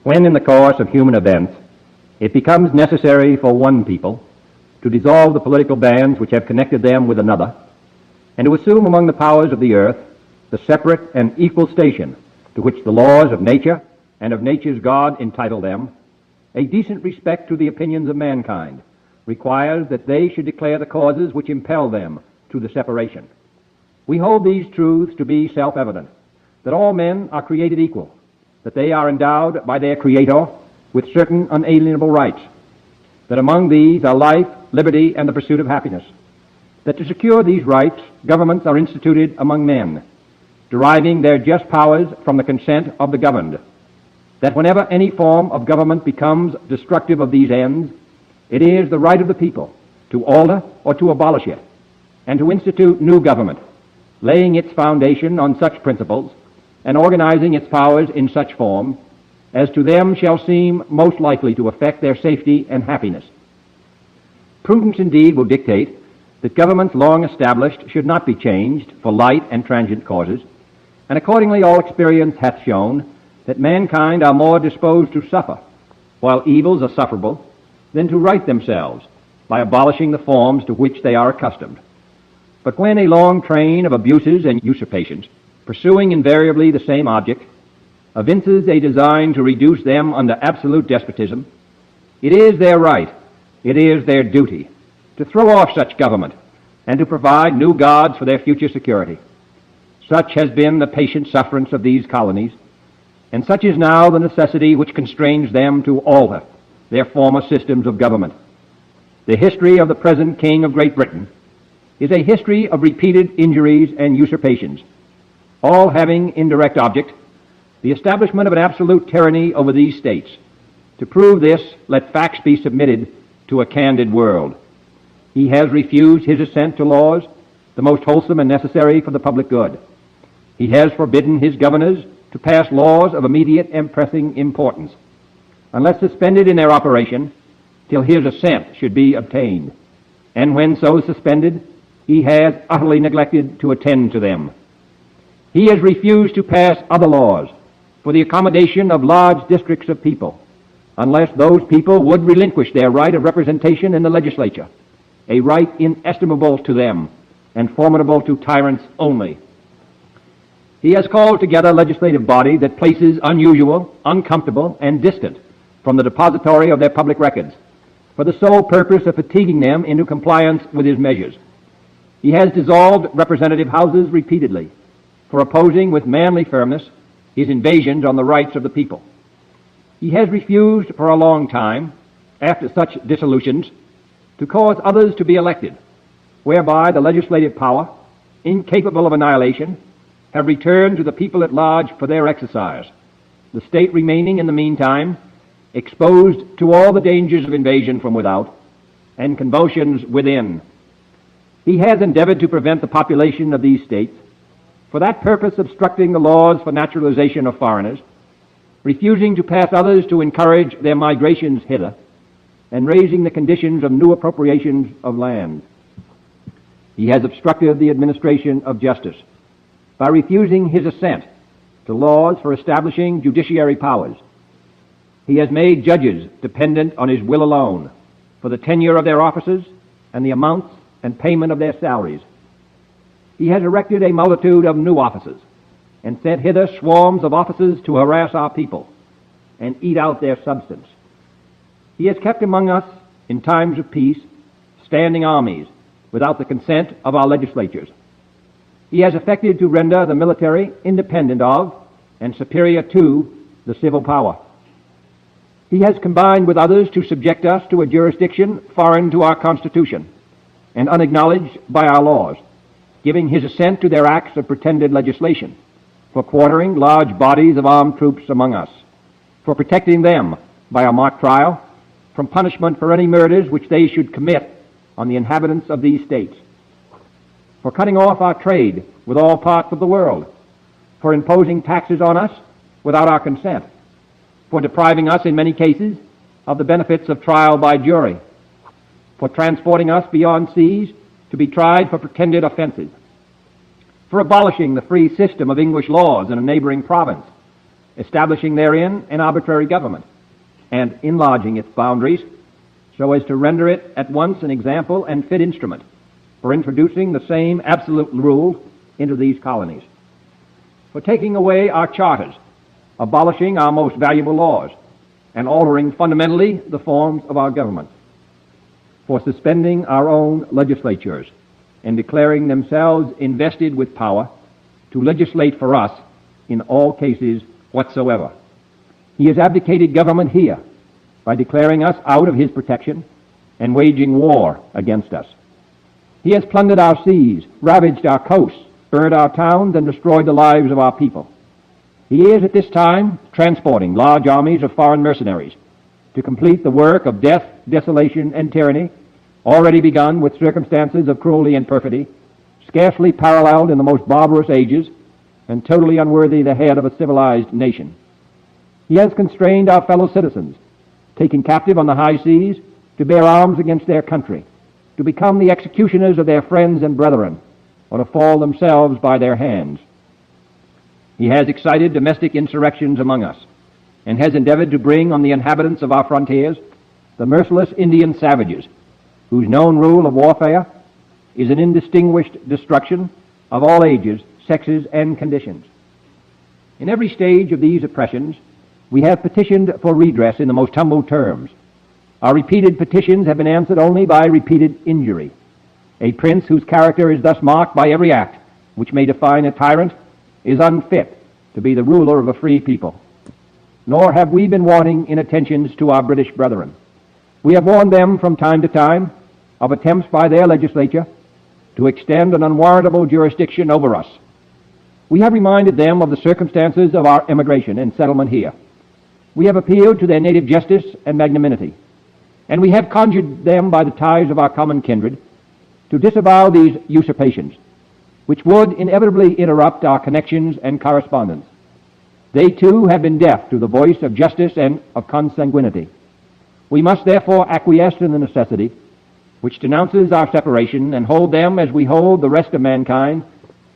When in the course of human events it becomes necessary for one people to dissolve the political bands which have connected them with another, and to assume among the powers of the earth the separate and equal station to which the laws of nature and of nature's God entitle them, a decent respect to the opinions of mankind requires that they should declare the causes which impel them to the separation. We hold these truths to be self-evident, that all men are created equal, that they are endowed by their Creator with certain unalienable rights, that among these are life, liberty, and the pursuit of happiness, that to secure these rights, governments are instituted among men, deriving their just powers from the consent of the governed, that whenever any form of government becomes destructive of these ends, it is the right of the people to alter or to abolish it, and to institute new government, laying its foundation on such principles and organizing its powers in such form as to them shall seem most likely to affect their safety and happiness. Prudence indeed will dictate that governments long established should not be changed for light and transient causes, and accordingly all experience hath shown that mankind are more disposed to suffer, while evils are sufferable, than to right themselves by abolishing the forms to which they are accustomed. But when a long train of abuses and usurpations, pursuing invariably the same object, evinces a design to reduce them under absolute despotism, it is their right, it is their duty, to throw off such government and to provide new gods for their future security. Such has been the patient sufferance of these colonies, and such is now the necessity which constrains them to alter their former systems of government. The history of the present King of Great Britain is a history of repeated injuries and usurpations, all having indirect object the establishment of an absolute tyranny over these states. To prove this, let facts be submitted to a candid world. He has refused his assent to laws, the most wholesome and necessary for the public good. He has forbidden his governors to pass laws of immediate and pressing importance, unless suspended in their operation till his assent should be obtained. And when so suspended, he has utterly neglected to attend to them. He has refused to pass other laws for the accommodation of large districts of people, unless those people would relinquish their right of representation in the legislature, a right inestimable to them and formidable to tyrants only. He has called together a legislative body that places unusual, uncomfortable, and distant from the depository of their public records, for the sole purpose of fatiguing them into compliance with his measures. He has dissolved representative houses repeatedly for opposing with manly firmness his invasions on the rights of the people. He has refused for a long time, after such dissolutions, to cause others to be elected, whereby the legislative power, incapable of annihilation, have returned to the people at large for their exercise, the state remaining in the meantime exposed to all the dangers of invasion from without and convulsions within. He has endeavored to prevent the population of these states, for that purpose obstructing the laws for naturalization of foreigners, refusing to pass others to encourage their migrations hither, and raising the conditions of new appropriations of land. He has obstructed the administration of justice by refusing his assent to laws for establishing judiciary powers. He has made judges dependent on his will alone for the tenure of their offices and the amounts and payment of their salaries. He has erected a multitude of new offices and sent hither swarms of officers to harass our people and eat out their substance. He has kept among us, in times of peace, standing armies without the consent of our legislatures. He has effected to render the military independent of and superior to the civil power. He has combined with others to subject us to a jurisdiction foreign to our Constitution and unacknowledged by our laws, giving his assent to their acts of pretended legislation, for quartering large bodies of armed troops among us, for protecting them by a mock trial from punishment for any murders which they should commit on the inhabitants of these states, for cutting off our trade with all parts of the world, for imposing taxes on us without our consent, for depriving us in many cases of the benefits of trial by jury, for transporting us beyond seas to be tried for pretended offenses, for abolishing the free system of English laws in a neighboring province, establishing therein an arbitrary government, and enlarging its boundaries so as to render it at once an example and fit instrument for introducing the same absolute rule into these colonies, for taking away our charters, abolishing our most valuable laws, and altering fundamentally the forms of our government, for suspending our own legislatures and declaring themselves invested with power to legislate for us in all cases whatsoever. He has abdicated government here by declaring us out of his protection and waging war against us. He has plundered our seas, ravaged our coasts, burned our towns, and destroyed the lives of our people. He is at this time transporting large armies of foreign mercenaries to complete the work of death, desolation, and tyranny already begun with circumstances of cruelty and perfidy, scarcely paralleled in the most barbarous ages, and totally unworthy the head of a civilized nation. He has constrained our fellow citizens, taken captive on the high seas, to bear arms against their country, to become the executioners of their friends and brethren, or to fall themselves by their hands. He has excited domestic insurrections among us, and has endeavored to bring on the inhabitants of our frontiers the merciless Indian savages, whose known rule of warfare is an indistinguished destruction of all ages, sexes, and conditions. In every stage of these oppressions, we have petitioned for redress in the most humble terms. Our repeated petitions have been answered only by repeated injury. A prince whose character is thus marked by every act which may define a tyrant is unfit to be the ruler of a free people. Nor have we been wanting in attentions to our British brethren. We have warned them from time to time of attempts by their legislature to extend an unwarrantable jurisdiction over us. We have reminded them of the circumstances of our emigration and settlement here. We have appealed to their native justice and magnanimity, and we have conjured them by the ties of our common kindred to disavow these usurpations, which would inevitably interrupt our connections and correspondence. They too have been deaf to the voice of justice and of consanguinity. We must therefore acquiesce in the necessity which denounces our separation, and hold them as we hold the rest of mankind,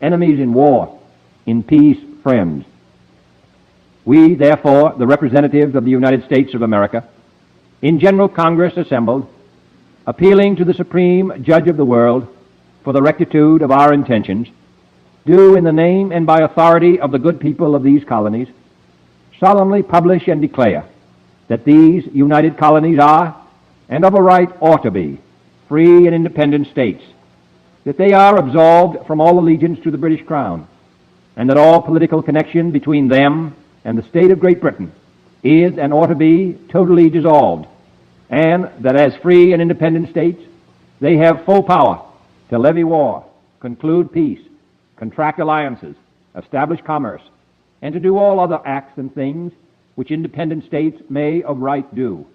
enemies in war, in peace friends. We, therefore, the representatives of the United States of America, in General Congress assembled, appealing to the Supreme Judge of the world for the rectitude of our intentions, do, in the name and by authority of the good people of these colonies, solemnly publish and declare that these united colonies are, and of a right ought to be, free and independent states, that they are absolved from all allegiance to the British Crown, and that all political connection between them and the state of Great Britain is and ought to be totally dissolved, and that as free and independent states they have full power to levy war, conclude peace, contract alliances, establish commerce, and to do all other acts and things which independent states may of right do.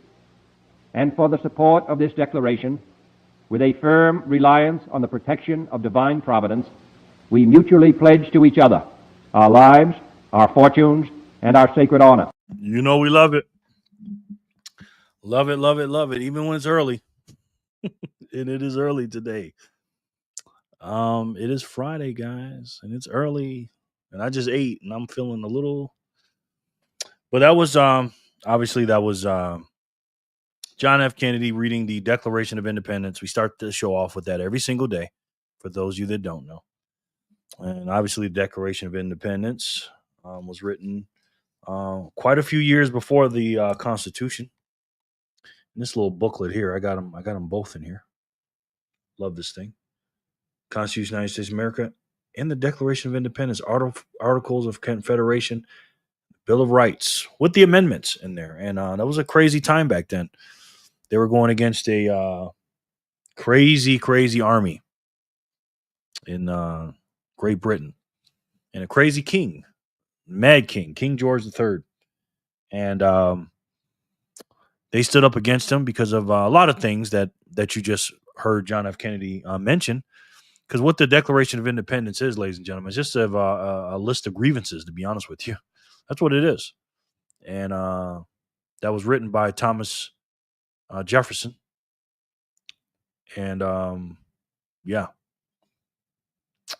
And for the support of this declaration, with a firm reliance on the protection of divine providence, we mutually pledge to each other our lives, our fortunes, and our sacred honor. You know we love it. Love it, love it, love it, even when it's early. And it is early today. It is Friday, guys, and it's early. And I just ate and I'm feeling a little, but that was obviously that was John F. Kennedy reading the Declaration of Independence. We start the show off with that every single day, for those of you that don't know. And obviously, the Declaration of Independence was written quite a few years before the Constitution. And this little booklet here, I got them. I got them both in here. Love this thing. Constitution of the United States of America and the Declaration of Independence, Articles of Confederation, Bill of Rights, with the amendments in there. And that was a crazy time back then. They were going against a crazy, crazy army in Great Britain, and a crazy king, Mad King, King George III. And they stood up against him because of a lot of things that you just heard John F. Kennedy mention. Because what the Declaration of Independence is, ladies and gentlemen, is just a list of grievances, to be honest with you. That's what it is. And that was written by Thomas Jefferson. And yeah.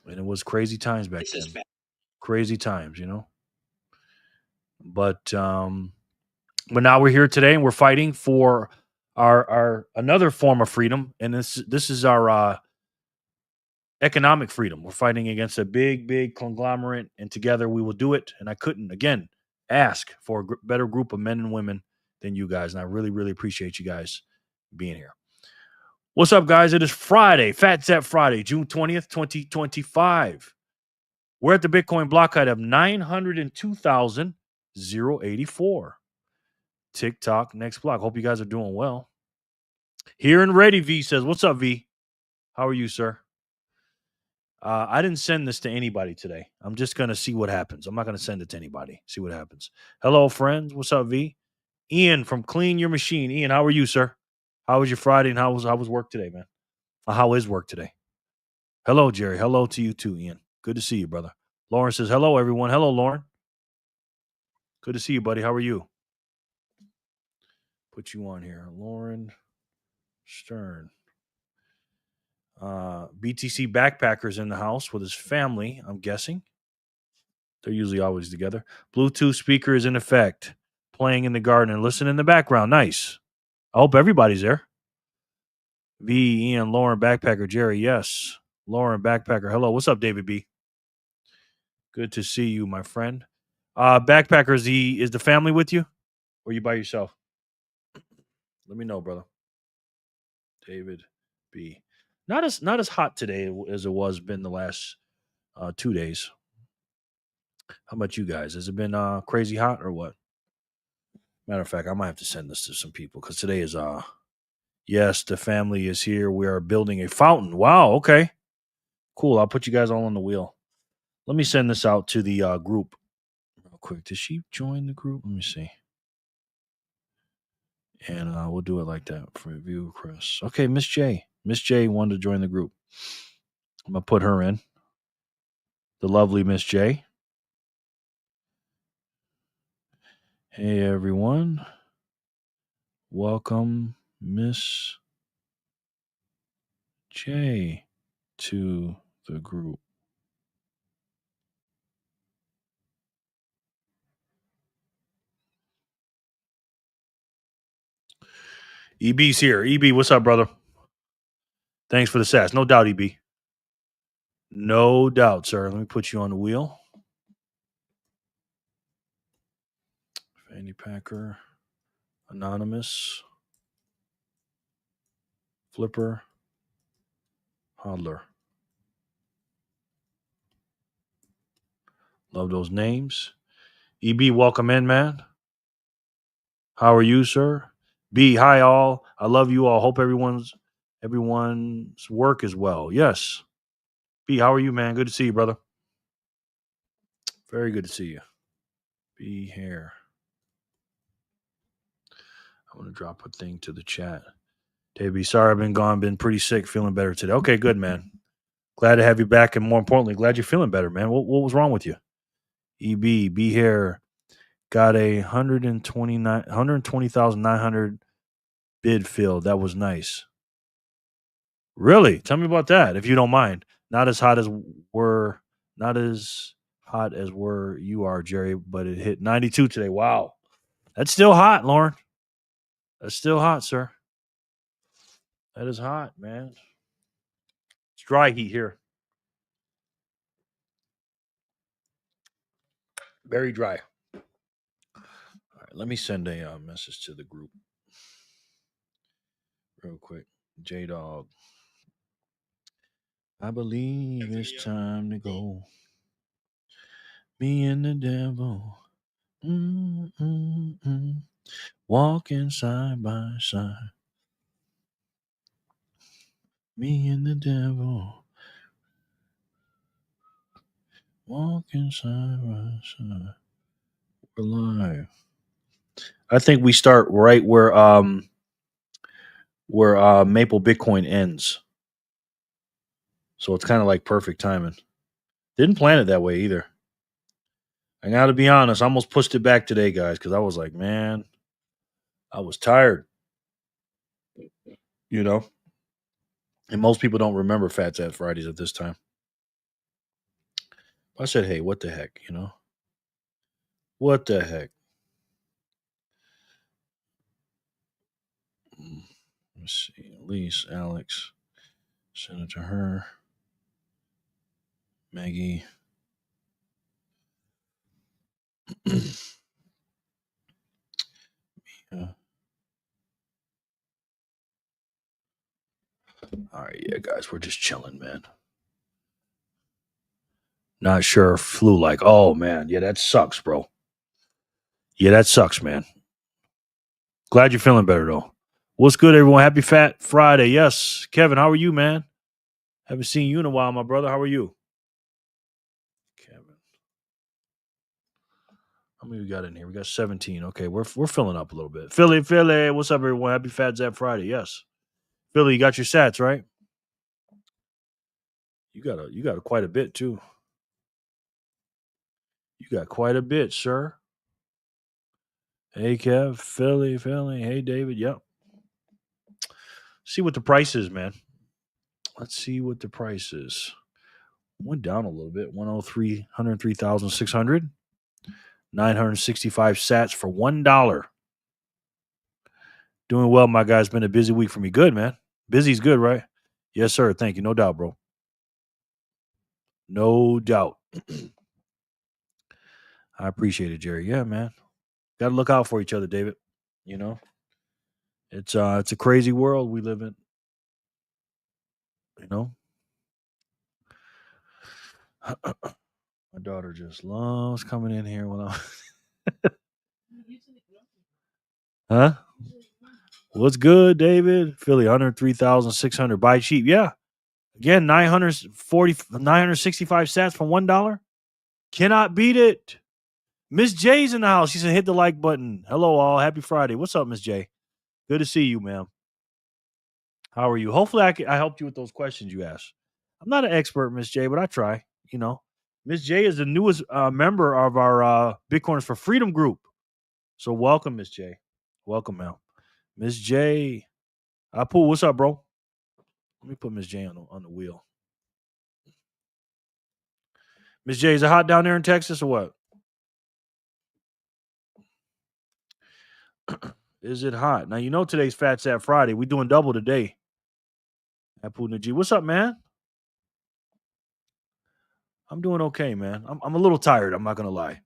And it was crazy times back then. Crazy times, you know. But now we're here today and we're fighting for our another form of freedom, and this is our economic freedom. We're fighting against a big conglomerate, and together we will do it. And I couldn't again ask for a better group of men and women than you guys, and I really appreciate you guys being here. What's up, guys? It is Friday, Phat Zap Friday, June 20th, 2025. We're at the Bitcoin block height of 902,084. TikTok next block. Hope you guys are doing well. Here and ready, V says, "What's up, V? How are you, sir?" I didn't send this to anybody today. I'm just going to see what happens. I'm not going to send it to anybody. See what happens. Hello, friends. What's up, V? Ian from Clean Your Machine. Ian, how are you, sir? How was your Friday and how was work today, man? How is work today? Hello, Jerry. Hello to you too, Ian. Good to see you, brother. Lauren says, hello, everyone. Hello, Lauren. Good to see you, buddy. How are you? Put you on here. Lauren Stern. BTC Backpackers in the house with his family, I'm guessing. They're usually always together. Bluetooth speaker is in effect. Playing in the garden and listen in the background. Nice. I hope everybody's there. V, Ian, Lauren, Backpacker, Jerry. Yes. Lauren, Backpacker. Hello. What's up, David B? Good to see you, my friend. Backpacker, is the family with you? Or are you by yourself? Let me know, brother. David B. Not as hot today as it was been the last 2 days. How about you guys? Has it been crazy hot or what? Matter of fact, I might have to send this to some people because today is yes, the family is here. We are building a fountain. Wow, okay. Cool. I'll put you guys all on the wheel. Let me send this out to the group real quick. Did she join the group? Let me see. And we'll do it like that for review, Chris. Okay, Miss J. Miss J wanted to join the group. I'm gonna put her in. The lovely Miss J. Hey everyone. Welcome Miss J to the group. EB's here. EB, what's up, brother? Thanks for the sass. No doubt, EB. No doubt, sir. Let me put you on the wheel. Fanny Packer, Anonymous, Flipper, Hodler. Love those names. EB, welcome in, man. How are you, sir? B, hi all. I love you all. Hope everyone's work is well. Yes. B, how are you, man? Good to see you, brother. Very good to see you. Be here. I'm gonna drop a thing to the chat. Davey, sorry I've been gone, been pretty sick, feeling better today. Okay, good, man. Glad to have you back, and more importantly, glad you're feeling better, man. What was wrong with you? EB, be here. Got a 120,900 bid filled. That was nice. Really? Tell me about that, if you don't mind. Not as hot as where you are, Jerry, but it hit 92 today. Wow. That's still hot, Lauren. That's still hot, sir. That is hot, man. It's dry heat here. Very dry. All right, let me send a message to the group real quick. J Dog. I believe it's time to go. Me and the devil. Walking side by side. Me and the devil. Walking side by side. We're live. I think we start right where Maple Bitcoin ends. So it's kind of like perfect timing. Didn't plan it that way either. I got to be honest, I almost pushed it back today, guys, because I was like, man, I was tired. You know? And most people don't remember Phat Zap Fridays at this time. I said, hey, what the heck, you know? What the heck? Let's see. Elise, Alex, send it to her. Maggie. Yeah. All right, yeah, guys, we're just chilling, man. Not sure if flu like, oh man, yeah, that sucks, bro. Yeah, that sucks, man. Glad you're feeling better though. What's good, everyone? Happy Fat Friday. Yes. Kevin, how are you, man? Haven't seen you in a while, my brother. How are you? Kevin. How many we got in here? We got 17. Okay, we're filling up a little bit. Philly, what's up, everyone? Happy Fat Zap Friday. Yes. Philly, you got your sats, right? You got quite a bit too. You got quite a bit, sir. Hey Kev, Philly. Hey David. Yep. See what the price is, man. Let's see what the price is. Went down a little bit. 103, 103,600. 965 sats for $1. Doing well, my guy. It's been a busy week for me. Good, man. Busy's good, right? Yes, sir. Thank you. No doubt, bro. No doubt. I appreciate it, Jerry. Yeah, man. Got to look out for each other, David. You know, it's a crazy world we live in. You know, my daughter just loves coming in here when I'm. Huh? What's good, David? Philly, 103,600. Buy cheap. Yeah. Again, 965 sats for $1. Cannot beat it. Miss J's in the house. She said, hit the like button. Hello, all. Happy Friday. What's up, Miss J? Good to see you, ma'am. How are you? Hopefully, I helped you with those questions you asked. I'm not an expert, Miss J, but I try. You know, Miss J is the newest member of our Bitcoiners for Freedom group. So welcome, Miss J. Welcome, ma'am. Miss J. Apu, what's up, bro? Let me put Miss J on the wheel. Miss J, is it hot down there in Texas or what? Is it hot? Now, you know today's Fat Zap Friday. We doing double today. Apu Naji. What's up, man? I'm doing okay, man. I'm a little tired. I'm not gonna lie.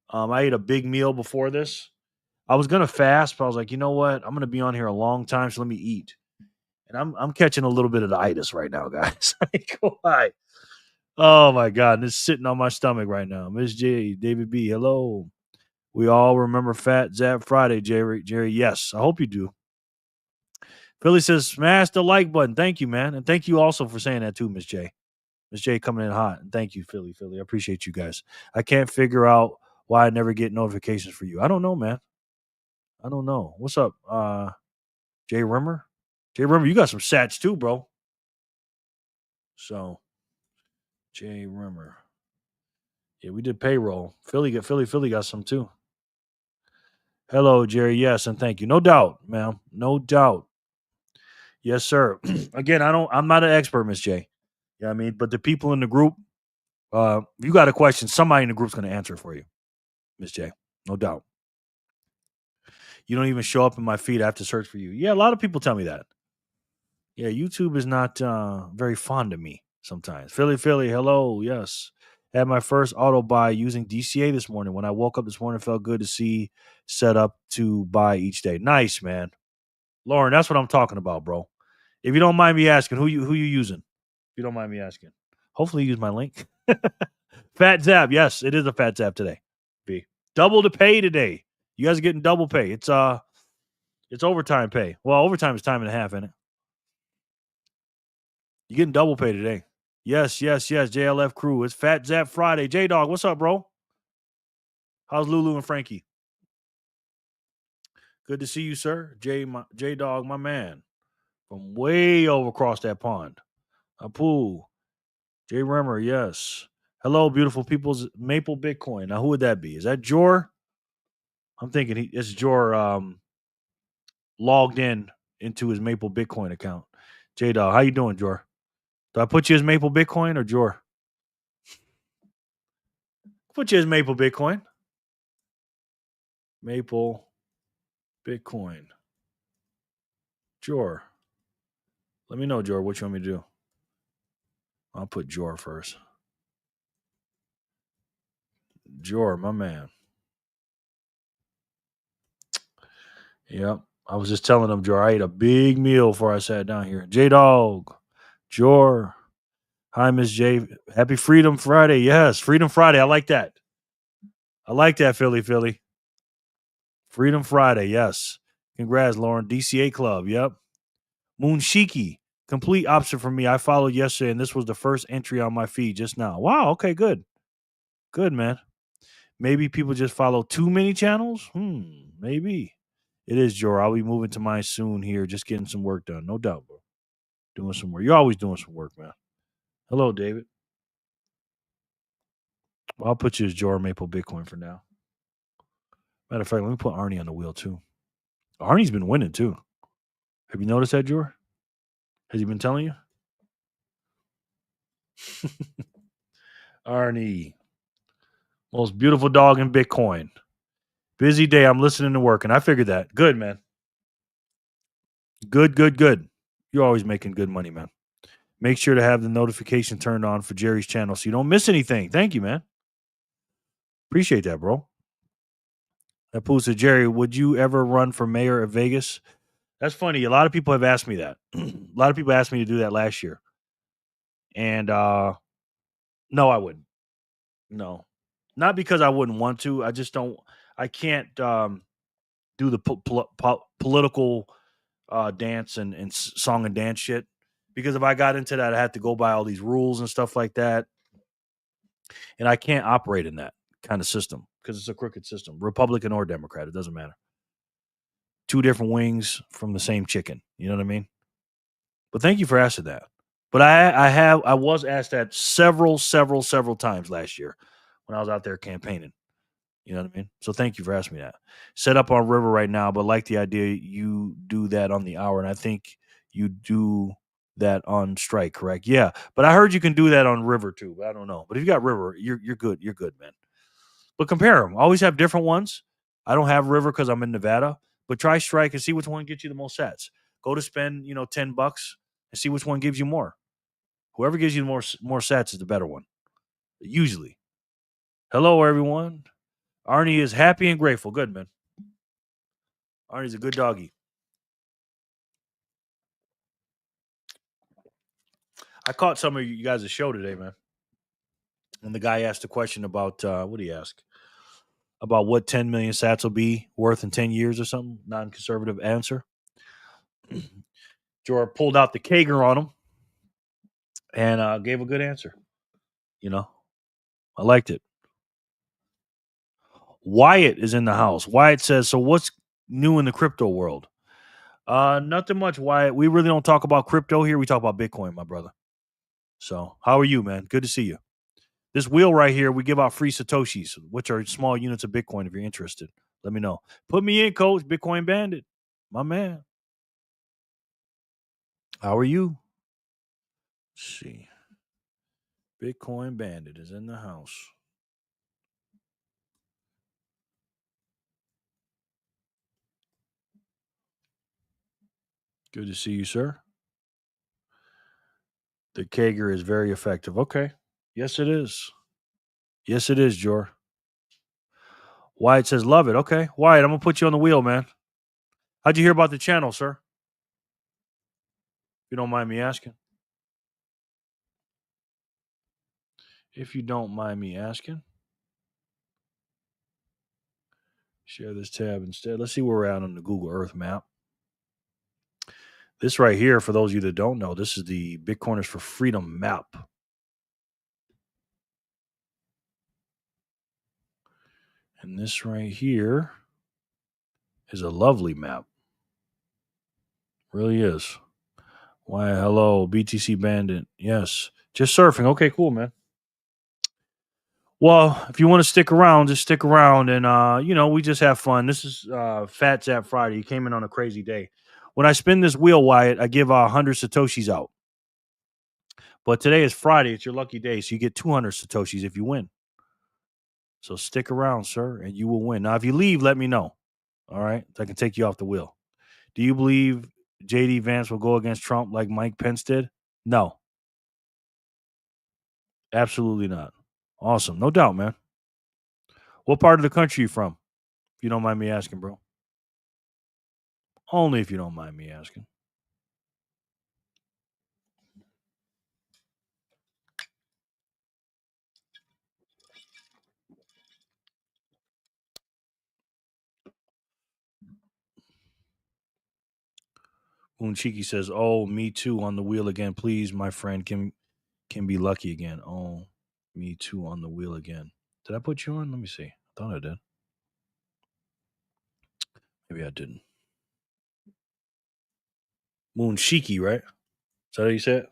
I ate a big meal before this. I was gonna fast, but I was like, you know what? I'm gonna be on here a long time, so let me eat. And I'm catching a little bit of the itis right now, guys. Why? Oh my god, and it's sitting on my stomach right now. Miss J, David B, hello. We all remember Fat Zap Friday, Jerry. Jerry, yes, I hope you do. Philly says, smash the like button. Thank you, man, and thank you also for saying that too, Miss J. Miss J coming in hot. And thank you, Philly. I appreciate you guys. I can't figure out why I never get notifications for you. I don't know, man. I don't know. What's up, Jay Rimmer? Jay Rimmer, you got some sats too, bro. So, Jay Rimmer. Yeah, we did payroll. Philly got some too. Hello, Jerry. Yes, and thank you. No doubt, ma'am. No doubt. Yes, sir. Again, I'm not an expert, Miss J. Yeah, I mean, but the people in the group, you got a question, somebody in the group's gonna answer for you, Miss J. No doubt. You don't even show up in my feed. I have to search for you. Yeah, a lot of people tell me that. Yeah, YouTube is not very fond of me sometimes. Philly, hello. Yes. Had my first auto buy using DCA this morning. When I woke up this morning, it felt good to see set up to buy each day. Nice, man. Lauren, that's what I'm talking about, bro. If you don't mind me asking, who you using? If you don't mind me asking. Hopefully you use my link. Fat Zap. Yes, it is a Fat Zap today. B. Double the pay today. You guys are getting double pay. It's overtime pay. Well, overtime is time and a half, isn't it? You're getting double pay today. Yes. JLF crew. It's Fat Zap Friday. J Dog, what's up, bro? How's Lulu and Frankie? Good to see you, sir. J Dog, my man. From way over across that pond. Apu. J Rimmer, yes. Hello, beautiful people's Maple Bitcoin. Now, who would that be? Is that Jor? I'm thinking it's Jor logged into his Maple Bitcoin account. J Dog, how you doing, Jor? Do I put you as Maple Bitcoin or Jor? Put you as Maple Bitcoin. Maple Bitcoin. Jor. Let me know, Jor, what you want me to do. I'll put Jor first. Jor, my man. Yep. I was just telling him, Jor, I ate a big meal before I sat down here. J-Dog. Jor. Hi, Miss J. Happy Freedom Friday. Yes, Freedom Friday. I like that. I like that, Philly. Freedom Friday. Yes. Congrats, Lauren. DCA Club. Yep. Moonshiki. Complete opposite from me. I followed yesterday, and this was the first entry on my feed just now. Wow. Okay, good. Good, man. Maybe people just follow too many channels. Maybe. It is, Jor. I'll be moving to mine soon here, just getting some work done. No doubt, bro. Doing some work. You're always doing some work, man. Hello, David. Well, I'll put you as Jor Maple Bitcoin for now. Matter of fact, let me put Arnie on the wheel, too. Arnie's been winning, too. Have you noticed that, Jor? Has he been telling you? Arnie. Most beautiful dog in Bitcoin. Busy day. I'm listening to work, and I figured that. Good, man. Good. You're always making good money, man. Make sure to have the notification turned on for Jerry's channel so you don't miss anything. Thank you, man. Appreciate that, bro. That pools to Jerry. Would you ever run for mayor of Vegas? That's funny. A lot of people have asked me that. A lot of people asked me to do that last year. And no, I wouldn't. No. Not because I wouldn't want to. I just don't. I can't do the political dance and song and dance shit. Because if I got into that, I had to go by all these rules and stuff like that. And I can't operate in that kind of system because it's a crooked system, Republican or Democrat. It doesn't matter. Two different wings from the same chicken. You know what I mean? But thank you for asking that. But I was asked that several times last year when I was out there campaigning. You know what I mean? So thank you for asking me that. Set up on River right now, but like the idea you do that on the hour, and I think you do that on Strike, correct? Yeah, but I heard you can do that on River too. But I don't know. But if you got River, you're good. You're good, man. But compare them. Always have different ones. I don't have River because I'm in Nevada. But try Strike and see which one gets you the most sats. Go to spend $10 and see which one gives you more. Whoever gives you more sats is the better one. Usually. Hello, everyone. Arnie is happy and grateful. Good, man. Arnie's a good doggy. I caught some of you guys' show today, man. And the guy asked a question about, what did he ask? About what 10 million sats will be worth in 10 years or something. Non-conservative answer. Jor pulled out the Kager on him and gave a good answer. I liked it. Wyatt is in the house. Wyatt says, so what's new in the crypto world? Nothing much, Wyatt. We really don't talk about crypto here. We talk about Bitcoin, my brother. So how are you, man? Good to see you. This wheel right here, we give out free Satoshis, which are small units of Bitcoin. If you're interested, let me know. Put me in, coach. Bitcoin Bandit. My man. How are you? Let's see. Bitcoin Bandit is in the house. Good to see you, sir. The Kager is very effective. Okay. Yes, it is. Yes, it is, Jor. Wyatt says, love it. Okay. Wyatt, I'm going to put you on the wheel, man. How'd you hear about the channel, sir? If you don't mind me asking. If you don't mind me asking. Share this tab instead. Let's see where we're at on the Google Earth map. This right here, for those of you that don't know, this is the Bitcoiners for Freedom map. And this right here is a lovely map. Really is. Why, hello, BTC Bandit. Yes. Just surfing. Okay, cool, man. Well, if you want to stick around, just stick around. And, we just have fun. This is Phat Zap Friday. You came in on a crazy day. When I spin this wheel, Wyatt, I give 100 Satoshis out. But today is Friday. It's your lucky day. So you get 200 Satoshis if you win. So stick around, sir, and you will win. Now, if you leave, let me know. All right, so I can take you off the wheel. Do you believe JD Vance will go against Trump like Mike Pence did? No, absolutely not. Awesome, no doubt, man. What part of the country you from? If you don't mind me asking, bro. Only if you don't mind me asking. Unchiki says, "Oh, me too on the wheel again, please. My friend can be lucky again. Oh, me too on the wheel again. Did I put you on? Let me see. I thought I did. Maybe I didn't. Moonshiki, right? Is that how you say it?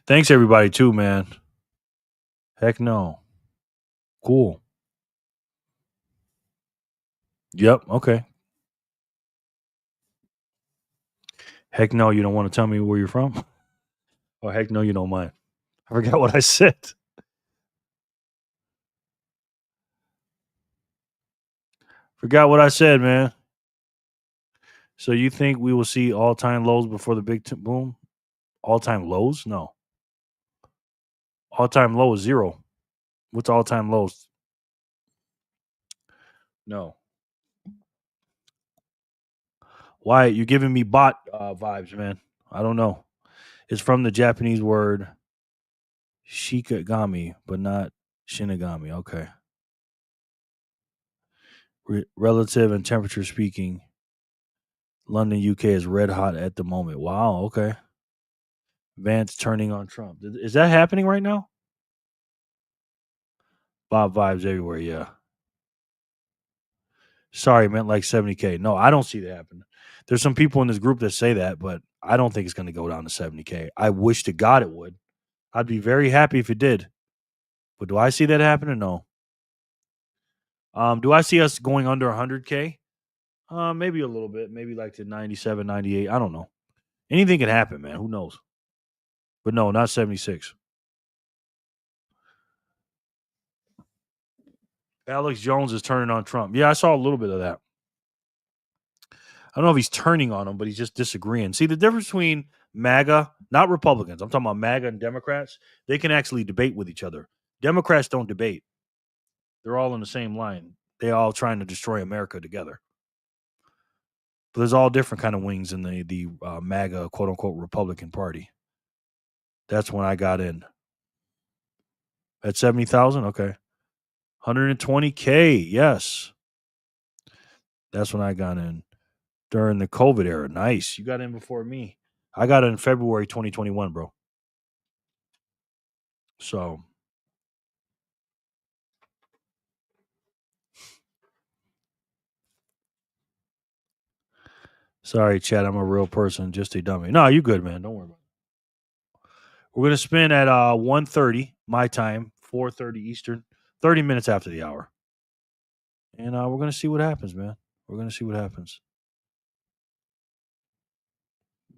Thanks everybody too, man. Heck no. Cool. Yep. Okay. Heck no, you don't want to tell me where you're from? Or heck no, you don't mind. I forgot what I said. Forgot what I said, man. So you think we will see all-time lows before the big boom? All-time lows? No. All-time low is 0. What's all-time lows? No. Why you giving me bot vibes, man? I don't know. It's from the Japanese word shikigami, but not shinigami. Okay. Relative and temperature speaking, London, UK is red hot at the moment. Wow. Okay. Vance turning on Trump. Is that happening right now? Bob vibes everywhere. Yeah. Sorry, meant like 70K. No, I don't see that happen. There's some people in this group that say that, but I don't think it's going to go down to 70K. I wish to God it would. I'd be very happy if it did. But do I see that happening? No. Do I see us going under 100K? Maybe a little bit. Maybe like to 97, 98. I don't know. Anything can happen, man. Who knows? But no, not 76. Alex Jones is turning on Trump. Yeah, I saw a little bit of that. I don't know if he's turning on him, but he's just disagreeing. See, the difference between MAGA, not Republicans, I'm talking about MAGA and Democrats, they can actually debate with each other. Democrats don't debate. They're all in the same line. They're all trying to destroy America together. But there's all different kind of wings in the MAGA, quote unquote, Republican Party. That's when I got in. At 70,000? Okay. 120K. Yes. That's when I got in during the COVID era. Nice. You got in before me. I got in February 2021, bro. So, sorry, Chad. I'm a real person, just a dummy. No, you good, man. Don't worry about it. We're going to spin at 1:30 my time, 4:30 Eastern, 30 minutes after the hour. And we're going to see what happens, man. We're going to see what happens.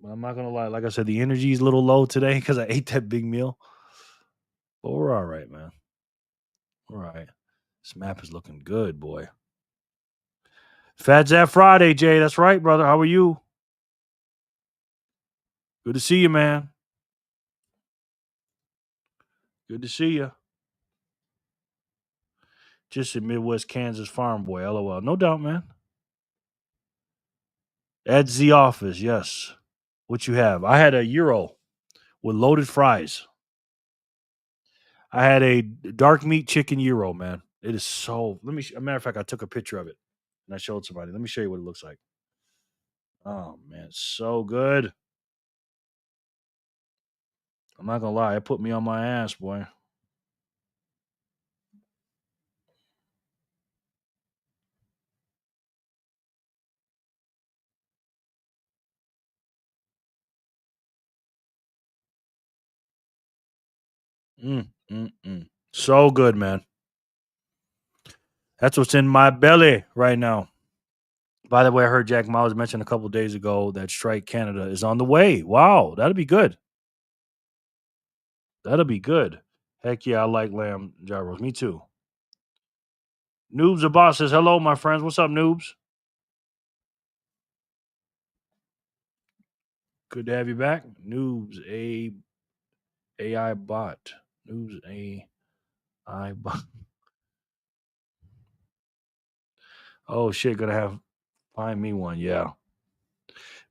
I'm not going to lie. Like I said, the energy is a little low today because I ate that big meal. But we're all right, man. All right. This map is looking good, boy. Phat Zap Friday, Jay. That's right, brother. How are you? Good to see you, man. Good to see you. Just a Midwest Kansas farm boy. LOL. No doubt, man. At the office, yes. What you have? I had a gyro with loaded fries. I had a dark meat chicken gyro, man. It is so. Let me. A matter of fact, I took a picture of it and I showed somebody. Let me show you what it looks like. Oh man, it's so good. I'm not gonna lie, it put me on my ass, boy. So good, man. That's what's in my belly right now. By the way, I heard Jack Miles mention a couple days ago that Strike Canada is on the way. Wow, that'll be good. That'll be good. Heck yeah, I like lamb gyros. Me too. Noobs Boss says, hello, my friends. What's up, noobs? Good to have you back. Noobs, AI bot. Noobs, AI bot. Oh, shit. Gonna have find me one. Yeah.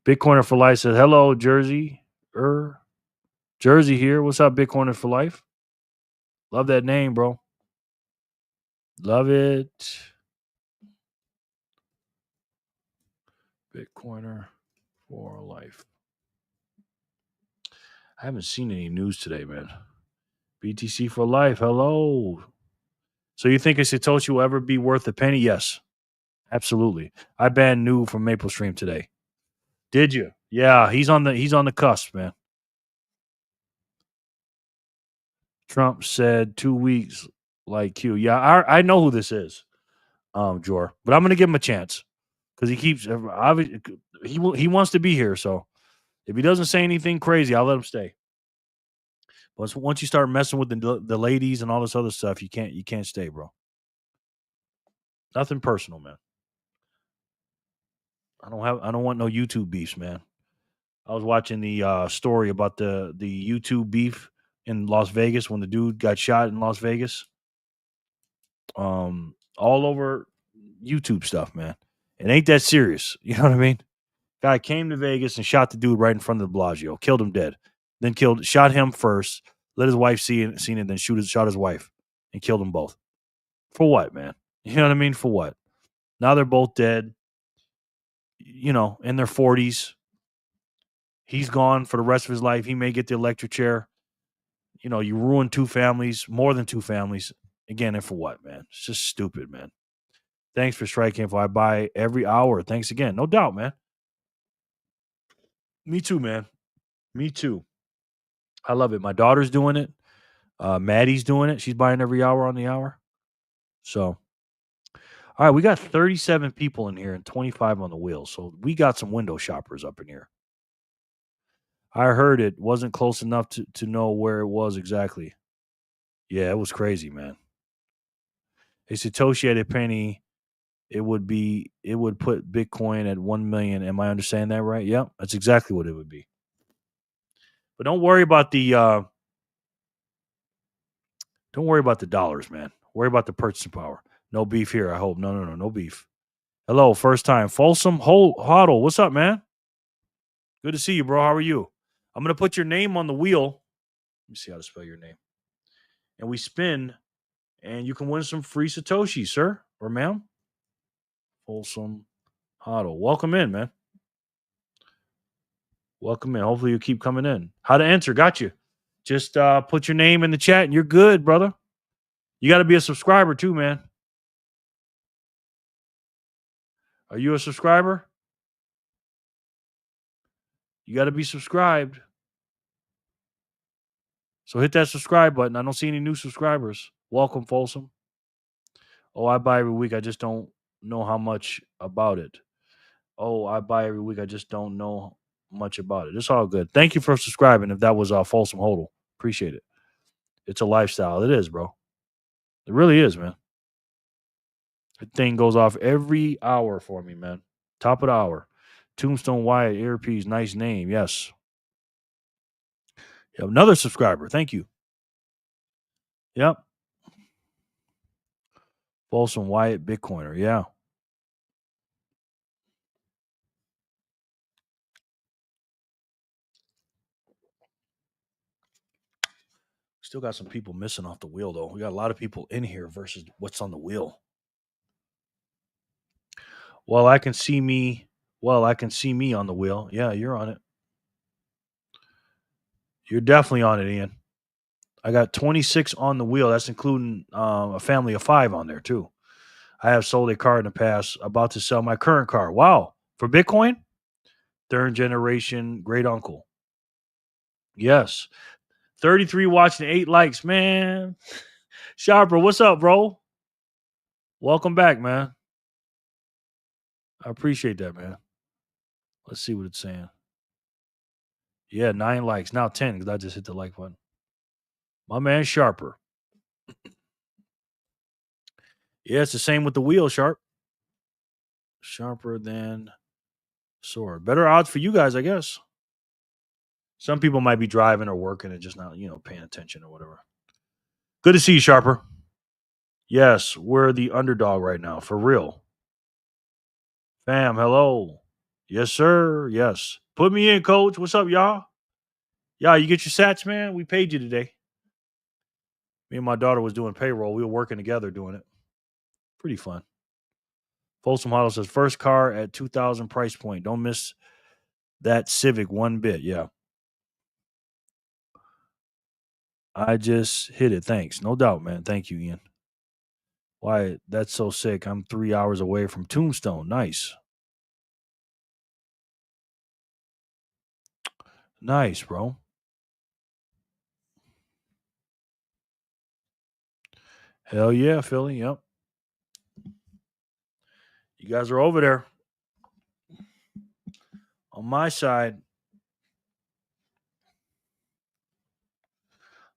Bitcoiner for Life says, hello, Jersey. Jersey here. What's up, Bitcoiner for Life? Love that name, bro. Love it. Bitcoiner for Life. I haven't seen any news today, man. BTC for Life. Hello. So you think a Satoshi will ever be worth a penny? Yes, absolutely. I banned Noob from MapleStream today. Did you? Yeah, he's on the cusp, man. Trump said 2 weeks like Q. Yeah, I know who this is, Jor, but I'm gonna give him a chance because he keeps he wants to be here. So if he doesn't say anything crazy, I'll let him stay. But once you start messing with the ladies and all this other stuff, you can't stay, bro. Nothing personal, man. I don't want no YouTube beefs, man. I was watching the story about the YouTube beef in Las Vegas when the dude got shot in Las Vegas. All over YouTube stuff, man. It ain't that serious. You know what I mean? Guy came to Vegas and shot the dude right in front of the Bellagio, killed him dead. Then shot him first, let his wife see it, then shot his wife and killed them both. For what, man? You know what I mean? For what? Now they're both dead, in their 40s. He's gone for the rest of his life. He may get the electric chair. You ruin two families, more than two families. Again, and for what, man? It's just stupid, man. Thanks for striking info. I buy every hour. Thanks again. No doubt, man. Me too, man. Me too. I love it. My daughter's doing it. Maddie's doing it. She's buying every hour on the hour. So, all right, we got 37 people in here and 25 on the wheel. So we got some window shoppers up in here. I heard it wasn't close enough to know where it was exactly. Yeah, it was crazy, man. A Satoshi at a penny, it would put Bitcoin at 1 million. Am I understanding that right? Yep, that's exactly what it would be. But don't worry about the dollars, man. Worry about the purchasing power. No beef here, I hope. No beef. Hello, first time. Folsom Hoddle. What's up, man? Good to see you, bro. How are you? I'm gonna put your name on the wheel. Let me see how to spell your name. And we spin, and you can win some free Satoshi, sir or ma'am. Folsom Hoddle. Welcome in, man. Welcome in. Hopefully you keep coming in. How to enter? Got you. Just put your name in the chat and you're good, brother. You got to be a subscriber too, man. Are you a subscriber? You got to be subscribed. So hit that subscribe button. I don't see any new subscribers. Welcome, Folsom. Oh, I buy every week. I just don't know how much about it. Oh, I buy every week. I just don't know much about it. It's all good. Thank you for subscribing. If that was Folsom Hodel, appreciate it. It's a lifestyle. It is, bro. It really is, man. The thing goes off every hour for me, man. Top of the hour. Tombstone Wyatt, Earpiece, nice name. Yes. You have another subscriber. Thank you. Yep. Folsom Wyatt, Bitcoiner. Yeah. Still got some people missing off the wheel, though. We got a lot of people in here versus what's on the wheel. Well, I can see me. Well, I can see me on the wheel. Yeah, you're on it. You're definitely on it, Ian. I got 26 on the wheel. That's including a family of 5 on there, too. I have sold a car in the past, about to sell my current car. Wow. For Bitcoin? Third generation great uncle. Yes. 33 watching, 8 likes, man. Sharper, what's up, bro? Welcome back, man. I appreciate that, man. Let's see what it's saying. Yeah, 9 likes. Now 10 because I just hit the like button. My man Sharper. Yeah, it's the same with the wheel, Sharp. Sharper than sword. Better odds for you guys, I guess. Some people might be driving or working and just not, paying attention or whatever. Good to see you, Sharper. Yes, we're the underdog right now, for real. Fam, hello. Yes, sir. Yes. Put me in, coach. What's up, y'all? Y'all, you get your sats, man? We paid you today. Me and my daughter was doing payroll. We were working together doing it. Pretty fun. Folsom Huddle says first car at 2,000 price point. Don't miss that Civic one bit. Yeah. I just hit it. Thanks. No doubt, man. Thank you, Ian. Why, that's so sick. I'm 3 hours away from Tombstone. Nice. Nice, bro. Hell yeah, Philly. Yep. You guys are over there. On my side,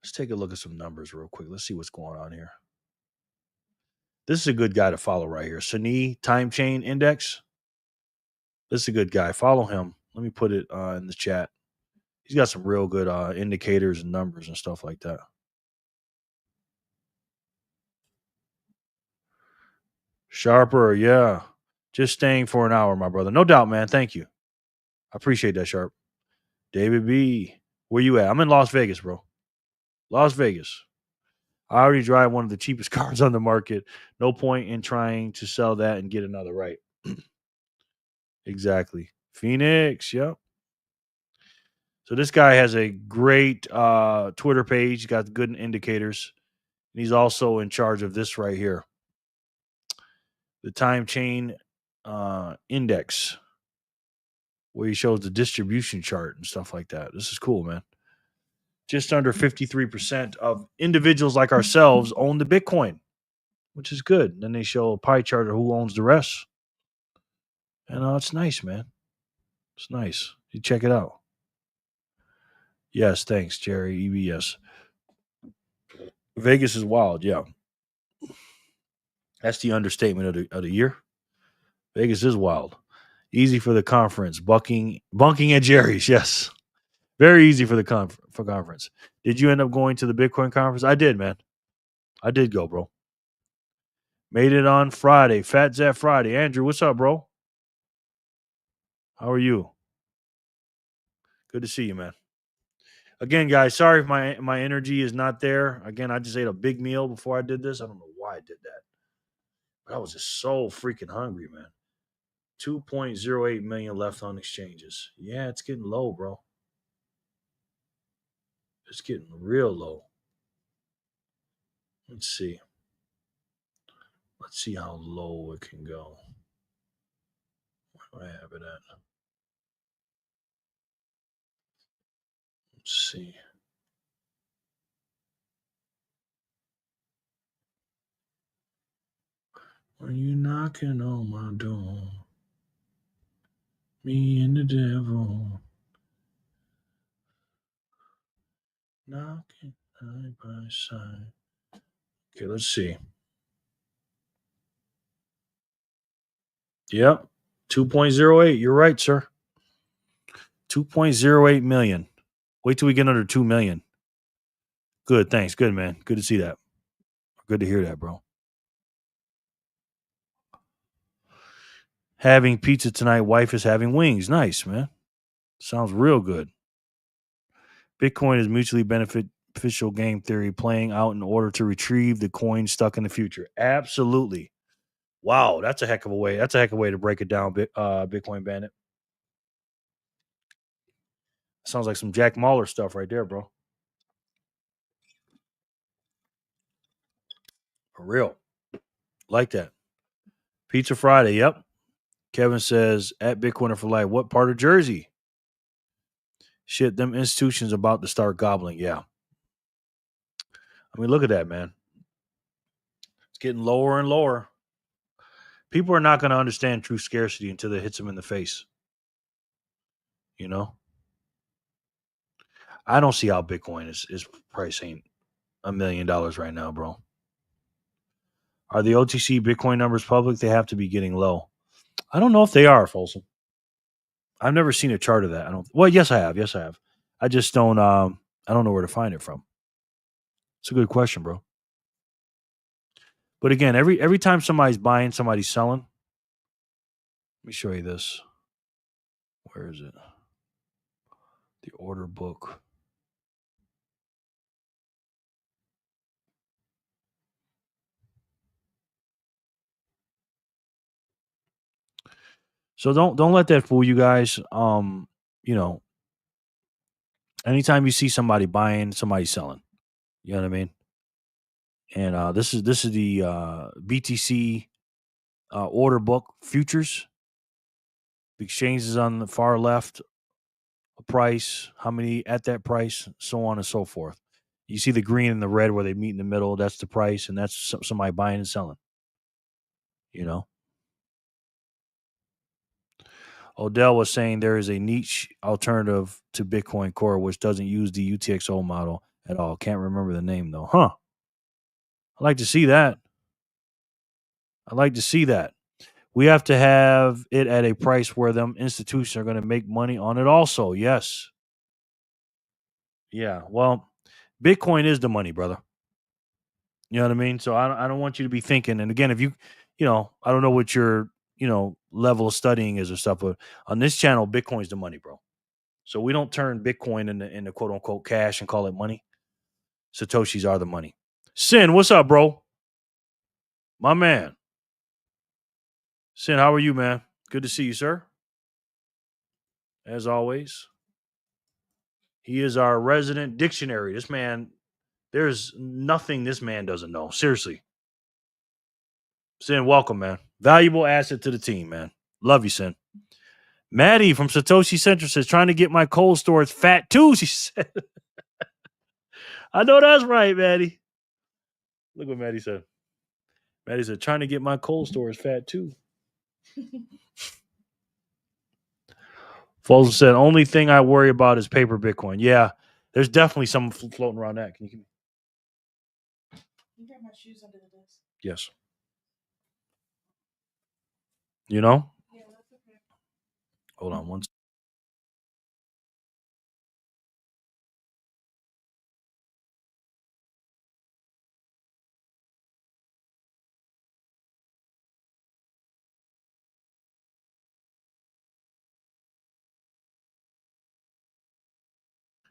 let's take a look at some numbers real quick. Let's see what's going on here. This is a good guy to follow right here. Suni Time Chain Index. This is a good guy. Follow him. Let me put it in the chat. He's got some real good indicators and numbers and stuff like that. Sharper, yeah. Just staying for an hour, my brother. No doubt, man. Thank you. I appreciate that, Sharp. David B. Where you at? I'm in Las Vegas, bro. Las Vegas. I already drive one of the cheapest cars on the market. No point in trying to sell that and get another right. Exactly. Phoenix, yep. So this guy has a great Twitter page. He's got good indicators. And he's also in charge of this right here. The time chain index, where he shows the distribution chart and stuff like that. This is cool, man. Just under 53% of individuals like ourselves own the Bitcoin, which is good. Then they show a pie chart of who owns the rest. And it's nice, man. It's nice. You check it out. Yes, thanks, Jerry. EBS. Vegas is wild, yeah. That's the understatement of the year. Vegas is wild. Easy for the conference. Bunking at Jerry's, yes. Very easy for the conference. Did you end up going to the Bitcoin conference? I did, man. I did go, bro. Made it on Friday. Phat Zap Friday. Andrew, what's up, bro? How are you? Good to see you, man. Again, guys, sorry if my energy is not there. Again, I just ate a big meal before I did this. I don't know why I did that. But I was just so freaking hungry, man. 2.08 million left on exchanges. Yeah, it's getting low, bro. It's getting real low. Let's see. Let's see how low it can go. Where do I have it at? Let's see. When you knocking on my door, me and the devil knocking side by side. Okay, let's see. Yep, 2.08. You're right, sir. 2.08 million. Wait till we get under 2 million. Good, thanks. Good, man. Good to see that. Good to hear that, bro. Having pizza tonight. Wife is having wings. Nice, man. Sounds real good. Bitcoin is mutually beneficial game theory playing out in order to retrieve the coin stuck in the future. Absolutely. Wow, that's a heck of a way. That's a heck of a way to break it down, Bitcoin Bandit. Sounds like some Jack Mahler stuff right there, bro. For real. Like that. Pizza Friday. Yep. Kevin says at Bitcoiner for life. What part of Jersey? Shit, them institutions about to start gobbling. Yeah. I mean, look at that, man. It's getting lower and lower. People are not going to understand true scarcity until it hits them in the face. You know? I don't see how Bitcoin is price ain't $1 million right now, bro. Are the OTC Bitcoin numbers public? They have to be getting low. I don't know if they are, Folsom. I've never seen a chart of that. I don't. Well, yes, I have. Yes, I have. I just don't. I don't know where to find it from. It's a good question, bro. But again, every time somebody's buying, somebody's selling. Let me show you this. Where is it? The order book. So don't let that fool you guys. You know, anytime you see somebody buying, somebody selling. You know what I mean? And this is the BTC order book futures. The exchanges on the far left, a price, how many at that price, so on and so forth. You see the green and the red where they meet in the middle. That's the price, and that's somebody buying and selling. You know. Odell was saying there is a niche alternative to Bitcoin Core which doesn't use the UTXO model at all. Can't remember the name though. Huh. I'd like to see that. I'd like to see that. We have to have it at a price where them institutions are going to make money on it also. Yes. Yeah. Well, Bitcoin is the money, brother. You know what I mean? So I don't want you to be thinking. And again, if you know, I don't know what your, level of studying is or stuff, but on this channel, Bitcoin's the money, bro. So we don't turn Bitcoin into quote unquote cash and call it money. Satoshis are the money. Sin, what's up, bro? My man. Sin, how are you, man? Good to see you, sir. As always. He is our resident dictionary. This man, there's nothing this man doesn't know. Seriously. Sin, welcome, man. Valuable asset to the team, man. Love you, Sin. Maddie from Satoshi Central says, trying to get my cold storage fat too, she said. I know that's right, Maddie. Look what Maddie said. Maddie said, trying to get my cold storage fat too. Folsom said, only thing I worry about is paper Bitcoin. Yeah, there's definitely some floating around that. Can you give me? You got my shoes under the desk. Yes. You know? Yeah, that's okay. Hold on one second.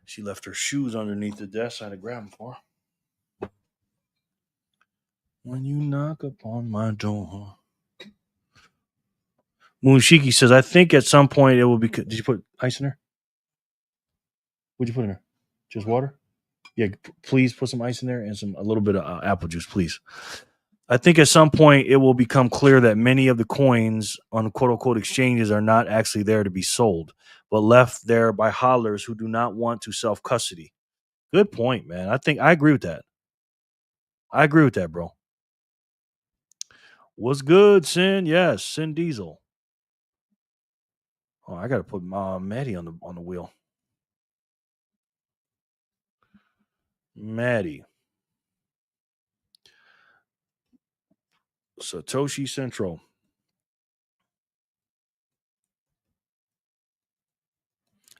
She left her shoes underneath the desk. I had to grab them for her. When you knock upon my door. Moonshiki says, I think at some point it will be. Did you put ice in there? What'd you put in there? Just water? Yeah, please put some ice in there and a little bit of apple juice, please. I think at some point it will become clear that many of the coins on quote unquote exchanges are not actually there to be sold, but left there by hodlers who do not want to self custody. Good point, man. I agree with that. I agree with that, bro. What's good, Sin? Yes, Sin Diesel. Oh, I gotta put Maddie on the wheel. Maddie. Satoshi Central.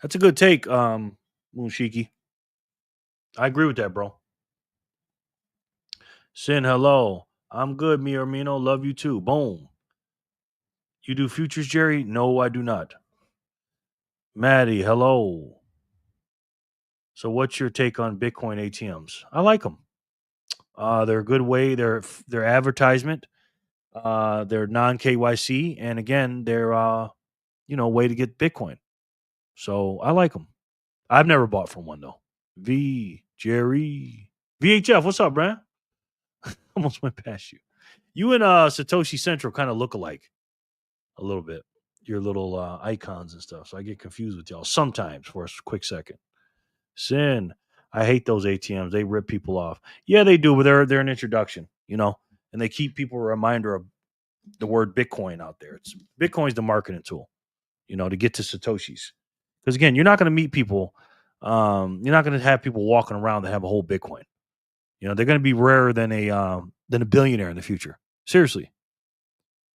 That's a good take, Moonshiki. I agree with that, bro. Sin, hello. I'm good, Mi Hermino. Love you too. Boom. You do futures, Jerry? No, I do not. Maddie, hello. So, what's your take on Bitcoin ATMs? I like them. They're a good way. They're advertisement. They're non KYC, and again, they're way to get Bitcoin. So I like them. I've never bought from one though. Jerry VHF. What's up, man? Almost went past you. You and Satoshi Central kind of look alike a little bit. Your little icons and stuff. So I get confused with y'all sometimes for a quick second. Sin. I hate those ATMs. They rip people off. Yeah, they do, but they're an introduction, and they keep people a reminder of the word Bitcoin out there. Bitcoin's the marketing tool, to get to Satoshis. Because again, you're not going to meet people. You're not going to have people walking around that have a whole Bitcoin. They're going to be rarer than a billionaire in the future. Seriously.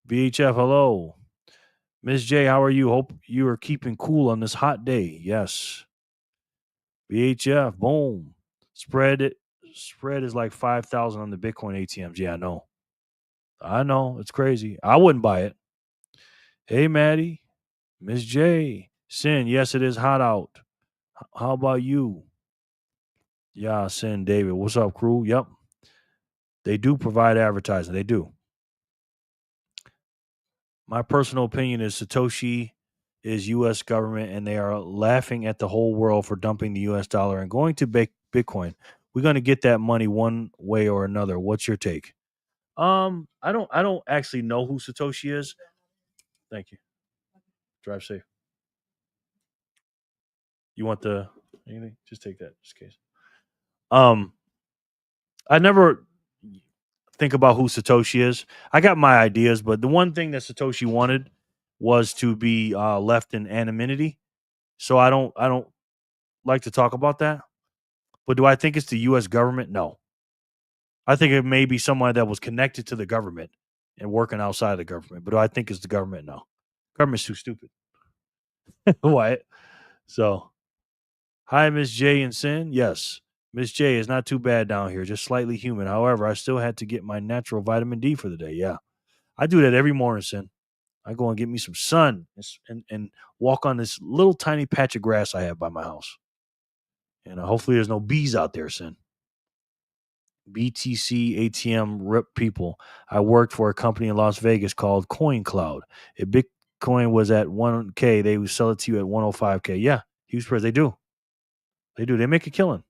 VHF, hello. Miss J, how are you? Hope you are keeping cool on this hot day. Yes. VHF, boom. Spread is like 5,000 on the Bitcoin ATMs. Yeah, I know. It's crazy. I wouldn't buy it. Hey, Maddie. Miss J. Sin, yes, it is hot out. How about you? Yeah, Sin, David. What's up, crew? Yep. They do provide advertising. They do. My personal opinion is Satoshi is U.S. government, and they are laughing at the whole world for dumping the U.S. dollar and going to Bitcoin. We're going to get that money one way or another. What's your take? I don't actually know who Satoshi is. Thank you. Drive safe. You want anything? Just take that, just in case. I never think about who Satoshi is. I got my ideas, but the one thing that Satoshi wanted was to be left in anonymity. So I don't like to talk about that. But do I think it's the U.S. government? No. I think it may be someone that was connected to the government and working outside of the government. But do I think it's the government? No. Government's too stupid. What? So, hi, Miss J and Sin. Yes, Miss J is not too bad down here, just slightly humid. However, I still had to get my natural vitamin D for the day. Yeah, I do that every morning, Sin. I go and get me some sun and walk on this little tiny patch of grass I have by my house. And hopefully there's no bees out there, Sin. BTC ATM rip people. I worked for a company in Las Vegas called CoinCloud. If Bitcoin was at 1K, they would sell it to you at 105K. Yeah, huge price. They do. They do. They make a killing.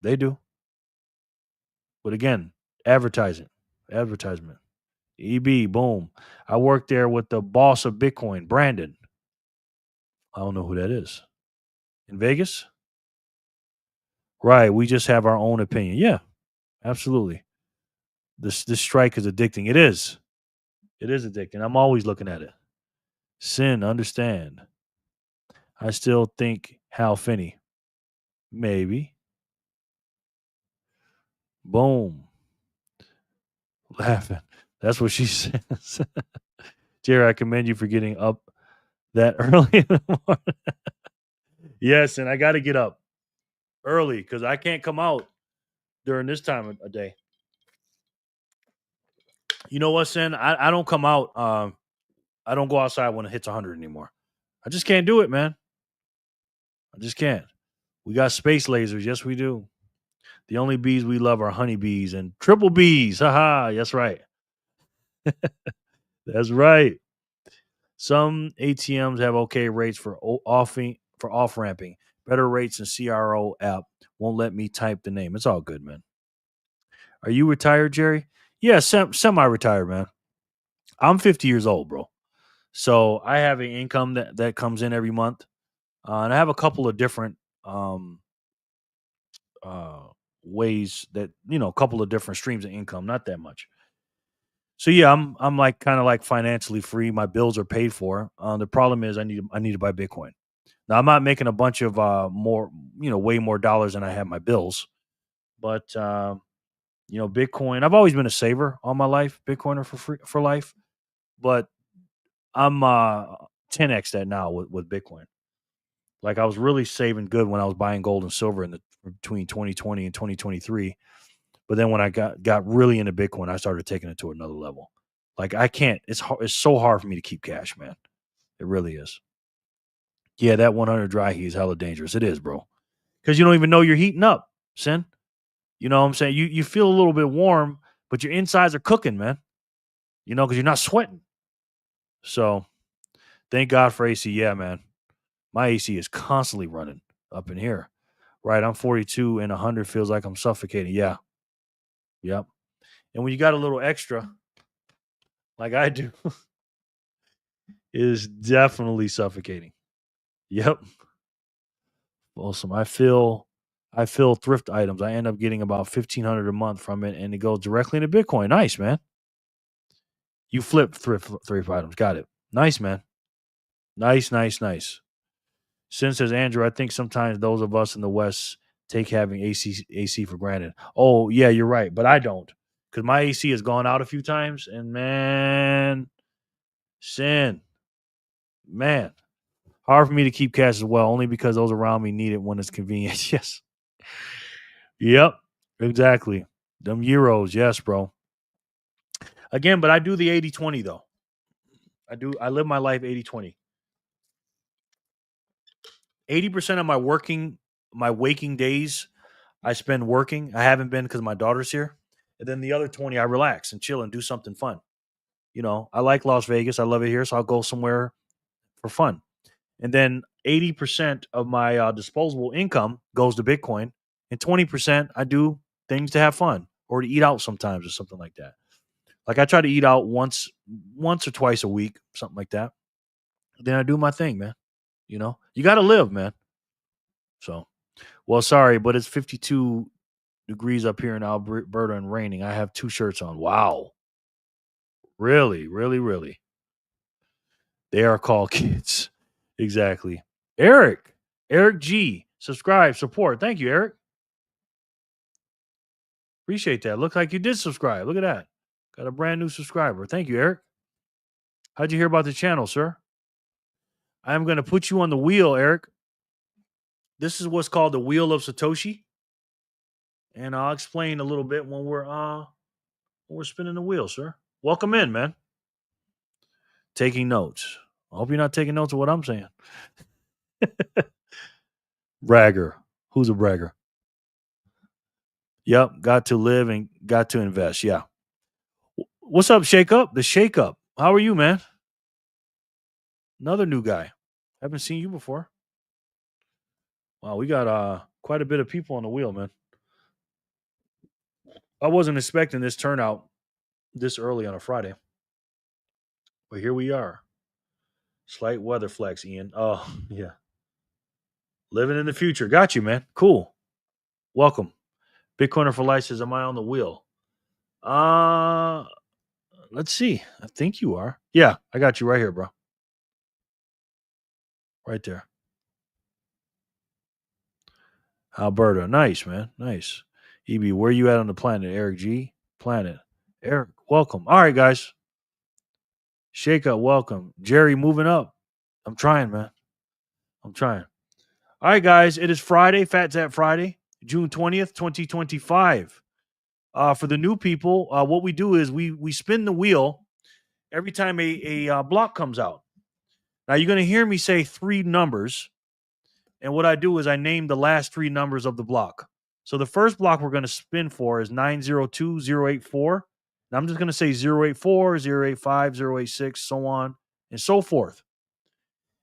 They do. But again, advertisement. EB, boom. I worked there with the boss of Bitcoin, Brandon. I don't know who that is. In Vegas? Right. We just have our own opinion. Yeah, absolutely. This strike is addicting. It is. It is addicting. I'm always looking at it. Sin, understand. I still think Hal Finney. Maybe. Boom. Laughing. That's what she says. Jerry, I commend you for getting up that early in the morning. Yes, and I got to get up early because I can't come out during this time of day. You know what, Sin? I don't come out. I don't go outside when it hits 100 anymore. I just can't do it, man. I just can't. We got space lasers. Yes, we do. The only bees we love are honeybees and triple bees. Haha. That's right. That's right. Some ATMs have okay rates for off ramping. Better rates than CRO app. Won't let me type the name. It's all good, man. Are you retired, Jerry? Yeah, semi-retired, man. I'm 50 years old, bro. So I have an income that comes in every month, and I have a couple of different uh, ways that a couple of different streams of income. Not that much. So yeah, I'm like kind of like financially free. My bills are paid for. The problem is I need to buy Bitcoin. Now I'm not making a bunch of more way more dollars than I have my bills, but Bitcoin. I've always been a saver all my life, Bitcoiner for life, but I'm 10x that now with Bitcoin. Like I was really saving good when I was buying gold and silver between 2020 and 2023. But then when I got really into Bitcoin, I started taking it to another level. Like I can't. It's so hard for me to keep cash, man. It really is. Yeah, that 100 dry heat is hella dangerous. It is, bro. Because you don't even know you're heating up, Sin. You know what I'm saying? You feel a little bit warm, but your insides are cooking, man. Because you're not sweating. So thank God for AC. Yeah, man. My AC is constantly running up in here. Right. I'm 42 and 100 feels like I'm suffocating. Yeah. Yep. And when you got a little extra, like I do, is definitely suffocating. Yep. Awesome. I feel thrift items. I end up getting about 1,500 a month from it, and it goes directly into Bitcoin. Nice, man. You flip thrift items. Got it. Nice, man. Nice. Since says Andrew, I think sometimes those of us in the West take having AC for granted. Oh, yeah, you're right, but I don't. Because my AC has gone out a few times, and man, man, hard for me to keep cash as well, only because those around me need it when it's convenient. Yes. Yep. Exactly. Them euros, yes, bro. Again, but I do the 80-20 though. I live my life 80-20. 80% of my waking days I spend working. I haven't been because my daughter's here. And then the other 20 I relax and chill and do something fun. I like Las Vegas. I love it here, so I'll go somewhere for fun. And then 80% of my disposable income goes to Bitcoin, and 20% I do things to have fun or to eat out sometimes or something like that. Like I try to eat out once or twice a week, something like that. Then I do my thing, man. You got to live, man. So, well, sorry, but it's 52 degrees up here in Alberta and raining. I have 2 shirts on. Wow. Really, really, really. They are called kids. Exactly. Eric G. Subscribe, support. Thank you, Eric. Appreciate that. Looks like you did subscribe. Look at that. Got a brand new subscriber. Thank you, Eric. How'd you hear about the channel, sir? I'm going to put you on the wheel, Eric. This is what's called the wheel of Satoshi. And I'll explain a little bit when we're spinning the wheel, sir. Welcome in, man. Taking notes. I hope you're not taking notes of what I'm saying. Bragger. Who's a bragger? Yep. Got to live and got to invest. Yeah. What's up, Shake Up? The Shake Up. How are you, man? Another new guy. Haven't seen you before. Wow, we got quite a bit of people on the wheel, man. I wasn't expecting this turnout this early on a Friday. But here we are. Slight weather flex, Ian. Oh, yeah. Living in the future. Got you, man. Cool. Welcome. Bitcoiner for Life says, am I on the wheel? Let's see. I think you are. Yeah, I got you right here, bro. Right there. Alberta. Nice, man. Nice. EB, where you at on the planet? Eric G. Planet. Eric, welcome. All right, guys. Shake Up, welcome. Jerry, moving up. I'm trying, man. I'm trying. All right, guys. It is Friday, Phat Zap Friday, June 20th, 2025. For the new people, what we do is we spin the wheel every time a block comes out. Now, you're going to hear me say 3 numbers. And what I do is I name the last 3 numbers of the block. So the first block we're going to spin for is 902084. And I'm just going to say 084, 085, 086, so on and so forth.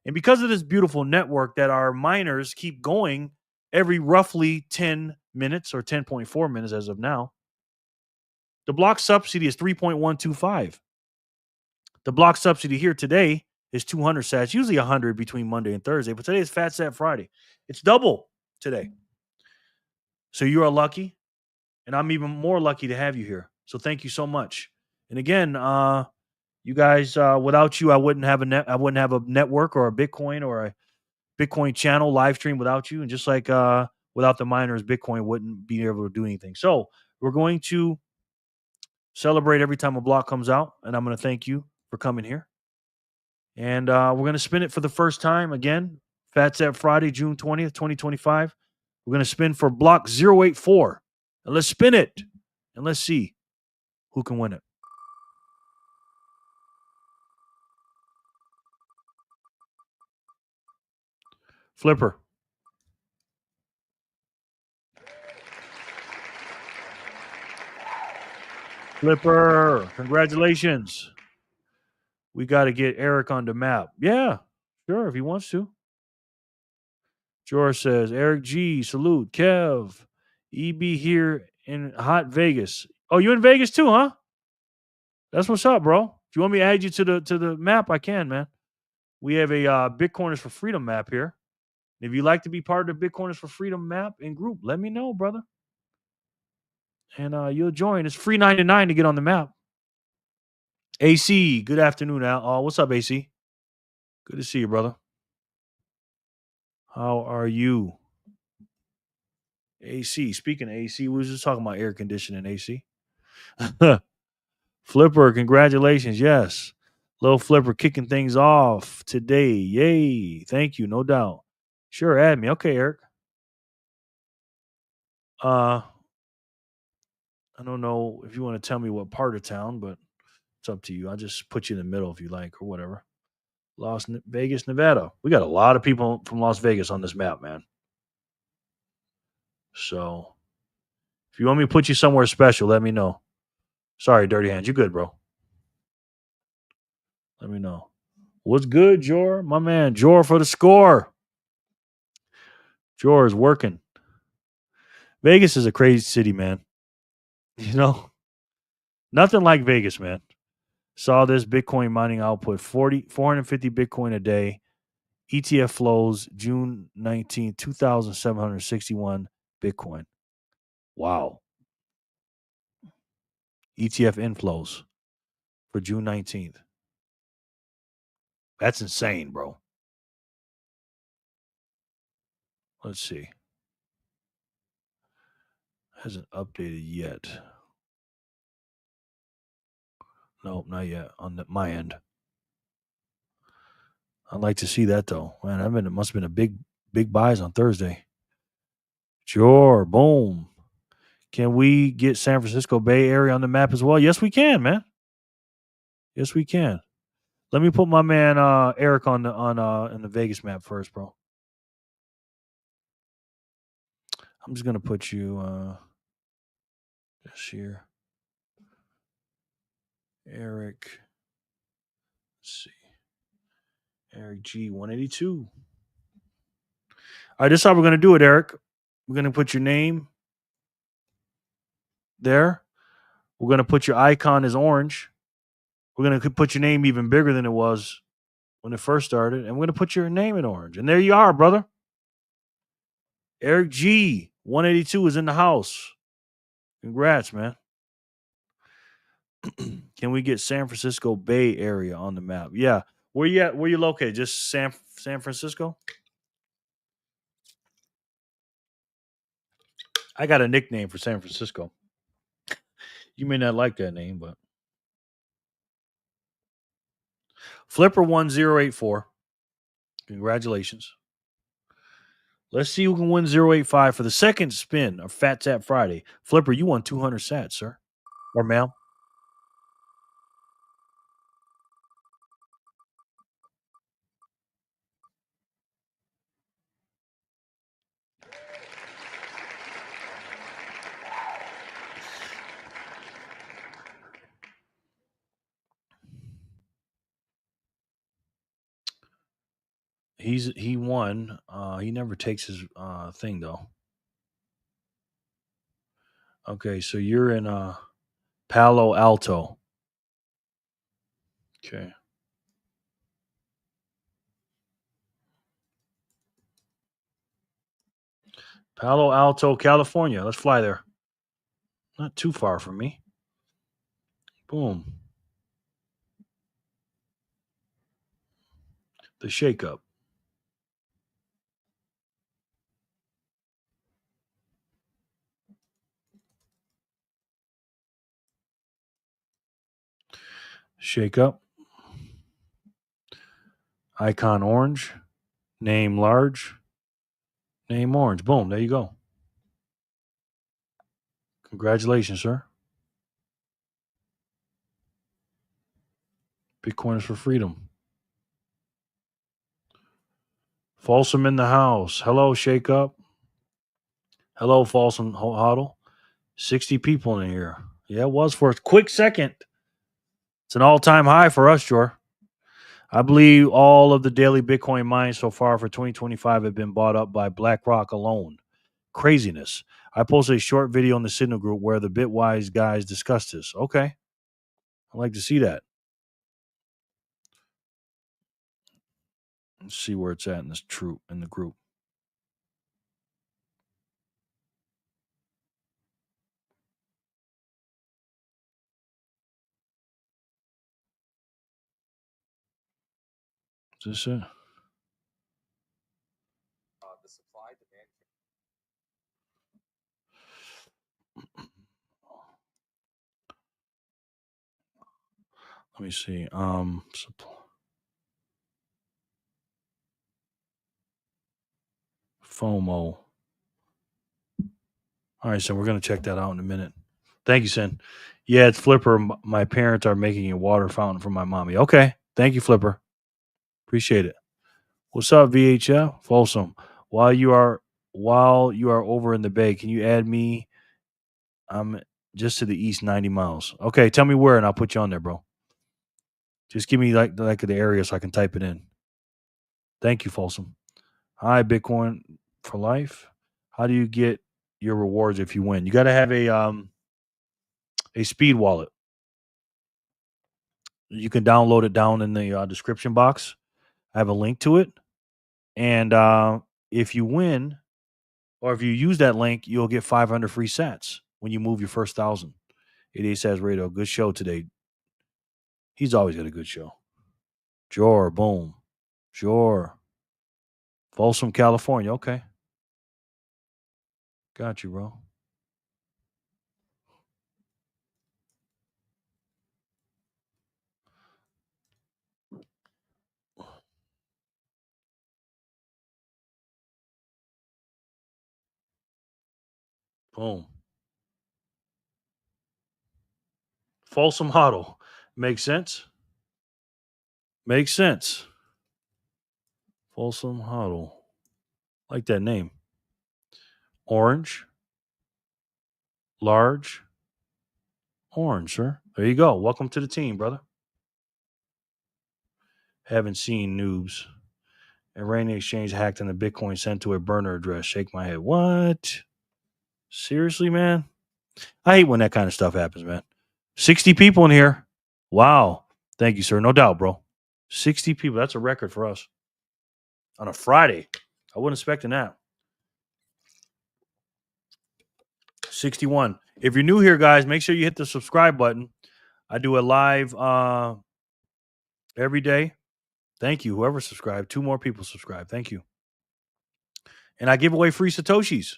And because of this beautiful network that our miners keep going every roughly 10 minutes or 10.4 minutes as of now, the block subsidy is 3.125. The block subsidy here today is 200 sats, usually 100 between Monday and Thursday, but today is Phat Zap Friday. It's double today. So you are lucky, and I'm even more lucky to have you here. So thank you so much. And again, you guys, without you, I wouldn't have a network or a Bitcoin or a Bitcoin channel live stream without you. And just like without the miners, Bitcoin wouldn't be able to do anything. So we're going to celebrate every time a block comes out, and I'm going to thank you for coming here. And we're going to spin it for the first time again. Phat Zap Friday, June 20th, 2025. We're going to spin for block 084. And let's spin it. And let's see who can win it. Flipper. Flipper. Congratulations. We got to get Eric on the map. Yeah, sure, if he wants to. George says, Eric G, salute. Kev, EB here in hot Vegas. Oh, you in Vegas too, huh? That's what's up, bro. If you want me to add you to the map, I can, man. We have a Bitcoiners for Freedom map here. If you'd like to be part of the Bitcoiners for Freedom map and group, let me know, brother. And you'll join. It's free 99 to get on the map. AC, good afternoon, Al. What's up, AC? Good to see you, brother. How are you? AC. Speaking of AC, we was just talking about air conditioning AC. Flipper, congratulations. Yes. Little Flipper kicking things off today. Yay. Thank you. No doubt. Sure, add me. Okay, Eric. I don't know if you want to tell me what part of town, but it's up to you. I'll just put you in the middle if you like or whatever. Vegas, Nevada. We got a lot of people from Las Vegas on this map, man. So if you want me to put you somewhere special, let me know. Sorry, Dirty Hands. You good, bro. Let me know. What's good, Jor? My man, Jor for the score. Jor is working. Vegas is a crazy city, man. You know, nothing like Vegas, man. Saw this Bitcoin mining output 450 Bitcoin a day. ETF flows June 19th, 2,761 Bitcoin. Wow. ETF inflows for June 19th. That's insane, bro. Let's see. Hasn't updated yet. Nope, not yet on my end. I'd like to see that though. Man, it must have been a big buys on Thursday. Sure, boom. Can we get San Francisco Bay Area on the map as well? Yes, we can, man. Yes, we can. Let me put my man Eric on in the Vegas map first, bro. I'm just gonna put you just here. Eric. Let's see. Eric G 182. All right, this is how we're gonna do it, Eric. We're gonna put your name there. We're gonna put your icon as orange. We're gonna put your name even bigger than it was when it first started, and we're gonna put your name in orange. And there you are, brother. Eric G 182 is in the house. Congrats, man. Can we get San Francisco Bay Area on the map? Yeah. Where you at? Where you located? Just San Francisco? I got a nickname for San Francisco. You may not like that name, but Flipper 1084. Congratulations. Let's see who can win 085 for the second spin of Phat Zap Friday. Flipper, you won 200 sats, sir. Or ma'am. He won. He never takes his thing though. Okay, so you're in Palo Alto. Okay. Palo Alto, California. Let's fly there. Not too far from me. Boom. The shakeup. Shakeup. Icon orange. Name large. Name orange. Boom. There you go. Congratulations, sir. Bitcoiners for freedom. Folsom in the house. Hello, Shakeup. Hello, Folsom Huddle. 60 people in here. Yeah, it was for a quick second. It's an all-time high for us, Jor. I believe all of the daily Bitcoin mines so far for 2025 have been bought up by BlackRock alone. Craziness. I posted a short video in the Signal group where the Bitwise guys discussed this. Okay. I'd like to see that. Let's see where it's at in this troop in the group. Is this it? Let me see. FOMO. All right, so we're gonna check that out in a minute. Thank you, Sin. Yeah, it's Flipper. My parents are making a water fountain for my mommy. Okay, thank you, Flipper. Appreciate it. What's up, VHF? Folsom. While you are over in the Bay, can you add me? I'm just to the east 90 miles. Okay, tell me where and I'll put you on there, bro. Just give me like the area so I can type it in. Thank you, Folsom. Hi, Bitcoin for life. How do you get your rewards if you win? You got to have a speed wallet. You can download it down in the description box. I have a link to it. And if you win, or if you use that link, you'll get 500 free sats when you move your first 1,000. 88 says radio, good show today. He's always got a good show. Sure, boom. Sure. Folsom, California. Okay. Got you, bro. Boom. Folsom Huddle. Makes sense? Makes sense. Folsom Huddle. Like that name. Orange. Large. Orange, sir. There you go. Welcome to the team, brother. Haven't seen noobs. Iranian exchange hacked and the Bitcoin sent to a burner address. Shake my head. What? Seriously, man? I hate when that kind of stuff happens, man. 60 people in here. Wow. Thank you, sir. No doubt, bro. 60 people. That's a record for us. On a Friday. I wasn't expecting that. 61. If you're new here, guys, make sure you hit the subscribe button. I do a live every day. Thank you. Whoever subscribed. 2 more people subscribe. Thank you. And I give away free Satoshis.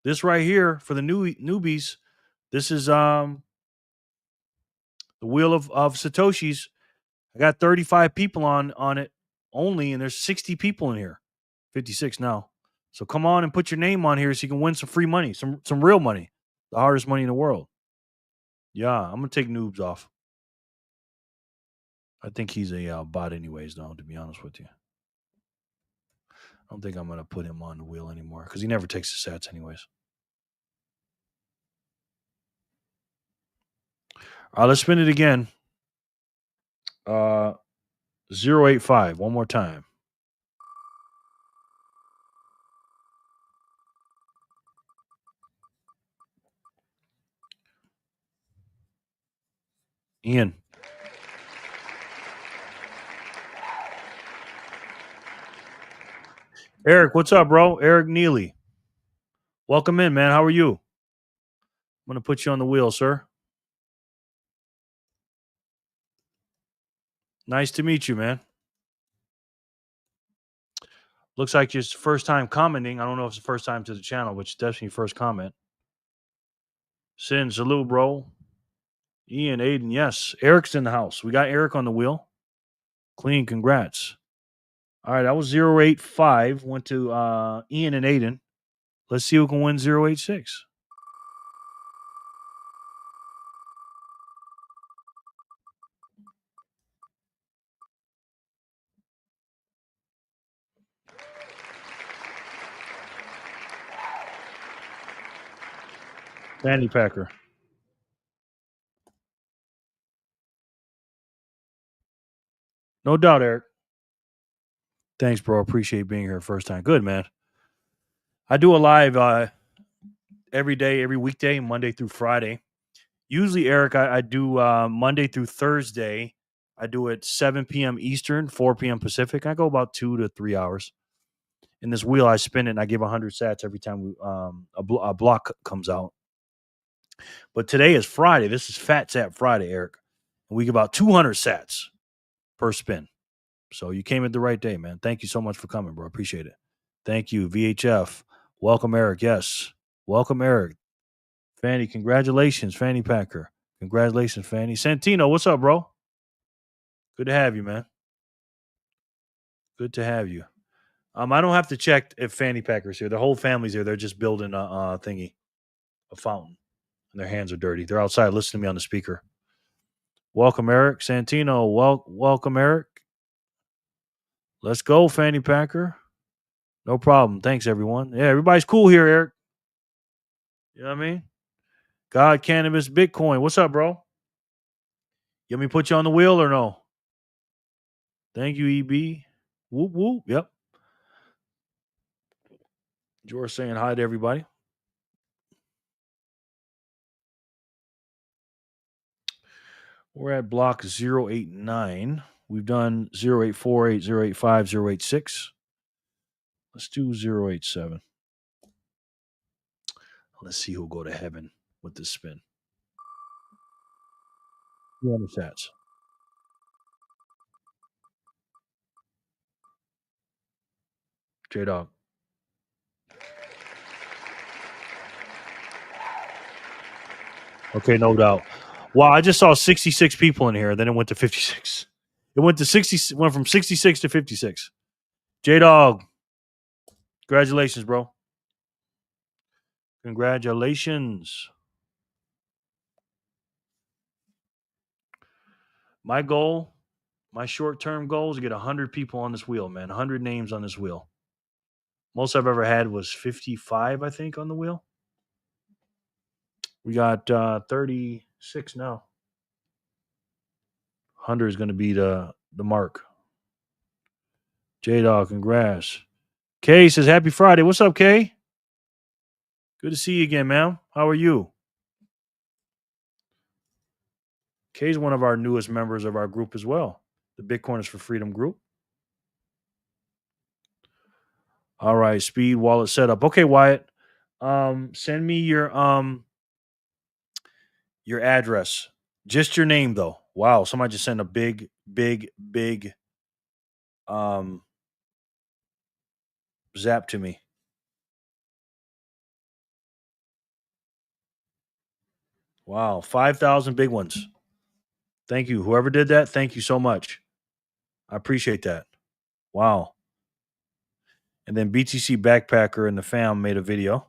This right here for the newbies. This is the wheel of Satoshis. I got 35 people on it only, and there's 60 people in here. 56 now. So come on and put your name on here so you can win some free money, some real money, the hardest money in the world. Yeah, I'm gonna take noobs off. I think he's a bot, anyways. Though, to be honest with you, I don't think I'm gonna put him on the wheel anymore because he never takes the sats, anyways. All right, let's spin it again. 085. One more time. Ian. Eric, what's up, bro? Eric Neely. Welcome in, man. How are you? I'm going to put you on the wheel, sir. Nice to meet you, man. Looks like it's first time commenting. I don't know if it's the first time to the channel, but it's definitely first comment. Sin, salute, bro. Ian, Aiden, yes. Eric's in the house. We got Eric on the wheel. Clean, congrats. All right, that was 085. Went to Ian and Aiden. Let's see who can win 086. Fanny Packer. No doubt, Eric. Thanks, bro. Appreciate being here first time. Good, man. I do a live every day, every weekday, Monday through Friday. Usually, Eric, I do Monday through Thursday. I do it 7 p.m. Eastern, 4 p.m. Pacific. I go about 2 to 3 hours. In this wheel, I spin it, and I give 100 sats every time a block comes out. But today is Friday. This is Phat Zap Friday, Eric. And we give about 200 sats per spin. So you came at the right day, man. Thank you so much for coming, bro. Appreciate it. Thank you, VHF. Welcome, Eric. Yes. Welcome, Eric. Fanny, congratulations, Fanny Packer. Congratulations, Fanny. Santino, what's up, bro? Good to have you, man. Good to have you. I don't have to check if Fanny Packer's here. The whole family's here. They're just building a thingy, a fountain, and their hands are dirty. They're outside listening to me on the speaker. Welcome, Eric Santino. Welcome, Eric. Let's go, Fanny Packer. No problem. Thanks, everyone. Yeah, everybody's cool here, Eric. You know what I mean? God, Cannabis, Bitcoin. What's up, bro? You want me to put you on the wheel or no? Thank you, EB. Whoop, whoop. Yep. George saying hi to everybody. We're at block 089. We've done 0848, 085, 086. Let's do 087. Let's see who'll go to heaven with this spin. 200 sats. J-Dog. Okay, no doubt. Wow, I just saw 66 people in here, then it went to 56. It went from 66 to 56. J-Dog. Congratulations, bro. Congratulations. My goal, my short-term goal is to get 100 people on this wheel, man. 100 names on this wheel. Most I've ever had was 55, I think, on the wheel. We got 36 now. 100 is going to be the mark. J-Dog, congrats. Kay says, happy Friday. What's up, Kay? Good to see you again, man. How are you? Kay's one of our newest members of our group as well, the Bitcoiners for Freedom group. All right, speed wallet setup. Okay, Wyatt. Send me your address. Just your name though. Wow, somebody just sent a big zap to me. Wow, 5,000 big ones. Thank you. Whoever did that, thank you so much. I appreciate that. Wow. And then BTC Backpacker and the fam made a video.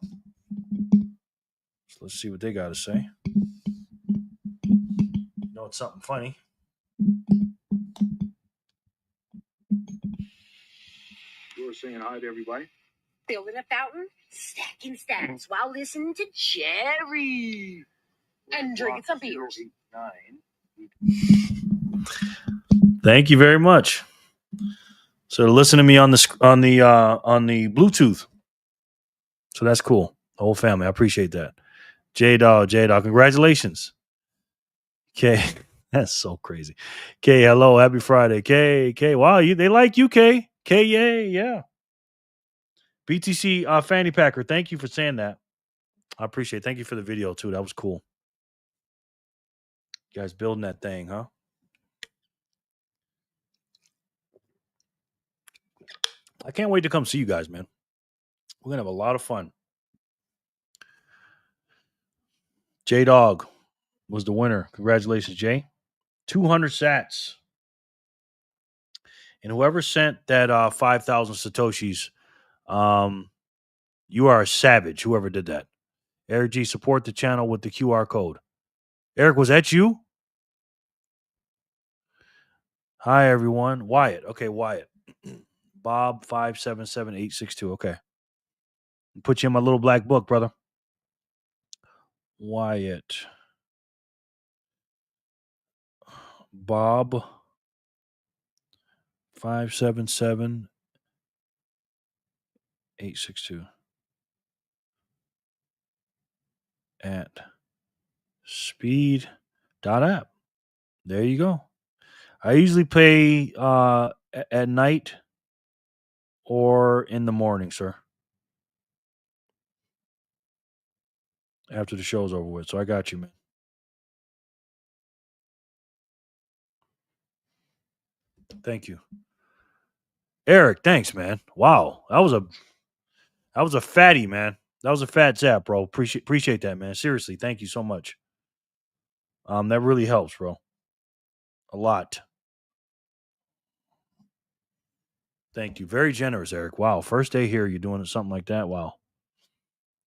So let's see what they got to say. You know, it's something funny. You were saying hi to everybody. Building a fountain, stacking stats while listening to Jerry and drinking some beers. Thank you very much. So listen to me on the Bluetooth. So that's cool. The whole family. I appreciate that. J-Dog, congratulations. K, that's so crazy. K, hello, happy Friday. K, wow, they like you, K. K, yay, yeah. BTC Fanny Packer, thank you for saying that. I appreciate it. Thank you for the video, too. That was cool. You guys building that thing, huh? I can't wait to come see you guys, man. We're going to have a lot of fun. J-Dog was the winner. Congratulations, Jay. 200 sats. And whoever sent that 5,000 Satoshis, you are a savage, whoever did that. Eric G, support the channel with the QR code. Eric, was that you? Hi, everyone. Wyatt. Okay, Wyatt. Bob 577862. Okay. Put you in my little black book, brother. Wyatt. Bob 577862 at speed.app. There you go. I usually pay at night or in the morning, sir. After the show's over with. So I got you, man. Thank you. Eric, thanks, man. Wow. That was a fatty, man. That was a Phat Zap, bro. Appreciate that, man. Seriously, thank you so much. That really helps, bro. A lot. Thank you. Very generous, Eric. Wow. First day here, you're doing something like that. Wow.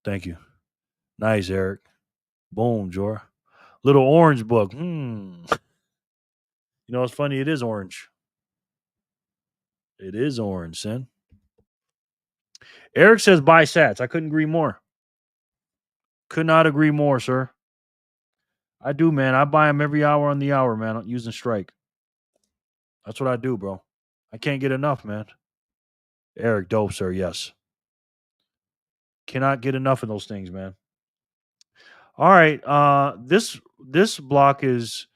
Thank you. Nice, Eric. Boom, Jor. Little orange book. You know, it's funny. It is orange. It is orange, son. Eric says buy sats. I couldn't agree more. Could not agree more, sir. I do, man. I buy them every hour on the hour, man, using Strike. That's what I do, bro. I can't get enough, man. Eric, dope, sir. Yes. Cannot get enough of those things, man. All right. This block is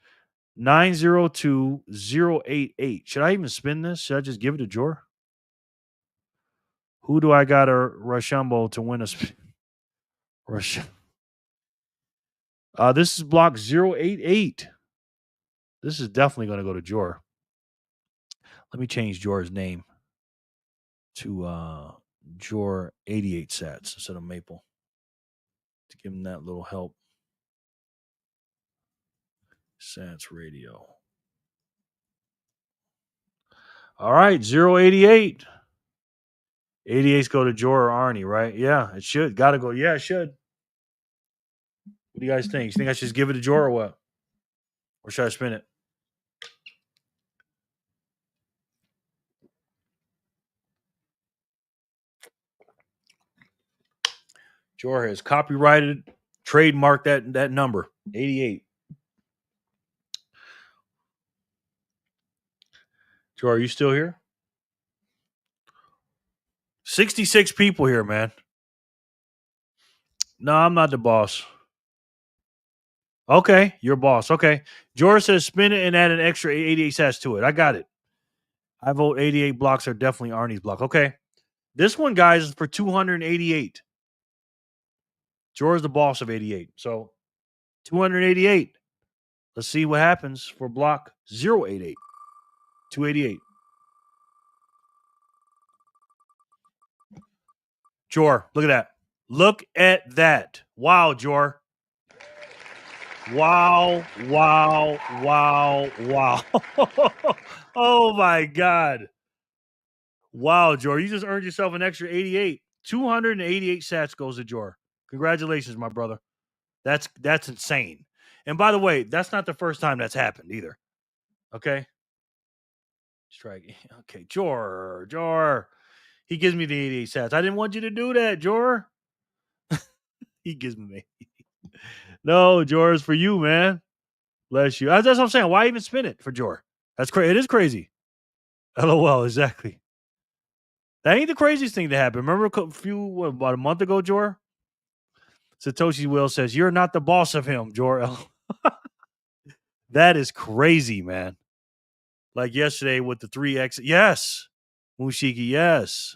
902088. Should I even spin this? Should I just give it to Jor? Who do I got a Rochambeau to win a spin? This is block 088. This is definitely going to go to Jor. Let me change Jor's name to Jor 88 sats instead of Maple to give him that little help. Sats Radio. All right, 088. 88s go to Jor or Arnie, right? Yeah, it should. Got to go. Yeah, it should. What do you guys think? You think I should just give it to Jor or what? Or should I spin it? Jor has copyrighted, trademarked that number, 88. Jor, are you still here? 66 people here, man. No, I'm not the boss. Okay, you're boss. Okay. Jor says spin it and add an extra 88 sats to it. I got it. I vote 88 blocks are definitely Arnie's block. Okay. This one, guys, is for 288. Jor's the boss of 88. So 288. Let's see what happens for block 088. 288. Jor, look at that. Look at that. Wow, Jor. Wow. Oh, my God. Wow, Jor. You just earned yourself an extra 88. 288 sats goes to Jor. Congratulations, my brother. That's insane. And by the way, that's not the first time that's happened either. Okay? Strike. Okay, Jor. He gives me the 88 sats. I didn't want you to do that, Jor. He gives me. No, Jor is for you, man. Bless you. That's what I'm saying. Why even spin it for Jor? That's crazy. It is crazy. LOL, exactly. That ain't the craziest thing to happen. Remember about a month ago, Jor? Satoshi Will says, "You're not the boss of him, Jor." That is crazy, man. Like yesterday with the 3x. Yes. Mushiki, yes.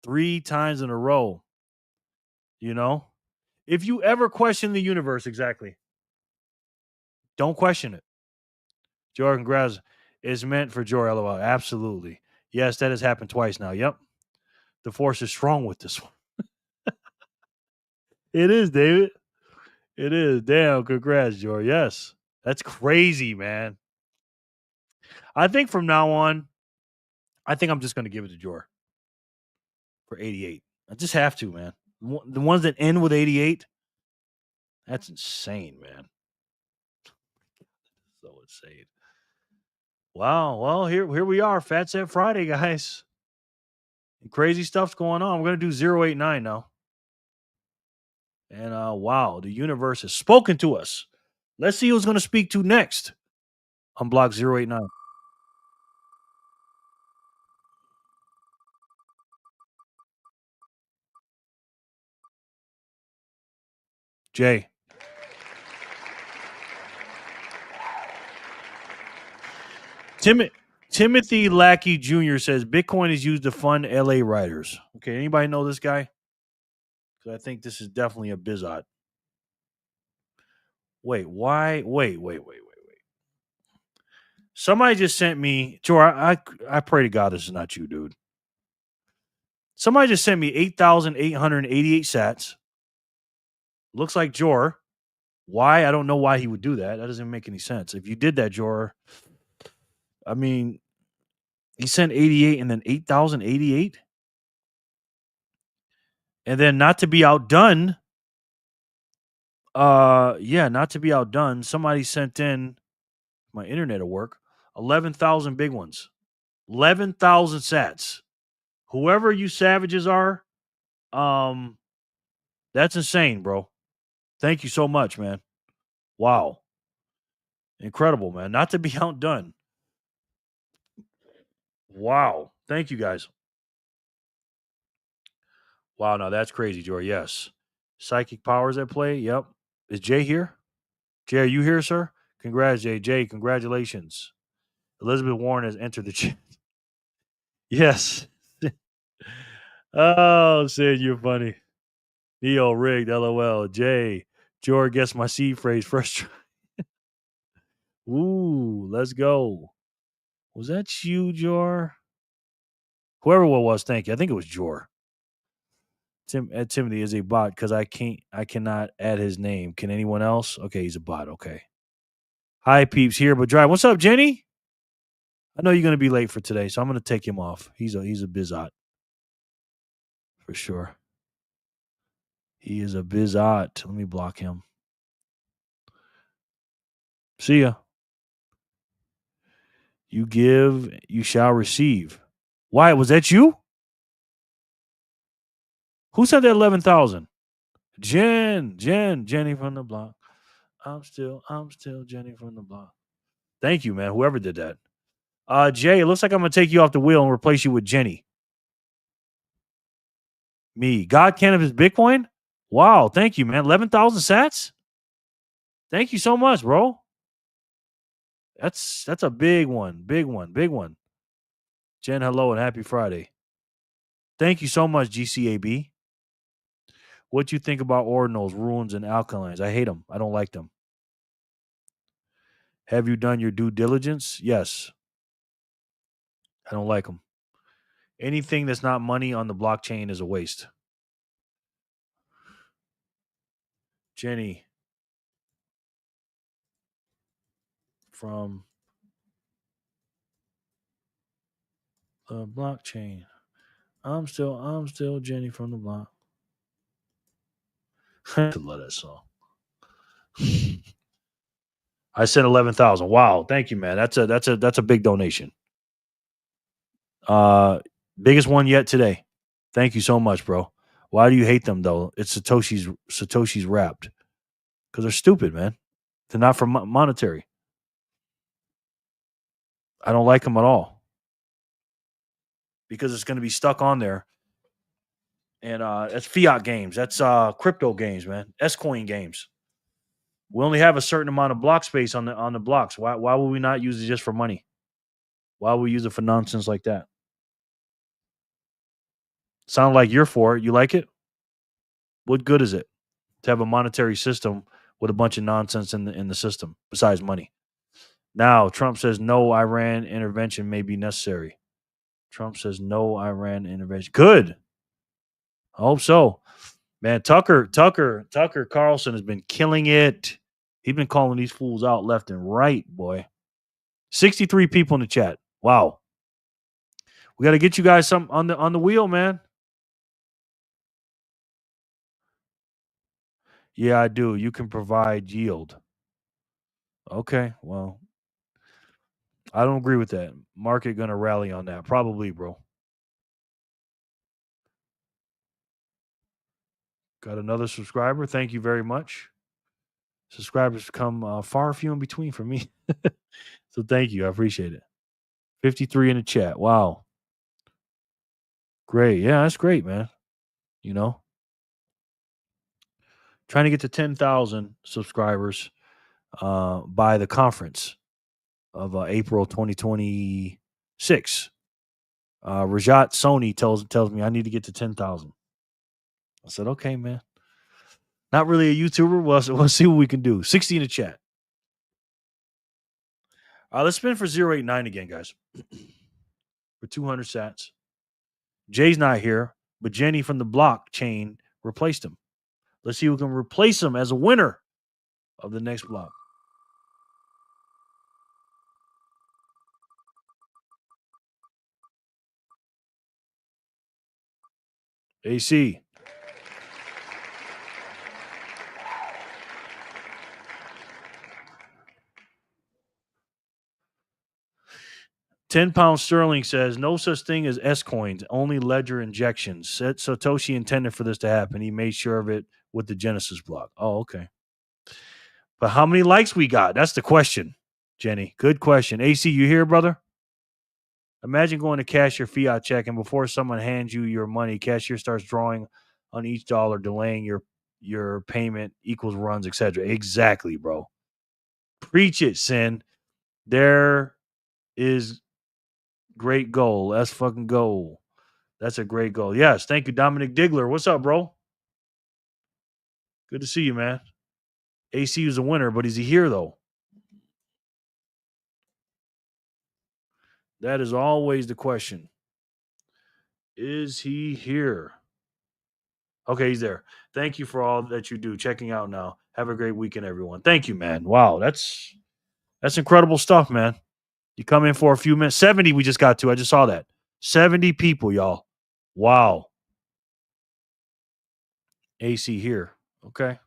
3 times in a row. You know? If you ever question the universe, exactly, don't question it. Jor, congrats. It's meant for Jor, LOL. Absolutely. Yes, that has happened twice now. Yep. The force is strong with this one. It is, David. It is. Damn, congrats, Jor. Yes. That's crazy, man. I think from now on, I think I'm just going to give it to Jor for 88. I just have to, man. The ones that end with 88, that's insane, man. So insane. Wow. Well, here we are. Phat Zap Friday, guys. Crazy stuff's going on. We're going to do 089 now. And wow, the universe has spoken to us. Let's see who's going to speak to next on block 089. Jay. Timothy Lackey Jr. says Bitcoin is used to fund LA riders. Okay, anybody know this guy? Because I think this is definitely a bizot. Wait, why? Wait. Somebody just sent me, Jor, I pray to God this is not you, dude. Somebody just sent me 8,888 sats. Looks like Jor. Why? I don't know why he would do that. That doesn't make any sense. If you did that, Jor, I mean, He sent 88 and then 8,088. And then not to be outdone, not to be outdone, somebody sent in my internet will work. 11,000 big ones. 11,000 sats. Whoever you savages are, that's insane, bro. Thank you so much, man. Wow. Incredible, man. Not to be outdone. Wow. Thank you, guys. Wow, now that's crazy, Joy. Yes. Psychic powers at play. Yep. Is Jay here? Jay, are you here, sir? Congrats, Jay. Jay, congratulations. Elizabeth Warren has entered the chat. Yes. Oh, Sid, you're funny. Neo rigged, LOL. Jay, George guessed my seed phrase first try. Ooh, let's go. Was that you, Jor? Whoever it was, thank you. I think it was Jor. Timothy is a bot because I cannot add his name. Can anyone else? Okay, he's a bot. Okay. Hi, peeps here, but drive. What's up, Jenny? I know you're gonna be late for today, so I'm gonna take him off. He's a bizot. For sure. He is a bizot. Let me block him. See ya. You give, you shall receive. Why? Was that you? Who said that 11,000? Jenny from the block. I'm still Jenny from the block. Thank you, man. Whoever did that. Jay, it looks like I'm gonna take you off the wheel and replace you with Jenny. Me. God Cannabis Bitcoin? Wow, thank you, man. 11,000 sats? Thank you so much, bro. That's a big one. Big one. Big one. Jen, hello and happy Friday. Thank you so much, GCAB. What you think about ordinals, ruins, and alkalines? I hate them. I don't like them. Have you done your due diligence? Yes. I don't like them. Anything that's not money on the blockchain is a waste. Jenny from the blockchain. I'm still Jenny from the block. I love that song. I sent 11,000. Wow, thank you, man. That's a big donation. Biggest one yet today. Thank you so much, bro. Why do you hate them though? It's Satoshi's wrapped because they're stupid, man. They're not for monetary. I don't like them at all because it's going to be stuck on there. And that's fiat games. That's crypto games, man. S-coin games. We only have a certain amount of block space on the blocks. Why would we not use it just for money? Why would we use it for nonsense like that? Sound like you're for it. You like it? What good is it to have a monetary system with a bunch of nonsense in the system besides money? Now, Trump says no Iran intervention may be necessary. Trump says no Iran intervention. Good. I hope so. Man, Tucker Carlson has been killing it. He's been calling these fools out left and right, boy. 63 people in the chat. Wow. We got to get you guys some on the wheel, man. Yeah, I do. You can provide yield. Okay, well, I don't agree with that. Market gonna rally on that. Probably, bro. Got another subscriber. Thank you very much. Subscribers come far few in between for me. So thank you. I appreciate it. 53 in the chat. Wow. Great. Yeah, that's great, man. You know, trying to get to 10,000 subscribers by the conference of April 2026. Rajat Soni tells me I need to get to 10,000. I said, okay, man. Not really a YouTuber. We'll see what we can do. 60 in the chat. Let's spin for 089 again, guys. For 200 sats. Jay's not here, but Jenny from the blockchain replaced him. Let's see who can replace him as a winner of the next block. AC. £10 sterling says no such thing as S coins, only ledger injections. Said Satoshi intended for this to happen. He made sure of it with the Genesis block. Oh, okay. But how many likes we got? That's the question, Jenny. Good question. AC, you here, brother? Imagine going to cash your fiat check, and before someone hands you your money, cashier starts drawing on each dollar, delaying your payment, equals runs, etc. Exactly, bro. Preach it, Sin. There is great goal. Let's fucking go. That's a great goal. Yes, thank you, Dominic Diggler. What's up, bro? Good to see you, man. AC is a winner, but is he here though? That is always the question. Is he here? Okay, he's there. Thank you for all that you do. Checking out now. Have a great weekend, everyone. Thank you, man. Wow, that's incredible stuff, man. You come in for a few minutes. 70 we just got to. I just saw that. 70 people, y'all. Wow. AC here. Okay.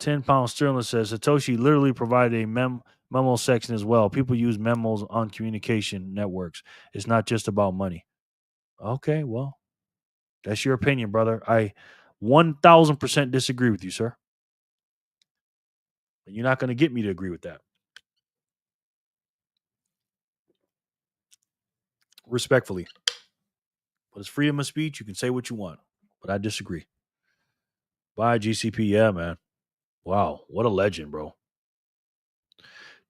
£10 sterling says Satoshi literally provided a memo section as well. People use memos on communication networks. It's not just about money. Okay, well, that's your opinion, brother. I 1000% disagree with you, sir. And you're not going to get me to agree with that. Respectfully. But it's freedom of speech. You can say what you want. But I disagree. Bye, GCP. Yeah, man. Wow. What a legend, bro.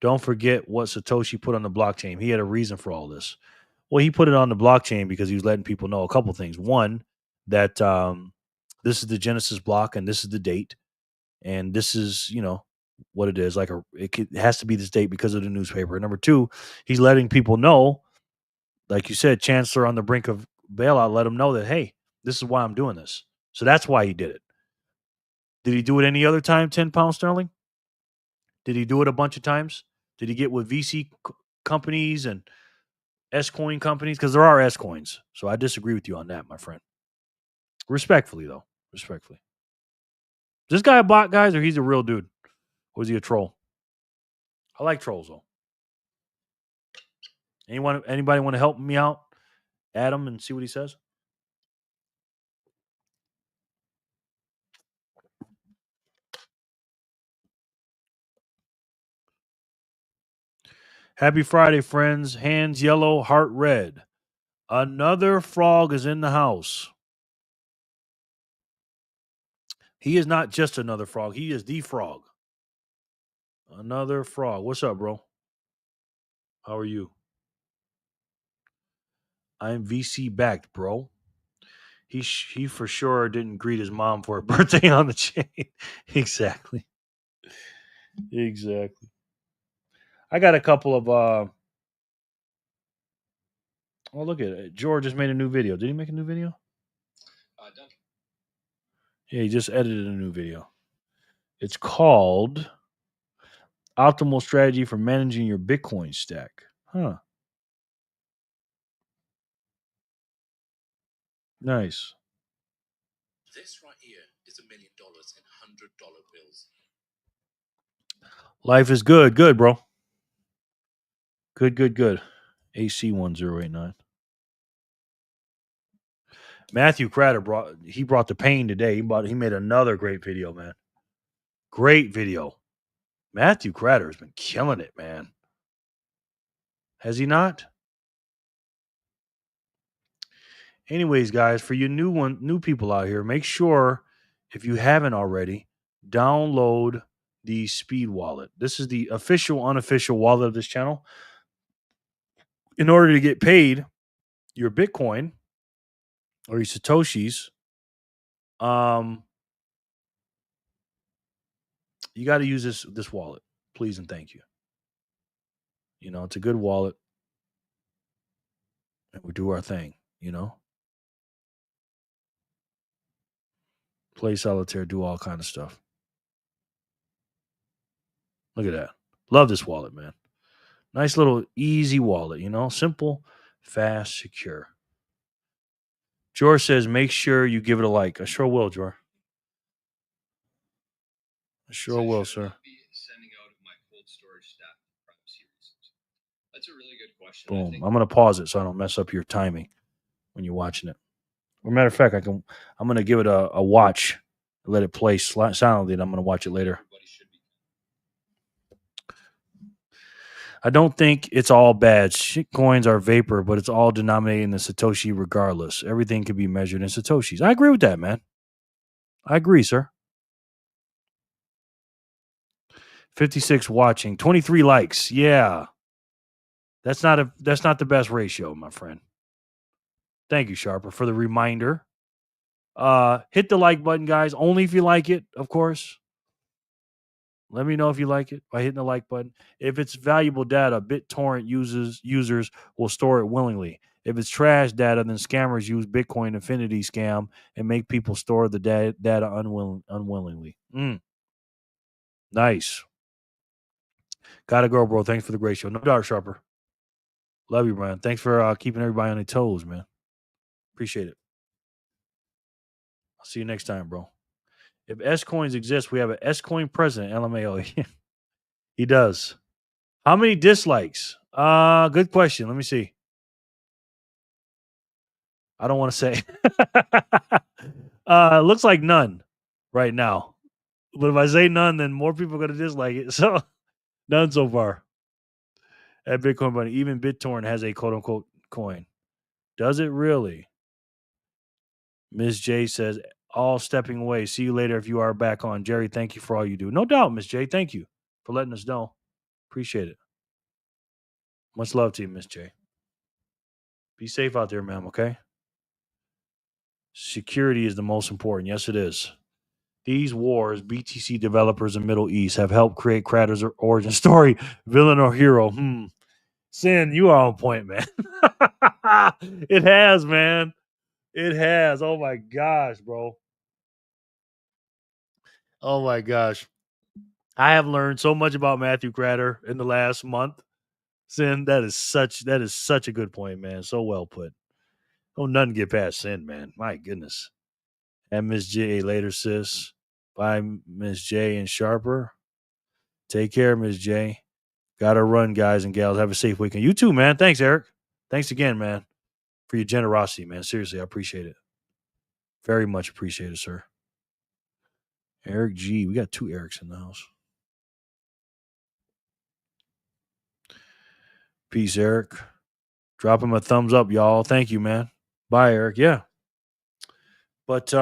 Don't forget what Satoshi put on the blockchain. He had a reason for all this. Well, he put it on the blockchain because he was letting people know a couple things. One, that this is the Genesis block and this is the date. And this is, what it is. It has to be this date because of the newspaper. Number two, he's letting people know, like you said, Chancellor on the brink of bailout, let him know that, hey, this is why I'm doing this. So that's why he did it. Did he do it any other time, £10 sterling? Did he do it a bunch of times? Did he get with VC companies and S-coin companies? Because there are S-coins. So I disagree with you on that, my friend. Respectfully, though. Respectfully. Is this guy a bot, guys, or he's a real dude? Or is he a troll? I like trolls, though. Anybody want to help me out? Adam, and see what he says? Happy Friday, friends. Hands yellow, heart red. Another frog is in the house. He is not just another frog. He is the frog. Another frog. What's up, bro? How are you? I'm VC backed, bro. He for sure didn't greet his mom for her birthday on the chain. Exactly. I got a couple of oh, look at it. George just made a new video. Did he make a new video? Yeah, he just edited a new video. It's called Optimal Strategy for Managing Your Bitcoin Stack. Huh. Nice. This right here is $1 million in $100 bills. Life is good. Good, bro. Good. AC 1089. Matthew Cratter brought the pain today. He made another great video, man. Great video. Matthew Cratter has been killing it, man. Has he not? Anyways, guys, for you new people out here, make sure, if you haven't already, download the Speed Wallet. This is the official, unofficial wallet of this channel. In order to get paid your Bitcoin or your Satoshis, you got to use this wallet, please and thank you. It's a good wallet, and we do our thing. Play solitaire, do all kind of stuff. Look at that. Love this wallet, man. Nice little easy wallet, simple, fast, secure. Jor says, make sure you give it a like. I sure will, Jor. I sure will, sir. That's a really good question. Boom. I'm going to pause it so I don't mess up your timing when you're watching it. As a matter of fact, I'm going to give it a watch, let it play silently, and I'm going to watch it later. I don't think it's all bad. Shit coins are vapor, but it's all denominated in the Satoshi regardless. Everything can be measured in Satoshis. I agree with that, man. I agree, sir. 56 watching, 23 likes. Yeah. That's not the best ratio, my friend. Thank you, Sharper, for the reminder. Hit the like button, guys. Only if you like it, of course. Let me know if you like it by hitting the like button. If it's valuable data, BitTorrent users will store it willingly. If it's trash data, then scammers use Bitcoin Infinity scam and make people store the data unwillingly. Nice. Gotta go, bro. Thanks for the great show. No doubt, Sharper. Love you, man. Thanks for keeping everybody on their toes, man. Appreciate it. I'll see you next time, bro. If S coins exist, we have an S coin president, LMAO. He does. How many dislikes? Good question. Let me see. I don't want to say. Looks like none right now. But if I say none, then more people are going to dislike it. So none so far. At Bitcoin Bunny, even BitTorrent has a quote unquote coin. Does it really? Ms. J says, all stepping away. See you later if you are back on. Jerry, thank you for all you do. No doubt, Ms. J. Thank you for letting us know. Appreciate it. Much love to you, Ms. J. Be safe out there, ma'am, okay? Security is the most important. Yes, it is. These wars, BTC developers in Middle East have helped create Crater's origin story, villain or hero. Sin, you are on point, man. It has, man. It has. Oh my gosh, bro. Oh my gosh. I have learned so much about Matthew Crater in the last month. Sin, that is such a good point, man. So well put. Don't nothing get past Sin, man. My goodness. And Miss J later, sis. Bye, Miss J and Sharper. Take care, Miss J. Gotta run, guys and gals. Have a safe weekend. You too, man. Thanks, Eric. Thanks again, man, for your generosity, man. Seriously, I appreciate it. Very much appreciate it, sir. Eric G. We got two Erics in the house. Peace, Eric. Drop him a thumbs up, y'all. Thank you, man. Bye, Eric. Yeah. But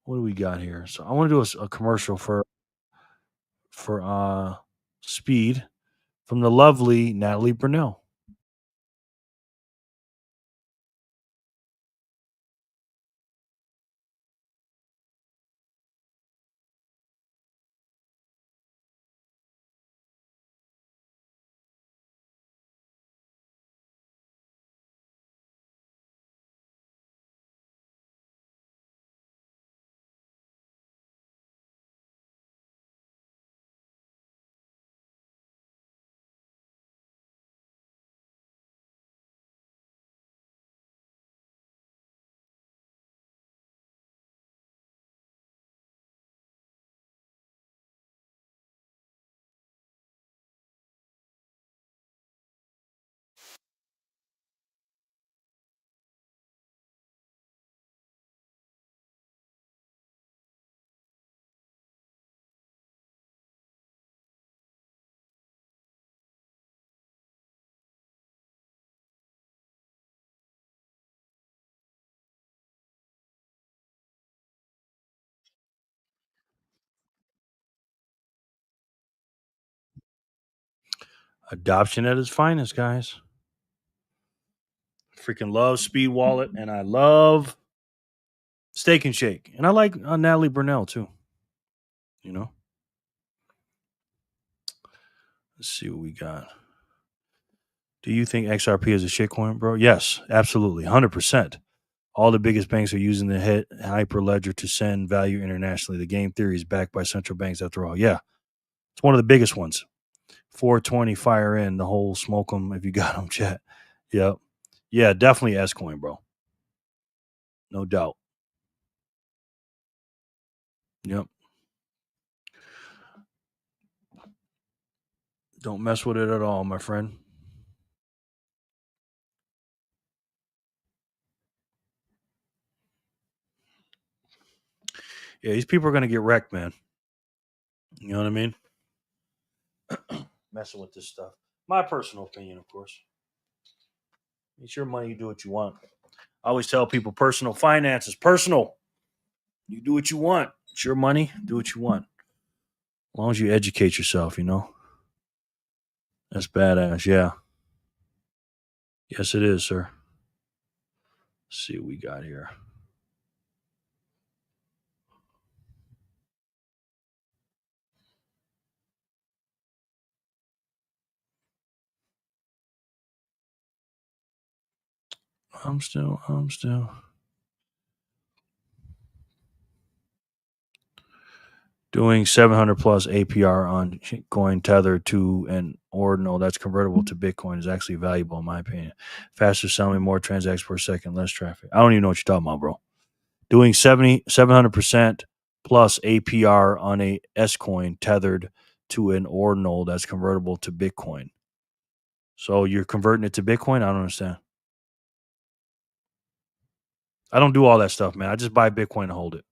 what do we got here? So I want to do a commercial for Speed from the lovely Natalie Brunell. Adoption at its finest, guys. Freaking love Speed Wallet, and I love Steak and Shake, and I like Natalie Brunell too. You know. Let's see what we got. Do you think XRP is a shitcoin, bro? Yes, absolutely, 100%. All the biggest banks are using the Hyperledger to send value internationally. The game theory is backed by central banks, after all. Yeah, it's one of the biggest ones. 420 fire in the whole smoke them if you got them, chat. Yep. Yeah, definitely S coin, bro. No doubt. Yep. Don't mess with it at all, my friend. Yeah, these people are gonna get wrecked, man. You know what I mean? Messing with this stuff. My personal opinion, of course. It's your money, you do what you want. I always tell people personal finance is personal. You do what you want. It's your money, do what you want. As long as you educate yourself, you know. That's badass, yeah. Yes, it is, sir. Let's see what we got here. I'm still. Doing 700 plus APR on coin tethered to an ordinal that's convertible to Bitcoin is actually valuable, in my opinion. Faster selling, more transactions per second, less traffic. I don't even know what you're talking about, bro. Doing 700% plus APR on a S coin tethered to an ordinal that's convertible to Bitcoin. So you're converting it to Bitcoin? I don't understand. I don't do all that stuff, man. I just buy Bitcoin and hold it.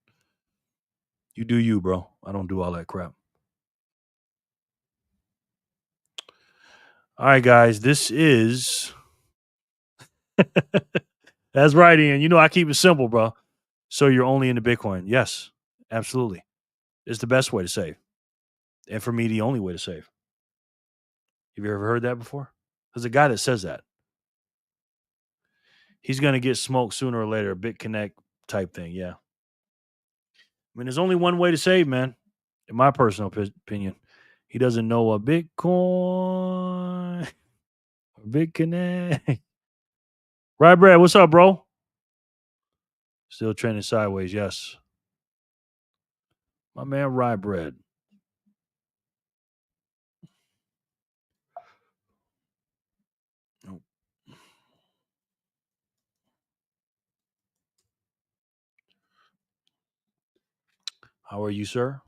You do you, bro. I don't do all that crap. All right, guys. This is. That's right, Ian. You know I keep it simple, bro. So you're only into Bitcoin. Yes, absolutely. It's the best way to save. And for me, the only way to save. Have you ever heard that before? There's a guy that says that. He's going to get smoked sooner or later, a BitConnect type thing. Yeah. I mean, there's only one way to save, man, in my personal opinion. He doesn't know what Bitcoin or BitConnect. Right, Brad. What's up, bro? Still trending sideways. Yes. My man, Rye Bread. Nope. How are you, sir?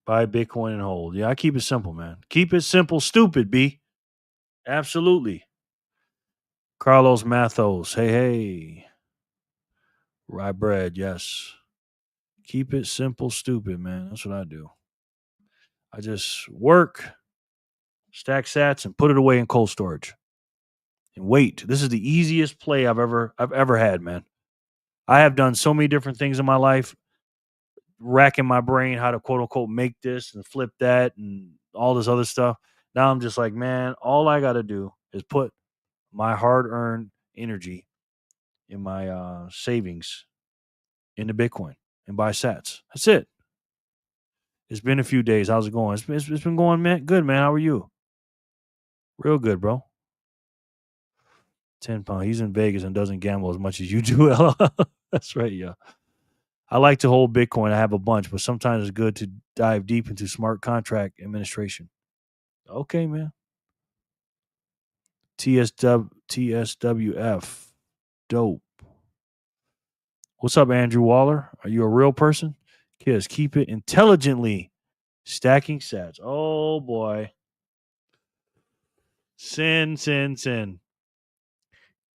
Buy Bitcoin and hold. Yeah, I keep it simple, man. Keep it simple, stupid, B. Absolutely. Carlos Mathos. Hey. Rye bread, yes. Keep it simple, stupid, man. That's what I do. I just work, stack sats, and put it away in cold storage. And wait. This is the easiest play I've ever had, man. I have done so many different things in my life, racking my brain how to quote unquote make this and flip that and all this other stuff. Now I'm just like, man, all I got to do is put my hard-earned energy in my savings into Bitcoin and buy sats. That's it. It's been a few days. How's it going? It's been going, man. Good, man. How are you? Real good, bro. 10 pound. He's in Vegas and doesn't gamble as much as you do. That's right, yeah. I like to hold Bitcoin. I have a bunch, but sometimes it's good to dive deep into smart contract administration. Okay, man. TSWF. Dope. What's up, Andrew Waller? Are you a real person? Kids, keep it intelligently. Stacking sats. Oh, boy. Sin.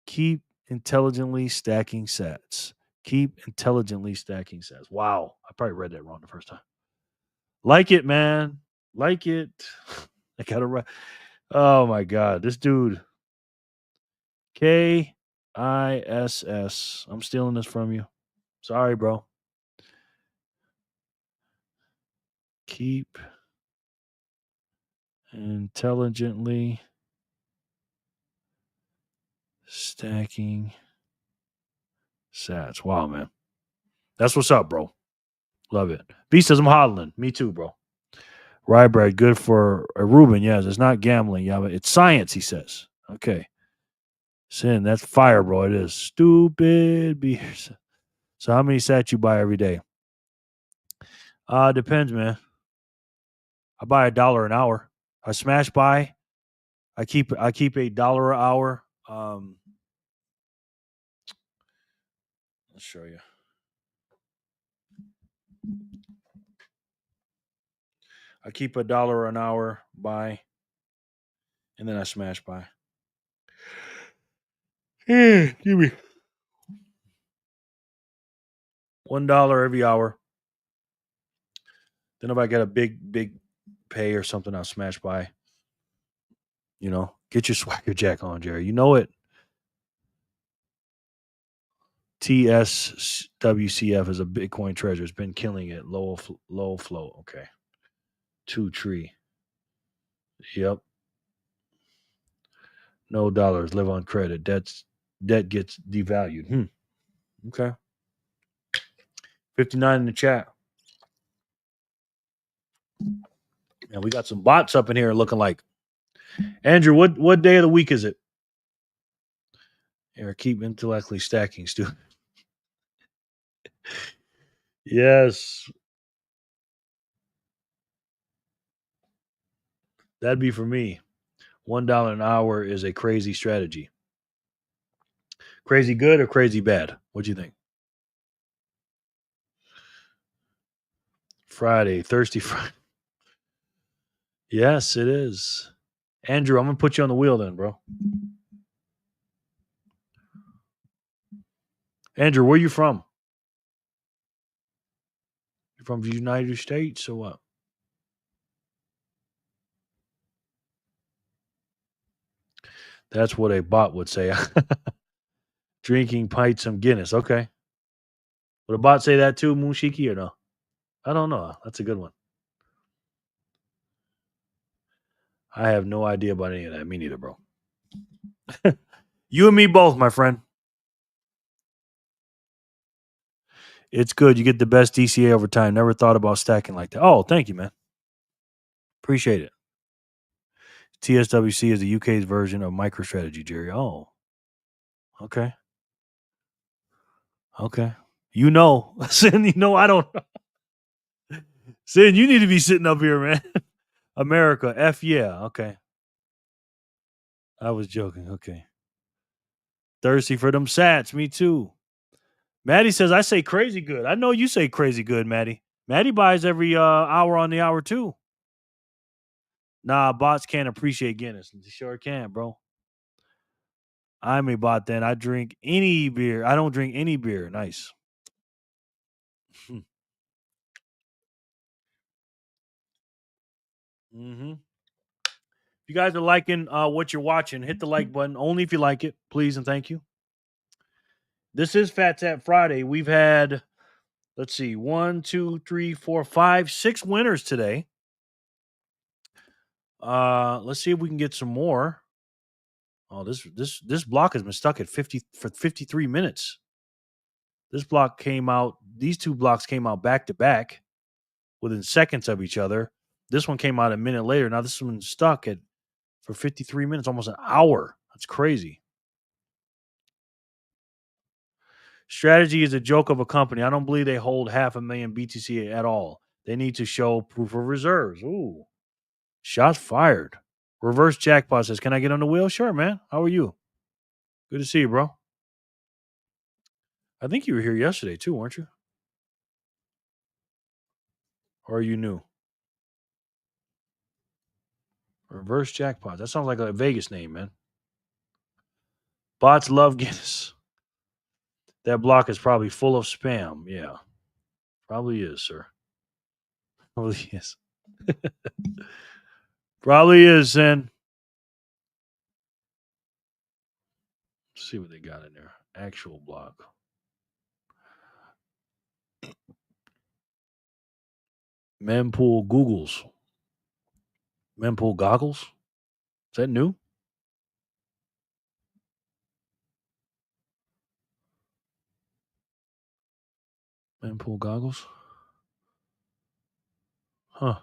Keep intelligently stacking sats. Keep intelligently stacking sats. Wow. I probably read that wrong the first time. Like it, man. Like it. I got to write. Oh, my God. This dude. KISS. I'm stealing this from you. Sorry, bro. Keep intelligently stacking sats. Wow, man. That's what's up, bro. Love it. B says I'm hodling. Me too, bro. Rye bread, good for a Ruben. Yes, it's not gambling. Yeah, but it's science, he says. Okay. Sin, that's fire, bro. It is. Stupid beers. So how many sats you buy every day? Depends, man. I buy $1 an hour. I smash buy. I keep $1 an hour. Let's show you. I keep $1 an hour buy, and then I smash buy. Give me $1 every hour. Then if I get a big pay or something, I'll smash buy. You know, get your swagger jack on, Jerry. You know it. TSWCF is a Bitcoin treasure. It's been killing it. Low flow. Okay. 2 tree. Yep. No dollars. Live on credit. Debt gets devalued. Okay. 59 in the chat. And we got some bots up in here looking like. Andrew, what day of the week is it? Here, keep intellectually stacking, Stu. Yes. That'd be for me. $1 an hour is a crazy strategy. Crazy good or crazy bad? What do you think? Friday, Thirsty Friday. Yes, it is. Andrew, I'm going to put you on the wheel then, bro. Andrew, where you from? You from the United States or what? That's what a bot would say. Drinking pints some Guinness. Okay. Would a bot say that too, Moonshiki, or no? I don't know. That's a good one. I have no idea about any of that. Me neither, bro. You and me both, my friend. It's good. You get the best DCA over time. Never thought about stacking like that. Oh, thank you, man. Appreciate it. TSWC is the UK's version of MicroStrategy, Jerry. Oh, okay. Okay. You know. Sin, you know I don't know. Sin, you need to be sitting up here, man. America, F yeah. Okay. I was joking. Okay. Thirsty for them sats. Me too. Maddie says, I say crazy good. I know you say crazy good, Maddie. Maddie buys every hour on the hour too. Nah, bots can't appreciate Guinness. They sure can, bro. I'm a bot then. I drink any beer. I don't drink any beer. Nice. Mm-hmm. If you guys are liking what you're watching, hit the like button. Only if you like it, please and thank you. This is Phat Zap Friday. We've had, let's see, 1, 2, 3, 4, 5, 6 winners today. Let's see if we can get some more. Oh, this block has been stuck at 50 for 53 minutes. This block came out. These two blocks came out back to back within seconds of each other. This one came out a minute later. Now this one's stuck for 53 minutes, almost an hour. That's crazy. Strategy is a joke of a company. I don't believe they hold 500,000 BTC at all. They need to show proof of reserves. Ooh, shots fired. Reverse Jackpot says, can I get on the wheel? Sure, man. How are you? Good to see you, bro. I think you were here yesterday too, weren't you? Or are you new? Reverse Jackpot. That sounds like a Vegas name, man. Bots love Guinness. That block is probably full of spam. Yeah. Probably is, sir. Probably is. Probably is, Zen. Let's see what they got in there. Actual block. Mempool Googles. Mempool goggles? Is that new? Mempool goggles? Huh.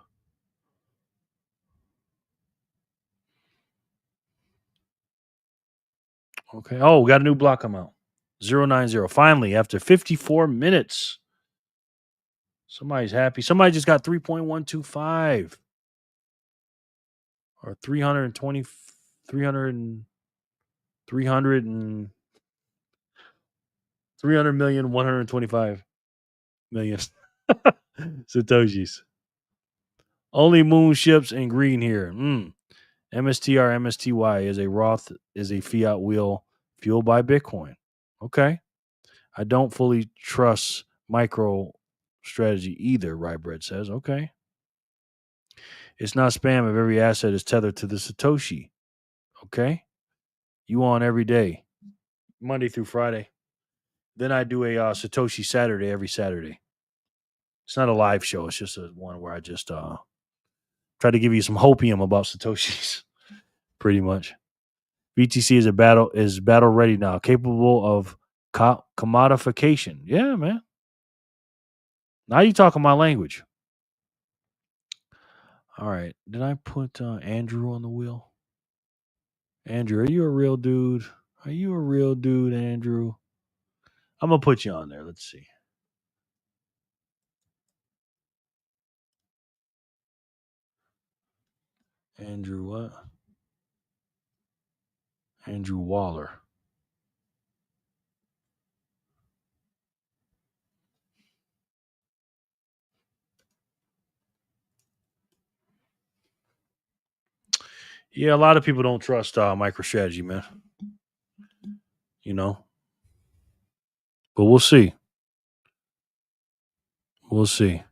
Okay. Oh, we got a new block come out. 090. Finally, after 54 minutes. Somebody's happy. Somebody just got 3.125. or 320, 300 million, 125 million Satoshis. Only moon ships in green here. MSTR MSTY is a fiat wheel fueled by Bitcoin. Okay. I don't fully trust micro strategy either, Rybread says. Okay. It's not spam if every asset is tethered to the Satoshi. Okay. You on every day, Monday through Friday. Then I do a Satoshi Saturday every Saturday. It's not a live show. It's just a one where I just try to give you some hopium about Satoshis, pretty much. BTC is battle ready now, capable of commodification. Yeah, man. Now you talking my language. All right. Did I put Andrew on the wheel? Andrew, are you a real dude? Are you a real dude, Andrew? I'm gonna put you on there. Let's see. Andrew what? Andrew Waller. Yeah, a lot of people don't trust MicroStrategy, man. You know, but we'll see. We'll see.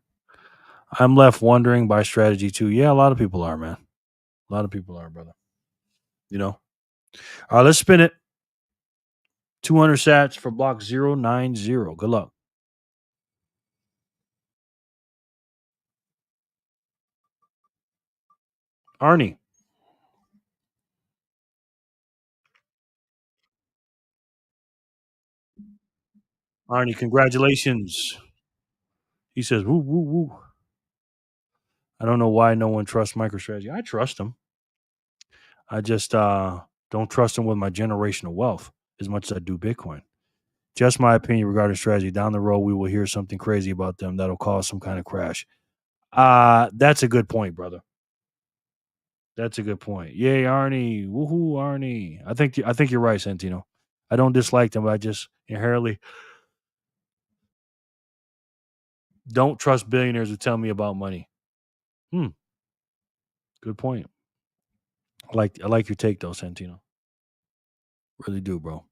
I'm left wondering by strategy too. Yeah, a lot of people are, man. A lot of people are, brother. You know. All right, let's spin it. 200 sats for block 090. Good luck. Arnie. Arnie, congratulations. He says, woo, woo, woo. I don't know why no one trusts MicroStrategy. I trust them. I just don't trust them with my generational wealth as much as I do Bitcoin. Just my opinion regarding strategy. Down the road, we will hear something crazy about them that'll cause some kind of crash. That's a good point, brother. That's a good point. Yay, Arnie. Woohoo, Arnie. I think you're right, Santino. I don't dislike them, but I just inherently don't trust billionaires who tell me about money. Good point. I like your take though, Santino. Really do, bro.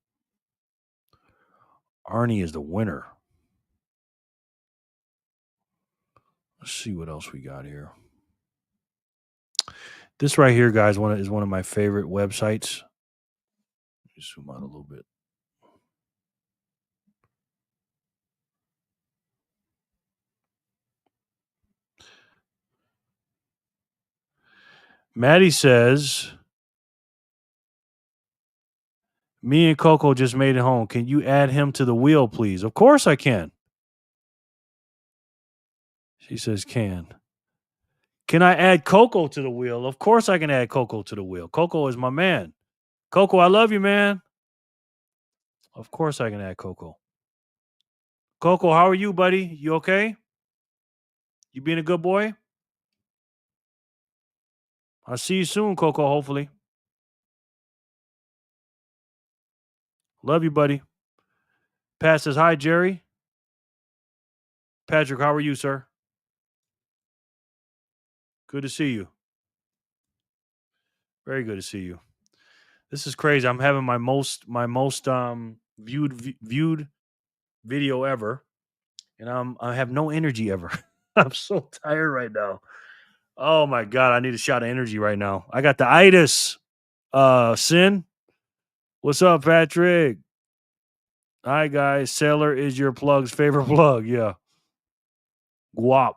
Arnie is the winner. Let's see what else we got here. This right here, guys, is one of my favorite websites. Let me zoom out a little bit. Maddie says, me and Coco just made it home. Can you add him to the wheel, please? Of course I can. She says, can I add Coco to the wheel? Of course I can add Coco to the wheel. Coco is my man. Coco, I love you, man. Of course I can add Coco. Coco, how are you, buddy? You okay? You being a good boy? I'll see you soon, Coco, hopefully. Love you, buddy. Pat says, hi, Jerry. Patrick, how are you, sir? Good to see you. Very good to see you. This is crazy. I'm having my most viewed video ever, and I have no energy ever. I'm so tired right now. Oh my god, I need a shot of energy right now. I got the itis. Sin. What's up, Patrick? Hi guys. Sailor is your plug's favorite plug. Yeah. Guap.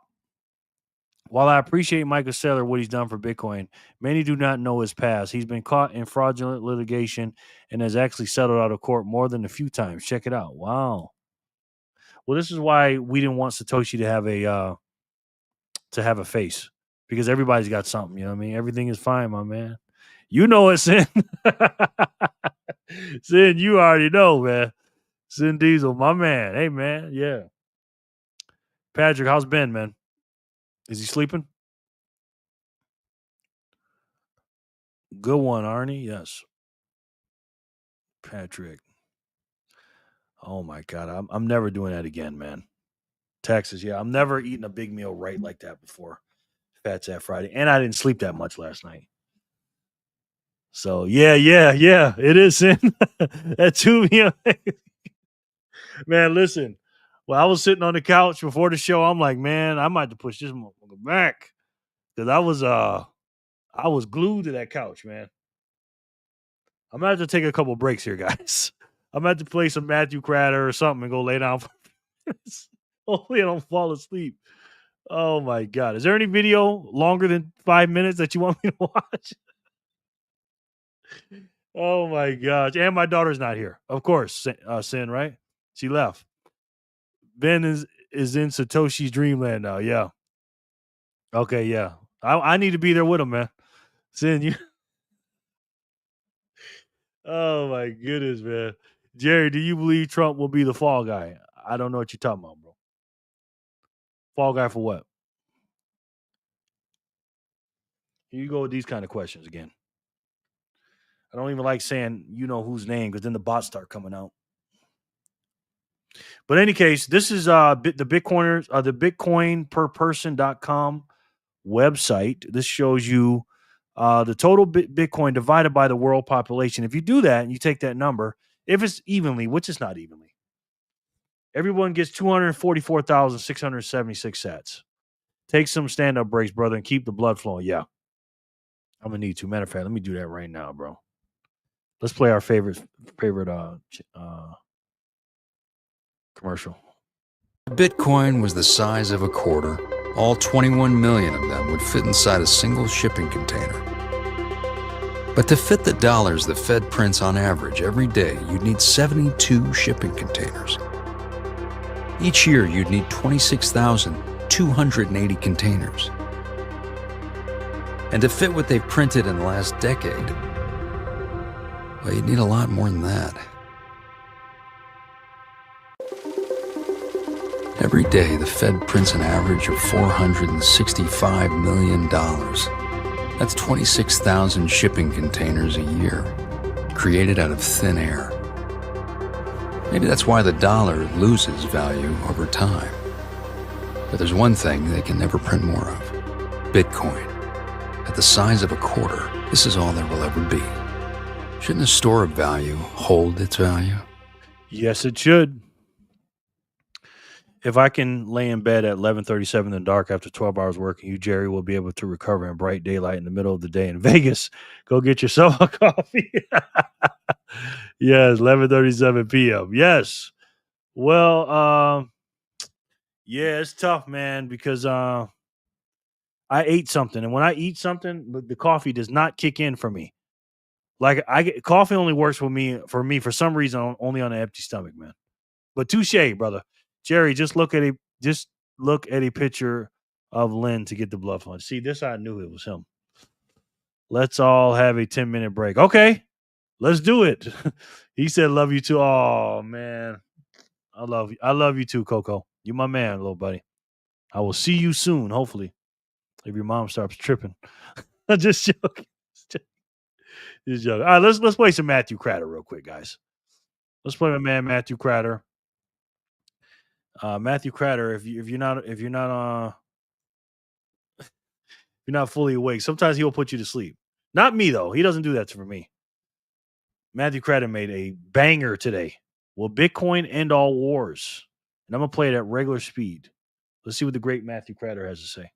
While I appreciate Michael Saylor what he's done for Bitcoin, many do not know his past. He's been caught in fraudulent litigation and has actually settled out of court more than a few times. Check it out. Wow. Well, this is why we didn't want Satoshi to have a face, because everybody's got something. You know what I mean? Everything is fine, my man. You know it, Sin. Sin, you already know, man. Sin Diesel, my man. Hey, man. Yeah. Patrick, how's Ben, man? Is he sleeping? Good one, Arnie. Yes. Patrick. Oh my God. I'm never doing that again, man. Texas. Yeah. I'm never eating a big meal right like that before Phat Zap Friday. And I didn't sleep that much last night. So yeah. It is sin. That 2 p.m. Man, listen. Well, I was sitting on the couch before the show. I'm like, man, I might have to push this motherfucker back. Cause I was glued to that couch, man. I'm gonna have to take a couple breaks here, guys. I'm gonna have to play some Matthew Cratter or something and go lay down for minutes. Hopefully I don't fall asleep. Oh my God. Is there any video longer than 5 minutes that you want me to watch? Oh my gosh. And my daughter's not here. Of course, Sin, right? She left. Ben is in Satoshi's dreamland now. Yeah. Okay, yeah. I need to be there with him, man. Sin, you oh my goodness, man. Jerry, do you believe Trump will be the fall guy? I don't know what you're talking about, bro. Fall guy for what? Here you go with these kind of questions again. I don't even like saying you know whose name because then the bots start coming out. But in any case, this is the Bitcoiners, the bitcoinperperson.com website. This shows you the total Bitcoin divided by the world population. If you do that and you take that number, if it's evenly, which is not evenly, everyone gets 244,676 sats. Take some stand up breaks, brother, and keep the blood flowing. Yeah, I'm gonna need to. Matter of fact, let me do that right now, bro. Let's play our favorite commercial. Bitcoin was the size of a quarter. All 21 million of them would fit inside a single shipping container. But to fit the dollars the Fed prints on average every day, you'd need 72 shipping containers. Each year, you'd need 26,280 containers. And to fit what they've printed in the last decade, well, you'd need a lot more than that. Every day, the Fed prints an average of $465 million. That's 26,000 shipping containers a year, created out of thin air. Maybe that's why the dollar loses value over time. But there's one thing they can never print more of: Bitcoin. At the size of a quarter, this is all there will ever be. Shouldn't a store of value hold its value? Yes, it should. If I can lay in bed at 11:37 in the dark after 12 hours working, you, Jerry, will be able to recover in bright daylight in the middle of the day in Vegas. Go get yourself a coffee. Yes, 11:37 p.m. Yes. Well, yeah, it's tough, man, because I ate something, and when I eat something, the coffee does not kick in for me. Like I get coffee only works for me for some reason only on an empty stomach, man. But touche, brother. Jerry, just look at a picture of Lynn to get the bluff on. See, this I knew it was him. Let's all have a 10-minute break. Okay, let's do it. He said, love you too. Oh, man. I love you. I love you too, Coco. You my man, little buddy. I will see you soon, hopefully, if your mom starts tripping. I'm just joking. Just joking. All right, let's play some Matthew Cratter real quick, guys. Let's play my man Matthew Cratter. Matthew Cratter, if you're not fully awake, sometimes he'll put you to sleep. Not me though. He doesn't do that for me. Matthew Cratter made a banger today. Will Bitcoin end all wars? And I'm gonna play it at regular speed. Let's see what the great Matthew Cratter has to say.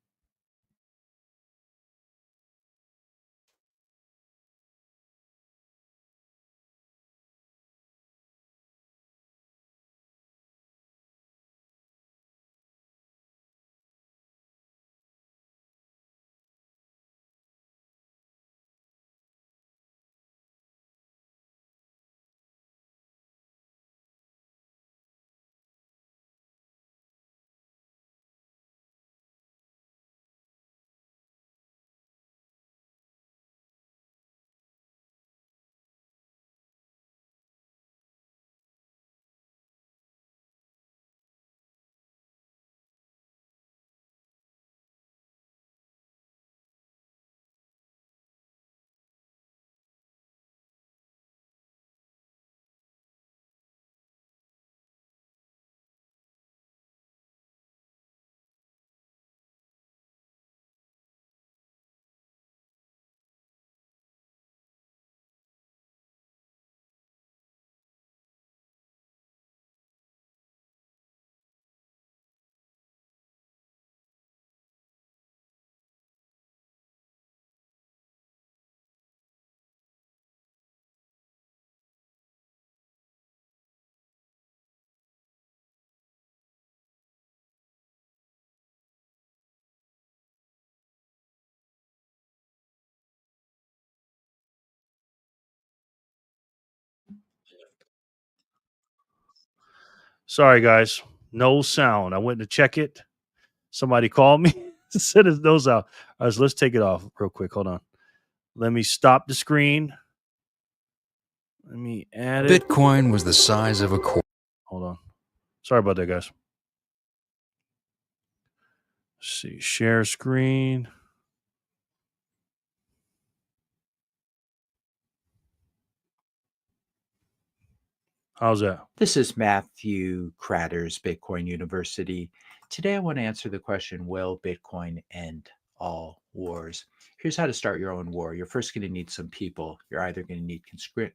Sorry, guys. No sound. I went to check it. Somebody called me. Said his nose out. All right, so let's take it off real quick. Hold on. Let me stop the screen. Let me add it. Bitcoin was the size of a quarter. Hold on. Sorry about that, guys. Let's see. Share screen. How's that? This is Matthew Cratter's Bitcoin University. Today I want to answer the question, will Bitcoin end all wars? Here's how to start your own war. You're first going to need some people. You're either going to need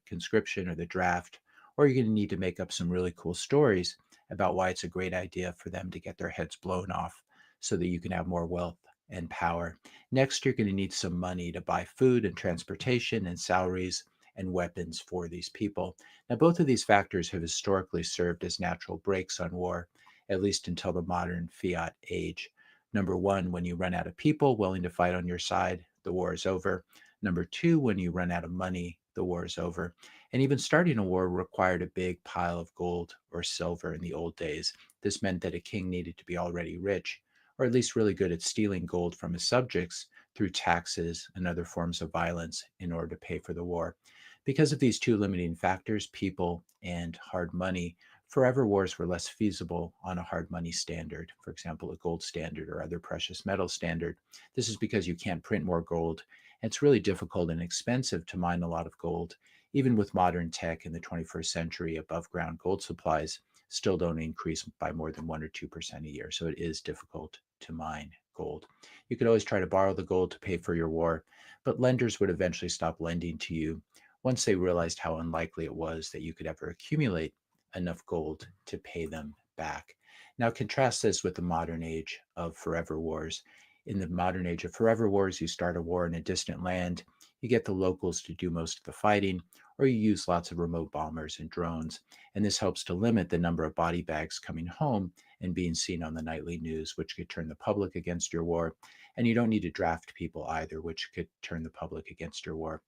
conscription or the draft, or you're going to need to make up some really cool stories about why it's a great idea for them to get their heads blown off so that you can have more wealth and power. Next, you're going to need some money to buy food and transportation and salaries and weapons for these people. Now, both of these factors have historically served as natural brakes on war, at least until the modern Fiat age. Number one, when you run out of people willing to fight on your side, the war is over. Number two, when you run out of money, the war is over. And even starting a war required a big pile of gold or silver in the old days. This meant that a king needed to be already rich, or at least really good at stealing gold from his subjects through taxes and other forms of violence in order to pay for the war. Because of these two limiting factors, people and hard money, forever wars were less feasible on a hard money standard, for example, a gold standard or other precious metal standard. This is because you can't print more gold, and it's really difficult and expensive to mine a lot of gold. Even with modern tech in the 21st century, above ground gold supplies still don't increase by more than 1 or 2% a year. So it is difficult to mine gold. You could always try to borrow the gold to pay for your war, but lenders would eventually stop lending to you once they realized how unlikely it was that you could ever accumulate enough gold to pay them back. Now, contrast this with the modern age of forever wars. In the modern age of forever wars, you start a war in a distant land, you get the locals to do most of the fighting, or you use lots of remote bombers and drones. And this helps to limit the number of body bags coming home and being seen on the nightly news, which could turn the public against your war. And you don't need to draft people either, which could turn the public against your war.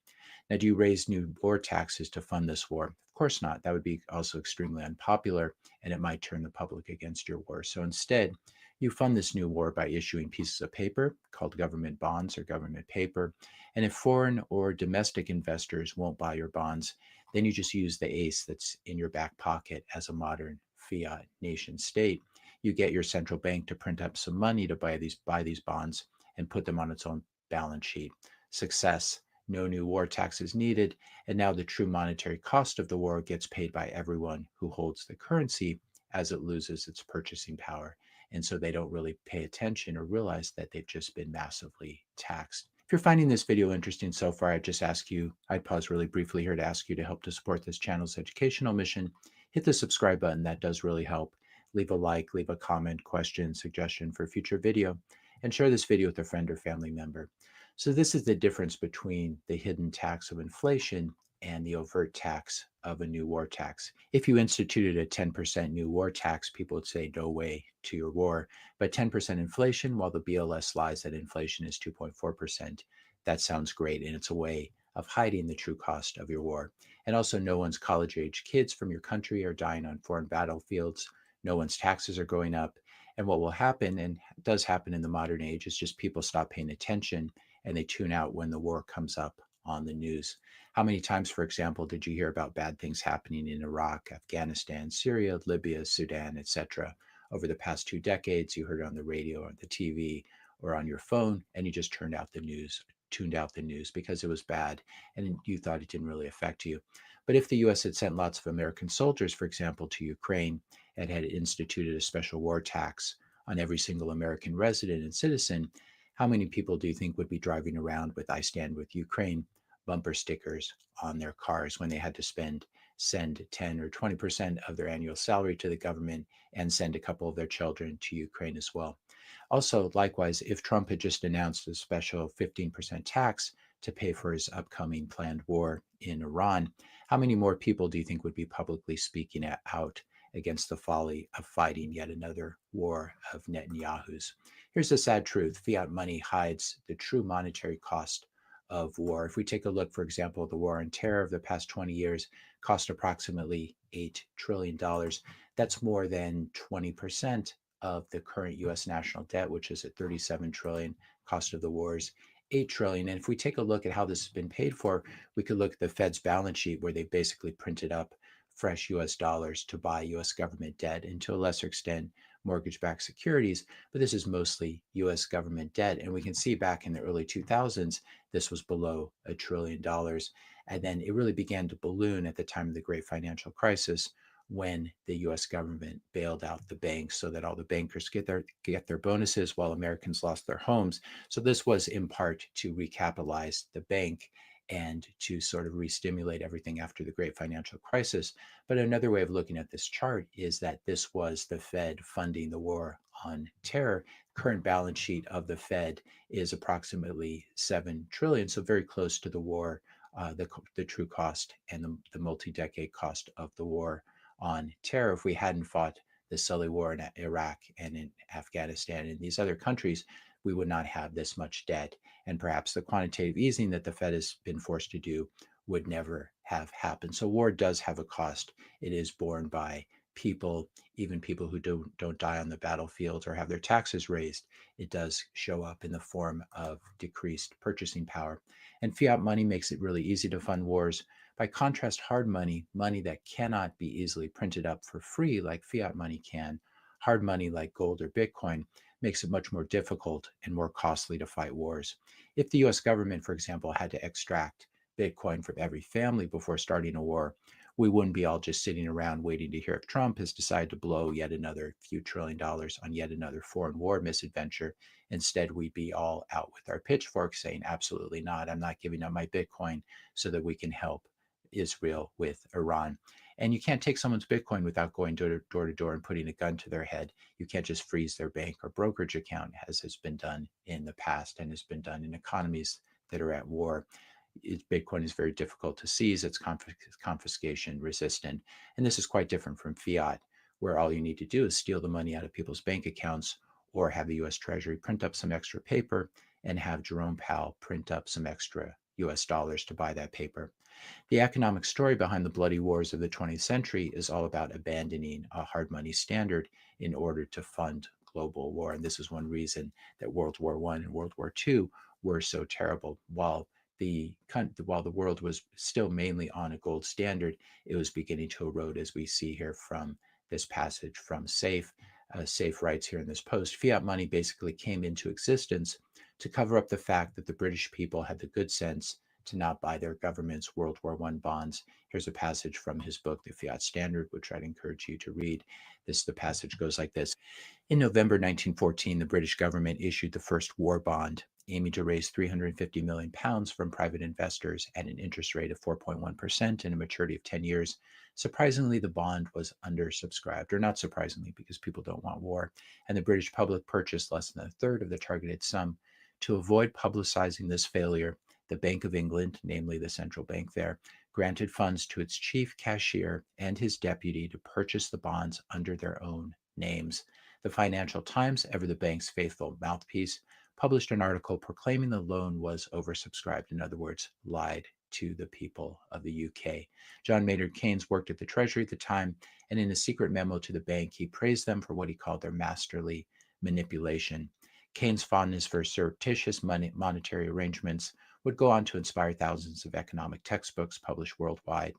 Now, do you raise new war taxes to fund this war? Of course not. That would be also extremely unpopular, and it might turn the public against your war. So instead, you fund this new war by issuing pieces of paper called government bonds or government paper. And if foreign or domestic investors won't buy your bonds, then you just use the ace that's in your back pocket as a modern fiat nation state. You get your central bank to print up some money to buy these bonds and put them on its own balance sheet. Success. No new war taxes needed, and now the true monetary cost of the war gets paid by everyone who holds the currency as it loses its purchasing power. And so they don't really pay attention or realize that they've just been massively taxed. If you're finding this video interesting so far, I'd pause really briefly here to ask you to help to support this channel's educational mission. Hit the subscribe button, that does really help. Leave a like, leave a comment, question, suggestion for a future video, and share this video with a friend or family member. So this is the difference between the hidden tax of inflation and the overt tax of a new war tax. If you instituted a 10% new war tax, people would say no way to your war. But 10% inflation, while the BLS lies that inflation is 2.4%, that sounds great. And it's a way of hiding the true cost of your war. And also, no one's college-age kids from your country are dying on foreign battlefields. No one's taxes are going up. And what will happen, and does happen in the modern age, is just people stop paying attention and they tune out when the war comes up on the news. How many times, for example, did you hear about bad things happening in Iraq, Afghanistan, Syria, Libya, Sudan, etc. over the past 2 decades? You heard it on the radio or the TV or on your phone, and you just tuned out the news because it was bad and you thought it didn't really affect you. But if the US had sent lots of American soldiers, for example, to Ukraine and had instituted a special war tax on every single American resident and citizen, how many people do you think would be driving around with "I stand with Ukraine" bumper stickers on their cars when they had to send 10 or 20% of their annual salary to the government and send a couple of their children to Ukraine as well? Also, likewise, if Trump had just announced a special 15% tax to pay for his upcoming planned war in Iran, how many more people do you think would be publicly speaking out against the folly of fighting yet another war of Netanyahu's? Here's the sad truth. Fiat money hides the true monetary cost of war. If we take a look, for example, the war on terror of the past 20 years cost approximately $8 trillion. That's more than 20% of the current US national debt, which is at 37 trillion. Cost of the wars, 8 trillion. And if we take a look at how this has been paid for, we could look at the Fed's balance sheet where they basically printed up fresh US dollars to buy US government debt, and to a lesser extent, mortgage-backed securities, but this is mostly US government debt. And we can see back in the early 2000s, this was below $1 trillion. And then it really began to balloon at the time of the great financial crisis, when the US government bailed out the banks so that all the bankers get their bonuses while Americans lost their homes. So this was in part to recapitalize the bank and to sort of re-stimulate everything after the great financial crisis. But another way of looking at this chart is that this was the Fed funding the war on terror. Current balance sheet of the Fed is approximately 7 trillion, so very close to the war, the true cost and the multi-decade cost of the war on terror. If we hadn't fought the silly war in Iraq and in Afghanistan and these other countries, we would not have this much debt. And perhaps the quantitative easing that the Fed has been forced to do would never have happened. So war does have a cost. It is borne by people, even people who don't die on the battlefield or have their taxes raised. It does show up in the form of decreased purchasing power. And fiat money makes it really easy to fund wars. By contrast, hard money, money that cannot be easily printed up for free like fiat money can, hard money like gold or Bitcoin, makes it much more difficult and more costly to fight wars. If the US government, for example, had to extract Bitcoin from every family before starting a war, we wouldn't be all just sitting around waiting to hear if Trump has decided to blow yet another few $1 trillion on yet another foreign war misadventure. Instead, we'd be all out with our pitchforks saying, absolutely not, I'm not giving up my Bitcoin so that we can help Israel with Iran. And you can't take someone's Bitcoin without going door to door and putting a gun to their head. You can't just freeze their bank or brokerage account, as has been done in the past and has been done in economies that are at war. Bitcoin is very difficult to seize. It's confiscation resistant. And this is quite different from fiat, where all you need to do is steal the money out of people's bank accounts or have the US Treasury print up some extra paper and have Jerome Powell print up some extra US dollars to buy that paper. The economic story behind the bloody wars of the 20th century is all about abandoning a hard money standard in order to fund global war. And this is one reason that World War I and World War II were so terrible. While the world was still mainly on a gold standard, it was beginning to erode, as we see here from this passage from Safe writes here in this post. Fiat money basically came into existence to cover up the fact that the British people had the good sense to not buy their government's World War I bonds. Here's a passage from his book, The Fiat Standard, which I'd encourage you to read. The passage goes like this. In November 1914, the British government issued the first war bond, aiming to raise £350 million from private investors at an interest rate of 4.1% and a maturity of 10 years. Surprisingly, the bond was undersubscribed, or not surprisingly, because people don't want war, and the British public purchased less than a third of the targeted sum. To avoid publicizing this failure, the Bank of England, namely the central bank there, granted funds to its chief cashier and his deputy to purchase the bonds under their own names. The Financial Times, ever the bank's faithful mouthpiece, published an article proclaiming the loan was oversubscribed. In other words, lied to the people of the UK. John Maynard Keynes worked at the Treasury at the time, and in a secret memo to the bank, he praised them for what he called their masterly manipulation. Keynes' fondness for surreptitious monetary arrangements would go on to inspire thousands of economic textbooks published worldwide.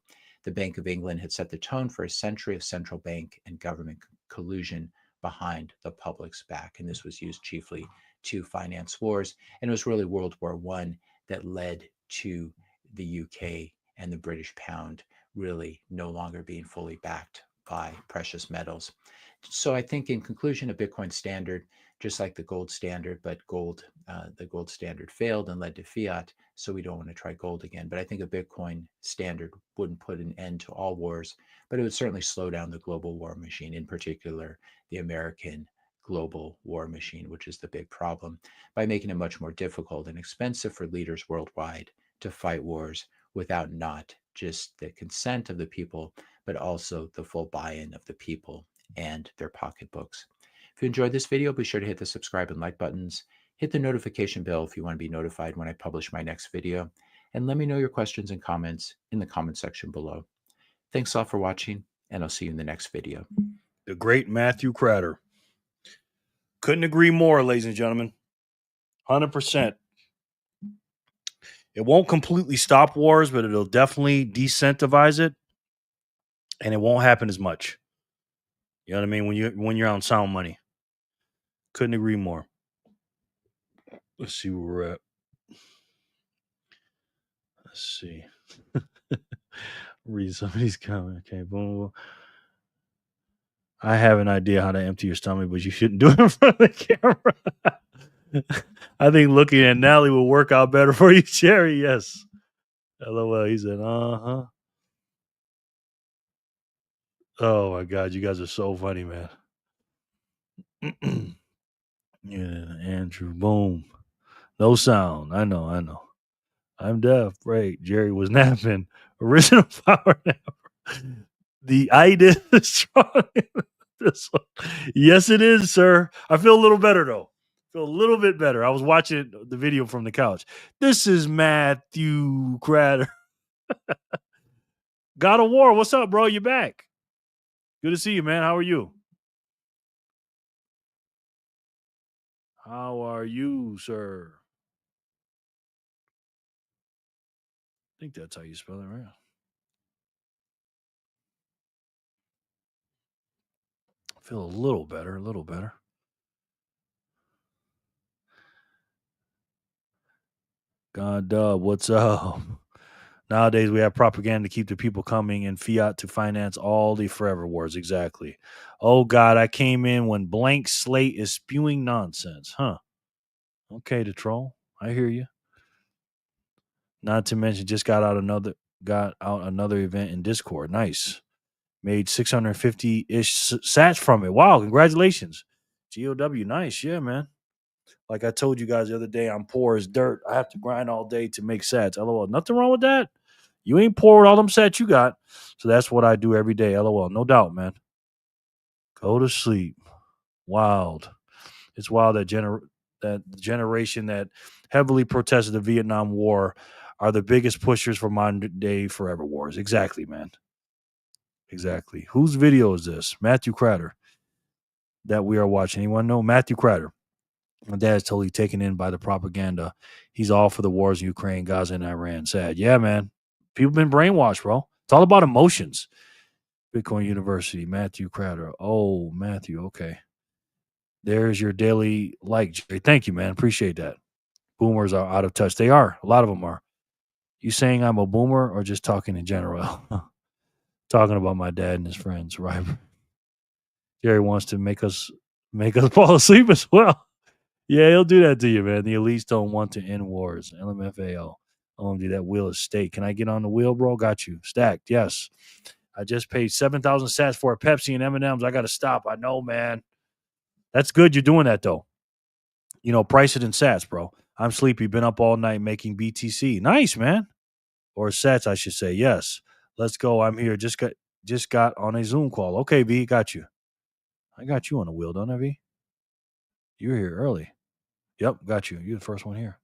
The Bank of England had set the tone for a century of central bank and government collusion behind the public's back, and this was used chiefly to finance wars. And it was really World War I that led to the UK and the British pound really no longer being fully backed by precious metals. So I think in conclusion, a Bitcoin standard, just like the gold standard, but the gold standard failed and led to fiat, so we don't want to try gold again. But I think a Bitcoin standard wouldn't put an end to all wars, but it would certainly slow down the global war machine, in particular the American global war machine, which is the big problem, by making it much more difficult and expensive for leaders worldwide to fight wars without not just the consent of the people, but also the full buy-in of the people and their pocketbooks. If you enjoyed this video, be sure to hit the subscribe and like buttons. Hit the notification bell if you want to be notified when I publish my next video. And let me know your questions and comments in the comment section below. Thanks a lot for watching, and I'll see you in the next video. The great Matthew Cratter. Couldn't agree more, ladies and gentlemen. 100%. It won't completely stop wars, but it'll definitely decentivize it, and it won't happen as much. You know what I mean? When you're on sound money. Couldn't agree more. Let's see where we're at. Let's see. Read somebody's comment. Okay, boom. I have an idea how to empty your stomach, but you shouldn't do it in front of the camera. I think looking at Nally will work out better for you, Jerry. Yes. LOL. He said, uh-huh. Oh my God, you guys are so funny, man. Yeah, Andrew, boom. No sound. I know. I'm deaf. Right. Jerry was napping. Original power napper. The idea is strong. This one. Yes, it is, sir. I feel a little better though. Feel a little bit better. I was watching the video from the couch. This is Matthew Cratter. God of War. What's up, bro? You back? Good to see you, man. How are you? How are you, sir? I think that's how you spell it, right? I feel a little better, a little better. God dub, what's up? Nowadays, we have propaganda to keep the people coming and fiat to finance all the forever wars. Exactly. Oh, God, I came in when blank slate is spewing nonsense. Huh. Okay, the troll. I hear you. Not to mention, just got out another event in Discord. Nice. Made 650-ish sats from it. Wow, congratulations. GOW, nice. Yeah, man. Like I told you guys the other day, I'm poor as dirt. I have to grind all day to make sats. LOL. Nothing wrong with that. You ain't poor with all them sats you got. So that's what I do every day. LOL. No doubt, man. Go to sleep. Wild. It's wild that generation that heavily protested the Vietnam War are the biggest pushers for modern day forever wars. Exactly, man. Exactly. Whose video is this? Matthew Cratter that we are watching. Anyone know? Matthew Cratter. My dad's totally taken in by the propaganda. He's all for the wars in Ukraine, Gaza, and Iran. Sad. Yeah, man. People been brainwashed, bro. It's all about emotions. Bitcoin University, Matthew Cratter. Oh, Matthew. Okay. There's your daily like, Jerry. Thank you, man. Appreciate that. Boomers are out of touch. They are. A lot of them are. You saying I'm a boomer or just talking in general? Talking about my dad and his friends, right? Jerry wants to make us fall asleep as well. Yeah, he'll do that to you, man. The elites don't want to end wars. LMFAO. OMG, that wheel is staked. Can I get on the wheel, bro? Got you. Stacked, yes. I just paid 7,000 sats for a Pepsi and M&Ms. I got to stop. I know, man. That's good you're doing that, though. You know, price it in sats, bro. I'm sleepy. Been up all night making BTC. Nice, man. Or sats, I should say. Yes. Let's go. I'm here. Just got on a Zoom call. Okay, V, got you. I got you on the wheel, don't I, V? You're here early. Yep, got you. You're the first one here.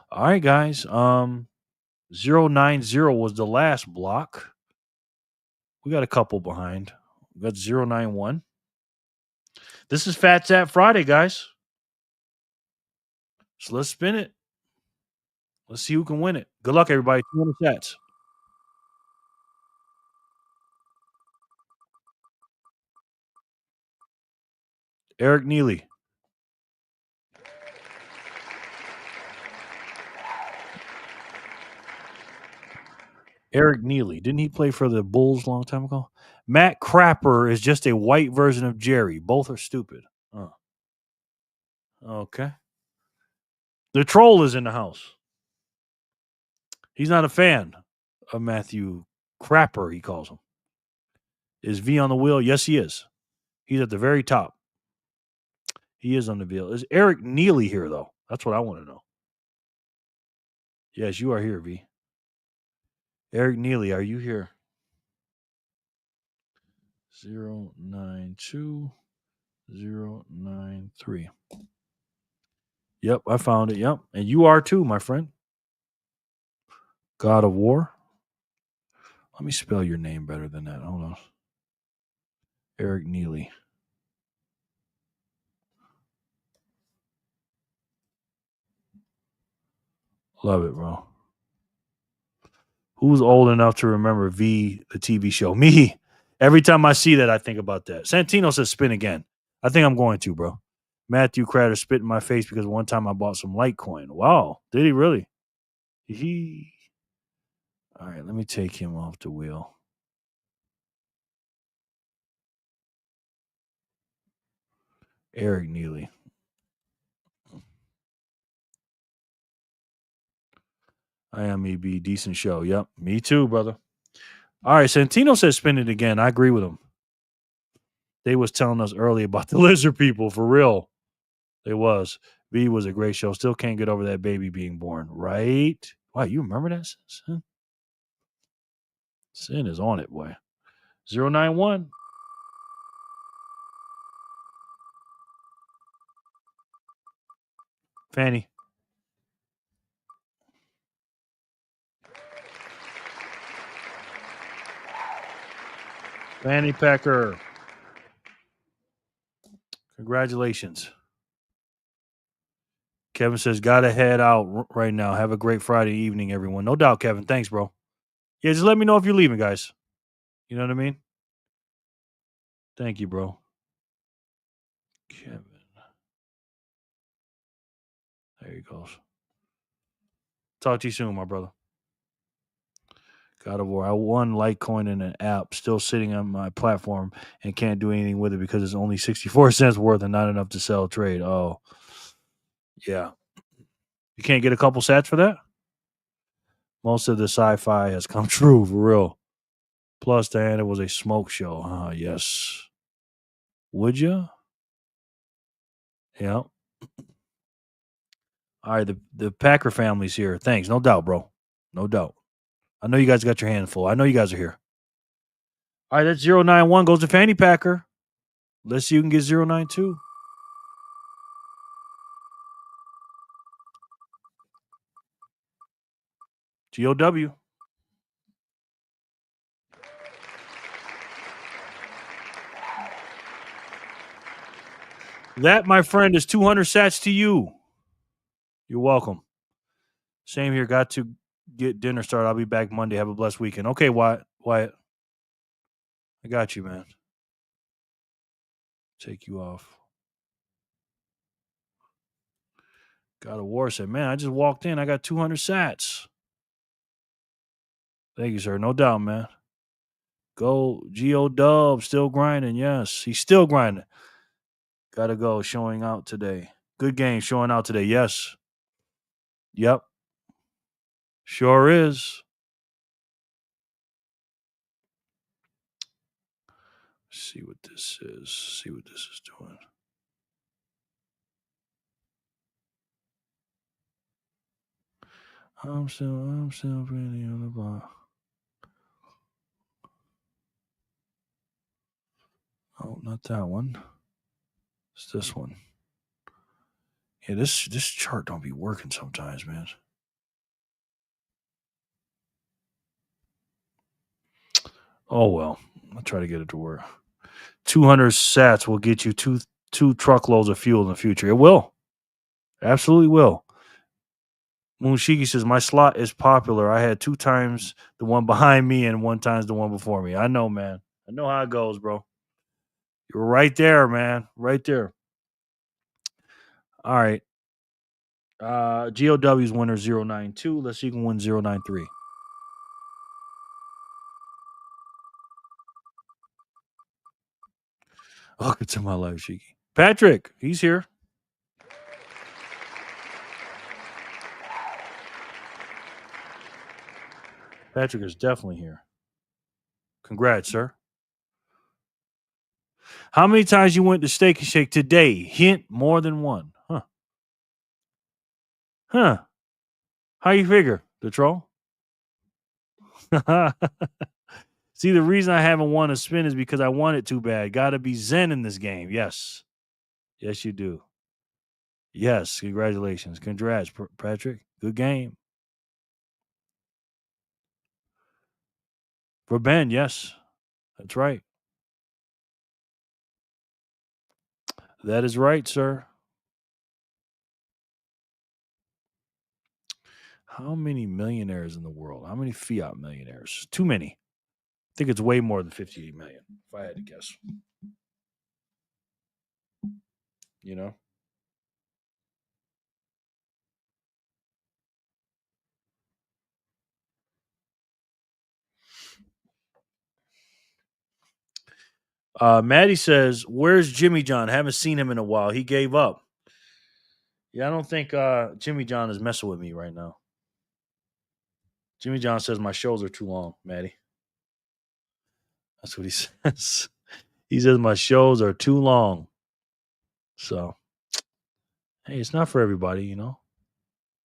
All right, guys. 090 was the last block. We got a couple behind. We got 091. This is Phat Zap Friday, guys. So let's spin it. Let's see who can win it. Good luck, everybody. 200 sats. Eric Neely. Eric Neely. Didn't he play for the Bulls a long time ago? Matt Crapper is just a white version of Jerry. Both are stupid. Oh. Okay. The troll is in the house. He's not a fan of Matthew Crapper, he calls him. Is V on the wheel? Yes, he is. He's at the very top. He is on the wheel. Is Eric Neely here, though? That's what I want to know. Yes, you are here, V. Eric Neely, are you here? 092 093. Yep, I found it. Yep. And you are too, my friend. God of War. Let me spell your name better than that. Hold on. Eric Neely. Love it, bro. Who's old enough to remember V, the TV show? Me. Every time I see that, I think about that. Santino says spin again. I think I'm going to, bro. Matthew Cratter spit in my face because one time I bought some Litecoin. Wow. Did he really? All right, let me take him off the wheel. Eric Neely. I am EB. Decent show. Yep. Me too, brother. All right. Santino says spin it again. I agree with him. They was telling us earlier about the lizard people. For real. They was. V was a great show. Still can't get over that baby being born. Right? Wow, you remember that? Sin? Sin is on it, boy. 091. Fanny. Fanny Packer. Congratulations. Kevin says, gotta head out right now. Have a great Friday evening, everyone. No doubt, Kevin. Thanks, bro. Yeah, just let me know if you're leaving, guys. You know what I mean? Thank you, bro. Kevin. There he goes. Talk to you soon, my brother. God of War. I won Litecoin in an app, still sitting on my platform, and can't do anything with it because it's only 64 cents worth and not enough to sell trade. Oh, yeah. You can't get a couple sats for that? Most of the sci-fi has come true, for real. Plus, Diana was a smoke show. Yes. Would you? Yeah. All right, the Packer family's here. Thanks. No doubt, bro. No doubt. I know you guys got your hand full. I know you guys are here. All right, that's 091 goes to Fanny Packer. Let's see who can get 092. GOW. That, my friend, is 200 sats to you. You're welcome. Same here. Got to get dinner started. I'll be back Monday. Have a blessed weekend. Okay, Wyatt. I got you, man. Take you off. God of War said, man, I just walked in. I got 200 sats. Thank you, sir. No doubt, man. Go G-O-Dub. Still grinding. Yes, he's still grinding. Got to go. Showing out today. Good game. Showing out today. Yes. Yep. Sure is. See what this is. See what this is doing. I'm still pretty on the block. Oh, not that one. It's this one. Yeah, this chart don't be working sometimes, man. Oh well. I'll try to get it to work. 200 sats will get you two truckloads of fuel in the future. It will. Absolutely will. Moonshiki says, my slot is popular. I had 2 times the one behind me and 1 times the one before me. I know, man. I know how it goes, bro. You're right there, man. Right there. All right. GOW's winner 092. Let's see who can win 093. Welcome to my life, Shiki. Patrick, he's here. Patrick is definitely here. Congrats, sir. How many times you went to Steak and Shake today? Hint, more than one. Huh. How you figure, the troll? See, the reason I haven't won a spin is because I want it too bad. Got to be zen in this game. Yes. Yes, you do. Yes, congratulations. Congrats, Patrick. Good game. For Ben, yes. That's right. That is right, sir. How many millionaires in the world? How many fiat millionaires? Too many. I think it's way more than 58 million, if I had to guess. You know? Maddie says, "Where's Jimmy John? Haven't seen him in a while. He gave up." Yeah, I don't think Jimmy John is messing with me right now. Jimmy John says my shows are too long, Maddie. That's what he says. He says my shows are too long. So, hey, it's not for everybody, you know.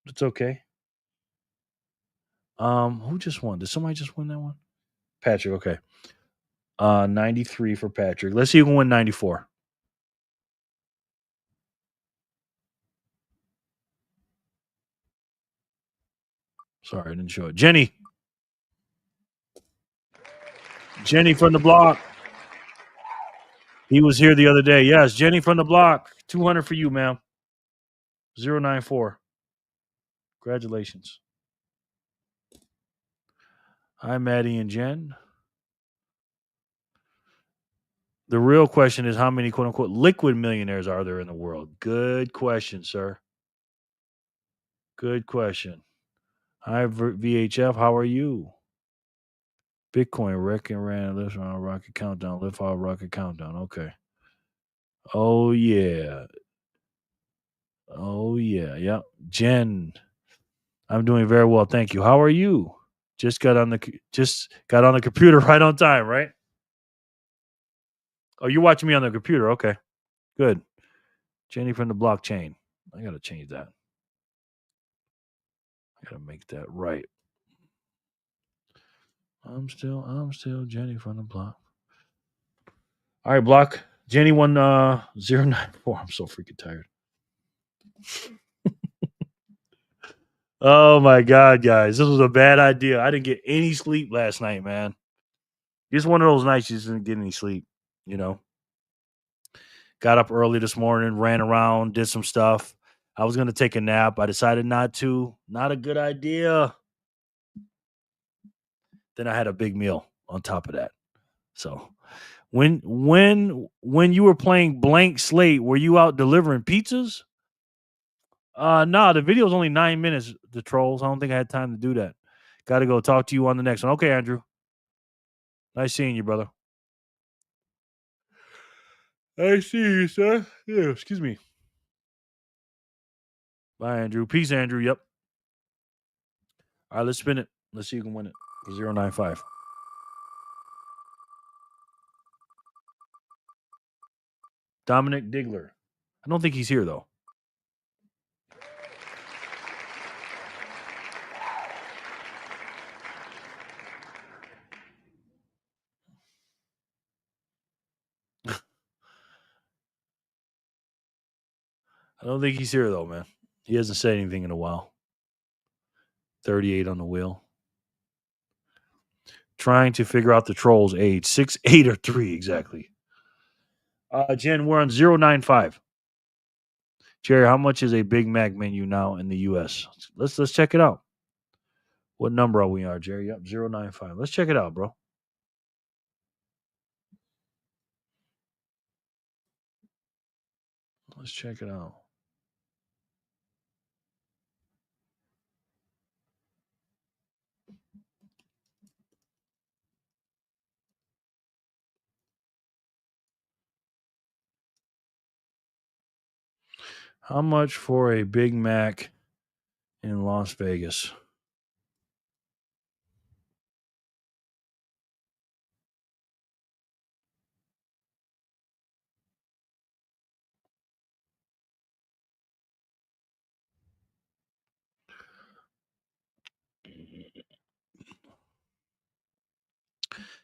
It's okay. Who just won? Did somebody just win that one? Patrick, okay. 93 for Patrick. Let's see who can win 94. Sorry, I didn't show it. Jenny. Jenny from the block. He was here the other day. Yes, Jenny from the block. 200 for you, ma'am. 094. Congratulations. Hi, Maddie and Jen. The real question is how many quote unquote liquid millionaires are there in the world? Good question, sir. Good question. Hi, VHF. How are you? Bitcoin wrecking ran lift on rocket countdown. Lift off rocket countdown. Okay. Oh yeah. Oh yeah. Yep. Jen. I'm doing very well, thank you. How are you? Just got on the computer right on time, right? Oh, you're watching me on the computer. Okay. Good. Jenny from the blockchain. I gotta change that. I gotta make that right. I'm still Jenny from the block. All right, block. Jenny won 094. I'm so freaking tired. Oh my god, guys. This was a bad idea. I didn't get any sleep last night, man. It's one of those nights you just didn't get any sleep, you know. Got up early this morning, ran around, did some stuff. I was gonna take a nap. I decided not to. Not a good idea. Then I had a big meal on top of that. So when you were playing Blank Slate, were you out delivering pizzas? No, the video is only 9 minutes, the trolls. I don't think I had time to do that. Gotta go talk to you on the next one. Okay, Andrew. Nice seeing you, brother. I see you, sir. Yeah, excuse me. Bye, Andrew. Peace, Andrew. Yep. All right, let's spin it. Let's see who can win it. 095. Dominic Digler. I don't think he's here, though. I don't think he's here, though, man. He hasn't said anything in a while. 38 on the wheel. Trying to figure out the troll's age. 6, 8, or 3, exactly. Jen, we're on 095. Jerry, how much is a Big Mac menu now in the U.S.? Let's check it out. What number are we on, Jerry? Yep, 095. Let's check it out, bro. Let's check it out. How much for a Big Mac in Las Vegas?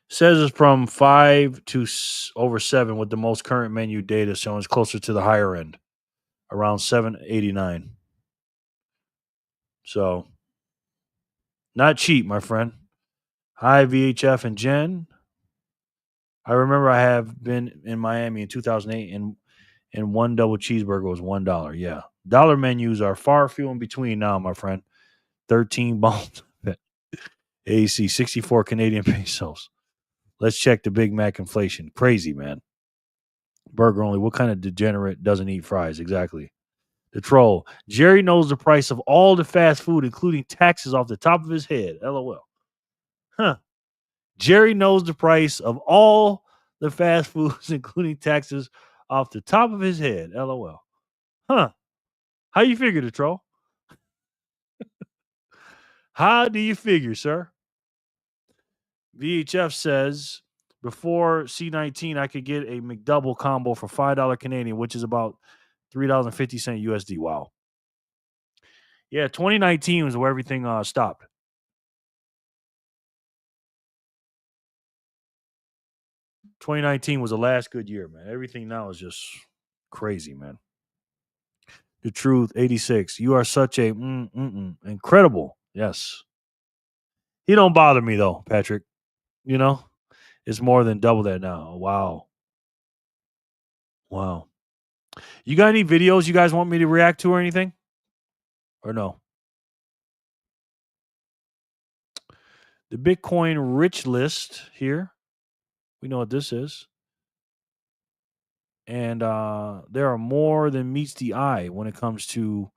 Says it's from 5 to over 7 with the most current menu data, so it's closer to the higher end. around 789. So not cheap, my friend. Hi, VHF and Jen. I remember I have been in Miami in 2008, and one double cheeseburger was $1. Yeah, dollar menus are far few in between now, my friend. 13 bones. AC 64 Canadian pesos. Let's check the Big Mac inflation. Crazy, man. Burger only. What kind of degenerate doesn't eat fries? Exactly. The troll. Jerry knows the price of all the fast food, including taxes, off the top of his head. LOL. Huh. Jerry knows the price of all the fast foods, including taxes, off the top of his head. LOL. Huh. How you figure, the troll? How do you figure, sir? VHF says before C19, I could get a McDouble combo for $5 Canadian, which is about $3.50 USD. Wow. Yeah, 2019 was where everything stopped. 2019 was the last good year, man. Everything now is just crazy, man. The truth, 86. You are such a incredible. Yes. He don't bother me though, Patrick. You know, it's more than double that now. Wow. Wow. You got any videos you guys want me to react to or anything? Or no? The Bitcoin rich list here. We know what this is. And there are more than meets the eye when it comes to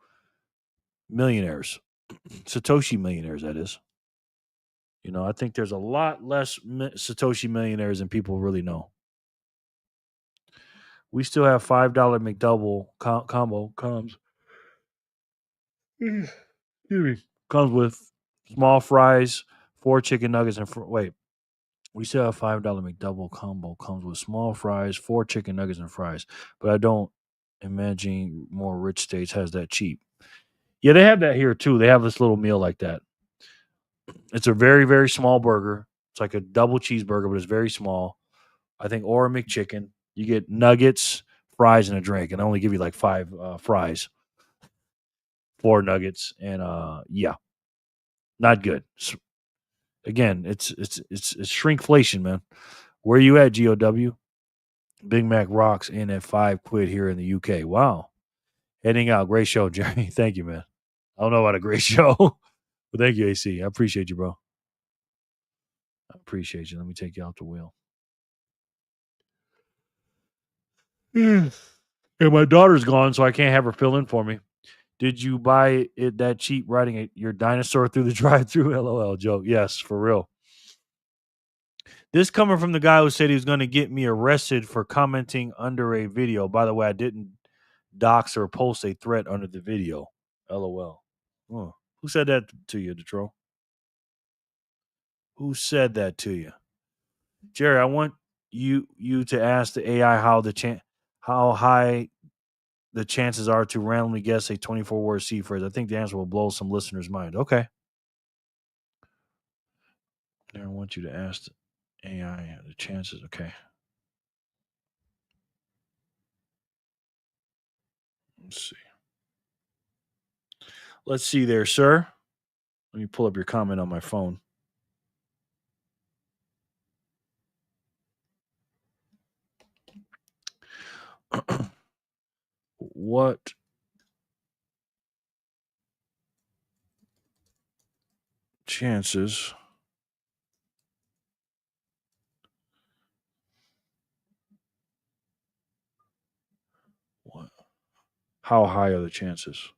millionaires. Satoshi millionaires, that is. You know, I think there's a lot less Satoshi millionaires than people really know. We still have $5 McDouble combo comes. Excuse me. Comes with small fries, 4 chicken nuggets, and wait. We still have $5 McDouble combo comes with small fries, 4 chicken nuggets, and fries. But I don't imagine more rich states has that cheap. Yeah, they have that here too. They have this little meal like that. It's a very, very small burger. It's like a double cheeseburger, but it's very small. I think, or a McChicken. You get nuggets, fries, and a drink, and they only give you like 5 fries, 4 nuggets, and yeah, not good. Again, it's shrinkflation, man. Where you at, GOW? Big Mac rocks in at £5 here in the UK. Wow, heading out. Great show, Jerry. Thank you, man. I don't know about a great show, but thank you, AC. I appreciate you, bro. I appreciate you. Let me take you out the wheel. And my daughter's gone, so I can't have her fill in for me. Did you buy it that cheap riding your dinosaur through the drive-through? LOL joke. Yes, for real. This coming from the guy who said he was going to get me arrested for commenting under a video. By the way, I didn't dox or post a threat under the video. LOL. Oh, who said that to you, Detro? Who said that to you? Jerry, I want you to ask the AI how high the chances are to randomly guess a 24-word C phrase. I think the answer will blow some listeners' mind. Okay. I want you to ask the AI the chances. Okay. Let's see. Let's see there, sir. Let me pull up your comment on my phone. What chances what how high are the chances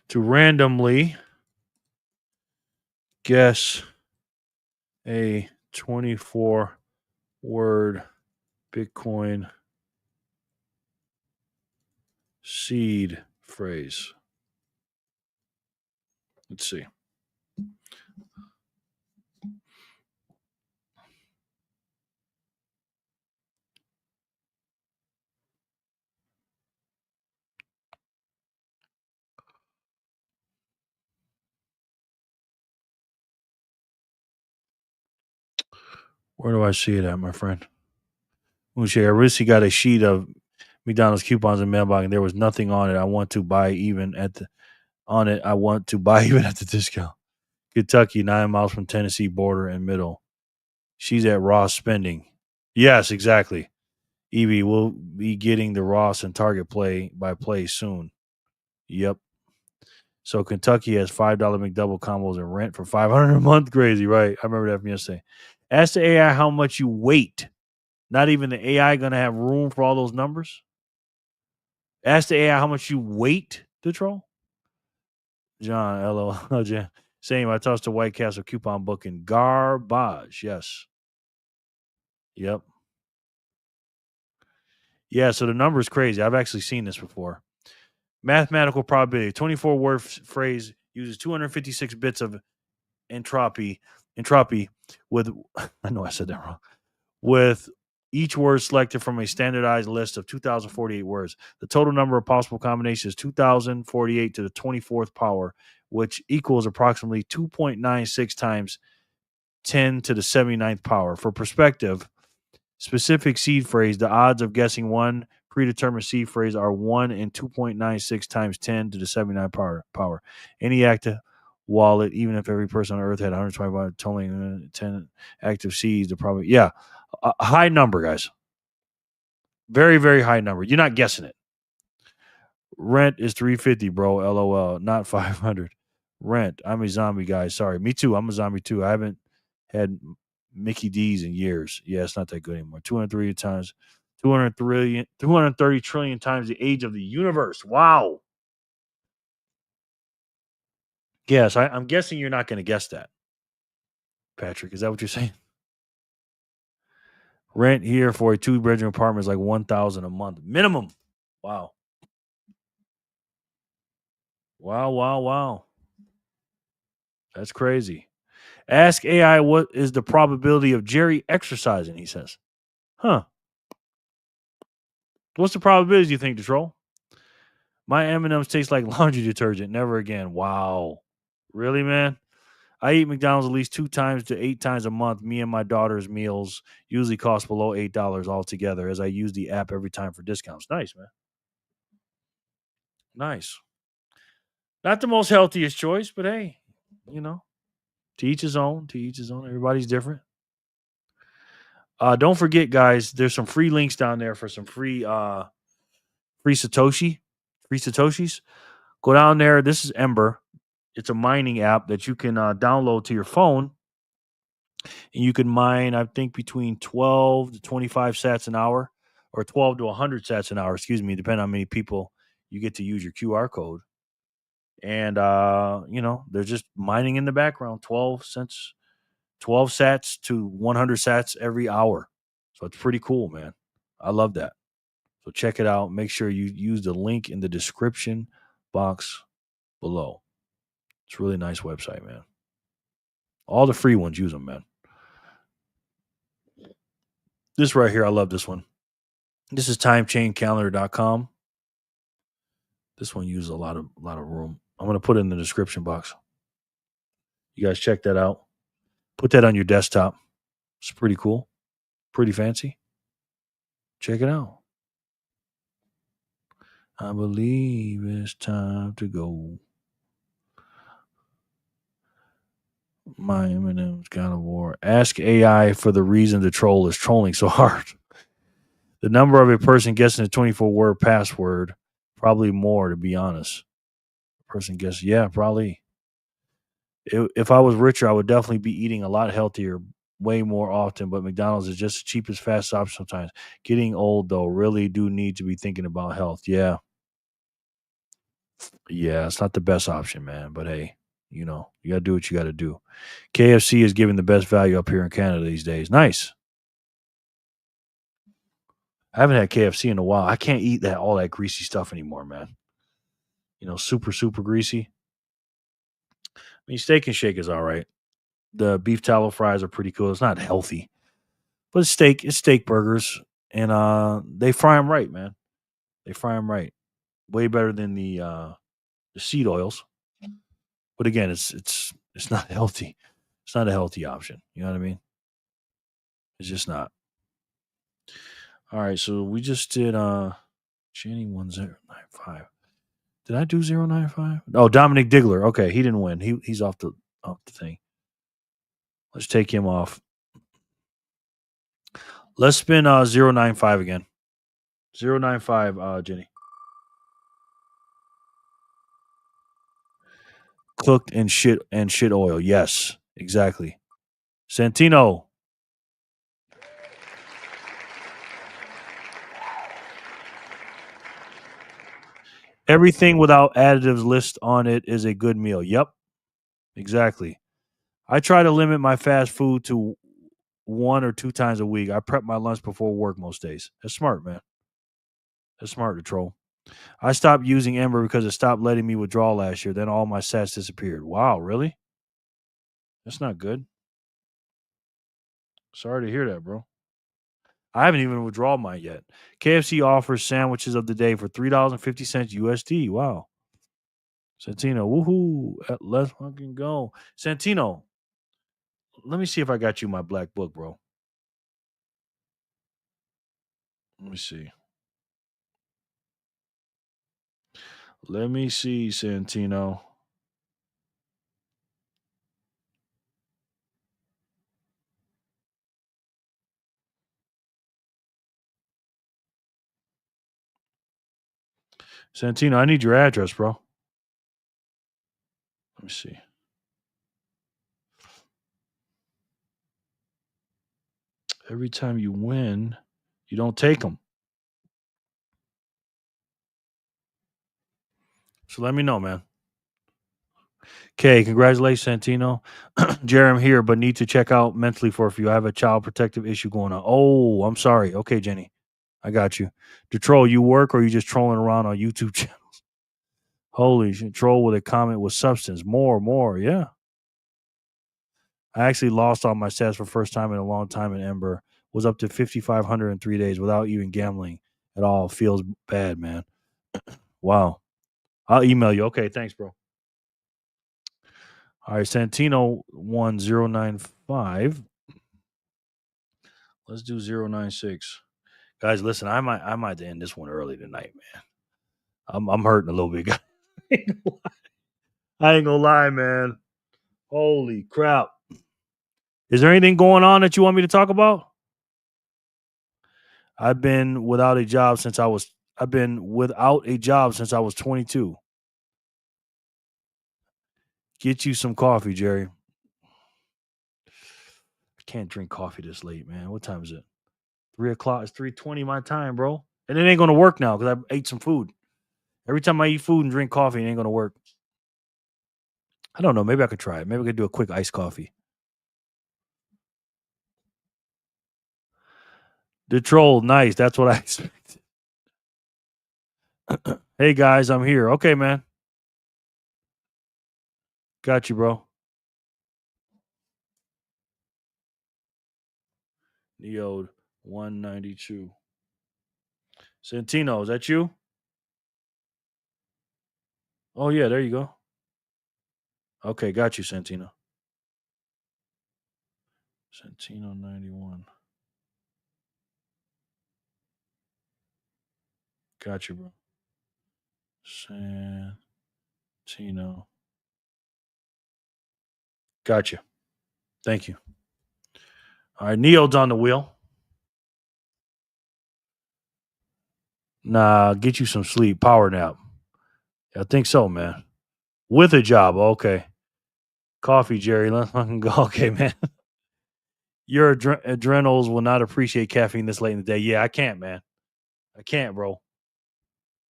to randomly guess a 24-word Bitcoin seed phrase? Let's see. Where do I see it at, my friend? I recently got a sheet of McDonald's coupons in mailbox, and there was nothing on it. I want to buy even at the discount. Kentucky, 9 miles from Tennessee border and middle. She's at Ross spending. Yes, exactly. Evie will be getting the Ross and Target play by play soon. Yep. So Kentucky has $5 McDouble combos and rent for $500 a month. Crazy, right? I remember that from yesterday. Ask the AI how much you weight. Not even the AI going to have room for all those numbers. Ask the AI how much you weight to troll. John, LOL. Jan. Same. I tossed the White Castle coupon book in garbage. Yes. Yep. Yeah, so the number is crazy. I've actually seen this before. Mathematical probability. 24-word phrase uses 256 bits of entropy with, I know I said that wrong, with each word selected from a standardized list of 2,048 words. The total number of possible combinations is 2,048 to the 24th power, which equals approximately 2.96 times 10 to the 79th power. For perspective, specific seed phrase, the odds of guessing one predetermined seed phrase are 1 in 2.96 times 10 to the 79 power. Any active wallet, even if every person on Earth had 125 totaling 10 active seeds, probably, yeah, a high number, guys. Very, very high number. You're not guessing it. Rent is $350, bro. LOL, not 500. Rent. I'm a zombie, guys. Sorry. Me too. I'm a zombie too. I haven't had Mickey D's in years. Yeah, it's not that good anymore. 230 times, 230 trillion times the age of the universe. Wow. Yes, I'm guessing you're not going to guess that, Patrick. Is that what you're saying? Rent here for a 2-bedroom apartment is like $1,000 a month minimum. Wow. Wow. That's crazy. Ask AI what is the probability of Jerry exercising, he says. Huh. What's the probability, you think, the troll? My M&Ms taste like laundry detergent. Never again. Wow. Really, man? I eat McDonald's at least 2 times to 8 times a month. Me and my daughter's meals usually cost below $8 altogether, as I use the app every time for discounts. Nice, man. Nice. Not the most healthiest choice, but hey, to each his own. To each his own. Everybody's different. Don't forget, guys, there's some free links down there for some free Satoshis. Go down there. This is Ember. It's a mining app that you can download to your phone, and you can mine, I think, between 12 to 25 sats an hour, or 12 to 100 sats an hour, depending on how many people you get to use your QR code. And they're just mining in the background, 12 sats to 100 sats every hour. So it's pretty cool, man. I love that. So check it out. Make sure you use the link in the description box below. It's a really nice website, man. All the free ones, use them, man. This right here, I love this one. This is timechaincalendar.com. This one uses a lot of room. I'm going to put it in the description box. You guys check that out. Put that on your desktop. It's pretty cool. Pretty fancy. Check it out. I believe it's time to go. My M&M's God of War. Ask AI for the reason the troll is trolling so hard. The number of a person guessing a 24-word password, probably more, to be honest. Person guesses, yeah, probably. If I was richer, I would definitely be eating a lot healthier, way more often, but McDonald's is just the cheapest fast option sometimes. Getting old, though, really do need to be thinking about health. Yeah, it's not the best option, man, but hey, you got to do what you got to do. KFC is giving the best value up here in Canada these days. Nice. I haven't had KFC in a while. I can't eat all that greasy stuff anymore, man. Super, super greasy. I mean, Steak and Shake is all right. The beef tallow fries are pretty cool. It's not healthy, but it's steak. It's steak burgers, and they fry them right, man. They fry them right. Way better than the seed oils. But again, it's not healthy. It's not a healthy option. You know what I mean? It's just not. All right, so we just did Jenny 1095. Did I do 095? Oh, Dominic Diggler. Okay, he didn't win. He's off the thing. Let's take him off. Let's spin 095 again. 095, Jenny. Cooked in shit oil. Yes, exactly. Santino. Everything without additives list on it is a good meal. Yep, exactly. I try to limit my fast food to 1 or 2 times a week. I prep my lunch before work most days. That's smart, man. That's smart to troll. I stopped using Ember because it stopped letting me withdraw last year. Then all my sats disappeared. Wow, really? That's not good. Sorry to hear that, bro. I haven't even withdrawn mine yet. KFC offers sandwiches of the day for $3.50 USD. Wow. Santino, woohoo. Let's fucking go. Santino, let me see if I got you my black book, bro. Let me see. Let me see, Santino. Santino, I need your address, bro. Let me see. Every time you win, you don't take them. So let me know, man. Okay, congratulations, Santino. Jerry, I'm here, but need to check out mentally for a few. I have a child protective issue going on. Oh, I'm sorry. Okay, Jenny. I got you. To troll, you work or you just trolling around on YouTube channels? Holy shit. Troll with a comment with substance. More. Yeah. I actually lost all my stats for first time in a long time in Ember. Was up to 5,500 in 3 days without even gambling at all. Feels bad, man. Wow. I'll email you. Okay, thanks, bro. All right, Santino 1095. Let's do 096. Guys, listen, I might end this one early tonight, man. I'm hurting a little bit, guys. I ain't gonna lie, man. Holy crap. Is there anything going on that you want me to talk about? I've been without a job since I was 22. Get you some coffee, Jerry. I can't drink coffee this late, man. What time is it? 3 o'clock. It's 3:20 my time, bro. And it ain't gonna work now because I ate some food. Every time I eat food and drink coffee, it ain't gonna work. I don't know. Maybe I could try it. Maybe I could do a quick iced coffee. The troll, nice. That's what I expected. Hey guys, I'm here. Okay, man. Got you, bro. Neode 192. Santino, is that you? Oh yeah, there you go. Okay, got you, Santino. Santino 91. Got you, bro. Santino. Got you. Thank you. All right, Neo's on the wheel. Nah, get you some sleep. Power nap. I think so, man. With a job. Okay. Coffee, Jerry. Let's fucking go. Okay, man. Your adrenals will not appreciate caffeine this late in the day. Yeah, I can't, man. I can't, bro.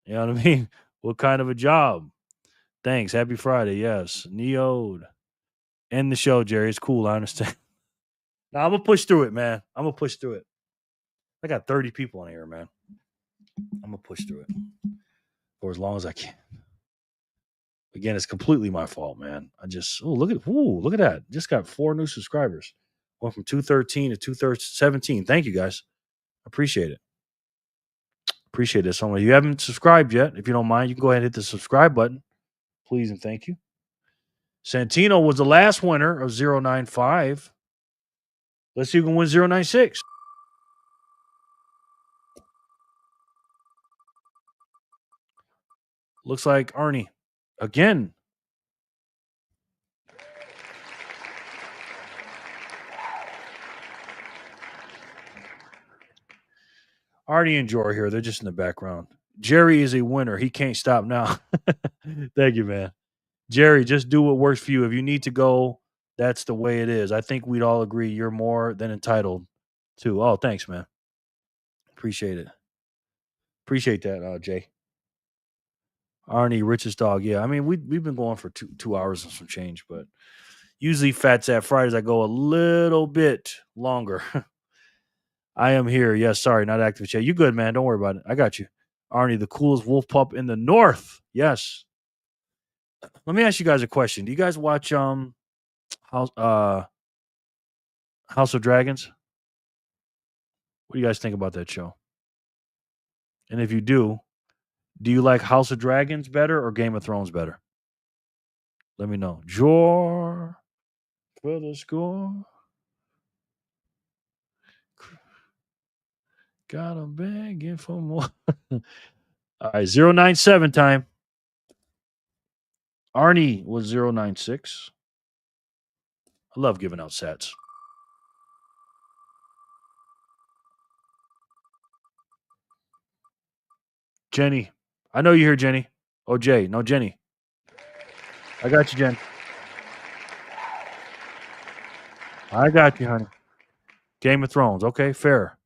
You know what I mean? What kind of a job? Thanks. Happy Friday. Yes. Neode. End the show, Jerry. It's cool. I understand. Now, I'm going to push through it, man. I'm going to push through it. I got 30 people on here, man. I'm going to push through it for as long as I can. Again, it's completely my fault, man. Look at that. Just got 4 new subscribers. Went from 213 to 217. Thank you, guys. Appreciate it. Appreciate it so much. You haven't subscribed yet. If you don't mind, you can go ahead and hit the subscribe button. Please and thank you. Santino was the last winner of 095. Let's see who can win 096. Looks like Arnie. Again. Arnie and Joe are here. They're just in the background. Jerry is a winner. He can't stop now. Thank you, man. Jerry, just do what works for you. If you need to go, that's the way it is. I think we'd all agree you're more than entitled to. Oh, thanks, man. Appreciate it. Appreciate that, Jay. Arnie, richest dog. Yeah, I mean, we've been going for two hours and some change, but usually Phat Zap Fridays I go a little bit longer. I am here. Yes, sorry, not active chat. You good, man. Don't worry about it. I got you. Arnie, the coolest wolf pup in the north. Yes. Let me ask you guys a question. Do you guys watch House of Dragons? What do you guys think about that show? And if you do you like House of Dragons better or Game of Thrones better? Let me know. Jor for the score. Got 'em begging for more. All right, 097 time. Arnie was 096. I love giving out sats. Jenny. I know you're here, Jenny. Oh, Jay. No, Jenny. I got you, Jen. I got you, honey. Game of Thrones. Okay, fair.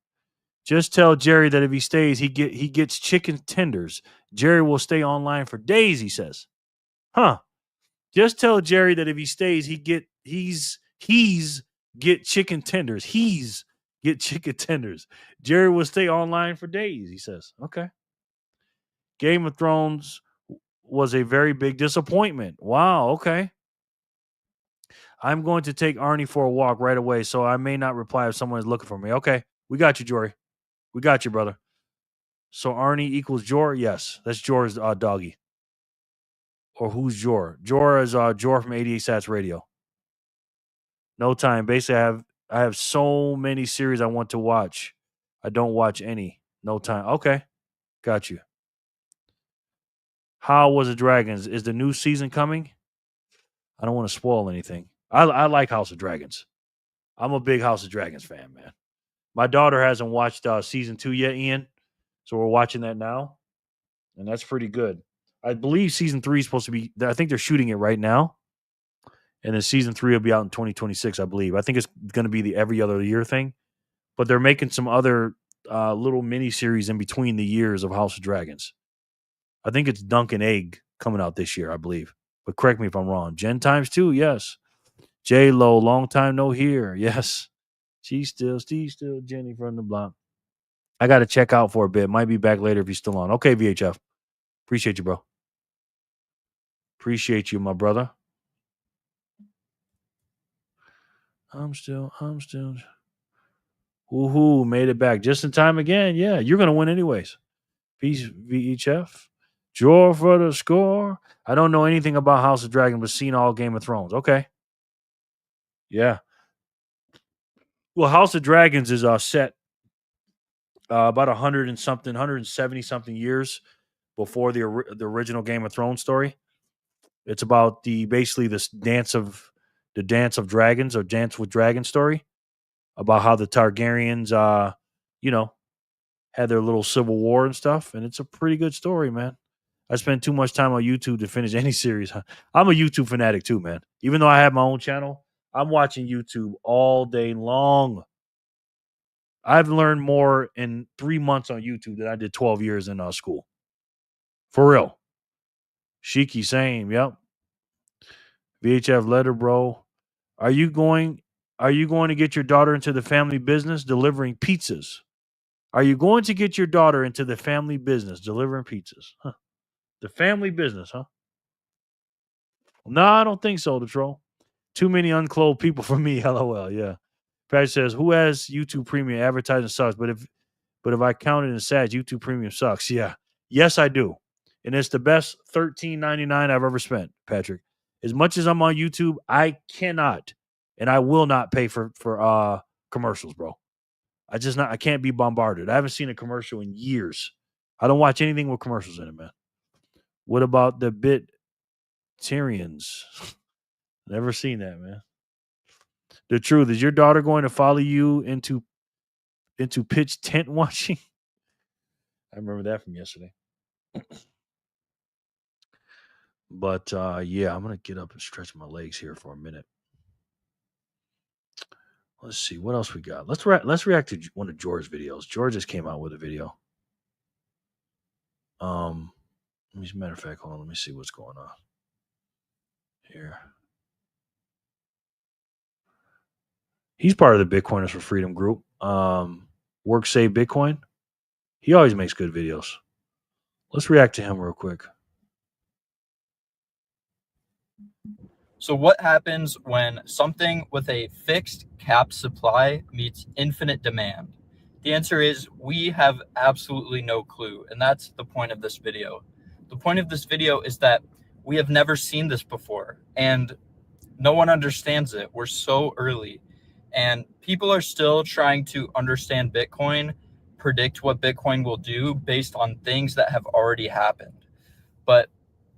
Just tell Jerry that if he stays, he gets chicken tenders. Jerry will stay online for days, he says. Huh. Just tell Jerry that if he stays, he's get chicken tenders. He's get chicken tenders. Jerry will stay online for days, he says. Okay. Game of Thrones was a very big disappointment. Wow, okay. I'm going to take Arnie for a walk right away, so I may not reply if someone is looking for me. Okay. We got you, Jory. We got you, brother. So Arnie equals Jor? Yes. That's Jor's doggy. Or who's Jor? Jor is Jor from 88 Sats Radio. No time. Basically, I have so many series I want to watch. I don't watch any. No time. Okay. Got you. How was the Dragons? Is the new season coming? I don't want to spoil anything. I like House of Dragons. I'm a big House of Dragons fan, man. My daughter hasn't watched season 2 yet, Ian. So we're watching that now. And that's pretty good. I believe season 3 is supposed to be, I think they're shooting it right now. And then season 3 will be out in 2026, I believe. I think it's going to be the every other year thing. But they're making some other little mini series in between the years of House of Dragons. I think it's Dunk and Egg coming out this year, I believe. But correct me if I'm wrong. Gen times 2, yes. J-Lo, long time no here. Yes. She's still Jenny from the block. I got to check out for a bit. Might be back later if you're still on. Okay, VHF. Appreciate you, bro. Appreciate you, my brother. I'm still. Woohoo, made it back just in time again. Yeah, you're going to win anyways. Peace, VHF. Draw for the score. I don't know anything about House of Dragon, but seen all Game of Thrones. Okay. Yeah. Well, House of Dragons is set about 170 something years before the original Game of Thrones story. It's about basically this dance of dragons or Dance with Dragons story about how the Targaryens, had their little civil war and stuff. And it's a pretty good story, man. I spend too much time on YouTube to finish any series. I'm a YouTube fanatic too, man. Even though I have my own channel, I'm watching YouTube all day long. I've learned more in 3 months on YouTube than I did 12 years in school. For real. Shiki, same. Yep. VHF letter, bro. Are you going to get your daughter into the family business delivering pizzas? Are you going to get your daughter into the family business delivering pizzas? Huh. The family business, huh? No, I don't think so, the troll. Too many unclothed people for me, LOL. Yeah. Pat says, who has YouTube Premium? Advertising sucks, but if I count it in sats, YouTube Premium sucks. Yeah. Yes, I do. And it's the best $13.99 I've ever spent, Patrick. As much as I'm on YouTube, I cannot and I will not pay for commercials, bro. I can't be bombarded. I haven't seen a commercial in years. I don't watch anything with commercials in it, man. What about the Tyrians? Never seen that, man. The truth is, your daughter going to follow you into pitch tent watching? I remember that from yesterday. But yeah, I'm gonna get up and stretch my legs here for a minute. Let's see what else we got. Let's react to one of George's videos. George just came out with a video. As a matter of fact, hold on. Let me see what's going on here. He's part of the Bitcoiners for Freedom group. Work Save Bitcoin. He always makes good videos. Let's react to him real quick. So what happens when something with a fixed capped supply meets infinite demand? The answer is we have absolutely no clue, and that's the point of this video. The point of this video is that we have never seen this before, and no one understands it. We're so early, and people are still trying to understand Bitcoin, predict what Bitcoin will do based on things that have already happened. But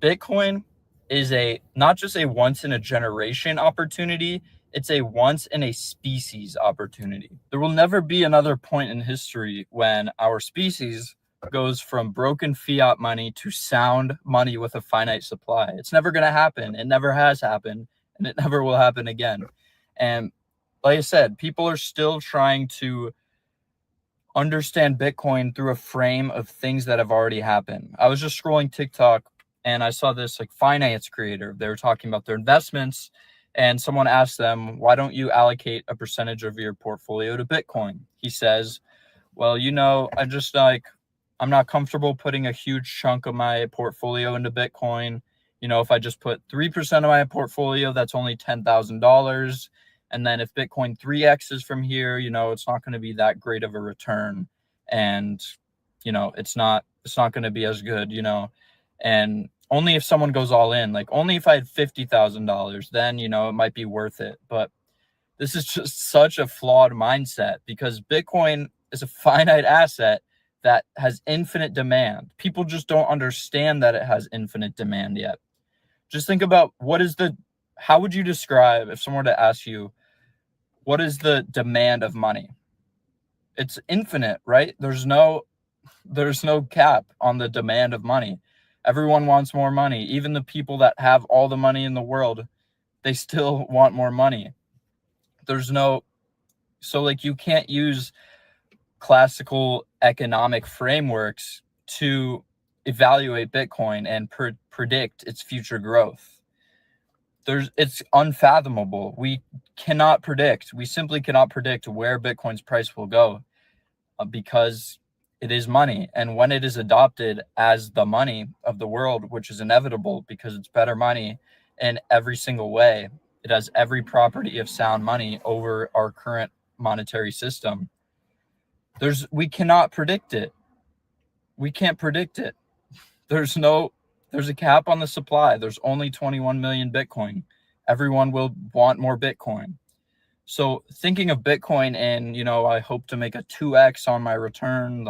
Bitcoin is not just a once in a generation opportunity, it's a once in a species opportunity. There will never be another point in history when our species goes from broken fiat money to sound money with a finite supply. It's never going to happen. It never has happened, and it never will happen again. And like I said, people are still trying to understand Bitcoin through a frame of things that have already happened. I was just scrolling TikTok and I saw this finance creator. They were talking about their investments, and someone asked them, why don't you allocate a percentage of your portfolio to Bitcoin? He says, well, I'm not comfortable putting a huge chunk of my portfolio into Bitcoin. If I just put 3% of my portfolio, that's only $10,000. And then if Bitcoin 3x's from here, it's not going to be that great of a return. And, it's not going to be as good, and only if someone goes all in, only if I had $50,000, then, it might be worth it. But this is just such a flawed mindset, because Bitcoin is a finite asset that has infinite demand. People just don't understand that it has infinite demand yet. Just think about how would you describe, if someone were to ask you, what is the demand of money? It's infinite, right? There's no cap on the demand of money. Everyone wants more money. Even the people that have all the money in the world, they still want more money. You can't use classical economic frameworks to evaluate Bitcoin and predict its future growth. It's unfathomable. We simply cannot predict where Bitcoin's price will go, because it is money. And when it is adopted as the money of the world, which is inevitable because it's better money in every single way, it has every property of sound money over our current monetary system. We cannot predict it. We can't predict it. There's a cap on the supply. There's only 21 million Bitcoin. Everyone will want more Bitcoin. So thinking of Bitcoin and, I hope to make a 2x on my return,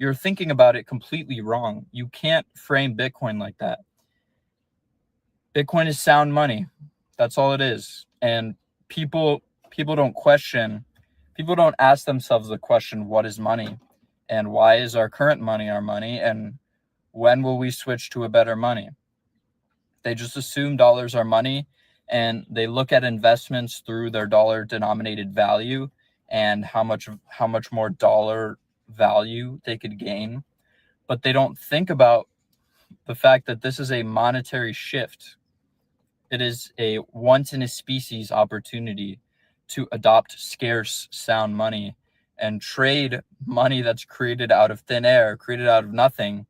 you're thinking about it completely wrong. You can't frame Bitcoin like that. Bitcoin is sound money. That's all it is. And people don't ask themselves the question, what is money? And why is our current money our money? And when will we switch to a better money? They just assume dollars are money, and they look at investments through their dollar denominated value and how much more dollar value they could gain. But they don't think about the fact that this is a monetary shift. It is a once in a species opportunity to adopt scarce sound money and trade money that's created out of thin air, created out of nothing.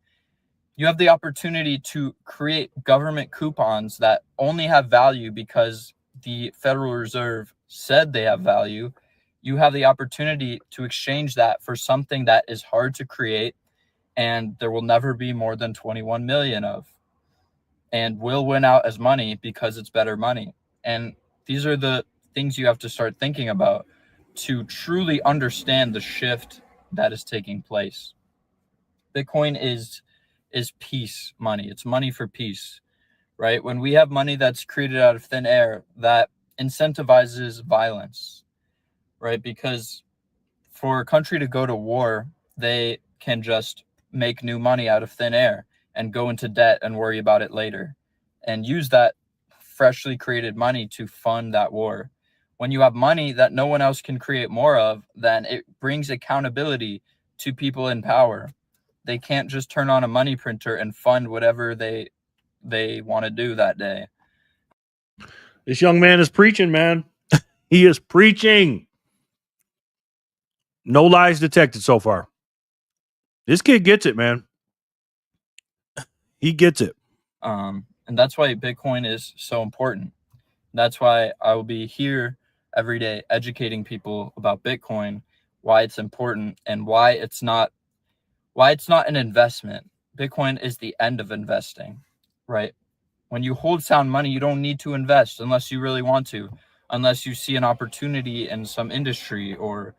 You have the opportunity to create government coupons that only have value because the Federal Reserve said they have value. You have the opportunity to exchange that for something that is hard to create and there will never be more than 21 million of, and will win out as money because it's better money. And these are the things you have to start thinking about to truly understand the shift that is taking place. Bitcoin is peace money. It's money for peace, right? When we have money that's created out of thin air, that incentivizes violence, right? Because for a country to go to war, they can just make new money out of thin air and go into debt and worry about it later and use that freshly created money to fund that war. When you have money that no one else can create more of, then it brings accountability to people in power. They can't just turn on a money printer and fund whatever they want to do that day. This young man is preaching, man. He is preaching. No lies detected so far. This kid gets it, man. He gets it. And that's why Bitcoin is so important. That's why I will be here every day educating people about Bitcoin, why it's important, and why it's not an investment. Bitcoin is the end of investing, right? When you hold sound money, you don't need to invest unless you really want to, unless you see an opportunity in some industry or,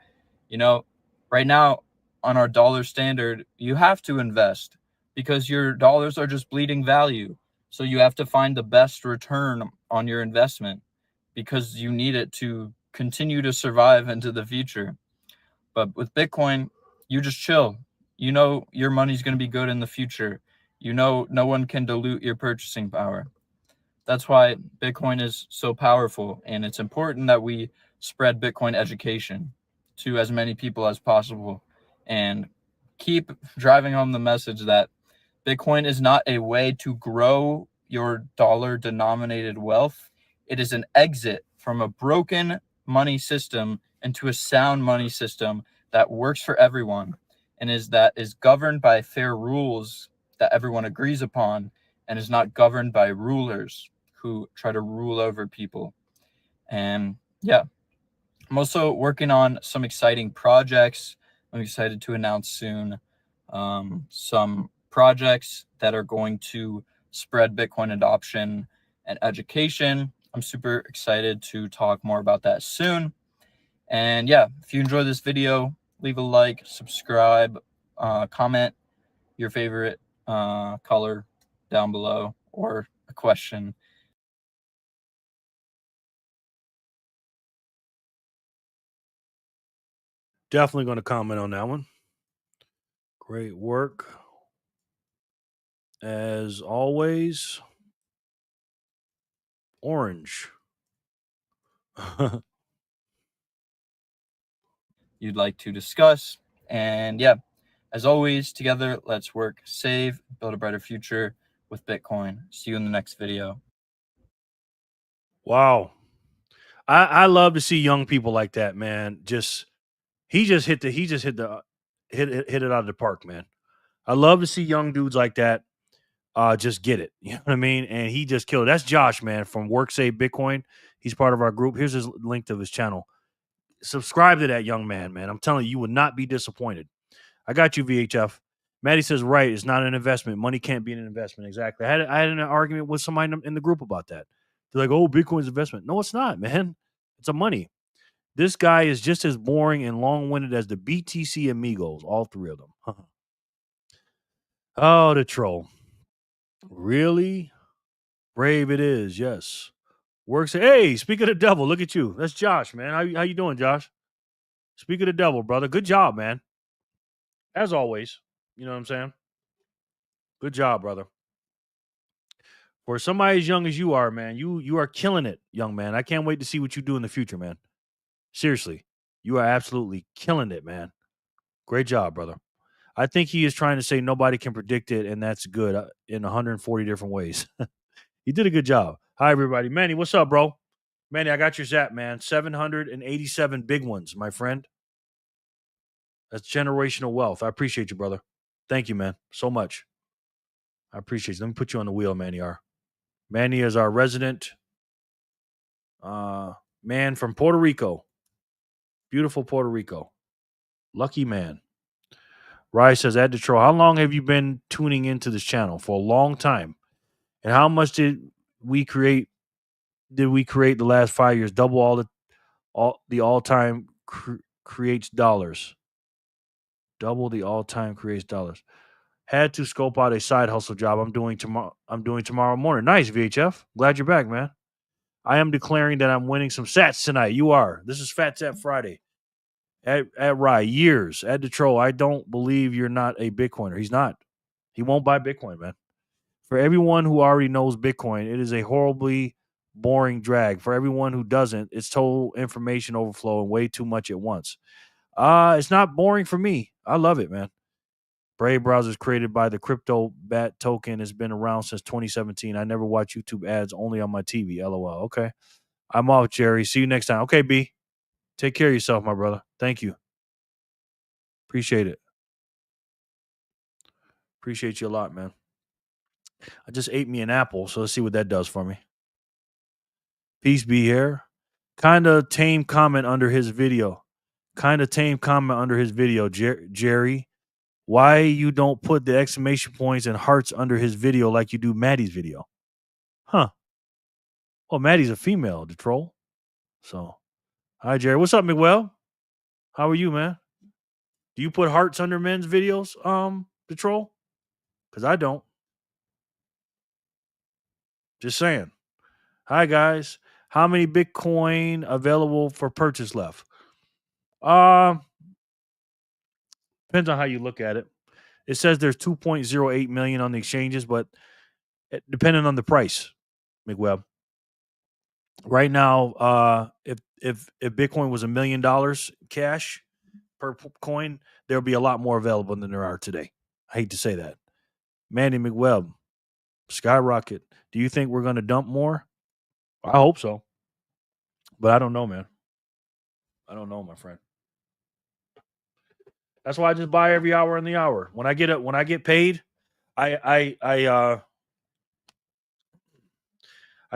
right now on our dollar standard, you have to invest because your dollars are just bleeding value. So you have to find the best return on your investment because you need it to continue to survive into the future. But with Bitcoin, you just chill. You know your money's going to be good in the future. You know no one can dilute your purchasing power. That's why Bitcoin is so powerful, and it's important that we spread Bitcoin education to as many people as possible and keep driving home the message that Bitcoin is not a way to grow your dollar-denominated wealth. It is an exit from a broken money system into a sound money system that works for everyone and is governed by fair rules that everyone agrees upon and is not governed by rulers who try to rule over people. And yeah, I'm also working on some exciting projects. I'm excited to announce soon some projects that are going to spread Bitcoin adoption and education. I'm super excited to talk more about that soon. And yeah, if you enjoyed this video, leave a like, subscribe, comment your favorite color down below or a question. Definitely going to comment on that one. Great work. As always, orange. You'd like to discuss. And yeah, as always, together, let's work, save, build a brighter future with Bitcoin. See you in the next video. Wow. I love to see young people like that, man. He just hit it out of the park, man. I love to see young dudes like that just get it. You know what I mean? And he just killed it. That's Josh, man, from Work Save Bitcoin. He's part of our group. Here's his link to his channel. Subscribe to that young man, man. I'm telling you, you would not be disappointed. I got you, VHF. Maddie says, right, it's not an investment. Money can't be an investment. Exactly. I had an argument with somebody in the group about that. They're like, oh, Bitcoin's investment. No, it's not, man. It's a money. This guy is just as boring and long-winded as the BTC amigos, all three of them. Oh, the troll. Really? Brave it is, yes. Works. Hey, speak of the devil, look at you. That's Josh, man. How you doing, Josh? Speak of the devil, brother. Good job, man. As always. You know what I'm saying? Good job, brother. For somebody as young as you are, man, you are killing it, young man. I can't wait to see what you do in the future, man. Seriously. You are absolutely killing it, man. Great job, brother. I think he is trying to say nobody can predict it, and that's good in 140 different ways. You did a good job. Hi, everybody. Manny, what's up, bro? Manny, I got your zap, man. 787 big ones, my friend. That's generational wealth. I appreciate you, brother. Thank you, man, so much. I appreciate you. Let me put you on the wheel, Manny R. Manny is our resident man from Puerto Rico. Beautiful Puerto Rico. Lucky man. Rye says, at Detroit, how long have you been tuning into this channel? For a long time. And how much did we create the last 5 years? Double all the all-time creates dollars. Double the all-time creates dollars. Had to scope out a side hustle job I'm doing tomorrow morning. Nice, VHF. Glad you're back, man. I am declaring that I'm winning some sats tonight. You are. This is Phat Zap Friday. At Rye, years. At the troll, I don't believe you're not a Bitcoiner. He's not. He won't buy Bitcoin, man. For everyone who already knows Bitcoin, it is a horribly boring drag. For everyone who doesn't, it's total information overflow and way too much at once. It's not boring for me. I love it, man. Brave browsers created by the crypto bat token has been around since 2017. I never watch YouTube ads, only on my TV. LOL. Okay. I'm off, Jerry. See you next time. Okay, B. Take care of yourself, my brother. Thank you. Appreciate it. Appreciate you a lot, man. I just ate me an apple, so let's see what that does for me. Peace be here. Kinda tame comment under his video. Jerry. Why you don't put the exclamation points and hearts under his video like you do Maddie's video? Huh. Well, Maddie's a female, the troll. So, hi, Jerry. What's up, Miguel? How are you, man? Do you put hearts under men's videos, the troll? Because I don't. Just saying. Hi, guys. How many Bitcoin available for purchase left? Depends on how you look at it. It says there's 2.08 million on the exchanges, but depending on the price, Miguel. Right now, if Bitcoin was $1 million cash per coin, there'll be a lot more available than there are today. I hate to say that. Manny McWebb, skyrocket. Do you think we're going to dump more? I hope so, but I don't know, man. I don't know, my friend. That's why I just buy every hour in the hour. When I get paid, I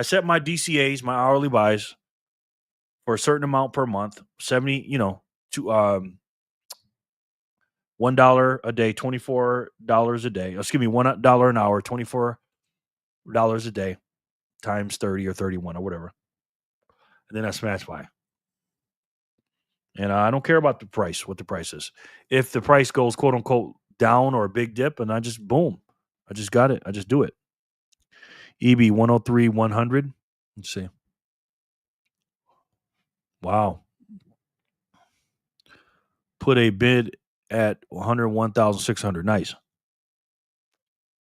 set my DCAs, my hourly buys, for a certain amount per month. 70, to $1 a day, $24 a day. Excuse me, $1 an hour, $24 a day, times 30 or 31 or whatever. And then I smash buy. And I don't care about the price, what the price is. If the price goes, quote unquote, down or a big dip, and I just, boom, I just got it. I just do it. EB 103, 100. Let's see. Wow. Put a bid at 101,600. Nice.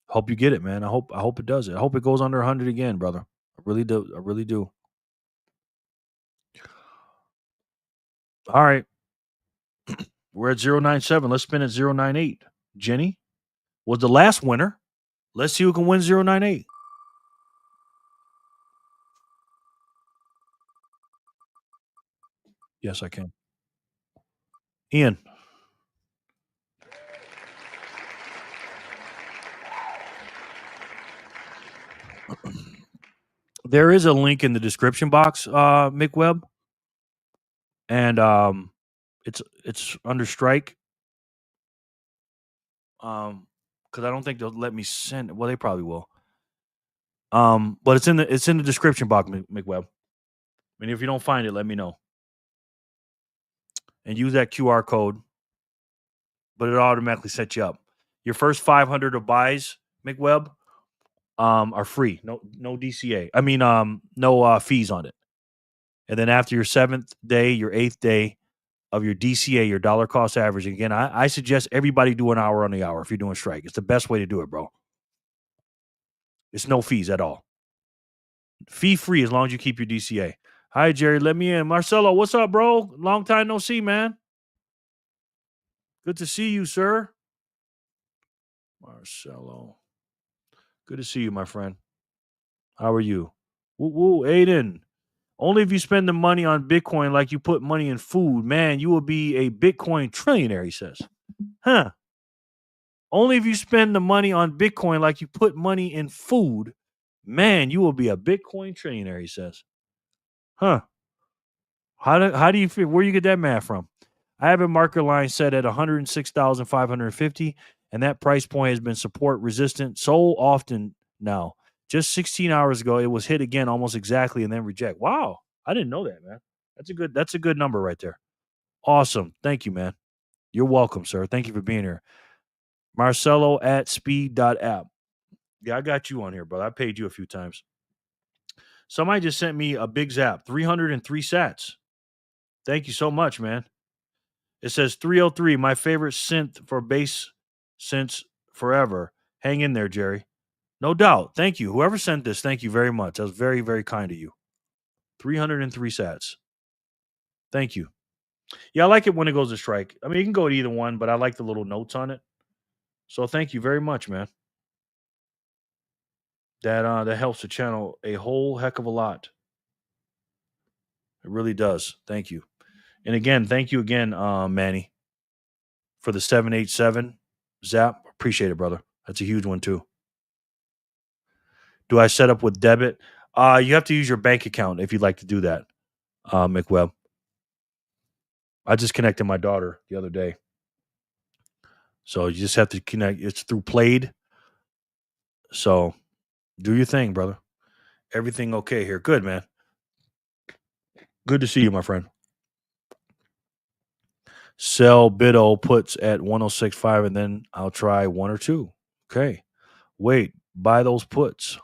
Hope you get it, man. I hope it does it. I hope it goes under 100 again, brother. I really do. I really do. All right. We're at 097. Let's spin at 098. Jenny was the last winner. Let's see who can win 098. Yes, I can. Ian. There is a link in the description box, McWeb. And it's under strike. Because I don't think they'll let me send it. Well, they probably will. But it's in the description box, McWeb. And if you don't find it, let me know. And use that QR code. But it automatically sets you up. Your first 500 of buys, McWeb, are free. No DCA. I mean, no fees on it. And then after your 7th day, your 8th day of your DCA, your dollar cost average. Again, I suggest everybody do an hour on the hour if you're doing strike. It's the best way to do it, bro. It's no fees at all. Fee free as long as you keep your DCA. Hi, Jerry. Let me in. Marcelo, what's up, bro? Long time no see, man. Good to see you, sir. Marcelo. Good to see you, my friend. How are you? Woo, Aiden. Only if you spend the money on Bitcoin like you put money in food, man, you will be a Bitcoin trillionaire, he says. Huh. Only if you spend the money on Bitcoin like you put money in food, man, you will be a Bitcoin trillionaire, he says. Huh. How do you feel? Where you get that math from? I have a marker line set at 106,550, and that price point has been support resistant so often now. Just 16 hours ago, it was hit again almost exactly and then reject. Wow. I didn't know that, man. That's a good number right there. Awesome. Thank you, man. You're welcome, sir. Thank you for being here. Marcelo at speed.app. Yeah, I got you on here, brother. I paid you a few times. Somebody just sent me a big zap, 303 sats. Thank you so much, man. It says 303, my favorite synth for bass since forever. Hang in there, Jerry. No doubt. Thank you. Whoever sent this, thank you very much. That was very, very kind of you. 303 sats. Thank you. Yeah, I like it when it goes to strike. I mean, you can go to either one, but I like the little notes on it. So thank you very much, man. That helps the channel a whole heck of a lot. It really does. Thank you. And again, thank you again, Manny, for the 787 zap. Appreciate it, brother. That's a huge one too. Do I set up with debit? You have to use your bank account if you'd like to do that, McWeb. I just connected my daughter the other day. So you just have to connect. It's through Played. So do your thing, brother. Everything okay here. Good, man. Good to see you, my friend. Sell Bido puts at 106.5 and then I'll try one or two. Okay. Wait, buy those puts.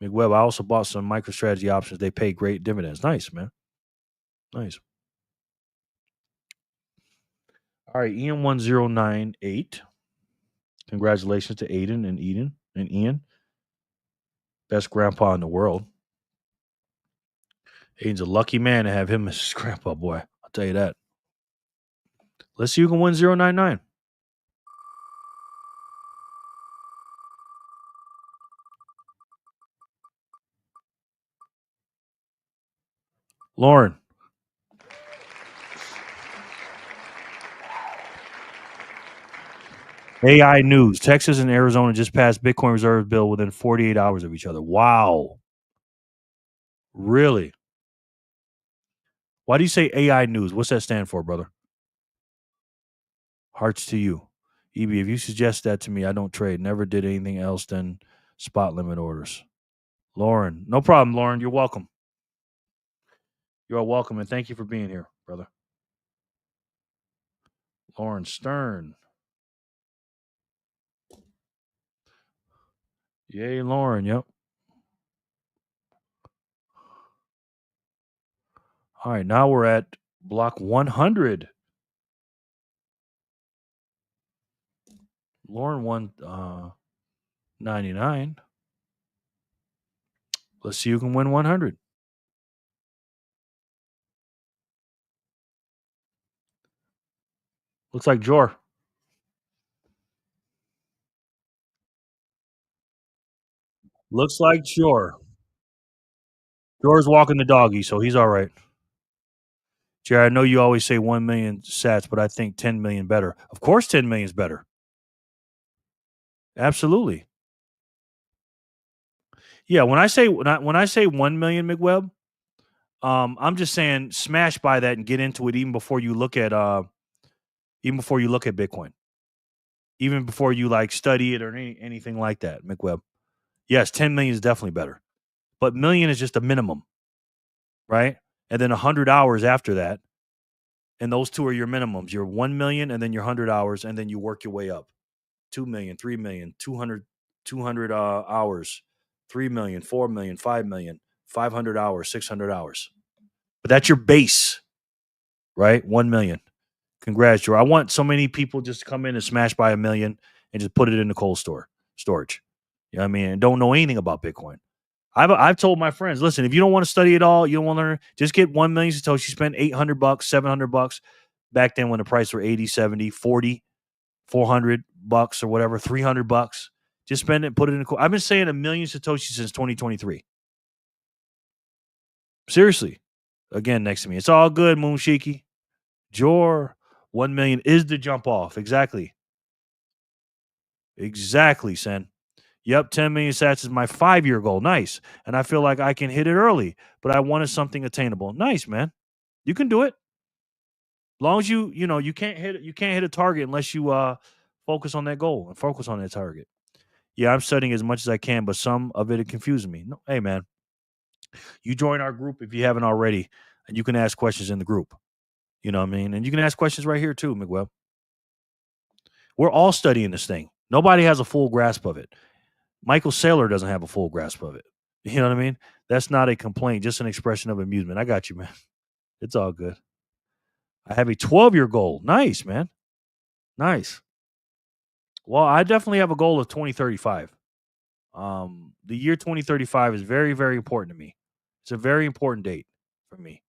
McWeb, I also bought some MicroStrategy options. They pay great dividends. Nice, man. Nice. All right, Ian1098. Congratulations to Aiden and Eden and Ian. Best grandpa in the world. Aiden's a lucky man to have him as his grandpa, boy. I'll tell you that. Let's see who can win 099. Lauren. AI news. Texas and Arizona just passed Bitcoin reserve bill within 48 hours of each other. Wow. Really? Why do you say AI news? What's that stand for, brother? Hearts to you. EB, if you suggest that to me, I don't trade. Never did anything else than spot limit orders. Lauren. No problem, Lauren. You're welcome. You're welcome, and thank you for being here, brother. Lauren Stern. Yay, Lauren. Yep. All right, now we're at block 100. Lauren won 99. Let's see who can win 100. Looks like Jor. Looks like Jor. Jor's walking the doggy, so he's all right. Jared, I know you always say 1 million sats, but I think 10 million better. Of course 10 million is better. Absolutely. Yeah, when I say 1 million, McWeb, I'm just saying smash by that and get into it even before you look at Bitcoin. Even before you like study it or anything like that, McWeb. Yes, 10 million is definitely better. But million is just a minimum, right? And then 100 hours after that. And those two are your minimums. Your 1 million and then your 100 hours, and then you work your way up. 2 million, 3 million, 200 hours, 3 million, 4 million, 5 million, 500 hours, 600 hours. But that's your base, right? 1 million. Congrats, Joe. I want so many people just to come in and smash by 1 million and just put it in the cold storage. You know what I mean? And don't know anything about Bitcoin. I've told my friends, listen, if you don't want to study it all, you don't want to learn, just get 1 million Satoshi, spend $800, $700 back then when the price were 80, 70, 40, $400 or whatever, $300. Just spend it, put it in I've been saying 1 million Satoshi since 2023. Seriously. Again, next to me. It's all good, Moonshiki. Jor, 1 million is the jump off. Exactly. Exactly, Sen. Yep, 10 million sats is my 5-year goal. Nice. And I feel like I can hit it early, but I wanted something attainable. Nice, man. You can do it. As long as you can't hit a target unless you focus on that goal and focus on that target. Yeah, I'm studying as much as I can, but some of it confuses me. No, hey, man, you join our group if you haven't already, and you can ask questions in the group. You know what I mean? And you can ask questions right here too, McWeb. We're all studying this thing. Nobody has a full grasp of it. Michael Saylor doesn't have a full grasp of it. You know what I mean? That's not a complaint, just an expression of amusement. I got you, man. It's all good. I have a 12-year goal. Nice, man. Nice. Well, I definitely have a goal of 2035. The year 2035 is very, very important to me. It's a very important date for me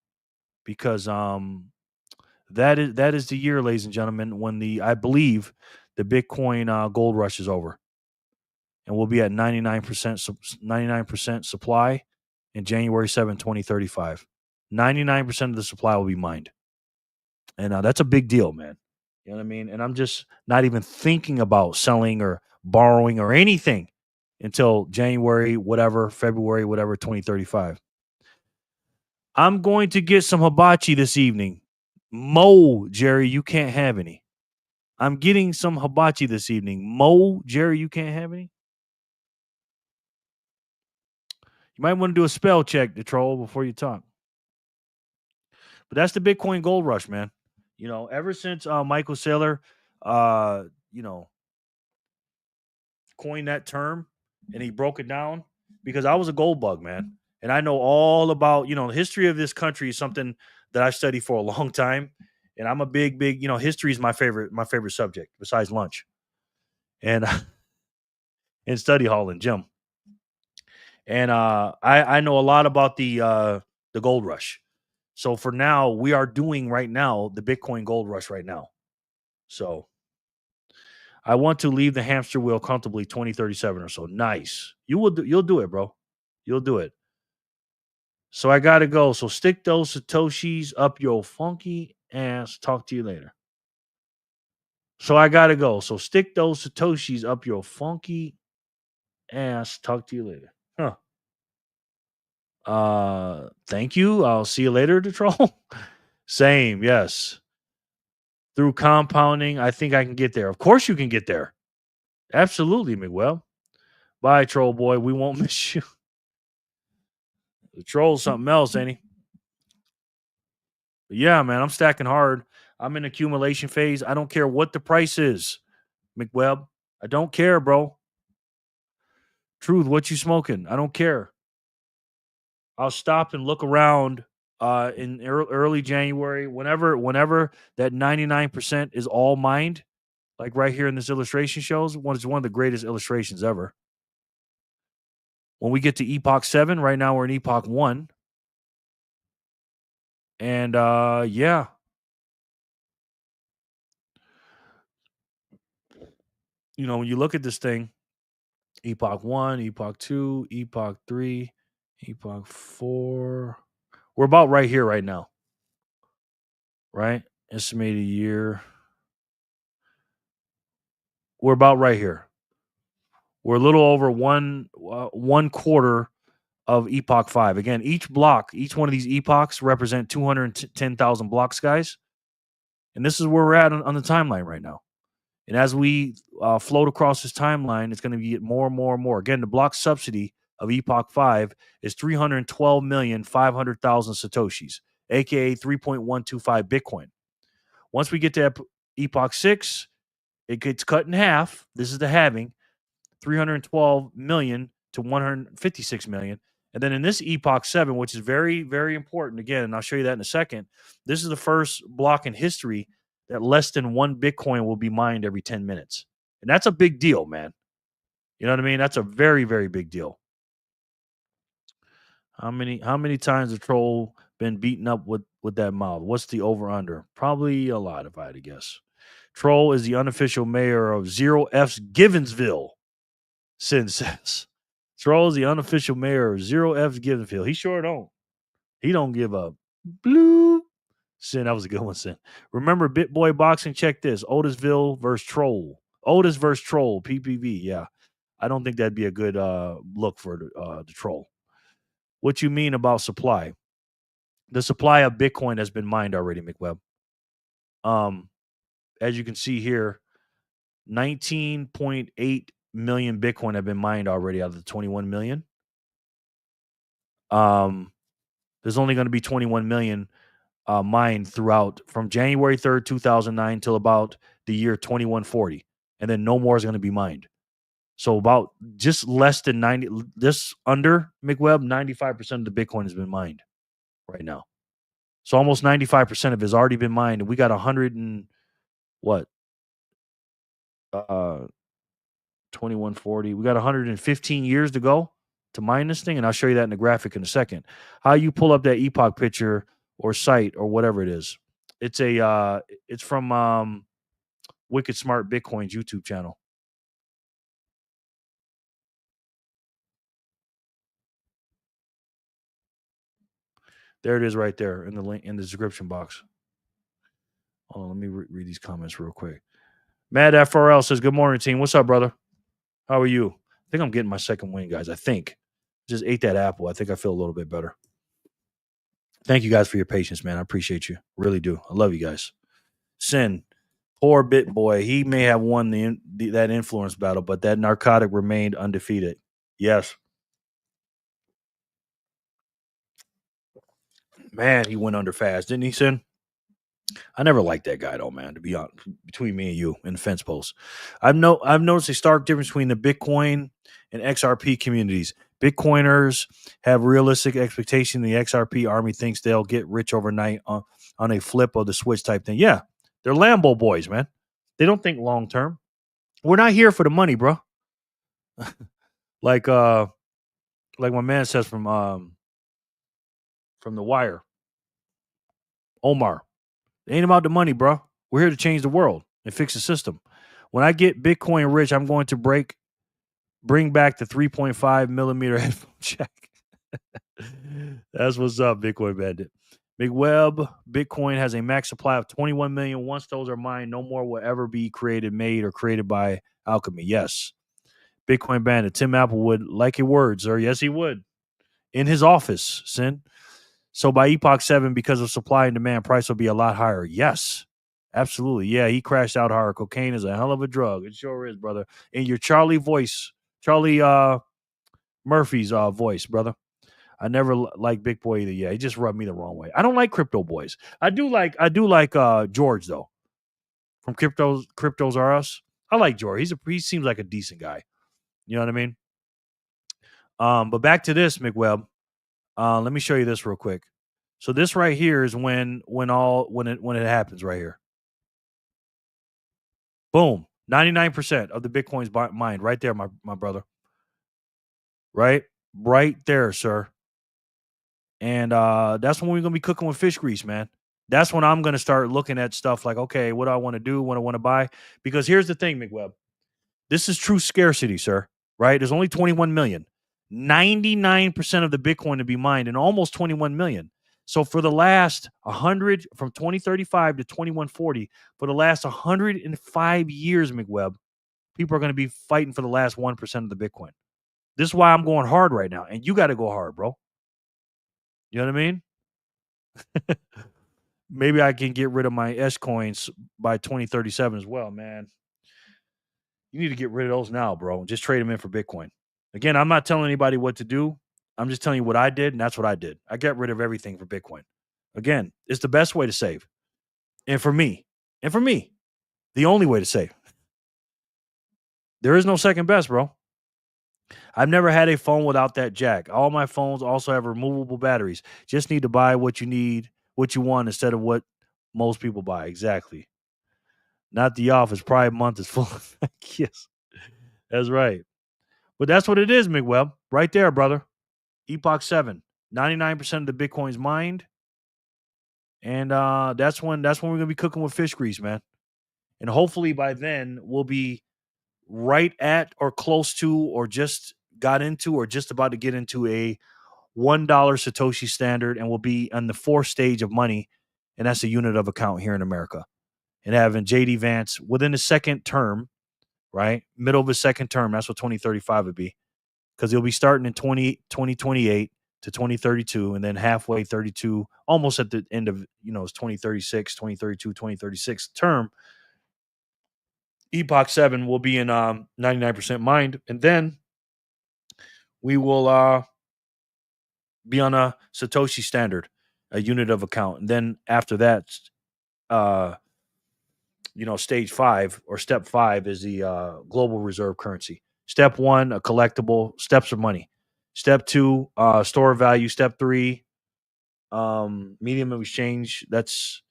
because that is the year, ladies and gentlemen, when I believe the Bitcoin gold rush is over, and we'll be at 99% supply in January 7, 2035. 99% of the supply will be mined, and that's a big deal, man. You know what I mean? And I'm just not even thinking about selling or borrowing or anything until January, whatever, February, whatever, 2035. I'm going to get some hibachi this evening. Mo, Jerry, you can't have any. I'm getting some hibachi this evening. Mo, Jerry, you can't have any. You might want to do a spell check, the troll, before you talk. But that's the Bitcoin gold rush, man. You know, ever since Michael Saylor, you know, coined that term and he broke it down, because I was a gold bug, man. And I know all about, the history of this country is something that I've studied for a long time. And I'm a big, history is my favorite subject besides lunch and and study hall and gym. And I know a lot about the gold rush. So for now, we are doing right now the Bitcoin gold rush right now. So I want to leave the hamster wheel comfortably 2037 or so. Nice. You'll do it, bro. You'll do it. So I gotta go. So stick those Satoshis up your funky ass. Talk to you later. So I gotta go. So stick those Satoshis up your funky ass. Talk to you later. Huh. Thank you. I'll see you later, the troll. Same, yes. Through compounding, I think I can get there. Of course you can get there. Absolutely, Miguel. Bye, troll boy. We won't miss you. The troll's something else, ain't he? But yeah, man, I'm stacking hard. I'm in accumulation phase. I don't care what the price is, McWeb. I don't care, bro. Truth, what you smoking? I don't care. I'll stop and look around in early January, whenever that 99% is all mined, like right here in this illustration shows. One of the greatest illustrations ever. When we get to Epoch 7, right now we're in Epoch 1. And yeah. When you look at this thing, Epoch 1, Epoch 2, Epoch 3, Epoch 4. We're about right here right now. Right? Estimated year. We're about right here. We're a little over one quarter of Epoch 5. Again, each one of these epochs represent 210,000 blocks, guys. And this is where we're at on the timeline right now. And as we float across this timeline, it's going to get more and more and more. Again, the block subsidy of Epoch 5 is 312,500,000 Satoshis, aka 3.125 Bitcoin. Once we get to Epoch 6, it gets cut in half. This is the halving, 312 million to 156 million. And then in this Epoch 7, which is very, very important, again, and I'll show you that in a second, this is the first block in history that less than 1 Bitcoin will be mined every 10 minutes. And that's a big deal, man. You know what I mean? That's a very, very big deal. How many times the troll been beaten up with that mouth? What's the over-under? Probably a lot, if I had to guess. Troll is the unofficial mayor of Zero F's Givensville. Sin says. Troll is the unofficial mayor of Zero F's Givensville. He sure don't. He don't give up. Blue. Sin, that was a good one, Sin. Remember BitBoy Boxing? Check this. Otisville versus Troll. Otis versus Troll, PPV. Yeah. I don't think that'd be a good look for the Troll. What you mean about supply? The supply of Bitcoin has been mined already, McWeb. As you can see here, 19.8 million Bitcoin have been mined already out of the 21 million. There's only going to be 21 million mined throughout from January 3rd, 2009 till about the year 2140. And then no more is going to be mined. So about just less than 90, just under McWeb, 95% of the Bitcoin has been mined right now. So almost 95% of it has already been mined. And we got 100 and what? 2140. We got 115 years to go to mine this thing. And I'll show you that in the graphic in a second. How you pull up that epoch picture or site or whatever it is. It's it's from Wicked Smart Bitcoin's YouTube channel. There it is right there in the link in the description box. Hold on, let me read these comments real quick. Mad FRL says, good morning, team. What's up, brother? How are you? I think I'm getting my second win, guys. I think. Just ate that apple. I think I feel a little bit better. Thank you guys for your patience, man. I appreciate you. Really do. I love you guys. Sin, poor Bit Boy. He may have won that influence battle, but that narcotic remained undefeated. Yes. Man, he went under fast, didn't he, Sin? I never liked that guy though, man, to be honest, between me and you in the fence post. I've noticed a stark difference between the Bitcoin and XRP communities. Bitcoiners have realistic expectation. The XRP army thinks they'll get rich overnight on a flip of the switch type thing. Yeah, they're Lambo boys, man. They don't think long term. We're not here for the money, bro. like my man says from The Wire, Omar. It ain't about the money, bro. We're here to change the world and fix the system. When I get Bitcoin rich, I'm going to bring back the 3.5 millimeter headphone jack. That's what's up, Bitcoin Bandit. McWeb, Bitcoin has a max supply of 21 million. Once those are mined, no more will ever be made, or created by alchemy. Yes. Bitcoin Bandit, Tim Apple would like your words, sir. Yes, he would. In his office, Sin. So by Epoch 7, because of supply and demand, price will be a lot higher. Yes, absolutely. Yeah, he crashed out hard. Cocaine is a hell of a drug. It sure is, brother. In your Charlie Murphy's voice, brother. I never liked Big Boy either. Yeah, he just rubbed me the wrong way. I don't like crypto boys. I do like George though, from Cryptos R Us. I like George. He seems like a decent guy. You know what I mean? But back to this, McWeb. Let me show you this real quick. So this right here is when it happens right here. Boom. 99% of the Bitcoin's mined right there, my brother. Right there, sir. And that's when we're gonna be cooking with fish grease, man. That's when I'm gonna start looking at stuff like, okay, what do I want to do? What I want to buy? Because here's the thing, McWeb. This is true scarcity, sir. Right? There's only 21 million. 99% of the Bitcoin to be mined, and almost 21 million. So for the last 100, from 2035 to 2140, for the last 105 years, McWeb, people are going to be fighting for the last 1% of the Bitcoin. This is why I'm going hard right now. And you got to go hard, bro. You know what I mean? Maybe I can get rid of my S coins by 2037 as well, man. You need to get rid of those now, bro. Just trade them in for Bitcoin. Again, I'm not telling anybody what to do. I'm just telling you what I did, and that's what I did. I got rid of everything for Bitcoin. Again, it's the best way to save. And for me, the only way to save. There is no second best, bro. I've never had a phone without that jack. All my phones also have removable batteries. Just need to buy what you need, what you want, instead of what most people buy. Exactly. Not the office. Pride month is full of yes. That's right. But that's what it is, McWeb. Right there, brother. Epoch 7. 99% of the Bitcoin's mined. And that's when we're gonna be cooking with fish grease, man. And hopefully by then we'll be right at or close to, or just got into, or just about to get into a $1 Satoshi standard, and we'll be on the fourth stage of money, and that's a unit of account here in America. And having JD Vance within the second term, right? Middle of his second term, that's what 2035 would be. Because he'll be starting in 2028 to 2032, and then halfway 32, almost at the end of, his 2036, 2032, 2036 term. Epoch 7 will be in 99% mined, and then we will be on a Satoshi standard. a unit of account. And then after that, stage 5 or step 5 is the global reserve currency. Step 1, a collectible. Steps are money. Step 2, store of value. Step 3, medium of exchange. That's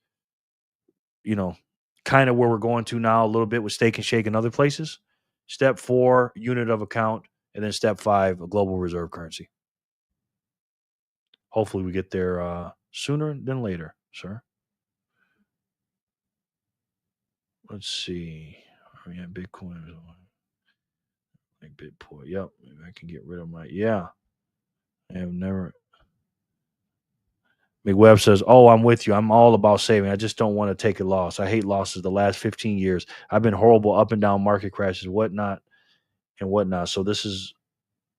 kind of where we're going to now a little bit with Steak and Shake and other places. Step 4, unit of account, and then step 5, a global reserve currency. Hopefully we get there sooner than later, sir. Let's see. We have Bitcoin. Like Bitcoin. Yep. Maybe I can get rid of my. Yeah. I have never. McWebb says, "Oh, I'm with you. I'm all about saving. I just don't want to take a loss. I hate losses. The last 15 years, I've been horrible up and down market crashes, whatnot. So this is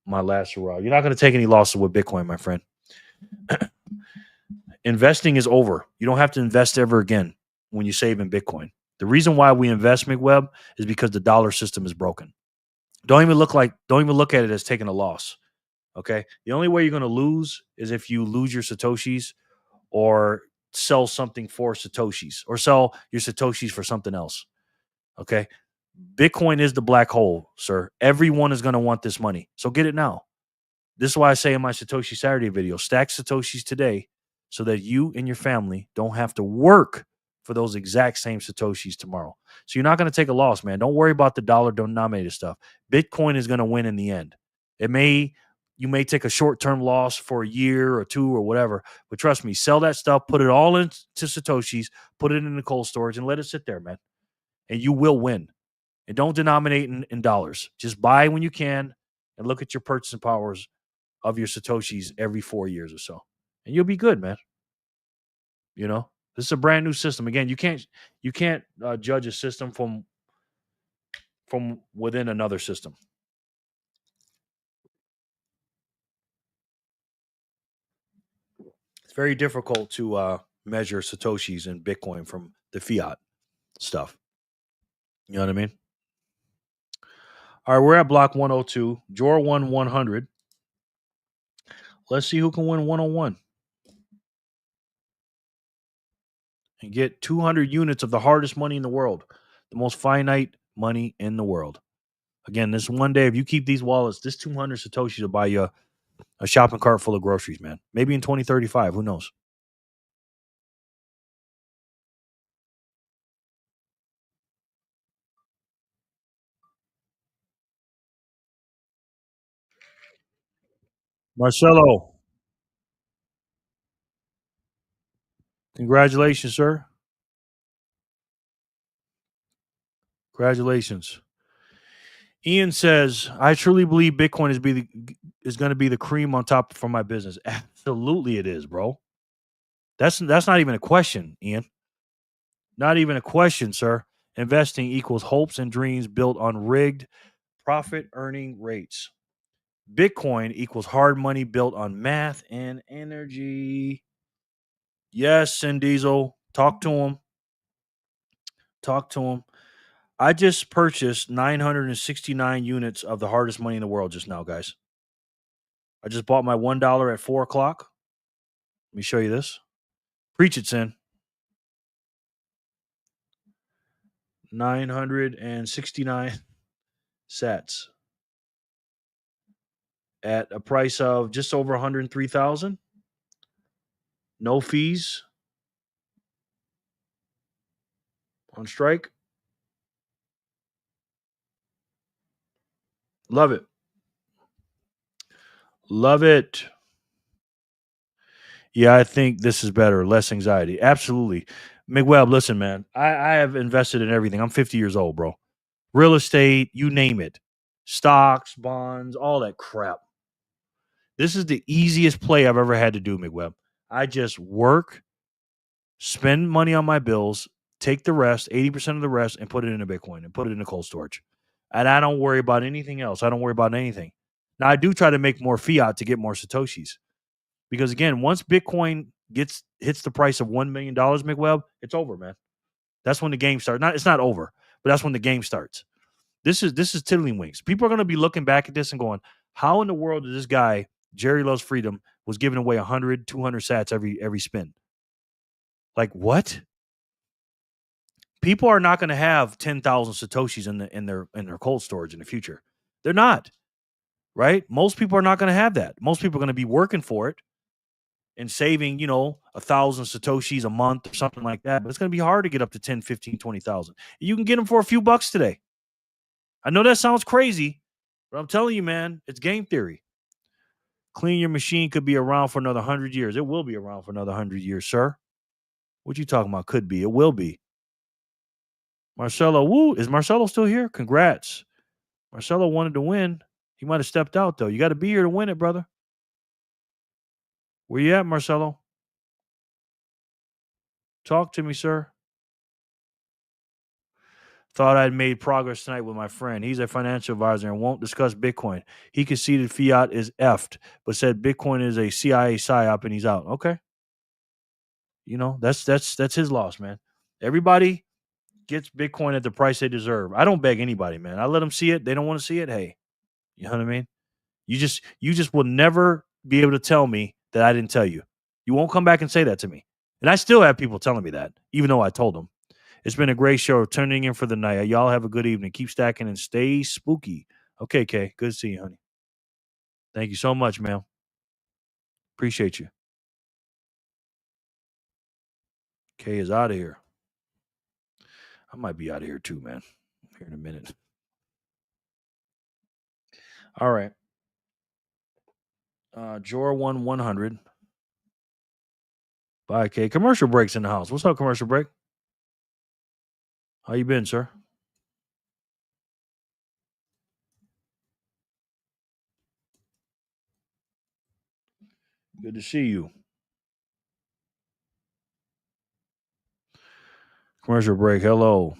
my last hurrah. You're not going to take any losses with Bitcoin, my friend. Investing is over. You don't have to invest ever again when you save in Bitcoin. The reason why we invest, McWebb, is because the dollar system is broken. Don't even look at it as taking a loss. Okay. The only way you're going to lose is if you lose your Satoshis or sell something for Satoshis or sell your Satoshis for something else. Okay. Bitcoin is the black hole, sir. Everyone is going to want this money. So get it now. This is why I say in my Satoshi Saturday video, stack Satoshis today so that you and your family don't have to work for those exact same Satoshis tomorrow. So you're not going to take a loss, man. Don't worry about the dollar denominated stuff. Bitcoin is going to win in the end. You may take a short-term loss for a year or two or whatever, but trust me, sell that stuff, put it all into Satoshis, put it in the cold storage and let it sit there, man. And you will win. And don't denominate in dollars. Just buy when you can and look at your purchasing powers of your Satoshis every 4 years or so. And you'll be good, man. This is a brand new system. Again, you can't judge a system from within another system. It's very difficult to measure Satoshis and Bitcoin from the fiat stuff. You know what I mean? All right, we're at block 102. Jor won 100. Let's see who can win 101. And get 200 units of the hardest money in the world, the most finite money in the world. Again, this one day, if you keep these wallets, this 200 Satoshis will buy you a shopping cart full of groceries, man. Maybe in 2035, who knows? Marcelo, congratulations, sir. Congratulations. Ian says, I truly believe Bitcoin is going to be the cream on top for my business. Absolutely it is, bro. That's not even a question, Ian. Not even a question, sir. Investing equals hopes and dreams built on rigged profit earning rates. Bitcoin equals hard money built on math and energy. Yes, Sin Diesel. Talk to him. I just purchased 969 units of the hardest money in the world just now, guys. I just bought my $1 at 4 o'clock. Let me show you this. Preach it, Sin. 969 sats at a price of just over 103,000. No fees on strike. Love it. Love it. Yeah, I think this is better. Less anxiety. Absolutely. McWebb, listen, man. I have invested in everything. I'm 50 years old, bro. Real estate, you name it. Stocks, bonds, all that crap. This is the easiest play I've ever had to do, McWebb. I just work, spend money on my bills, take the rest, 80% of the rest, and put it into Bitcoin and put it into cold storage. And I don't worry about anything else. I don't worry about anything. Now, I do try to make more fiat to get more Satoshis. Because, again, once Bitcoin hits the price of $1 million, McWebb, it's over, man. That's when the game starts. It's not over, but that's when the game starts. This is tiddlywinks. People are going to be looking back at this and going, how in the world did this guy, Jerry Loves Freedom, was giving away 100, 200 sats every spin. Like what? People are not going to have 10,000 Satoshis in their cold storage in the future. They're not, right? Most people are not going to have that. Most people are going to be working for it and saving, 1,000 Satoshis a month or something like that. But it's going to be hard to get up to 10, 15, 20,000. You can get them for a few bucks today. I know that sounds crazy, but I'm telling you, man, it's game theory. Clean your machine could be around for another 100 years. It will be around for another 100 years, sir. What you talking about? Could be. It will be. Marcelo, woo. Is Marcelo still here? Congrats. Marcelo wanted to win. He might have stepped out, though. You got to be here to win it, brother. Where you at, Marcelo? Talk to me, sir. Thought I'd made progress tonight with my friend. He's a financial advisor and won't discuss Bitcoin. He conceded fiat is effed, but said Bitcoin is a CIA psyop and he's out. Okay. That's his loss, man. Everybody gets Bitcoin at the price they deserve. I don't beg anybody, man. I let them see it. They don't want to see it. Hey, you know what I mean? You just will never be able to tell me that I didn't tell you. You won't come back and say that to me. And I still have people telling me that, even though I told them. It's been a great show. Turning in for the night. Y'all have a good evening. Keep stacking and stay spooky. Okay, Kay. Good to see you, honey. Thank you so much, ma'am. Appreciate you. Kay is out of here. I might be out of here too, man. Here in a minute. All right. Jor 100. Bye, Kay. Commercial breaks in the house. What's up, commercial break? How you been, sir? Good to see you. Commercial break. Hello.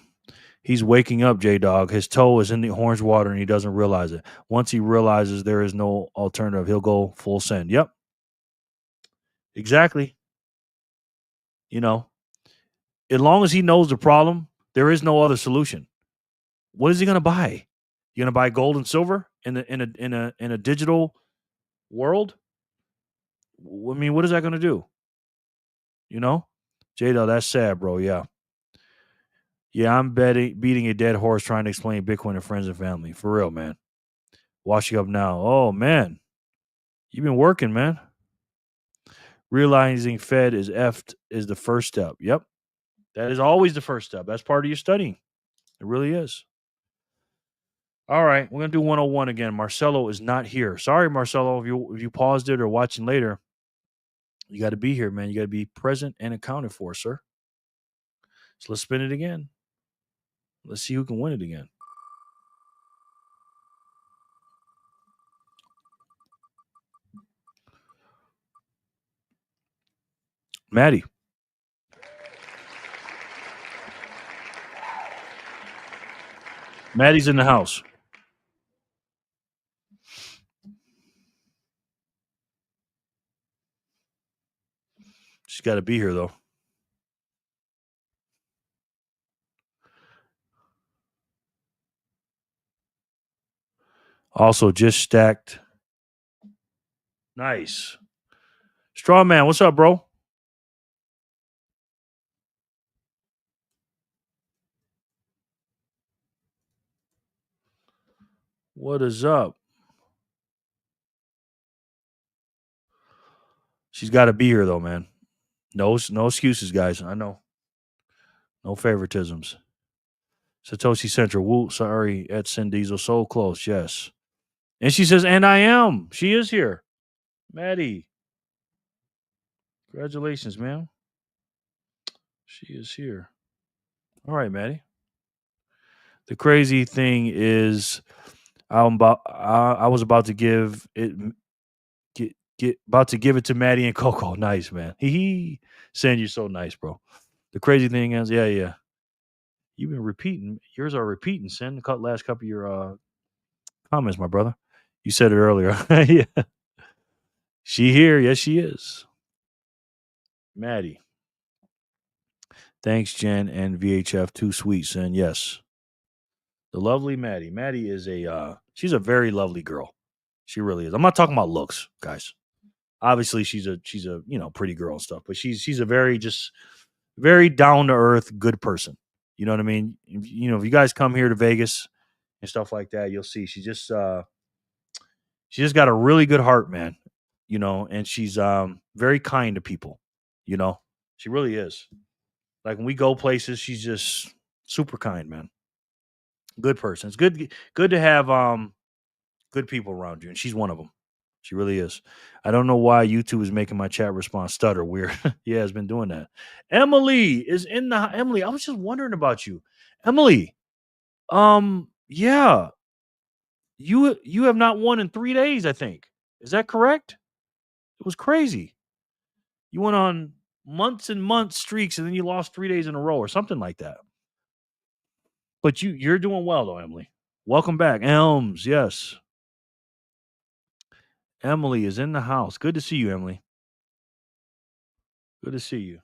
He's waking up, J-Dog. His toe is in the orange water and he doesn't realize it. Once he realizes there is no alternative, he'll go full send. Yep. Exactly. As long as he knows the problem, there is no other solution. What is he going to buy? You going to buy gold and silver in a digital world? I mean, what is that going to do? J-Dog, that's sad, bro. Yeah. Yeah, I'm beating a dead horse trying to explain Bitcoin to friends and family. For real, man. Washing up now. Oh, man. You've been working, man. Realizing Fed is effed is the first step. Yep. That is always the first step. That's part of your studying. It really is. All right. We're going to do 101 again. Marcelo is not here. Sorry, Marcelo, if you paused it or watching later. You got to be here, man. You got to be present and accounted for, sir. So let's spin it again. Let's see who can win it again. Maddie. Maddie's in the house. She's got to be here, though. Also, just stacked. Nice. Straw Man, what's up, bro? What is up? She's got to be here, though, man. No excuses, guys. I know. No favoritisms. Satoshi Central. Woo, sorry, at Sin Diesel. So close, yes. And she says, and I am. She is here. Maddie. Congratulations, man. She is here. All right, Maddie. The crazy thing is, I was about to give it to Maddie and Coco. Nice, man. Saying you're so nice, bro. The crazy thing is, yeah. You've been repeating. Yours are repeating, Sin. The last couple of your comments, my brother. You said it earlier. Yeah. She here. Yes, she is. Maddie. Thanks, Jen and VHF. Too sweet, Sin. Yes. The lovely Maddie. Maddie is she's a very lovely girl. She really is. I'm not talking about looks, guys. Obviously, she's a pretty girl and stuff, but she's a very down to earth, good person. You know what I mean? If you guys come here to Vegas and stuff like that, you'll see she just got a really good heart, man. And she's very kind to people. She really is. Like when we go places, she's just super kind, man. Good person. It's good to have good people around you, and she's one of them. She really is. I don't know why YouTube is making my chat response stutter. Weird. Yeah, it's been doing that. Emily is in the Emily. I was just wondering about you, Emily. Yeah, you have not won in 3 days. I think, is that correct? It was crazy. You went on months and months streaks, and then you lost 3 days in a row, or something like that. But you're doing well though, Emily. Welcome back, Elms. Yes. Emily is in the house. Good to see you, Emily. Good to see you.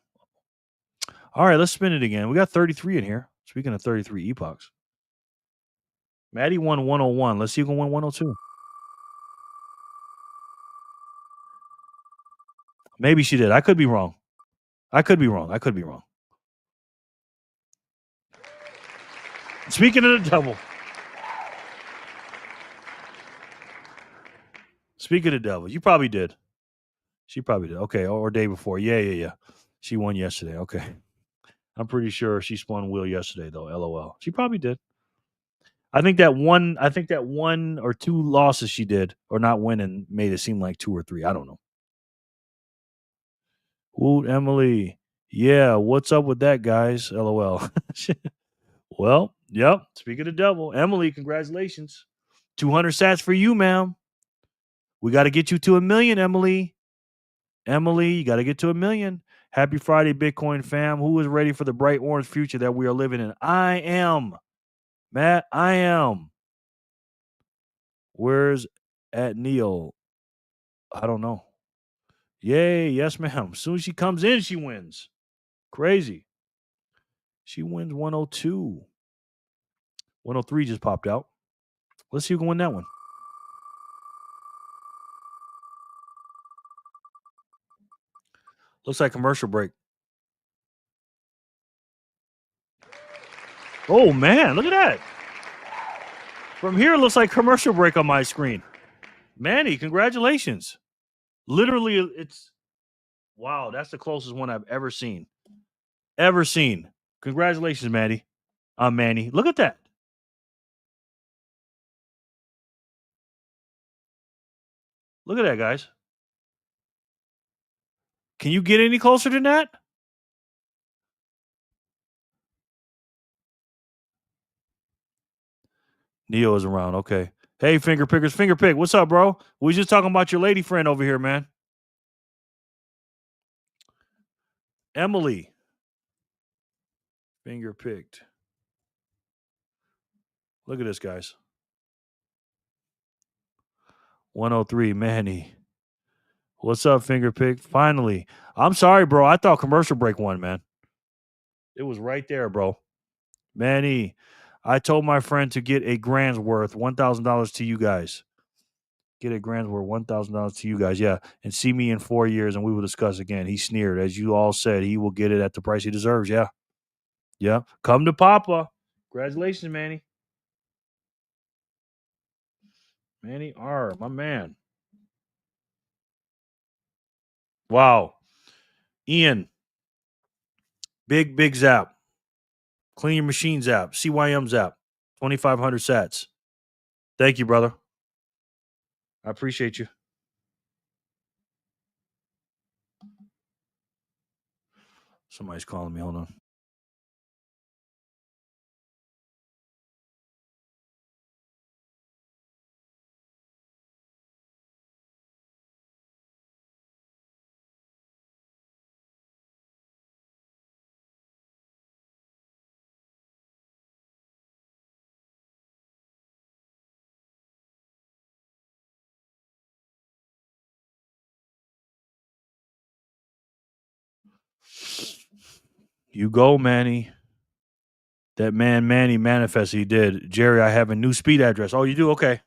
All right, let's spin it again. We got 33 in here. Speaking of 33 epochs. Maddie won 101. Let's see who can win 102. Maybe she did. I could be wrong. Speaking of the devil. Speaking of the devil, you probably did. She probably did. Okay, or day before. Yeah. She won yesterday. Okay. I'm pretty sure she spun wheel yesterday, though. LOL. She probably did. I think that one or two losses she did, or not winning, made it seem like 2 or 3. I don't know. Woot, Emily. Yeah, what's up with that, guys? LOL. Well, yep. Speaking of the devil, Emily, congratulations. 200 sats for you, ma'am. We got to get you to 1 million, Emily. Emily, you got to get to 1 million. Happy Friday, Bitcoin fam. Who is ready for the bright orange future that we are living in? I am. Matt, I am. Where's at Neil? I don't know. Yay, yes, ma'am. As soon as she comes in, she wins. Crazy. She wins 102. 103 just popped out. Let's see who can win that one. Looks like commercial break. Oh, man, look at that. From here, it looks like commercial break on my screen. Manny, congratulations. Literally, it's... Wow, that's the closest one I've ever seen. Congratulations, Manny. Manny. Look at that. Look at that, guys. Can you get any closer than that? Neo is around. Okay. Hey, finger pickers, finger pick. What's up, bro? We just talking about your lady friend over here, man. Emily. Finger picked. Look at this, guys. 103, Manny. What's up, finger pick? Finally. I'm sorry, bro. I thought commercial break won, man. It was right there, bro. Manny, I told my friend to get a grand's worth, $1,000 to you guys. Get a grand's worth, $1,000 to you guys. Yeah. And see me in 4 years and we will discuss again. He sneered. As you all said, he will get it at the price he deserves. Yeah. Yeah. Come to Papa. Congratulations, Manny. Manny R, my man. Wow. Ian. Big zap. Clean your machine zap. CYM zap. 2,500 sats. Thank you, brother. I appreciate you. Somebody's calling me. Hold on. You go, Manny. That man, Manny, manifested. He did. Jerry, I have a new speed address. Oh, you do? Okay.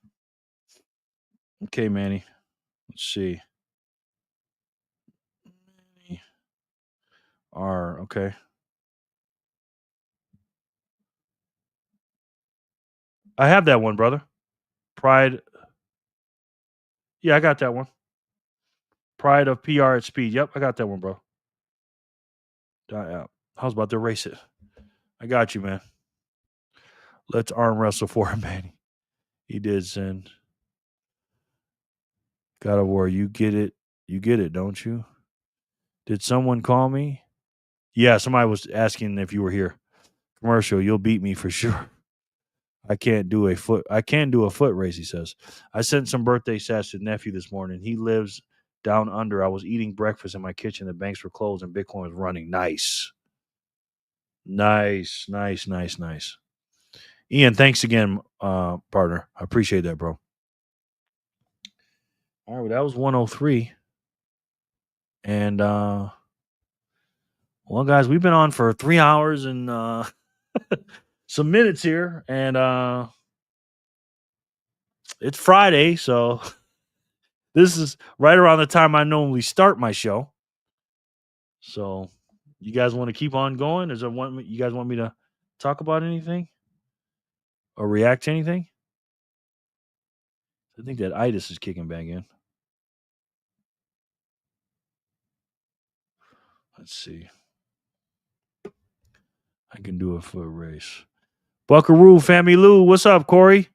Okay, Manny. Let's see. Okay. I have that one, brother. Pride. Yeah, I got that one. Pride of PR at speed. Yep, I got that one, bro. I was about to erase it. I got you, man. Let's arm wrestle for him, man. He did send. God of War, you get it. You get it, don't you? Did someone call me? Yeah, somebody was asking if you were here. Commercial, you'll beat me for sure. I can do a foot race, he says. I sent some birthday sats to nephew this morning. He lives down under. I was eating breakfast in my kitchen. The banks were closed and Bitcoin was running. Nice. Nice. Ian, thanks again, partner. I appreciate that, bro. All right, well, that was 103. And well, guys, we've been on for 3 hours and some minutes here, and it's Friday, so this is right around the time I normally start my show. So, you guys want to keep on going? You guys want me to talk about anything or react to anything? I think that itis is kicking back in. Let's see. I can do a foot race. Buckaroo, Family Lou, what's up, Corey?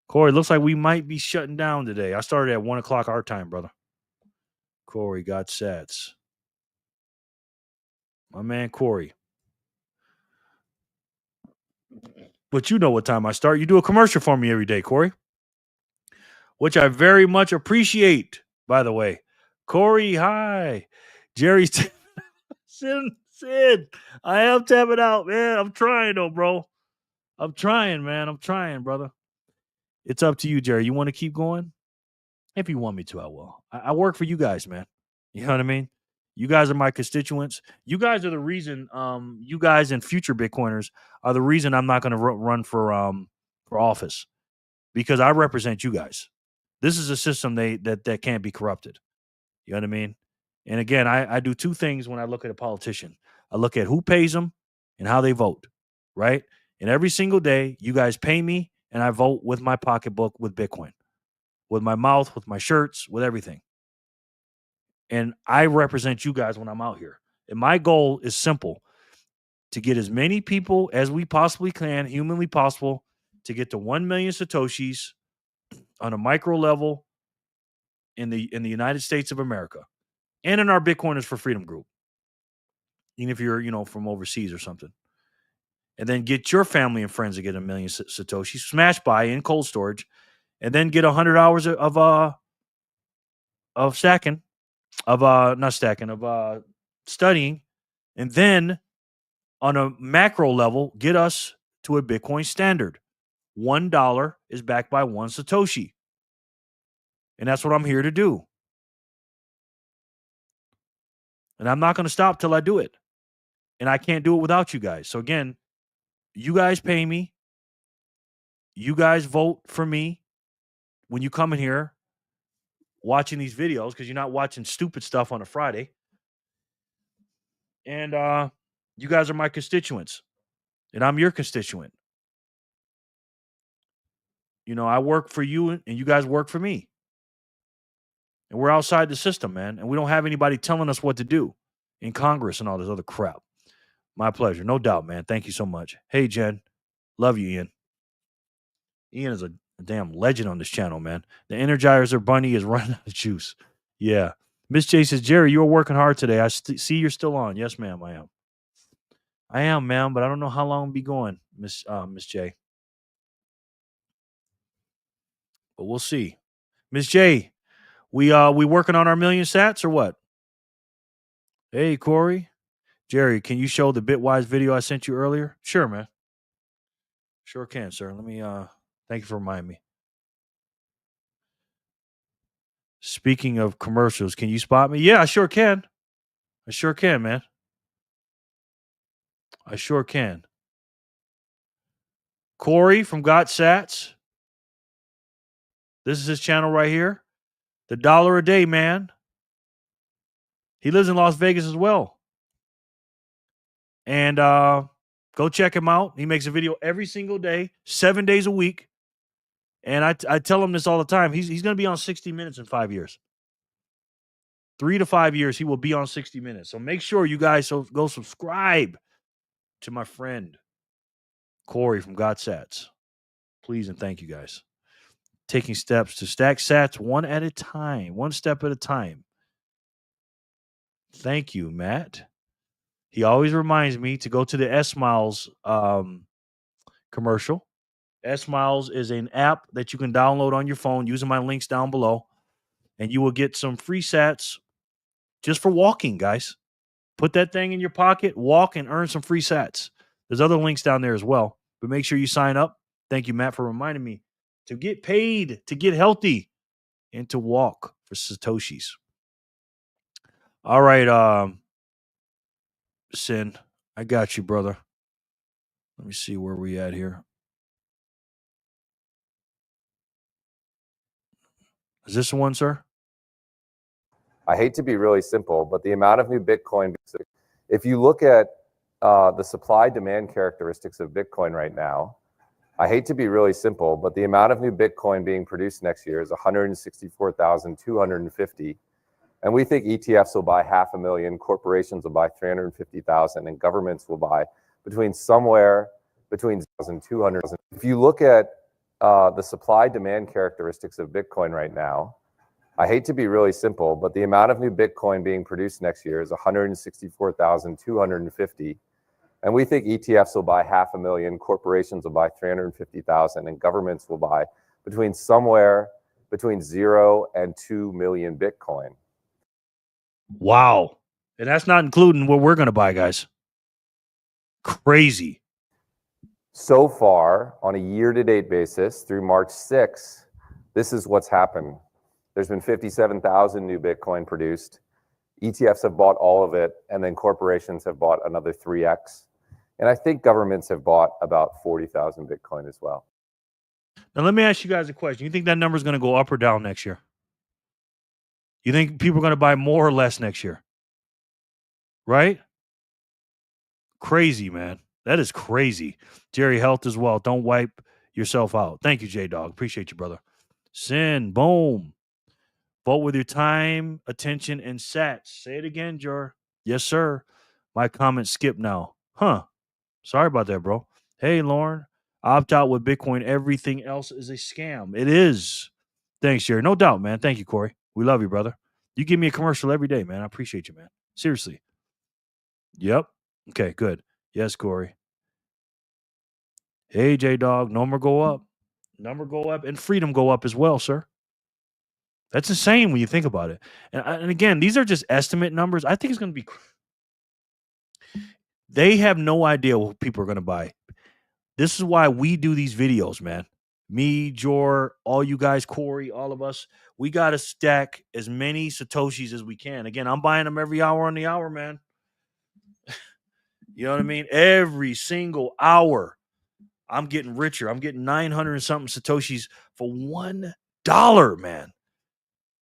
Corey, looks like we might be shutting down today. I started at 1 o'clock our time, brother. Corey got sats. My man, Corey. But you know what time I start. You do a commercial for me every day, Corey, which I very much appreciate, by the way. Corey, hi. Jerry's Sid. I am tapping out, man. I'm trying, though, bro. I'm trying, man. I'm trying, brother. It's up to you, Jerry. You want to keep going? If you want me to, I will. I work for you guys, man. You know what I mean? You guys are my constituents. You guys are the reason. You guys and future Bitcoiners are the reason I'm not going to run for office, because I represent you guys. This is a system that can't be corrupted. You know what I mean? And again, I do two things when I look at a politician. I look at who pays them and how they vote, right? And every single day, you guys pay me, and I vote with my pocketbook with Bitcoin, with my mouth, with my shirts, with everything. And I represent you guys when I'm out here. And my goal is simple: to get as many people as we possibly can, humanly possible, to get to 1 million Satoshis on a micro level in the United States of America, and in our Bitcoiners for Freedom group, even if you're from overseas or something. And then get your family and friends to get 1 million Satoshis, smash buy in cold storage, and then get 100 hours of stacking, not stacking, of studying, and then on a macro level, get us to a Bitcoin standard. $1 is backed by 1 Satoshi. And that's what I'm here to do. And I'm not going to stop till I do it. And I can't do it without you guys. So again, you guys pay me. You guys vote for me when you come in here watching these videos, because you're not watching stupid stuff on a Friday. And you guys are my constituents. And I'm your constituent. I work for you, and you guys work for me. And we're outside the system, man. And we don't have anybody telling us what to do in Congress and all this other crap. My pleasure. No doubt, man. Thank you so much. Hey, Jen. Love you, Ian. Ian is a damn legend on this channel, man. The Energizer Bunny is running out of juice. Yeah. Miss J says, Jerry, you are working hard today. I see you're still on. Yes, ma'am, I am. I am, ma'am, but I don't know how long I'll be going, Miss J. But we'll see. Miss J, we working on our million sats or what? Hey, Corey. Jerry, can you show the Bitwise video I sent you earlier? Sure, man. Sure can, sir. Let me thank you for reminding me. Speaking of commercials, can you spot me? Yeah, I sure can. I sure can, man. I sure can. Corey from Got Sats. This is his channel right here. The $1 a day, man. He lives in Las Vegas as well. And go check him out. He makes a video every single day, 7 days a week. And I tell him this all the time. He's going to be on 60 Minutes in 5 years. 3 to 5 years, he will be on 60 Minutes. So make sure you guys go subscribe to my friend Corey from God Sats. Please and thank you guys. Taking steps to stack sats one at a time, one step at a time. Thank you, Matt. He always reminds me to go to the S-Miles commercial. S-Miles is an app that you can download on your phone using my links down below, and you will get some free sats just for walking, guys. Put that thing in your pocket, walk, and earn some free sats. There's other links down there as well, but make sure you sign up. Thank you, Matt, for reminding me to get paid, to get healthy, and to walk for Satoshis. All right, Sin, I got you, brother. Let me see where we at here. Is this the one, sir? I hate to be really simple, but the amount of new Bitcoin, if you look at the supply-demand characteristics of Bitcoin right now, I hate to be really simple, but the amount of new Bitcoin being produced next year is 164,250. And we think ETFs will buy 500,000, corporations will buy 350,000, and governments will buy somewhere between 200. If you look at the supply-demand characteristics of Bitcoin right now, I hate to be really simple, but the amount of new Bitcoin being produced next year is 164,250. And we think ETFs will buy 500,000, corporations will buy 350,000, and governments will buy somewhere between 0 and 2 million Bitcoin. Wow. And that's not including what we're going to buy, guys. Crazy. So far, on a year-to-date basis, through March 6th, this is what's happened. There's been 57,000 new Bitcoin produced. ETFs have bought all of it, and then corporations have bought another 3x. And I think governments have bought about 40,000 Bitcoin as well. Now, let me ask you guys a question. You think that number is going to go up or down next year? You think people are going to buy more or less next year? Right? Crazy, man. That is crazy. Jerry, health as well. Don't wipe yourself out. Thank you, J-Dog. Appreciate you, brother. Sin, boom. Vote with your time, attention, and sats. Say it again, Jor. Yes, sir. My comment skipped now. Huh. Sorry about that, bro. Hey, Lauren. Opt out with Bitcoin. Everything else is a scam. It is. Thanks, Jerry. No doubt, man. Thank you, Corey. We love you, brother. You give me a commercial every day, man. I appreciate you, man. Seriously. Yep. Okay, good. Yes, Corey. Hey, J-Dog. Number go up. Number go up. And freedom go up as well, sir. That's insane when you think about it. And again, these are just estimate numbers. I think it's going to be... They have no idea what people are going to buy. This is why we do these videos, man. Me, Jor, all you guys, Corey, all of us. We got to stack as many Satoshis as we can. Again, I'm buying them every hour on the hour, man. You know what I mean? Every single hour, I'm getting richer. I'm getting 900 and something Satoshis for $1, man.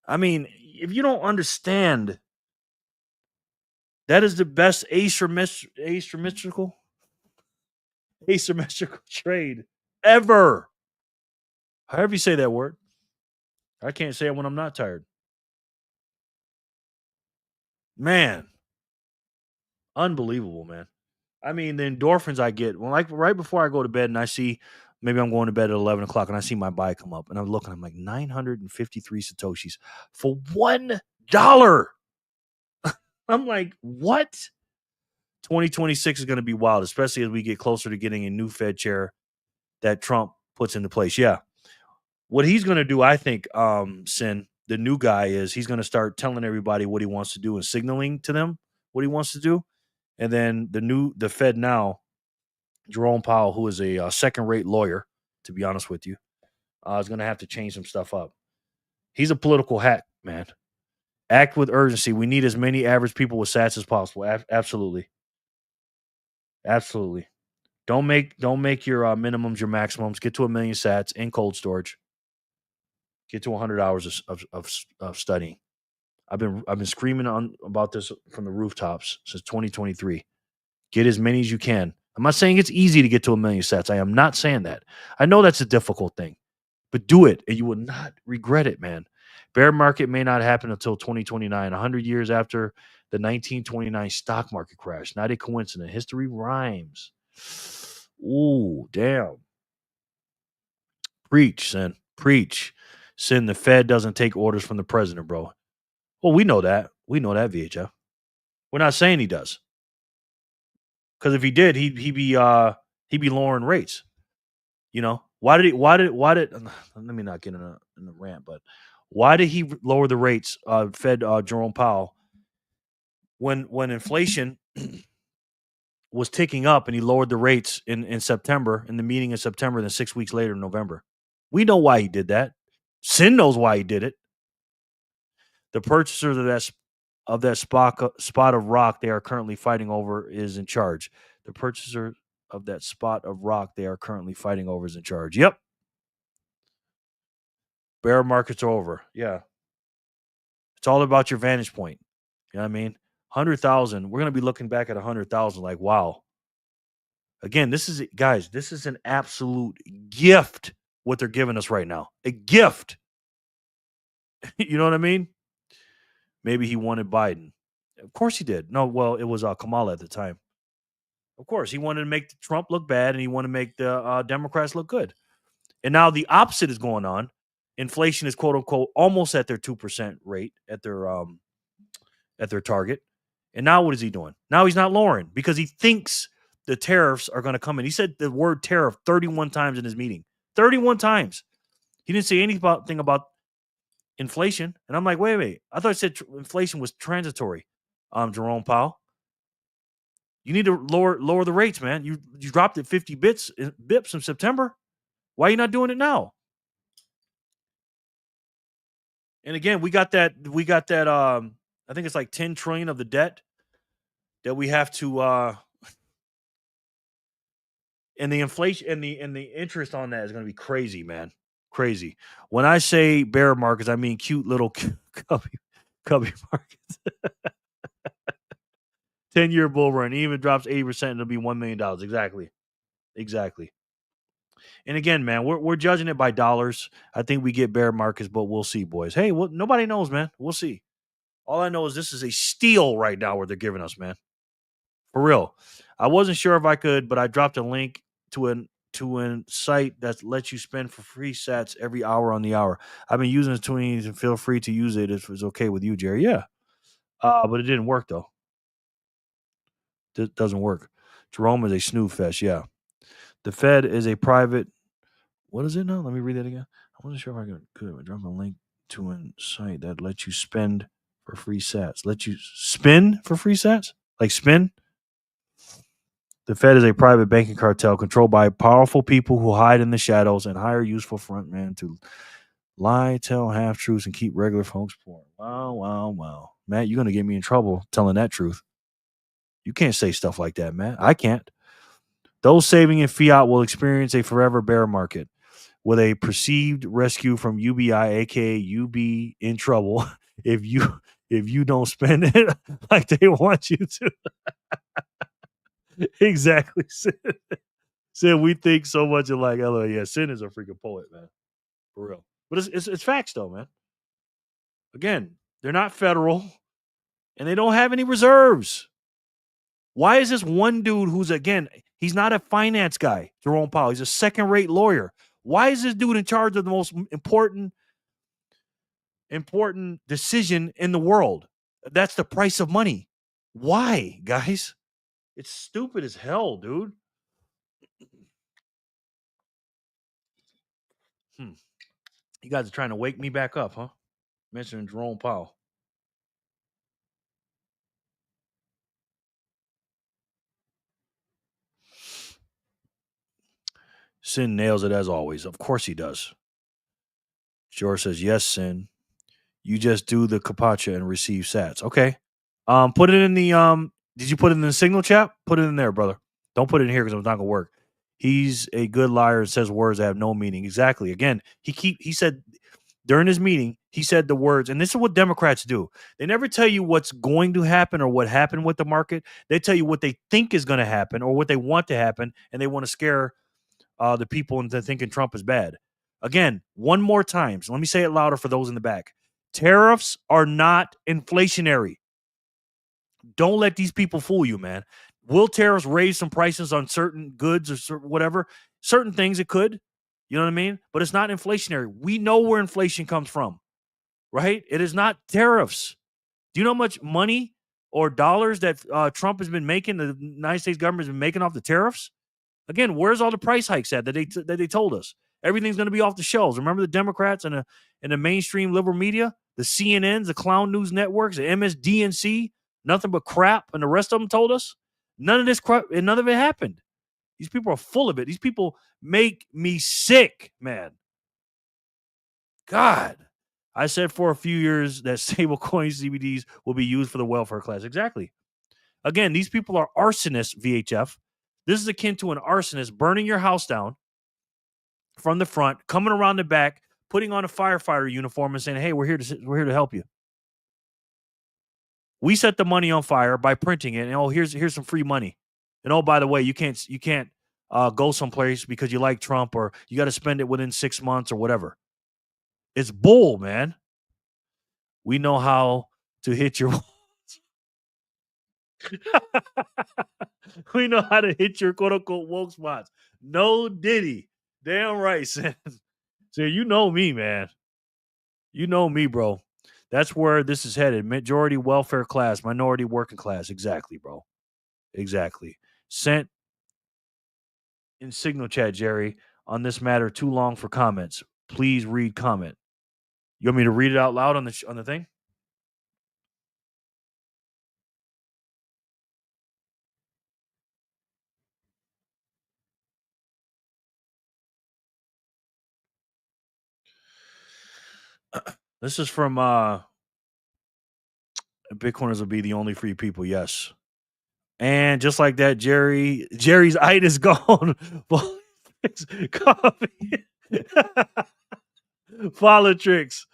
I mean, if you don't understand, that is the best asymmetrical trade ever. However you say that word. I can't say it when I'm not tired. Man. Unbelievable, man. I mean, the endorphins I get when, like, right before I go to bed and I see, maybe I'm going to bed at 11 o'clock and I see my buy come up and I'm looking, I'm like 953 Satoshis for $1. I'm like, what? 2026 is going to be wild, especially as we get closer to getting a new Fed chair that Trump puts into place. Yeah. What he's going to do, I think, Sin, the new guy, is he's going to start telling everybody what he wants to do and signaling to them what he wants to do. And then the Fed now, Jerome Powell, who is a second-rate lawyer, to be honest with you, is going to have to change some stuff up. He's a political hack, man. Act with urgency. We need as many average people with sats as possible. Absolutely. Absolutely. Don't make your minimums your maximums. Get to 1 million sats in cold storage. Get to 100 hours of studying. I've been screaming about this from the rooftops since 2023. Get as many as you can. I'm not saying it's easy to get to 1 million sats. I am not saying that. I know that's a difficult thing, but do it and you will not regret it, man. Bear market may not happen until 2029, 100 years after the 1929 stock market crash. Not a coincidence. History rhymes. Ooh, damn. Preach, Sin. Preach. Sin, the Fed doesn't take orders from the president, bro. Well, we know that. We know that, VHF. We're not saying he does. Because if he did, he'd be lowering rates. You know, why did let me not get in a rant, but why did he lower the rates, Fed Jerome Powell, when inflation was ticking up and he lowered the rates in September, in the meeting in September, then 6 weeks later in November? We know why he did that. Sin knows why he did it. The purchasers of that spot of rock they are currently fighting over is in charge. The purchaser of that spot of rock they are currently fighting over is in charge. Yep. Bear markets are over. Yeah. It's all about your vantage point. You know what I mean? 100,000. We're going to be looking back at 100,000 like, wow. Again, this is an absolute gift what they're giving us right now. A gift. You know what I mean? Maybe he wanted Biden. Of course he did. No, well, it was Kamala at the time. Of course, he wanted to make Trump look bad and he wanted to make the Democrats look good. And now the opposite is going on. Inflation is quote unquote almost at their 2% rate at their target. And now what is he doing? Now he's not lowering because he thinks the tariffs are going to come in. He said the word tariff 31 times in his meeting. 31 times. He didn't say anything about inflation. And I'm like, wait. I thought I said inflation was transitory. Jerome Powell. You need to lower the rates, man. You dropped it 50 bips in September. Why are you not doing it now? And again, we got that I think it's like 10 trillion of the debt that we have to and the inflation and the interest on that is going to be crazy, man. Crazy. When I say bear markets, I mean cute little cubby markets. 10-year bull run, even drops 80%, it'll be $1 million. Exactly. And again, man, we're judging it by dollars. I think we get bear markets, but we'll see, boys. Hey, nobody knows, man. We'll see. All I know is this is a steal right now where they're giving us, man. For real. I wasn't sure if I could, but I dropped a link to a site that lets you spend for free sats every hour on the hour. I've been using the tweens and feel free to use it if it's okay with you, Jerry. Yeah. But it didn't work, though. It doesn't work. Jerome is a snooze fest. Yeah. The Fed is a private. What is it now? Let me read that again. I wasn't sure if I could drop a link to a site that lets you spend for free sats. Let you spin for free sats? Like spin? The Fed is a private banking cartel controlled by powerful people who hide in the shadows and hire useful frontmen to lie, tell half-truths, and keep regular folks poor. Wow. Matt, you're going to get me in trouble telling that truth. You can't say stuff like that, Matt. I can't. Those saving in fiat will experience a forever bear market with a perceived rescue from UBI, aka you be in trouble if you don't spend it like they want you to. Exactly. Sid, we think so much alike. Yeah, Sid is a freaking poet, man. For real. But it's facts though, man. Again, they're not federal and they don't have any reserves. Why is this one dude who's, again, he's not a finance guy, Jerome Powell. He's a second-rate lawyer. Why is this dude in charge of the most important decision in the world? That's the price of money. Why, guys? It's stupid as hell, dude. You guys are trying to wake me back up, huh? Mentioning Jerome Powell. Sin nails it as always. Of course he does. George says, yes, Sin. You just do the capacha and receive sats. Okay. Put it in the did you put it in the signal chat? Put it in there, brother. Don't put it in here because it's not gonna work. He's a good liar and says words that have no meaning. Exactly. Again, he said during his meeting, he said the words, and this is what Democrats do. They never tell you what's going to happen or what happened with the market. They tell you what they think is going to happen or what they want to happen, and they want to scare the people into thinking Trump is bad. Again, one more time. So let me say it louder for those in the back. Tariffs are not inflationary. Don't let these people fool you, man. Will tariffs raise some prices on certain goods or whatever? Certain things it could. You know what I mean? But it's not inflationary. We know where inflation comes from, right? It is not tariffs. Do you know how much money or dollars that Trump has been making, the United States government has been making off the tariffs? Again, where's all the price hikes at that they told us? Everything's going to be off the shelves. Remember the Democrats and the mainstream liberal media, the CNNs, the clown news networks, the MSDNC, nothing but crap, and the rest of them told us none of this crap and none of it happened. These people are full of it. These people make me sick, man. God, I said for a few years that stablecoin CBDs will be used for the welfare class. Exactly. Again, these people are arsonists, VHF. This is akin to an arsonist burning your house down from the front, coming around the back, putting on a firefighter uniform and saying, "Hey, we're here to help you." We set the money on fire by printing it, and oh, here's some free money. And oh, by the way, you can't go someplace because you like Trump, or you got to spend it within 6 months or whatever. It's bull, man. We know how to hit your we know how to hit your quote unquote woke spots. No Diddy. Damn right, Sam. So you know me, man. You know me, bro. That's where this is headed. Majority welfare class, minority working class. Exactly, bro. Exactly. Sent in signal chat, Jerry, on this matter too long for comments. Please read comment. You want me to read it out loud on the thing? This is from Bitcoiners will be the only free people. Yes. And just like that, Jerry's ite is gone. Coffee. Politics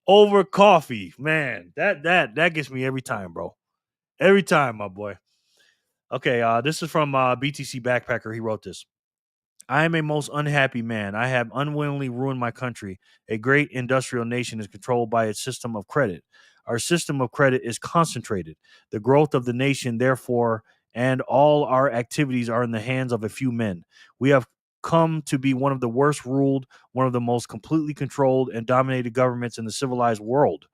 over coffee. Man, that gets me every time, bro. Every time, my boy. Okay, this is from BTC Backpacker. He wrote this. I am a most unhappy man. I have unwillingly ruined my country. A great industrial nation is controlled by its system of credit. Our system of credit is concentrated. The growth of the nation, therefore, and all our activities are in the hands of a few men. We have come to be one of the worst ruled, one of the most completely controlled and dominated governments in the civilized world.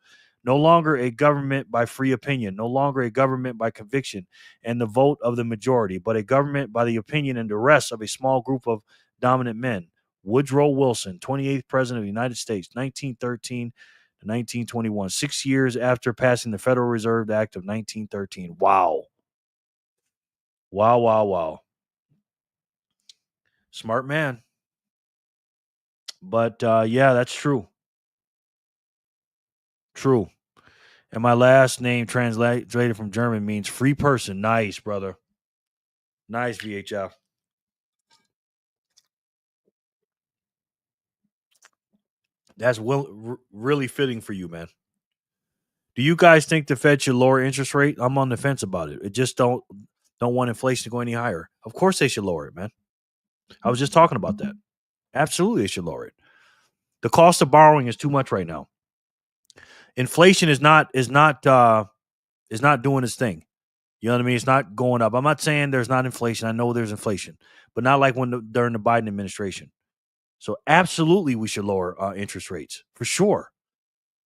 No longer a government by free opinion, no longer a government by conviction and the vote of the majority, but a government by the opinion and duress of a small group of dominant men. Woodrow Wilson, 28th President of the United States, 1913 to 1921, 6 years after passing the Federal Reserve Act of 1913. Wow. Wow, wow, wow. Smart man. But yeah, that's true. True. And my last name translated from German means free person. Nice, brother. Nice, VHF. That's really fitting for you, man. Do you guys think the Fed should lower interest rate? I'm on the fence about it. It just don't want inflation to go any higher. Of course they should lower it, man. I was just talking about that. Absolutely, they should lower it. The cost of borrowing is too much right now. Inflation is not doing its thing. You know what I mean? It's not going up. I'm not saying there's not inflation. I know there's inflation, but not like during the Biden administration. So absolutely, we should lower interest rates for sure.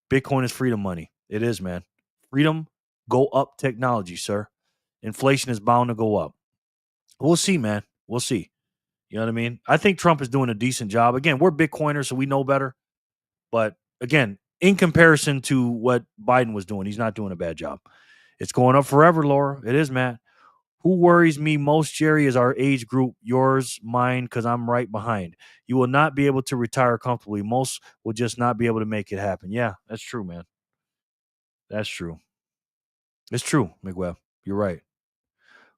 Bitcoin is freedom money. It is, man. Freedom, go up technology, sir. Inflation is bound to go up. We'll see, man. We'll see. You know what I mean? I think Trump is doing a decent job. Again, we're Bitcoiners, so we know better. But again, in comparison to what Biden was doing, he's not doing a bad job. It's going up forever, Laura. It is, Matt. Who worries me most, Jerry, is our age group. Yours, mine, because I'm right behind. You will not be able to retire comfortably. Most will just not be able to make it happen. Yeah, that's true, man. That's true. It's true, McWebb. You're right.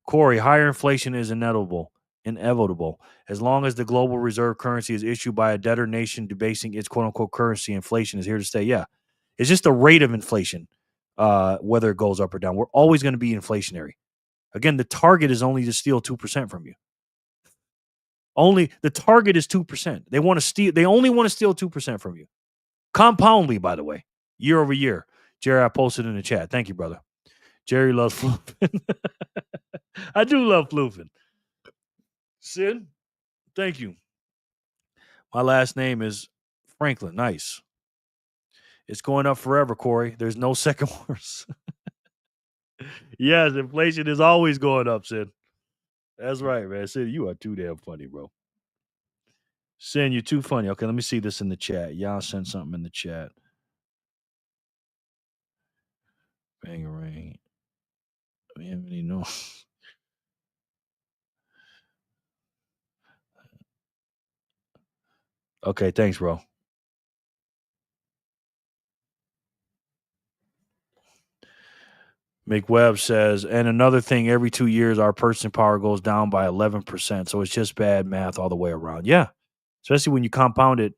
Corey, higher inflation is inevitable. As long as the global reserve currency is issued by a debtor nation debasing its quote-unquote currency, inflation is here to stay. Yeah, It's just the rate of inflation, whether it goes up or down. We're always going to be inflationary. Again, the target is only to steal 2% from you. Only the target is 2%. They want to steal. They only want to steal 2% from you. Compoundly, by the way, year over year. Jerry, I posted in the chat. Thank you, brother. Jerry loves floofing. I do love floofing. Sid, thank you. My last name is Franklin. Nice. It's going up forever, Corey. There's no second worse. Yes, inflation is always going up, Sid. That's right, man. Sid, you are too damn funny, bro. Sid, you're too funny. Okay, let me see this in the chat. Y'all send something in the chat. Bangarang. We haven't even know. Okay, thanks, bro. McWebb says, and another thing, every 2 years, our purchasing power goes down by 11%. So it's just bad math all the way around. Yeah. Especially when you compound it,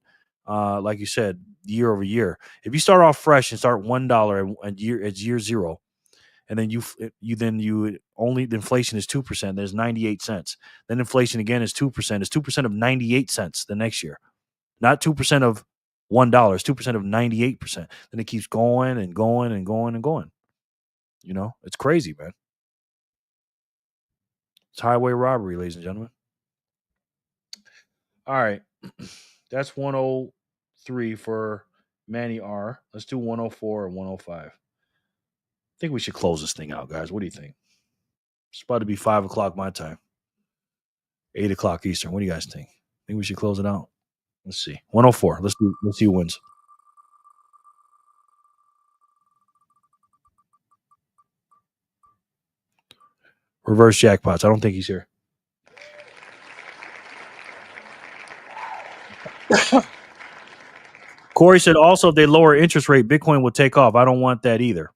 like you said, year over year. If you start off fresh and start $1 and it's year zero, and then you only the inflation is 2%, there's 98 cents. Then inflation again is 2%. It's 2% of 98 cents the next year. Not 2% of $1, it's 2% of 98%. Then it keeps going and going and going and going. You know, it's crazy, man. It's highway robbery, ladies and gentlemen. All right. That's 103 for Manny R. Let's do 104 and 105. I think we should close this thing out, guys. What do you think? It's about to be 5 o'clock my time. 8 o'clock Eastern. What do you guys think? Think we should close it out? Let's see. 104. Let's see who wins. Reverse jackpots. I don't think he's here. Corey said also if they lower interest rate, Bitcoin will take off. I don't want that either.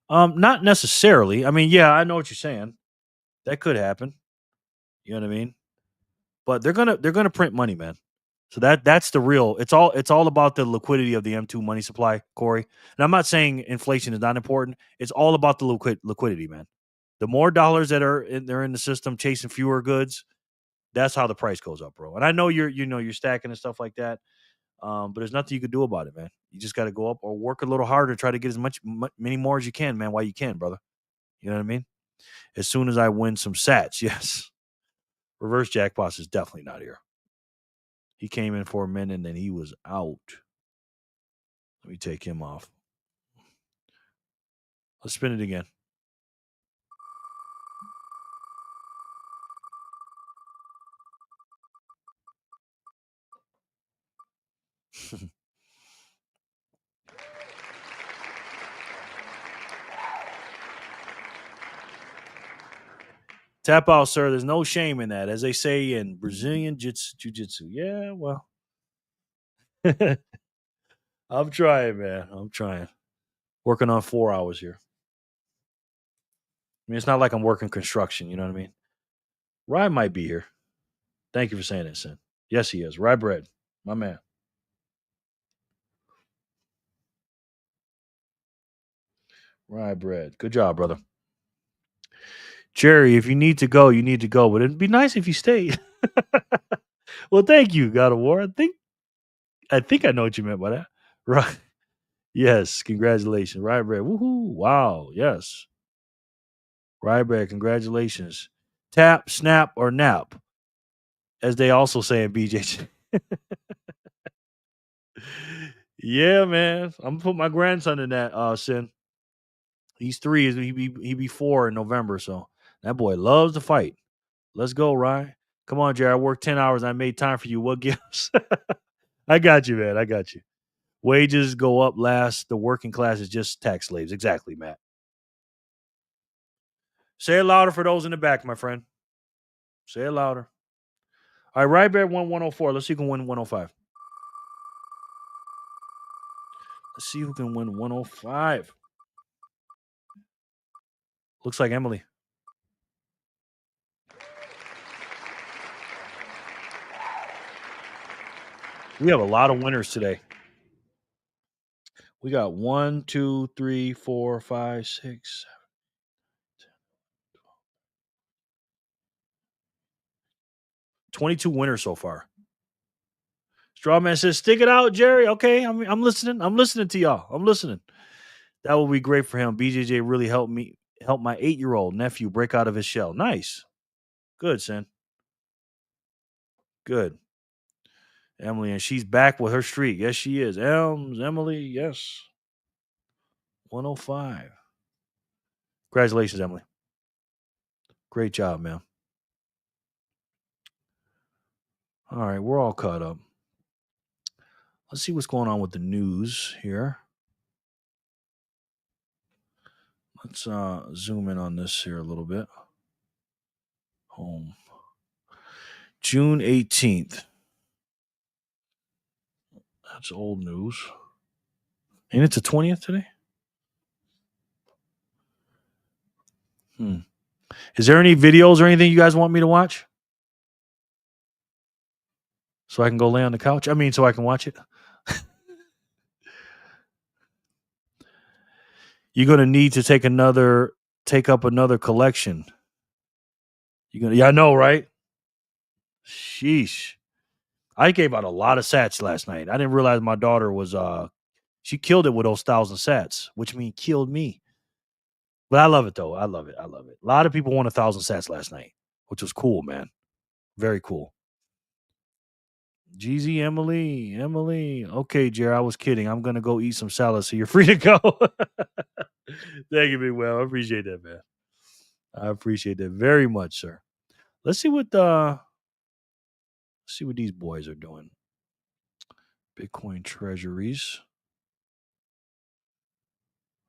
Not necessarily. I mean, yeah, I know what you're saying. That could happen. You know what I mean? But they're gonna print money, man. So that's the real. It's all about the liquidity of the M2 money supply, Corey. And I'm not saying inflation is not important. It's all about the liquidity, man. The more dollars that they're in the system chasing fewer goods, that's how the price goes up, bro. And I know you're stacking and stuff like that. But there's nothing you can do about it, man. You just got to go up or work a little harder, try to get as many more as you can, man, while you can, brother. You know what I mean? As soon as I win some sats, yes. Reverse jackpots is definitely not here. He came in for a minute and then he was out. Let me take him off. Let's spin it again. Tap out, sir. There's no shame in that. As they say in Brazilian jiu-jitsu. Yeah, well. I'm trying, man. I'm trying. Working on 4 hours here. I mean, it's not like I'm working construction. You know what I mean? Rye might be here. Thank you for saying that, Sin. Yes, he is. Rye bread. My man. Rye bread. Good job, brother. Jerry, if you need to go, you need to go. But it'd be nice if you stayed. Well, thank you, God of War. I think I know what you meant by that. Right. Yes. Congratulations. Rye bread. Woohoo. Wow. Yes. Rye bread. Congratulations. Tap, snap, or nap. As they also say in BJJ. Yeah, man. I'm gonna put my grandson in that Sin. He's 3. He be 4 in November. So that boy loves to fight. Let's go, Ryan. Come on, Jerry. I worked 10 hours. I made time for you. What gives? I got you, man. I got you. Wages go up last. The working class is just tax slaves. Exactly, Matt. Say it louder for those in the back, my friend. Say it louder. All right, Rybear won 104. Let's see who can win 105. Let's see who can win 105. Looks like Emily. We have a lot of winners today. We got 1, 2, 3, 4, 5, 6, 22 winners so far. Strawman says, "Stick it out, Jerry." Okay, I'm listening. I'm listening to y'all. I'm listening. That will be great for him. BJJ really helped my 8-year-old nephew break out of his shell. Nice. Good, Sin. Good. Emily, and she's back with her streak. Yes, she is. Emily, yes. 105. Congratulations, Emily. Great job, man. All right, we're all caught up. Let's see what's going on with the news here. Let's zoom in on this here a little bit. Home. June 18th. That's old news. And it's the 20th today? Is there any videos or anything you guys want me to watch? So I can go lay on the couch? I mean, so I can watch it? You're going to need to take up another collection. Yeah, I know, right? Sheesh. I gave out a lot of sats last night. I didn't realize my daughter was she killed it with those 1,000 sats, which means killed me. But I love it though. I love it. A lot of people won 1,000 sats last night, which was cool, man. Very cool. Jeezy, Emily. Okay, Jer, I was kidding. I'm gonna go eat some salad, so you're free to go. Thank you, Big Well. I appreciate that, man. I appreciate that very much, sir. Let's see what these boys are doing. Bitcoin treasuries.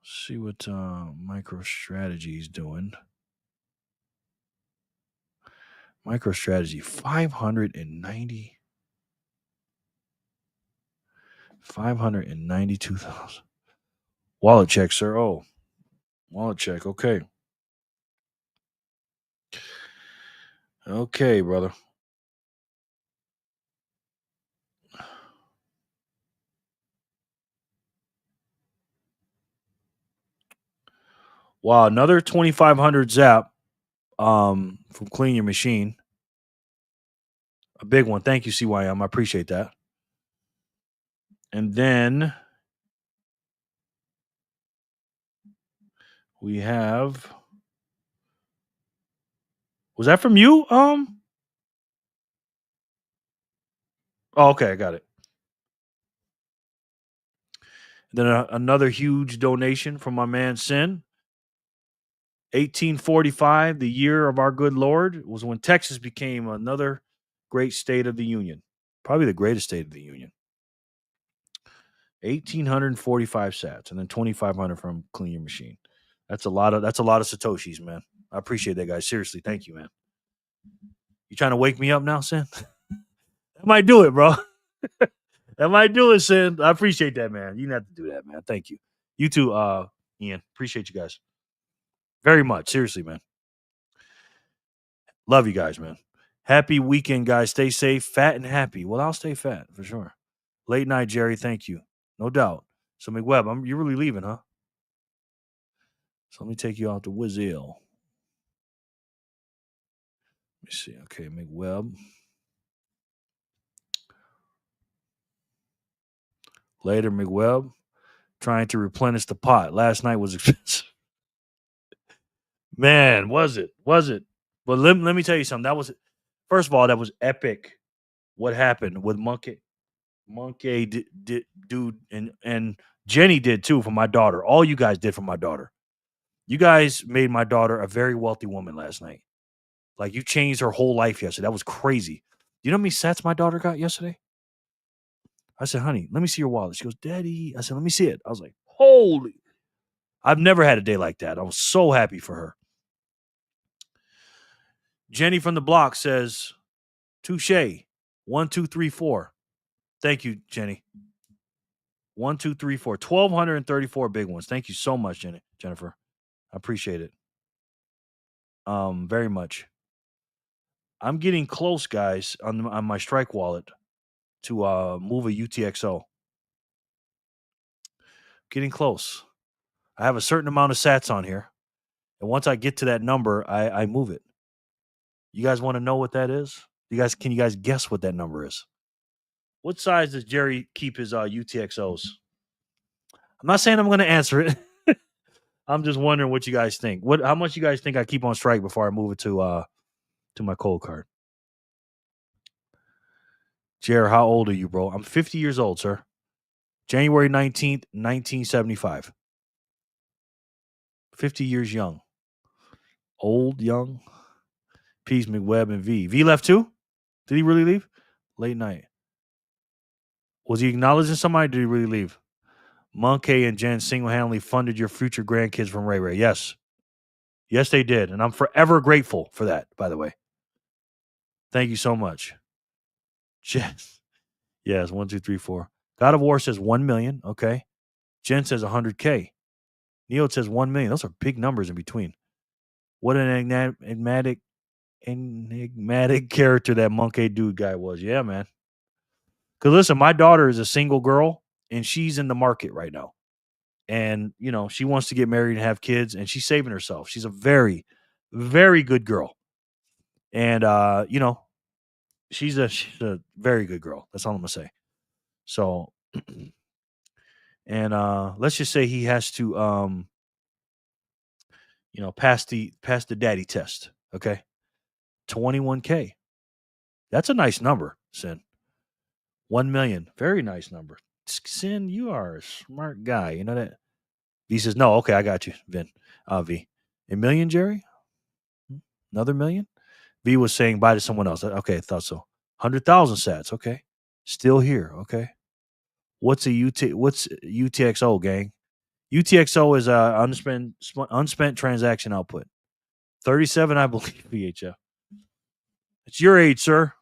See what MicroStrategy is doing. MicroStrategy 592,000. Wallet check, sir. Oh, wallet check. Okay. Okay, brother. Wow, another 2,500 zap from Clean Your Machine. A big one. Thank you, CYM. I appreciate that. And then we have. Was that from you? Oh, okay, I got it. Then another huge donation from my man Sin. 1845, the year of our good Lord, was when Texas became another great state of the Union. Probably the greatest state of the Union. 1,845 sats, and then 2,500 from Clean Your Machine. That's a lot of Satoshis, man. I appreciate that, guys. Seriously, thank you, man. You trying to wake me up now, Sin? That might do it, bro. That might do it, Sin. I appreciate that, man. You didn't have to do that, man. Thank you. You too, Ian. Appreciate you guys very much. Seriously, man. Love you guys, man. Happy weekend, guys. Stay safe, fat and happy. Well, I'll stay fat for sure. Late night, Jerry. Thank you. No doubt. So, McWebb, you're really leaving, huh? So let me take you out to Wizelle. Let me see. Okay, McWebb. Later, McWebb. Trying to replenish the pot. Last night was expensive. Man, was it? But let me tell you something. First of all, that was epic. What happened with Monkey dude, and Jenny did too for my daughter. All you guys did for my daughter. You guys made my daughter a very wealthy woman last night. Like, you changed her whole life yesterday. That was crazy. Do you know how many sats my daughter got yesterday? I said, honey, let me see your wallet. She goes, Daddy. I said, let me see it. I was like, holy. I've never had a day like that. I was so happy for her. Jenny from the block says, touche. 1, 2, 3, 4. Thank you, Jenny. 1, 2, 3, 4. 1,234 big ones. Thank you so much, Jennifer. I appreciate it. Very much. I'm getting close, guys, on my Strike wallet to move a UTXO. Getting close. I have a certain amount of sats on here. And once I get to that number, I move it. You guys want to know what that is? Can you guys guess what that number is? What size does Jerry keep his UTXOs? I'm not saying I'm going to answer it. I'm just wondering what you guys think. How much you guys think I keep on strike before I move it to my cold card? Jerry, how old are you, bro? I'm 50 years old, sir. January 19th, 1975. 50 years young. Old, young. Peace, McWebb, and V. V left too? Did he really leave? Late night. Was he acknowledging somebody? Or did he really leave? Monkey and Jen single-handedly funded your future grandkids from Ray Ray. Yes. Yes, they did. And I'm forever grateful for that, by the way. Thank you so much. Yes. Yes, 1, 2, 3, 4. God of War says 1 million. Okay. Jen says 100K. Neil says 1 million. Those are big numbers in between. What an enigmatic character that Monkey dude guy was. Yeah, man. Because listen, my daughter is a single girl and she's in the market right now. And, she wants to get married and have kids and she's saving herself. She's a very, very good girl. And, she's a very good girl. That's all I'm going to say. So, and let's just say he has to, pass the daddy test. Okay. 21K. That's a nice number, Sin. 1 million. Very nice number. Sin, you are a smart guy. You know that? V says, no, okay, I got you, Vin. V. A million, Jerry? Another million? V was saying bye to someone else. Okay, I thought so. 100,000 sats. Okay. Still here. Okay. What's UTXO, gang? UTXO is unspent transaction output. 37, I believe, VHF. It's your age, sir.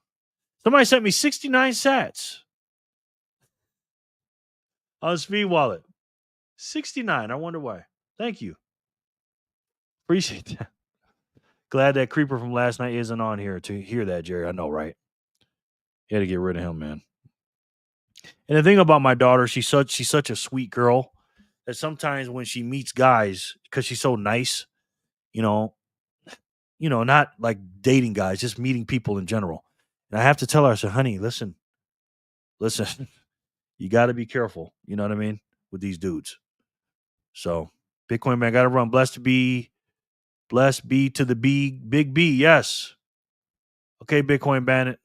Somebody sent me 69 sats on Speed Wallet. 69. I wonder why. Thank you. Appreciate that. Glad that creeper from last night isn't on here to hear that, Jerry. I know, right? You had to get rid of him, man. And the thing about my daughter, she's such a sweet girl that sometimes when she meets guys, because she's so nice, not like dating guys, just meeting people in general. And I have to tell her, I said, honey, listen, you got to be careful. You know what I mean? With these dudes. So Bitcoin man, got to run. Blessed be to the big B. Yes. Okay, Bitcoin Bandit.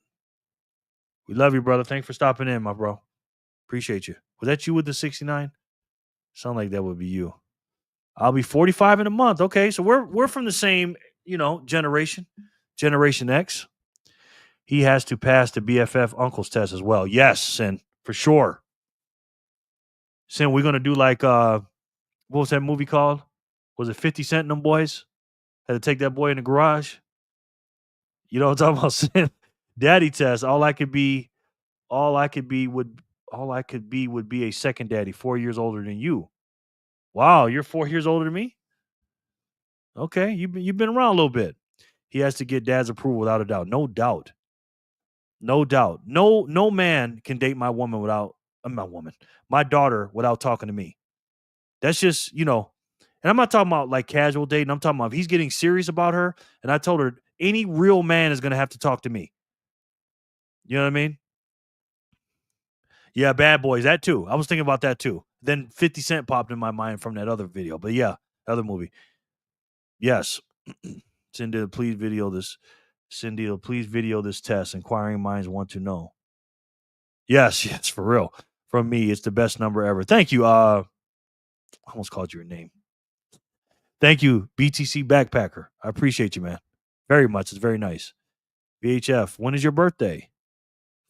We love you, brother. Thanks for stopping in, my bro. Appreciate you. Was that you with the 69? Sound like that would be you. I'll be 45 in a month. Okay, so we're from the same, generation. Generation X. He has to pass the BFF uncle's test as well. Yes, Sin, for sure. Sin, we're gonna do like what was that movie called? Was it 50 Cent and them boys? Had to take that boy in the garage. You know what I'm talking about, Sin? Daddy test. All I could be would be a second daddy, 4 years older than you. Wow, you're 4 years older than me? Okay, you've been around a little bit. He has to get dad's approval without a doubt. No doubt. No doubt. No man can date my daughter without talking to me. That's just, and I'm not talking about like casual dating. I'm talking about if he's getting serious about her, and I told her any real man is going to have to talk to me. You know what I mean? Yeah, Bad Boys, that too. I was thinking about that too. Then 50 Cent popped in my mind from that other video. But yeah, other movie. Yes. Cindy, please video this test. Inquiring minds want to know. Yes, for real. From me, it's the best number ever. Thank you. I almost called you your name. Thank you, BTC Backpacker. I appreciate you, man. Very much. It's very nice. VHF, when is your birthday?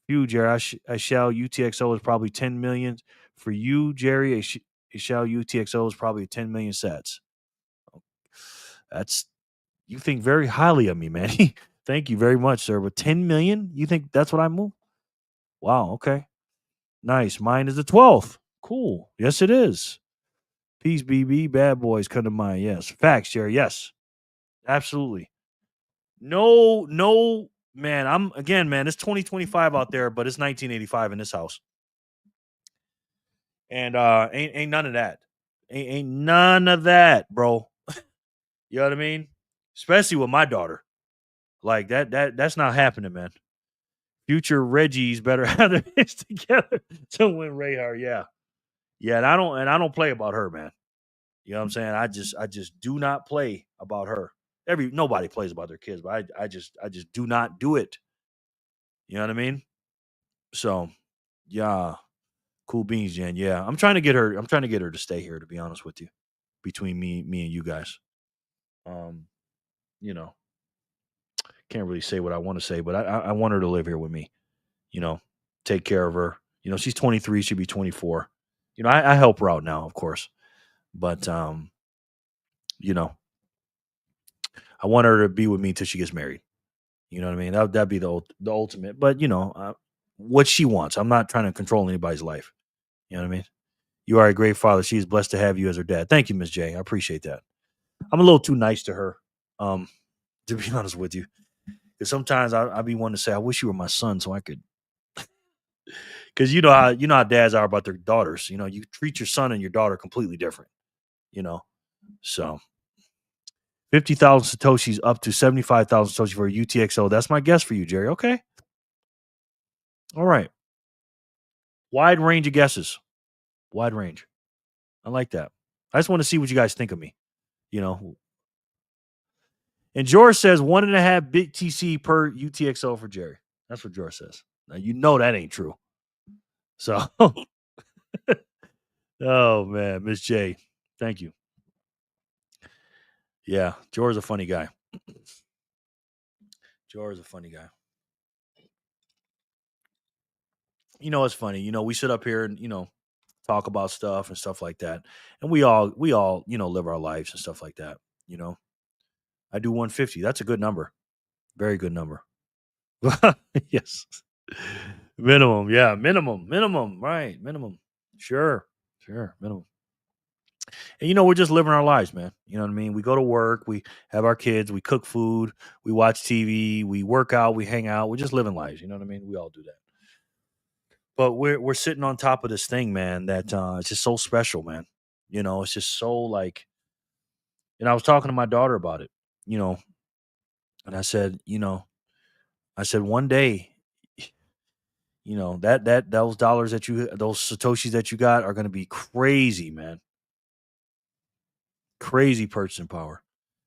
You, Jerry, I shall UTXO is probably 10 million. For you, Jerry, a shall UTXO is probably 10 million sats. You think very highly of me, man. Thank you very much, sir. But 10 million? You think that's what I move? Wow, okay. Nice. Mine is the 12th. Cool. Yes, it is. Peace, BB. Bad boys come to mind. Yes. Facts, Jerry. Yes. Absolutely. No, man. Man, it's 2025 out there, but it's 1985 in this house. And ain't none of that. Ain't none of that, bro. You know what I mean? Especially with my daughter. Like that's not happening, man. Future Reggies better have their heads together to win Rayhar. Yeah. Yeah, and I don't play about her, man. You know what I'm saying? I just do not play about her. Nobody plays about their kids, but I just do not do it. You know what I mean? So, yeah, cool beans, Jen. Yeah, I'm trying to get her to stay here, to be honest with you. Between me and you guys. You know, can't really say what I want to say, but I want her to live here with me. You know, take care of her. You know, she's 23, she'll be 24. You know, I help her out now, of course. But you know, I want her to be with me until she gets married. You know what I mean? That'd be the ultimate. But you know, what she wants. I'm not trying to control anybody's life. You know what I mean? You are a great father. She is blessed to have you as her dad. Thank you, Miss J. I appreciate that. I'm a little too nice to her, to be honest with you. Because sometimes I be wanting to say, I wish you were my son, so I could. Because you know how dads are about their daughters. You know, you treat your son and your daughter completely different. You know, so 50,000 Satoshis up to 75,000 Satoshis for a UTXO. That's my guess for you, Jerry. Okay. All right. Wide range of guesses. Wide range. I like that. I just want to see what you guys think of me. You know. And George says 1.5 BTC per UTXO for Jerry. That's what George says. Now you know that ain't true. So oh man, Miss J. Thank you. Yeah, George's a funny guy. George's a funny guy. You know, it's funny. You know, we sit up here and, you know, talk about stuff and stuff like that. And we all, you know, live our lives and stuff like that. You know, I do 150. That's a good number. Very good number. Yes. Minimum. Yeah. Minimum. Right. Minimum. Sure. Minimum. And, you know, we're just living our lives, man. You know what I mean? We go to work, we have our kids, we cook food, we watch TV, we work out, we hang out. We're just living lives. You know what I mean? We all do that. But we're sitting on top of this thing, man, that it's just so special, man. You know, it's just so like, and I was talking to my daughter about it, you know, and I said, one day, you know, that those dollars those Satoshis that you got are gonna be crazy, man. Crazy purchasing power.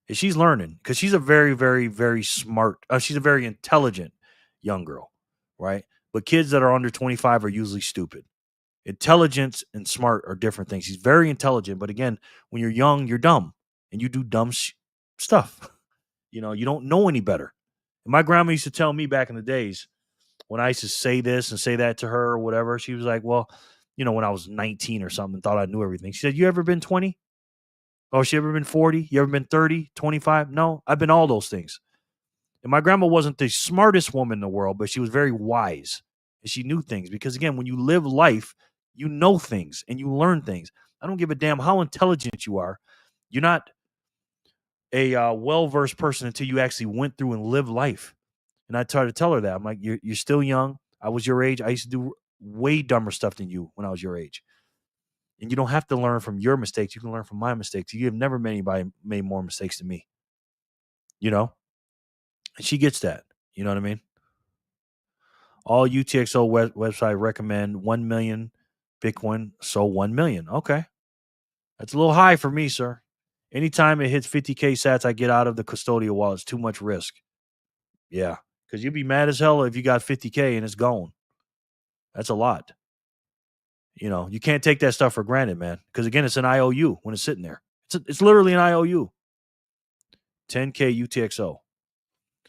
And she's learning because she's a very, very, very smart, she's a very intelligent young girl, right? But kids that are under 25 are usually stupid. Intelligence and smart are different things. He's very intelligent, but again, when you're young, you're dumb and you do dumb stuff. You know, you don't know any better. And my grandma used to tell me back in the days when I used to say this and say that to her or whatever, she was like, well, you know, when I was 19 or something, thought I knew everything. She said, you ever been 20? Oh, she ever been 40? You ever been 30, 25? No, I've been all those things. And my grandma wasn't the smartest woman in the world, but she was very wise. And she knew things because, again, when you live life, you know things and you learn things. I don't give a damn how intelligent you are. You're not a well-versed person until you actually went through and lived life. And I try to tell her that. I'm like, you're still young. I was your age. I used to do way dumber stuff than you when I was your age. And you don't have to learn from your mistakes. You can learn from my mistakes. You have never met anybody made more mistakes than me. You know? And she gets that. You know what I mean? All UTXO website recommend 1 million Bitcoin. So 1 million. Okay. That's a little high for me, sir. Anytime it hits 50K sats, I get out of the custodial wallet. It's too much risk. Yeah. Because you'd be mad as hell if you got 50K and it's gone. That's a lot. You know, you can't take that stuff for granted, man. Because again, it's an IOU when it's sitting there. It's literally an IOU. 10K UTXO.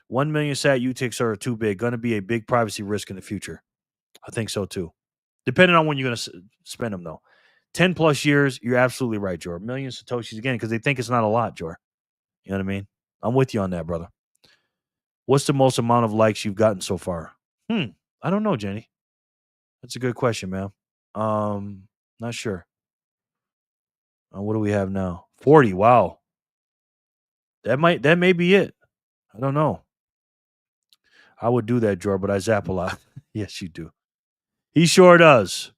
1 million sat UTXO are too big. Going to be a big privacy risk in the future. I think so too. Depending on when you're going to spend them, though. 10 plus years, you're absolutely right, Jor. 1 million Satoshis again, because they think it's not a lot, Jor. You know what I mean? I'm with you on that, brother. What's the most amount of likes you've gotten so far? I don't know, Jenny. That's a good question, man. Not sure. What do we have now? 40. Wow. That may be it. I don't know. I would do that, Jor, but I zap a lot. Yes, you do. He sure does.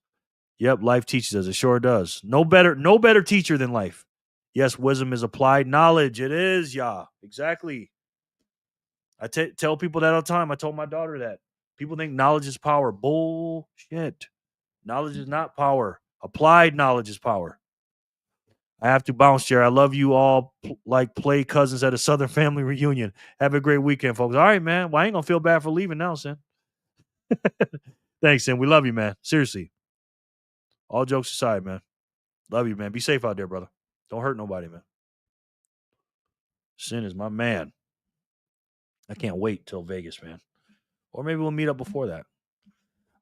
Yep, life teaches us. It sure does. No better teacher than life. Yes, wisdom is applied knowledge. It is, yeah. Exactly. I tell people that all the time. I told my daughter that. People think knowledge is power. Bullshit. Knowledge is not power. Applied knowledge is power. I have to bounce, Jerry. I love you all like play cousins at a Southern family reunion. Have a great weekend, folks. All right, man. Well, I ain't going to feel bad for leaving now, Sin. Thanks, Sin. We love you, man. Seriously. All jokes aside, man. Love you, man. Be safe out there, brother. Don't hurt nobody, man. Sin is my man. I can't wait till Vegas, man. Or maybe we'll meet up before that.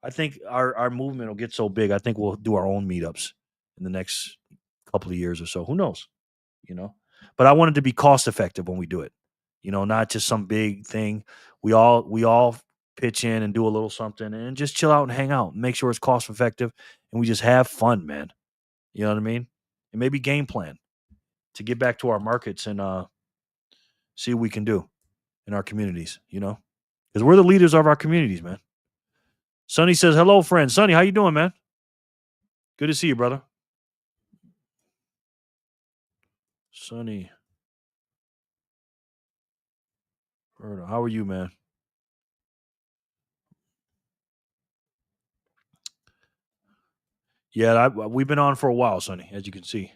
I think our movement will get so big. I think we'll do our own meetups in the next couple of years or so. Who knows? But I want it to be cost effective when we do it. Not just some big thing. We all pitch in and do a little something and just chill out and hang out and make sure it's cost effective and we just have fun, man. You know what I mean? And maybe game plan to get back to our markets and see what we can do in our communities, because we're the leaders of our communities, man. Sonny says, hello, friend. Sonny, how you doing, man? Good to see you, brother. Sonny. How are you, man? Yeah, we've been on for a while, Sonny, as you can see.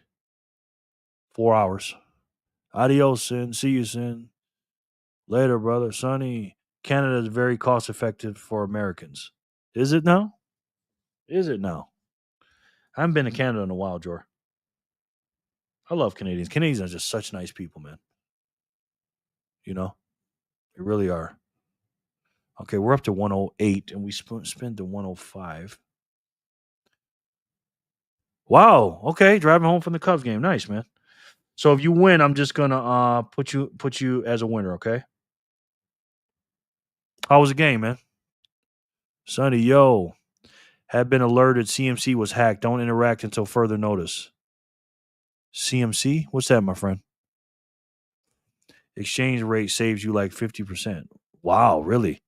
4 hours. Adios, Sin. See you, Sin. Later, brother. Sonny, Canada is very cost effective for Americans. Is it now? Is it now? I haven't been to Canada in a while, Jor. I love Canadians. Canadians are just such nice people, man. They really are. Okay, we're up to 108, and we spent to 105. Wow. Okay, driving home from the Cubs game. Nice, man. So if you win, I'm just gonna put you as a winner. Okay. How was the game, man? Sonny, yo, have been alerted. CMC was hacked. Don't interact until further notice. CMC? What's that, my friend? Exchange rate saves you like 50%. Wow, really?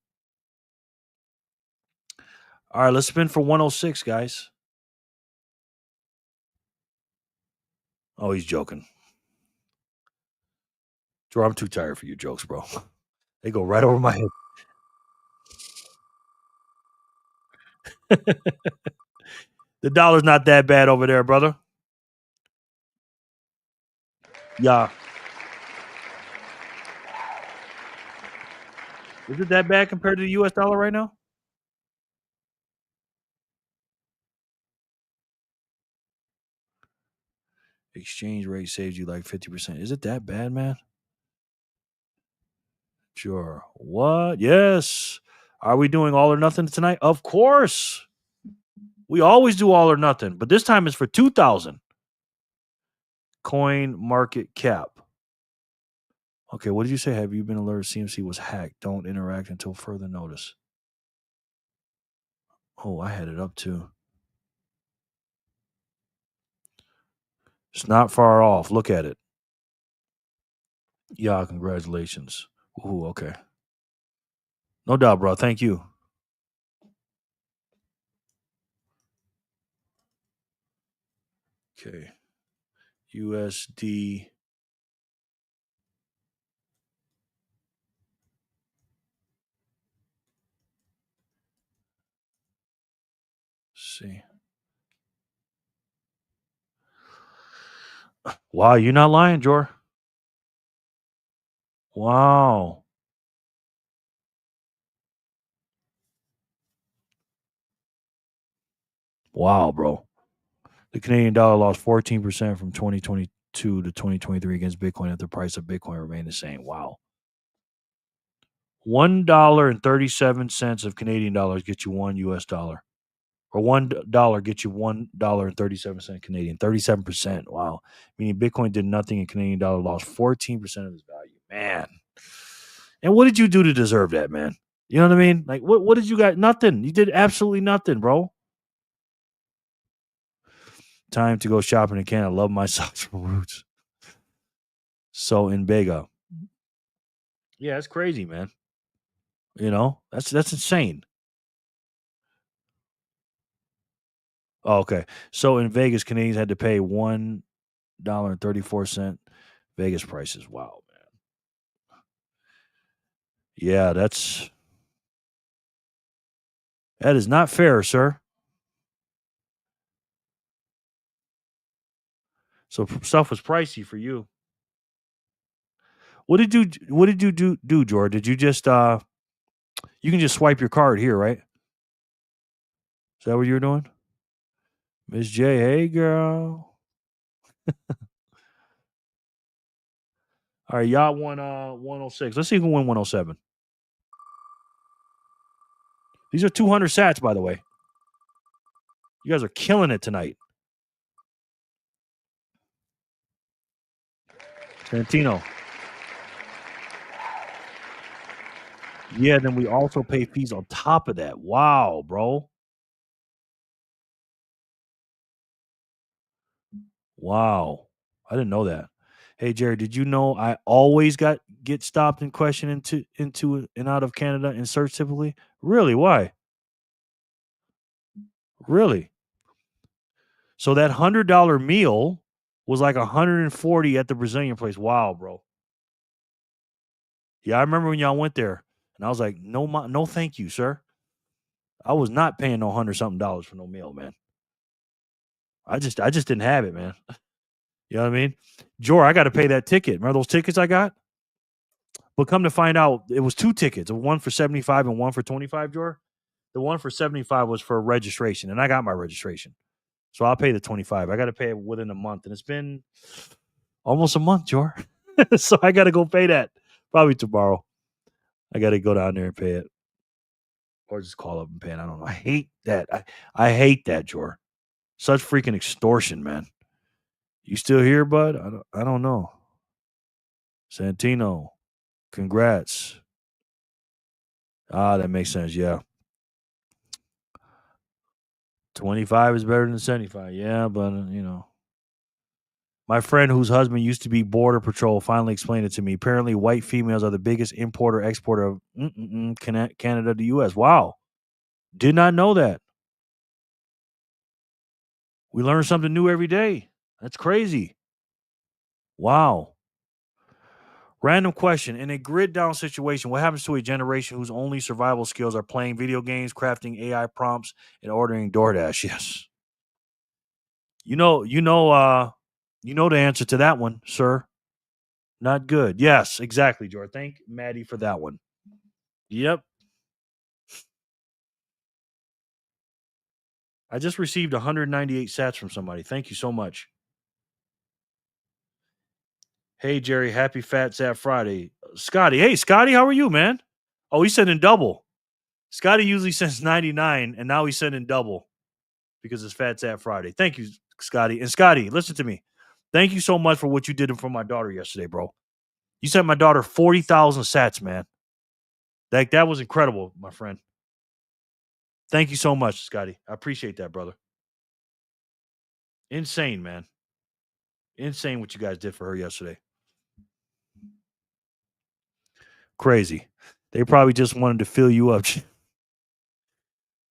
All right, let's spin for 106, guys. Oh, he's joking. Drew, I'm too tired for your jokes, bro. They go right over my head. The dollar's not that bad over there, brother. Yeah. Is it that bad compared to the US dollar right now? Exchange rate saves you like 50%. Is it that bad, man? Sure. What? Yes. Are we doing all or nothing tonight? Of course. We always do all or nothing, but this time it's for 2,000. Coin market cap. Okay, what did you say? Have you been alerted CMC was hacked? Don't interact until further notice. Oh, I had it up too. It's not far off. Look at it. Yeah, congratulations. Ooh, okay. No doubt, bro. Thank you. Okay. USD. See. Wow, you're not lying, Jor. Wow. Wow, bro. The Canadian dollar lost 14% from 2022 to 2023 against Bitcoin if the price of Bitcoin remained the same. Wow. $1.37 of Canadian dollars gets you $1 US dollar. Or $1 gets you $1.37 Canadian. 37%. Wow. Meaning Bitcoin did nothing and Canadian dollar lost 14% of its value. Man. And what did you do to deserve that, man? You know what I mean? Like, what did you got? Nothing. You did absolutely nothing, bro. Time to go shopping in Canada. Love my socks from Roots. So in Bega. Yeah, it's crazy, man. That's insane. Oh, okay. So in Vegas, Canadians had to pay $1.34 Vegas prices. Wow, man. Yeah, that is not fair, sir. So stuff was pricey for you. What did you do, George? Did you just you can just swipe your card here, right? Is that what you were doing? Miss J, hey girl. All right, y'all won 106. Let's see who won 107. These are 200 sats, by the way. You guys are killing it tonight. Santino. Yeah, then we also pay fees on top of that. Wow, bro. Wow. I didn't know that. Hey, Jerry, did you know I always get stopped and questioned into and out of Canada in search typically? Really? Why? Really? So that $100 meal was like $140 at the Brazilian place. Wow, bro. Yeah, I remember when y'all went there, and I was like, no, thank you, sir. I was not paying no $100-something for no meal, man. I just didn't have it, man. You know what I mean? Jor, I got to pay that ticket. Remember those tickets I got? But come to find out, it was 2 tickets, one for 75 and one for 25, Jor. The one for 75 was for registration, and I got my registration. So I'll pay the 25. I got to pay it within a month, and it's been almost a month, Jor. So I got to go pay that probably tomorrow. I got to go down there and pay it. Or just call up and pay it. I don't know. I hate that. I hate that, Jor. Such freaking extortion, man. You still here, bud? I don't know. Santino, congrats. That makes sense. Yeah. 25 is better than 75. Yeah, but, my friend whose husband used to be Border Patrol finally explained it to me. Apparently, white females are the biggest importer-exporter of Canada to U.S. Wow. Did not know that. We learn something new every day. That's crazy. Wow. Random question. In a grid down situation, what happens to a generation whose only survival skills are playing video games, crafting AI prompts, and ordering DoorDash? Yes. You know the answer to that one, sir. Not good. Yes, exactly, George. Thank Maddie for that one. Yep. I just received 198 sats from somebody. Thank you so much. Hey, Jerry, happy Phat Zap Friday. Scotty, hey, Scotty, how are you, man? Oh, he's sending double. Scotty usually sends 99, and now he's sending double because it's Phat Zap Friday. Thank you, Scotty. And Scotty, listen to me. Thank you so much for what you did for my daughter yesterday, bro. You sent my daughter 40,000 sats, man. That was incredible, my friend. Thank you so much, Scotty. I appreciate that, brother. Insane, man. Insane what you guys did for her yesterday. Crazy. They probably just wanted to fill you up.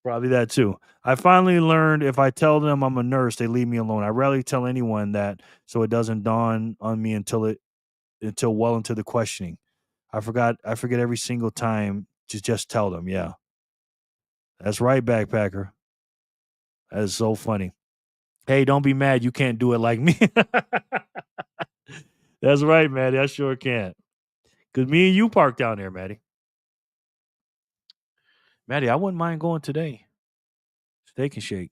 Probably that too. I finally learned if I tell them I'm a nurse, they leave me alone. I rarely tell anyone that, so it doesn't dawn on me until well into the questioning. I forget every single time to just tell them. Yeah. That's right, backpacker. That is so funny. Hey, don't be mad. You can't do it like me. That's right, Maddie. I sure can't. Because me and you parked down there, Maddie. Maddie, I wouldn't mind going today. Steak and Shake.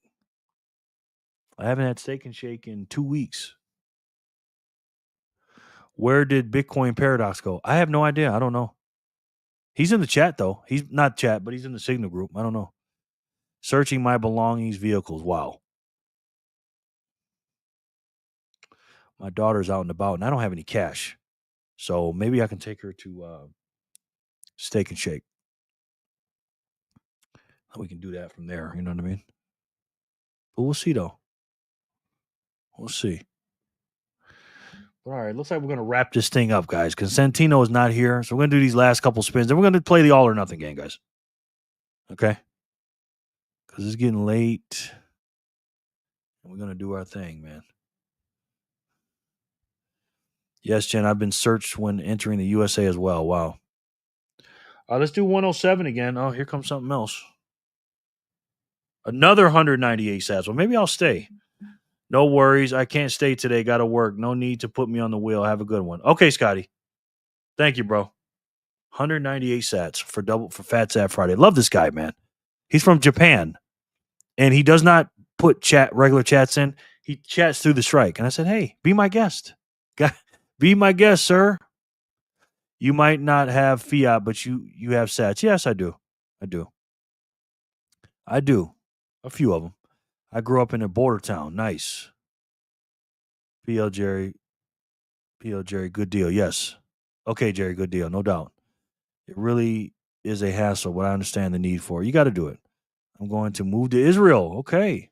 I haven't had Steak and Shake in 2 weeks. Where did Bitcoin Paradox go? I have no idea. I don't know. He's in the chat, though. He's not chat, but he's in the Signal group. I don't know. Searching my belongings, vehicles. Wow. My daughter's out and about, and I don't have any cash. So maybe I can take her to Steak and Shake. We can do that from there. You know what I mean? But we'll see, though. We'll see. All right, looks like we're going to wrap this thing up, guys, because Santino is not here. So we're going to do these last couple spins. Then we're going to play the all or nothing game, guys. Okay? Because it's getting late. And we're going to do our thing, man. Yes, Jen, I've been searched when entering the USA as well. Wow. Let's do 107 again. Oh, here comes something else. Another 198 sats. Well, maybe I'll stay. No worries. I can't stay today. Got to work. No need to put me on the wheel. Have a good one. Okay, Scotty. Thank you, bro. 198 sats for Phat Zap Friday. Love this guy, man. He's from Japan, and he does not put regular chats in. He chats through the strike. And I said, hey, be my guest. Be my guest, sir. You might not have fiat, but you have sats. Yes, I do. I do. A few of them. I grew up in a border town. Nice. PL Jerry, good deal. Yes. Okay, Jerry, good deal. No doubt. It really is a hassle, but I understand the need for it. You got to do it. I'm going to move to Israel. Okay.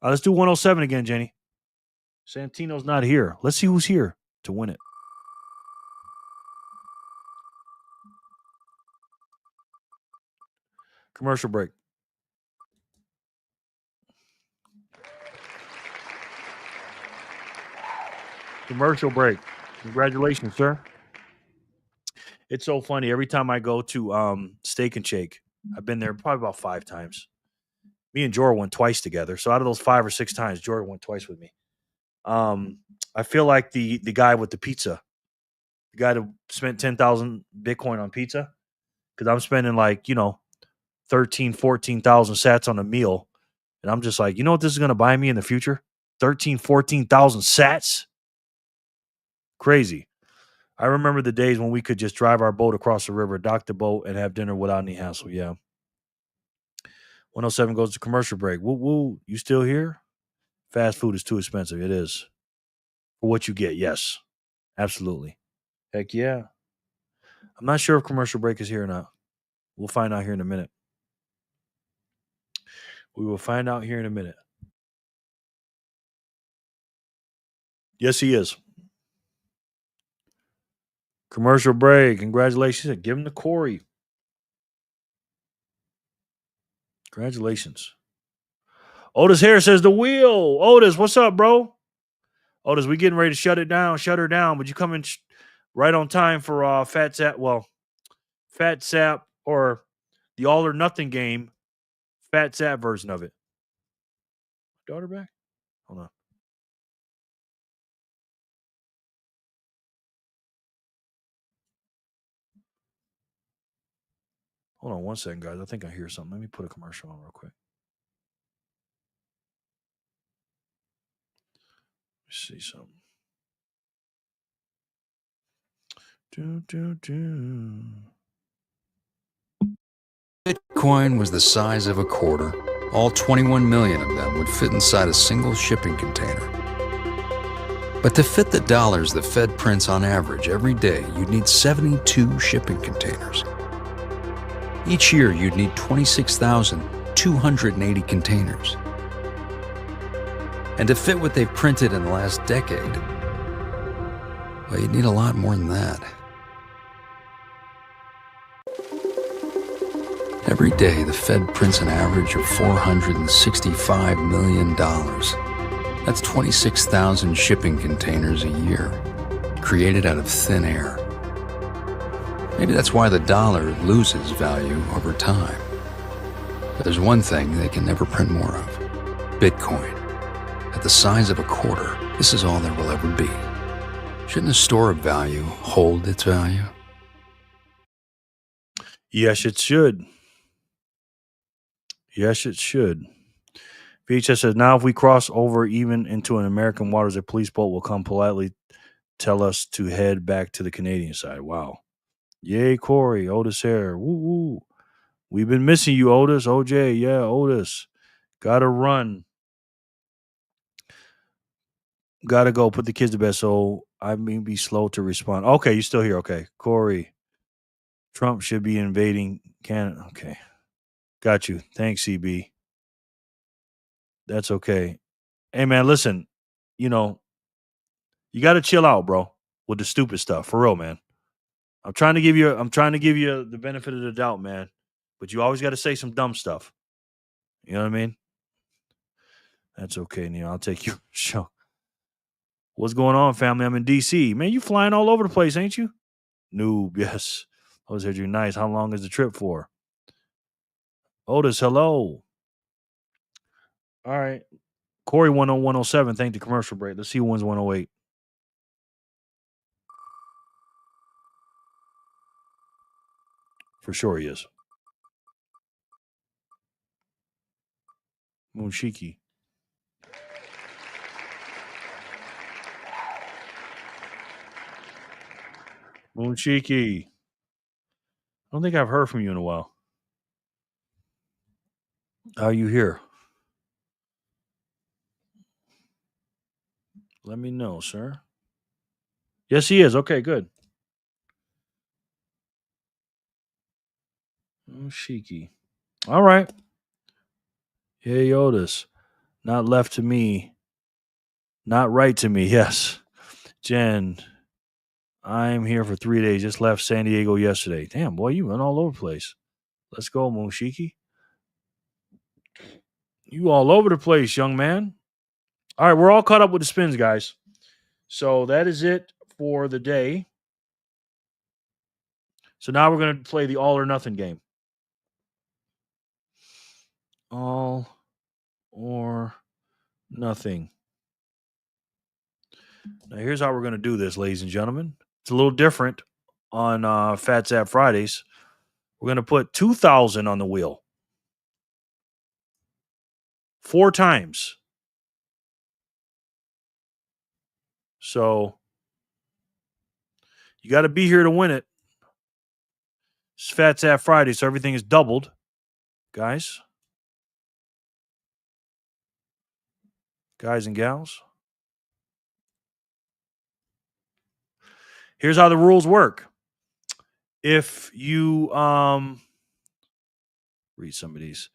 Let's do 107 again, Jenny. Santino's not here. Let's see who's here to win it. Commercial break. Commercial break. Congratulations, sir. It's so funny. Every time I go to Steak and Shake, I've been there probably about 5 times. Me and Jorah went twice together. So out of those 5 or 6 times, Jorah went twice with me. I feel like the guy with the pizza, the guy that spent 10,000 Bitcoin on pizza, because I'm spending 13, 14,000 sats on a meal. And I'm just like, you know what this is going to buy me in the future? 13, 14,000 sats? Crazy. I remember the days when we could just drive our boat across the river, dock the boat, and have dinner without any hassle. Yeah. 107 goes to commercial break. Woo woo. You still here? Fast food is too expensive. It is. For what you get, yes. Absolutely. Heck yeah. I'm not sure if commercial break is here or not. We'll find out here in a minute. We will find out here in a minute. Yes, he is. Commercial break. Congratulations. Give him to Corey. Congratulations. Otis Harris says the wheel. Otis, what's up, bro? Otis, we getting ready to shut her down, but you come in right on time for Phat Zap. Well, Phat Zap or the all or nothing game, Phat Zap version of it. Daughter back? Hold on. Hold on 1 second, guys. I think I hear something. Let me put a commercial on real quick. Let's see something. Bitcoin was the size of a quarter. All 21 million of them would fit inside a single shipping container. But to fit the dollars the Fed prints on average every day, you'd need 72 shipping containers. Each year, you'd need 26,280 containers. And to fit what they've printed in the last decade, well, you'd need a lot more than that. Every day, the Fed prints an average of $465 million. That's 26,000 shipping containers a year, created out of thin air. Maybe that's why the dollar loses value over time. But there's one thing they can never print more of: Bitcoin. At the size of a quarter, this is all there will ever be. Shouldn't a store of value hold its value? Yes, it should. Yes, it should. VHS says, now if we cross over even into an American waters, a police boat will come politely tell us to head back to the Canadian side. Wow. Yay, Corey. Otis here. Woo woo. We've been missing you, Otis. OJ, yeah, Otis. Gotta run. Gotta go. Put the kids to bed, so I may be slow to respond. Okay, you're still here. Okay. Corey. Trump should be invading Canada. Okay. Got you. Thanks, CB. That's okay. Hey, man, listen. You got to chill out, bro, with the stupid stuff. For real, man. I'm trying to give you the benefit of the doubt, man. But you always got to say some dumb stuff. You know what I mean? That's okay, Neil. I'll take your show. What's going on, family? I'm in DC. Man, you flying all over the place, ain't you? Noob, yes. I was heard you nice. How long is the trip for? Otis, hello. All right. Corey 10107. Thank the commercial break. Let's see who wins 108. For sure he is. Moonshiki. Moonshiki. I don't think I've heard from you in a while. Are you here? Let me know, sir. Yes, he is. Okay, good. Moonshiki. All right. Hey, Otis. Not left to me. Not right to me. Yes. Jen. I'm here for 3 days. Just left San Diego yesterday. Damn, boy, you went all over the place. Let's go, Moonshiki. You all over the place, young man. All right, we're all caught up with the spins, guys. So that is it for the day. So now we're going to play the all or nothing game. All or nothing. Now, here's how we're going to do this, ladies and gentlemen. It's a little different on Phat Zap Fridays. We're going to put 2,000 on the wheel 4 times. So you got to be here to win it. It's Phat Zap Friday, so everything is doubled, guys. Guys and gals. Here's how the rules work. If you read some of these.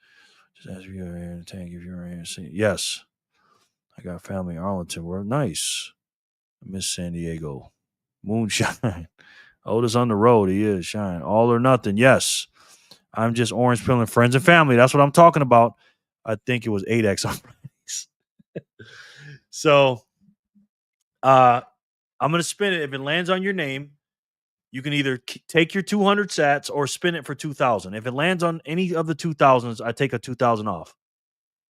Just ask if you're in the tank, if you're in. Yes. I got family in Arlington. We're nice. I miss San Diego. Moonshine. Otis on the road. He is. Shine. All or nothing. Yes. I'm just orange pilling friends and family. That's what I'm talking about. I think it was 8X on Fridays. So I'm going to spin it. If it lands on your name, you can either take your 200 sats or spin it for 2,000. If it lands on any of the 2,000s, I take a 2,000 off.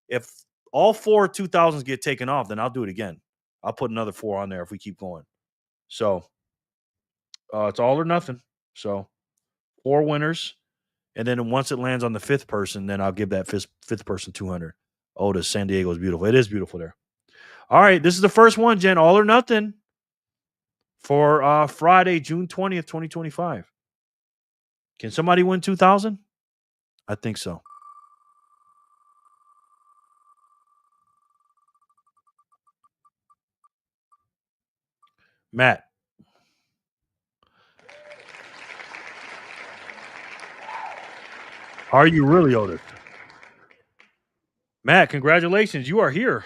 If all 4 2,000s get taken off, then I'll do it again. I'll put another 4 on there if we keep going. So it's all or nothing. So 4 winners. And then once it lands on the 5th person, then I'll give that 5th person 200. Otis, San Diego is beautiful. It is beautiful there. All right. This is the first one, Jen. All or nothing for Friday, June 20th, 2025. Can somebody win 2,000? I think so. Matt. Are you really, Otis? Matt, congratulations. You are here.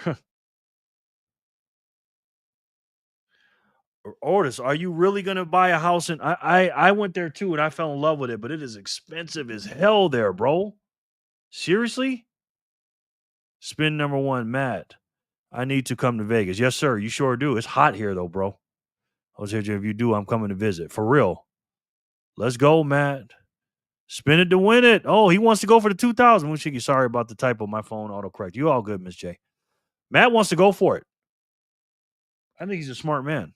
Otis, are you really going to buy a house? And I went there too, and I fell in love with it, but it is expensive as hell there, bro. Seriously? Spin number 1, Matt. I need to come to Vegas. Yes, sir. You sure do. It's hot here, though, bro. Jose, if you do, I'm coming to visit. For real. Let's go, Matt. Spin it to win it. Oh, he wants to go for the 2,000. Mushiki, sorry about the typo. My phone autocorrect. You all good, Miss J. Matt wants to go for it. I think he's a smart man.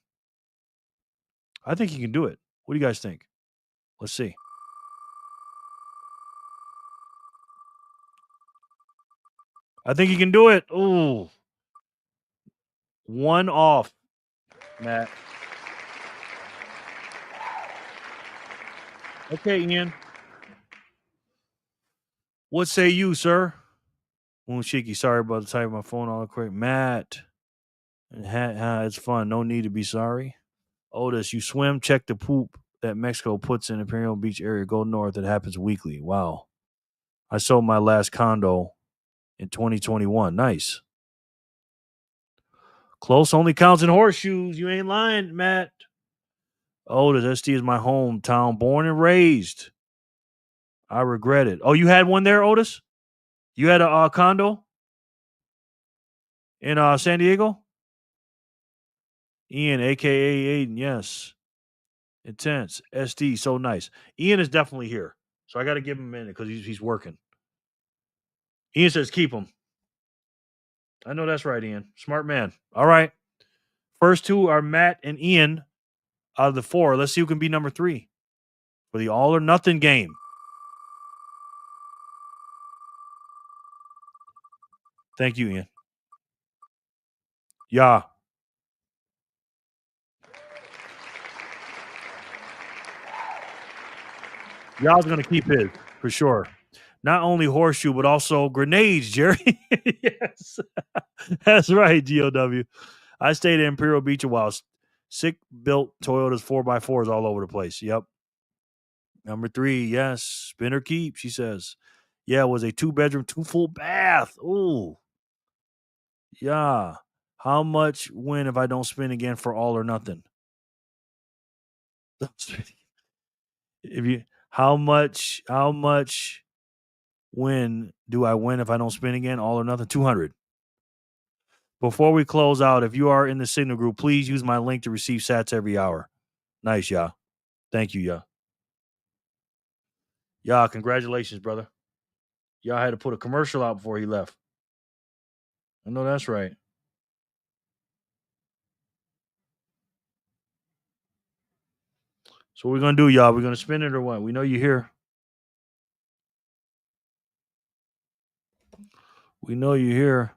I think he can do it. What do you guys think? Let's see. I think he can do it. Ooh. 1 off, Matt. Okay, Ian. What say you, sir? Moonshiki, sorry about the type of my phone autocorrect. Matt. It's fun. No need to be sorry. Otis, you swim, check the poop that Mexico puts in Imperial Beach area. Go north. It happens weekly. Wow. I sold my last condo in 2021. Nice. Close only counts in horseshoes. You ain't lying, Matt. Otis, ST is my hometown. Born and raised. I regret it. Oh, you had one there, Otis? You had a condo? in San Diego? Ian, a.k.a. Aiden, yes. Intense. SD, so nice. Ian is definitely here. So I got to give him a minute because he's working. Ian says keep him. I know that's right, Ian. Smart man. All right. First two are Matt and Ian out of the four. Let's see who can be number 3 for the all or nothing game. Thank you, Ian. Yeah. Y'all's going to keep his for sure. Not only horseshoe, but also grenades, Jerry. Yes. That's right, GOW. I stayed at Imperial Beach a while. Sick built Toyotas 4x4s all over the place. Yep. Number 3, yes. Spin or keep, she says. Yeah, it was a 2-bedroom, 2 full bath. Ooh. Yeah. How much win if I don't spin again for all or nothing? If you how much win do I win if I don't spin again? All or nothing? 200. Before we close out, if you are in the Signal group, please use my link to receive sats every hour. Nice, yeah. Thank you, yeah. Yeah, congratulations, brother. Y'all had to put a commercial out before he left. I know that's right. So what we're gonna do, y'all? We're gonna spin it or what? We know you're here. We know you're here.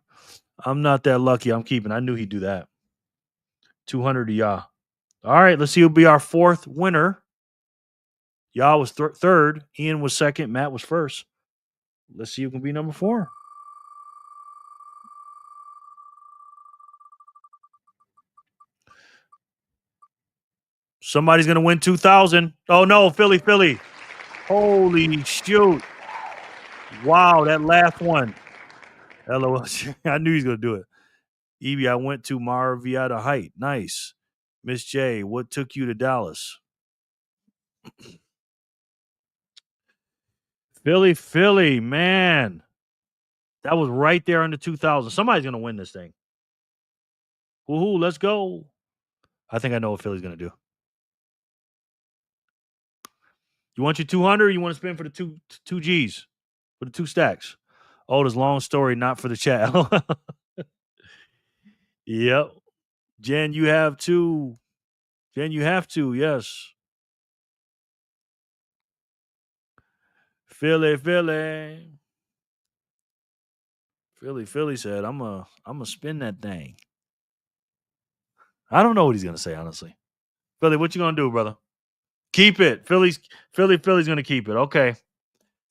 I'm not that lucky. I'm keeping. I knew he'd do that. 200 to y'all. All right, let's see who'll be our 4th winner. Y'all was third. Ian was second. Matt was first. Let's see who can be number 4. Somebody's gonna win 2,000. Oh no, Philly. Holy shoot. Wow, that last one. LOL. I knew he was gonna do it. Evie, I went to Marviata Height. Nice. Miss J, what took you to Dallas? Philly, man. That was right there under 2,000. Somebody's gonna win this thing. Woohoo, let's go. I think I know what Philly's gonna do. You want your 200 or you want to spend for the two G's? For the 2 stacks? Oh, this long story, not for the chat. Yep. Jen, you have to. Yes. Philly said, I'm a spin that thing. I don't know what he's gonna say, honestly. Philly, what you gonna do, brother? Keep it. Philly's gonna keep it. Okay.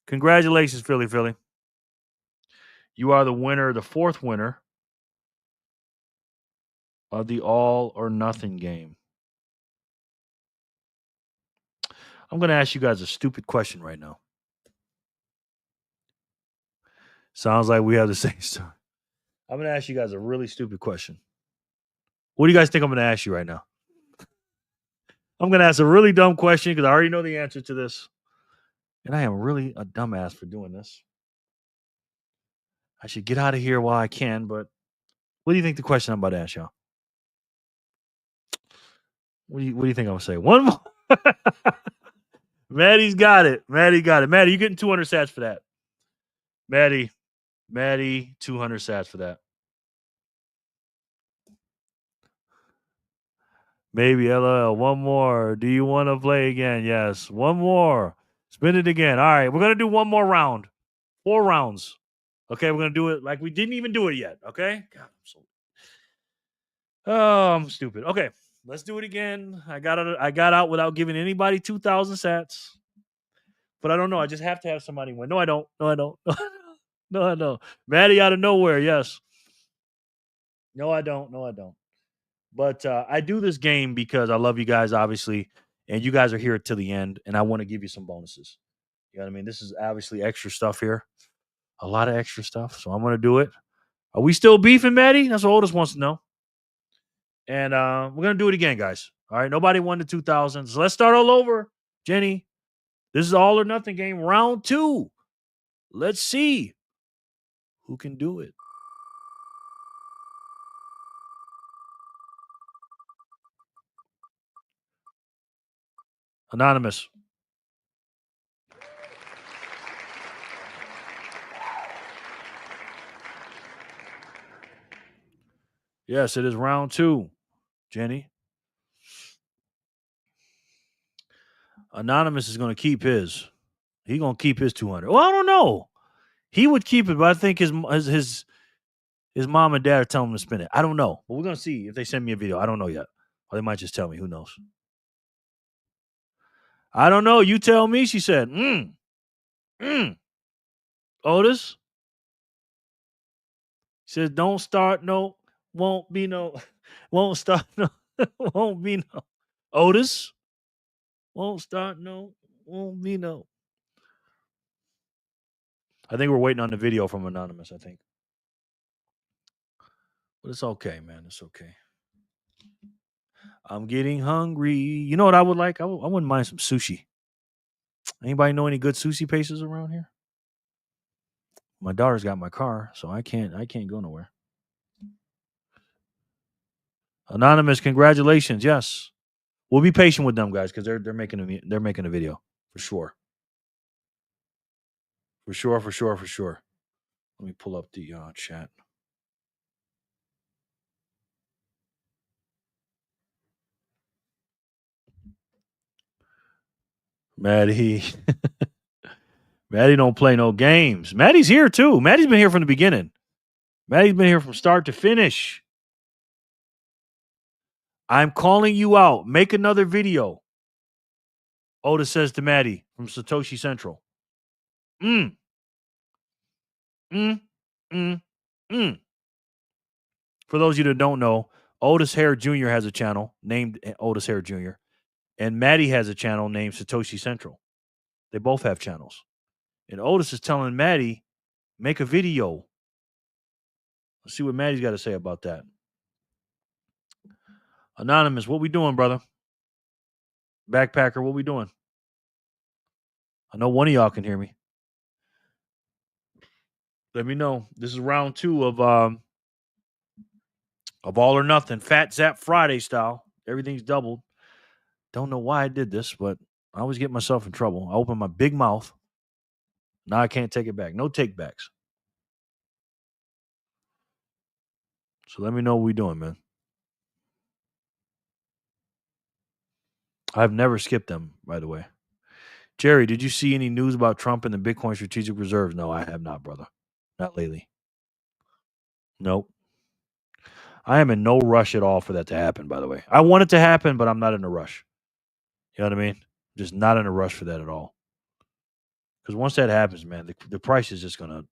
Congratulations, Philly. You are the winner, the 4th winner of the all or nothing game. I'm gonna ask you guys a stupid question right now. Sounds like we have the same story. I'm gonna ask you guys a really stupid question. What do you guys think I'm gonna ask you right now? I'm gonna ask a really dumb question because I already know the answer to this. And I am really a dumbass for doing this. I should get out of here while I can, but what do you think the question I'm about to ask y'all? What do you think I'm gonna say? One more. Maddie's got it. Maddie, you getting 200 sats for that. Maddie, 200 sats for that. Maybe LOL. One more. Do you want to play again? Yes. One more. Spin it again. All right. We're going to do one more round. 4 rounds. Okay. We're going to do it like we didn't even do it yet. Okay. God, I'm stupid. Okay. Let's do it again. I got out without giving anybody 2,000 sats. But I don't know. I just have to have somebody win. No, I don't. No, I don't. Maddie out of nowhere. Yes. No, I don't. But I do this game because I love you guys, obviously, and you guys are here till the end, and I want to give you some bonuses. You know what I mean? This is obviously extra stuff here, a lot of extra stuff. So I'm going to do it. Are we still beefing, Maddie? That's what Otis wants to know. And we're going to do it again, guys. All right. Nobody won the 2,000. So let's start all over. Jenny, this is all or nothing game, round 2. Let's see who can do it. Anonymous. Yes, it is round 2, Jenny. Anonymous is going to keep his. He's going to keep his 200. Well, I don't know. He would keep it, but I think his mom and dad are telling him to spend it. I don't know. But we're going to see if they send me a video. I don't know yet. Or they might just tell me. Who knows? I don't know. You tell me, she said. Otis? She says, don't start no, won't be no, won't start no, won't be no. Otis? Won't start no, won't be no. I think we're waiting on the video from Anonymous, I think. But it's okay, man. It's okay. I'm getting hungry. You know what I would like? I wouldn't mind some sushi. Anybody know any good sushi places around here? My daughter's got my car, so I can't go nowhere. Anonymous, congratulations. Yes. We'll be patient with them guys because they're making a video for sure. For sure. Let me pull up the chat. Maddie. Maddie don't play no games. Maddie's here too. Maddie's been here from the beginning. Maddie's been here from start to finish. I'm calling you out. Make another video. Otis says to Maddie from Satoshi Central. For those of you that don't know, Otis Hare Jr. has a channel named Otis Hare Jr. And Maddie has a channel named Satoshi Central. They both have channels. And Otis is telling Maddie, make a video. Let's see what Maddie's got to say about that. Anonymous, what we doing, brother? Backpacker, what we doing? I know one of y'all can hear me. Let me know. This is round 2 of All or Nothing. Phat Zap Friday style. Everything's doubled. Don't know why I did this, but I always get myself in trouble. I open my big mouth. Now I can't take it back. No take backs. So let me know what we doing, man. I've never skipped them, by the way. Jerry, did you see any news about Trump and the Bitcoin strategic reserves? No, I have not, brother. Not lately. Nope. I am in no rush at all for that to happen, by the way. I want it to happen, but I'm not in a rush. You know what I mean? Just not in a rush for that at all. Because once that happens, man, the price is just gonna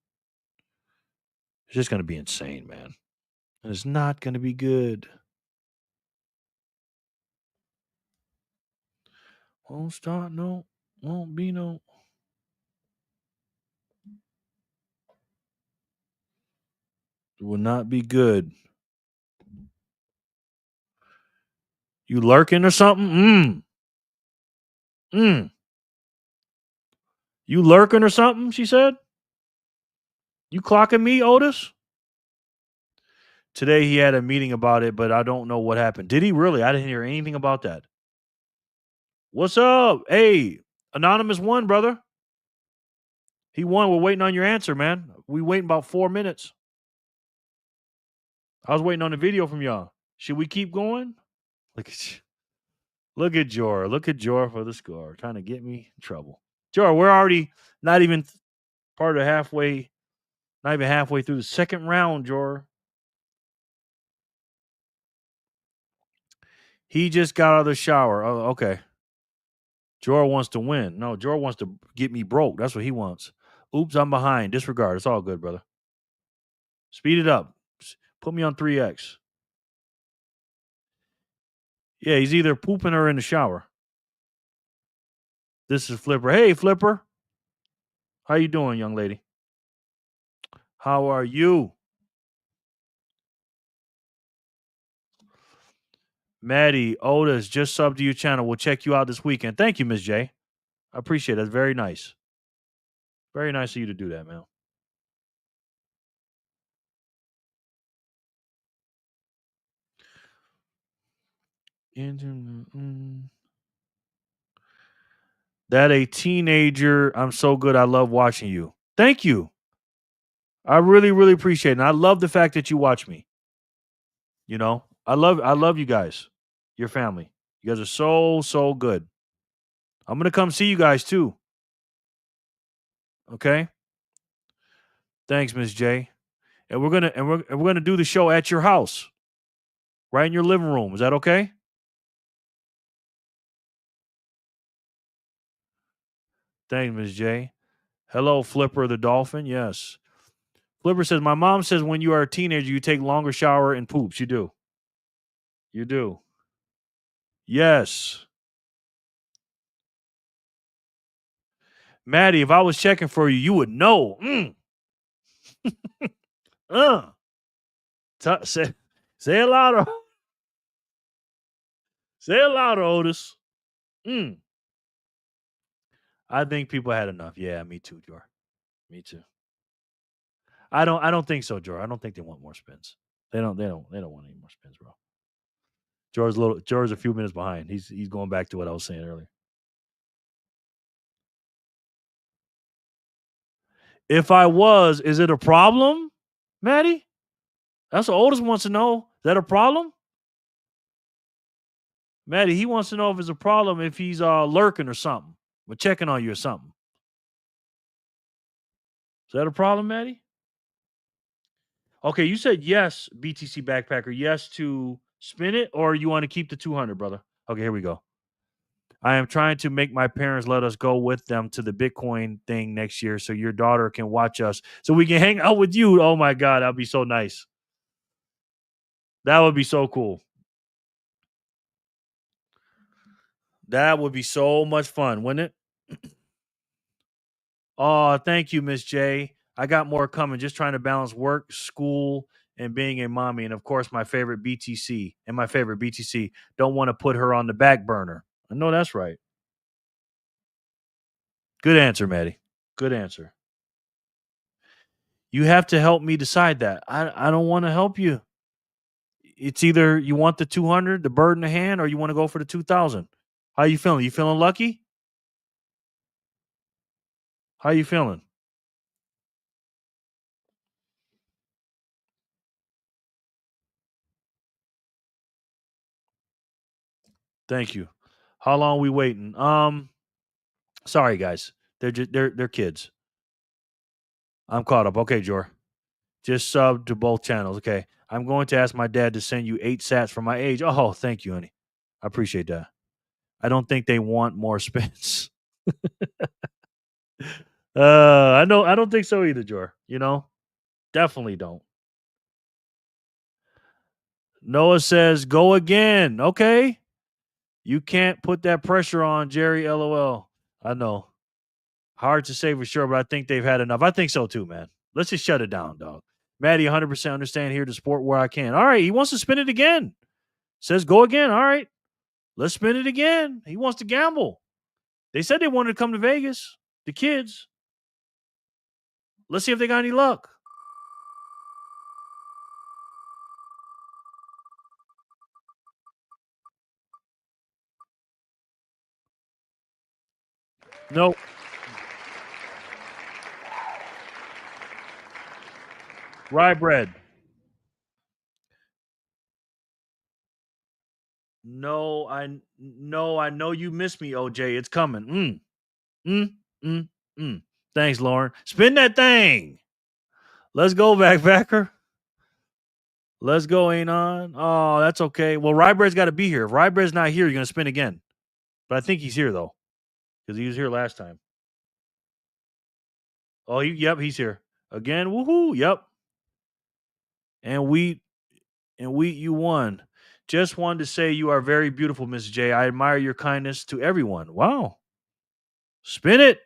be insane, man. And it's not gonna be good. Won't start no, won't be no. It will not be good. You lurking or something? You lurking or something? She said. You clocking me, Otis? Today he had a meeting about it, but I don't know what happened. Did he really? I didn't hear anything about that. What's up? Hey, Anonymous won, brother. He won. We're waiting on your answer, man. We waiting about 4 minutes. I was waiting on the video from y'all. Should we keep going? Look at you. Look at Jor. Look at Jor for the score. Trying to get me in trouble. Jor, we're already not even part of halfway, not even halfway through the second round, Jor. He just got out of the shower. Oh, okay. Jor wants to win. No, Jor wants to get me broke. That's what he wants. Oops, I'm behind. Disregard. It's all good, brother. Speed it up. Put me on 3x. Yeah, he's either pooping or in the shower. This is Flipper. Hey, Flipper. How you doing, young lady? How are you? Maddie, Otis, just sub to your channel. We'll check you out this weekend. Thank you, Miss J. I appreciate it. That's very nice. Very nice of you to do that, man. That a teenager. I'm so good. I love watching you. Thank you. I really, really appreciate it. And I love the fact that you watch me. You know, I love you guys, your family. You guys are so good. I'm gonna come see you guys too. Okay. Thanks, Miss J. And we're gonna do the show at your house, right in your living room. Is that okay? Thanks, Miss J. Hello, Flipper the dolphin. Yes. Flipper says, my mom says when you are a teenager, you take longer shower and poops. You do. You do. Yes. Maddie, if I was checking for you, you would know. Say it louder. Say it louder, Otis. I think people had enough. Yeah, me too, Jor. Me too. I don't think so, Jor. I don't think they want more spins. They don't want any more spins, bro. George's a few minutes behind. He's going back to what I was saying earlier. If I was, is it a problem, Maddie? That's what Otis wants to know. Is that a problem? Maddie, he wants to know if it's a problem if he's lurking or something. We're checking on you or something. Is that a problem, Maddie? Okay, you said yes, BTC Backpacker, yes to spin it, or you want to keep the 200, brother? Okay, here we go. I am trying to make my parents let us go with them to the Bitcoin thing next year so your daughter can watch us so we can hang out with you. Oh my God, that'd be so nice. That would be so cool. That would be so much fun, wouldn't it? Oh, thank you, Miss J. I got more coming. Just trying to balance work, school, and being a mommy. And of course, my favorite BTC. And my favorite BTC. Don't want to put her on the back burner. I know that's right. Good answer, Maddie. Good answer. You have to help me decide that. I don't want to help you. It's either you want the 200, the bird in the hand, or you want to go for the 2,000. How you feeling? You feeling lucky? How you feeling? Thank you. How long we waiting? Sorry guys. They're kids. I'm caught up. Okay, Jor. Just sub to both channels. Okay. I'm going to ask my dad to send you 8 sats for my age. Oh, thank you, honey. I appreciate that. I don't think they want more spins. I don't think so either, Jor. You know? Definitely don't. Noah says, go again. Okay. You can't put that pressure on Jerry, LOL. I know. Hard to say for sure, but I think they've had enough. I think so too, man. Let's just shut it down, dog. Maddie, 100% understand, here to support where I can. All right. He wants to spin it again. Says go again. All right. Let's spin it again. He wants to gamble. They said they wanted to come to Vegas. The kids. Let's see if they got any luck. Nope. Rye bread. No, I know you miss me, OJ. It's coming. Thanks, Lauren. Spin that thing. Let's go, backpacker. Let's go, Anon. Oh, that's okay. Well, Rybread's got to be here. If Rybread's not here, you're going to spin again. But I think he's here, though, because he was here last time. Oh, yep, he's here. Again, woohoo, yep. And you won. Just wanted to say you are very beautiful, Miss J. I admire your kindness to everyone. Wow. Spin it.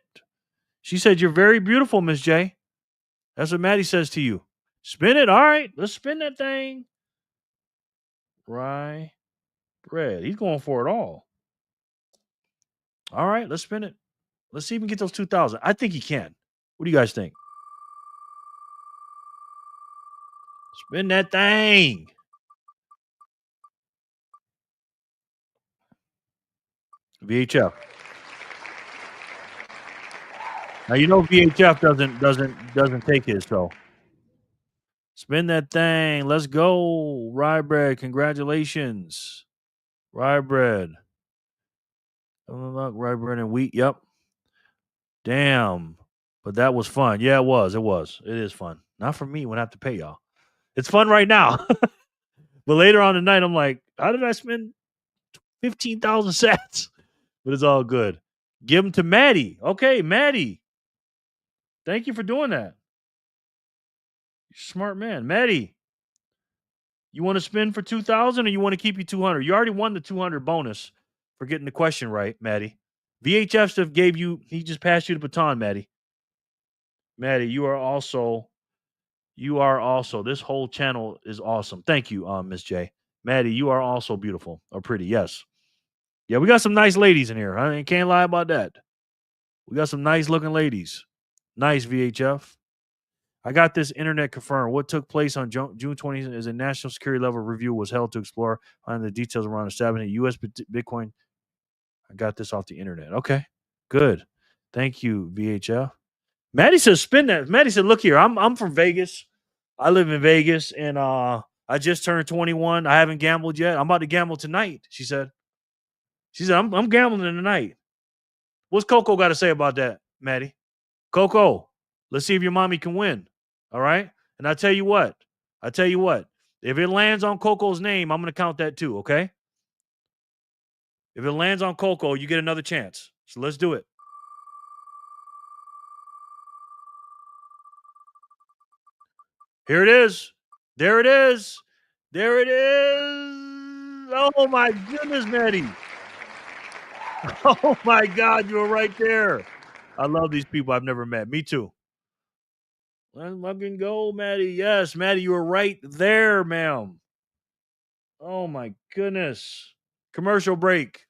She said you're very beautiful, Miss J. That's what Maddie says to you. Spin it. All right, let's spin that thing. Rye bread. He's going for it all. All right, let's spin it. Let's see if we can get those 2,000. I think he can. What do you guys think? Spin that thing. VHF. Now you know VHF doesn't take his, so spin that thing. Let's go. Rye bread. Congratulations. Rye bread. Rye bread and wheat. Yep. Damn. But that was fun. Yeah, it was. It was. It is fun. Not for me when I have to pay y'all. It's fun right now. But later on tonight, I'm like, how did I spend 15,000 sats? But it's all good. Give them to Maddie. Okay, Maddie. Thank you for doing that. You're a smart man. Maddie, you want to spin for 2,000 or you want to keep you 200? You already won the 200 bonus for getting the question right, Maddie. VHF stuff gave you, he just passed you the baton, Maddie. Maddie, you are also, this whole channel is awesome. Thank you, Miss J. Maddie, you are also beautiful or pretty. Yes. Yeah, we got some nice ladies in here. I can't lie about that. We got some nice looking ladies. Nice VHF. I got this internet confirmed. What took place on June 20th is a national security level review was held to explore on the details around establishing U.S. Bitcoin. I got this off the internet. Okay, good. Thank you, VHF. Maddie says spin that. Maddie said, look here, I'm from Vegas. I live in Vegas, and I just turned 21. I haven't gambled yet. I'm about to gamble tonight, she said. I'm gambling tonight. What's Coco got to say about that, Maddie? Coco, let's see if your mommy can win. All right. And I tell you what, if it lands on Coco's name, I'm going to count that too. Okay. If it lands on Coco, you get another chance. So let's do it. Here it is. There it is. There it is. Oh my goodness, Maddie. Oh my God, you were right there. I love these people I've never met. Me too. Let's fucking go, Maddie. Yes, Maddie, you were right there, ma'am. Oh my goodness. Commercial break.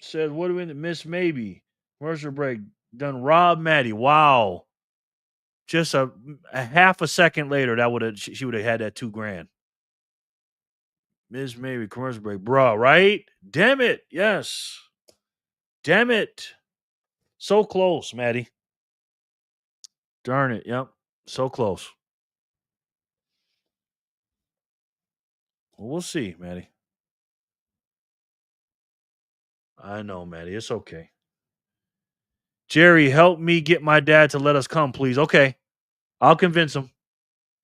Says, what do we miss? Maybe. Commercial break. Done rob Maddie. Wow. Just a half a second later, she would have had that $2,000. Miss Maybe commercial break. Bruh, right? Damn it. Yes. Damn it. So close, Maddie. Darn it. Yep. So close. Well, we'll see, Maddie. I know, Maddie. It's okay. Jerry, help me get my dad to let us come, please. Okay. I'll convince him.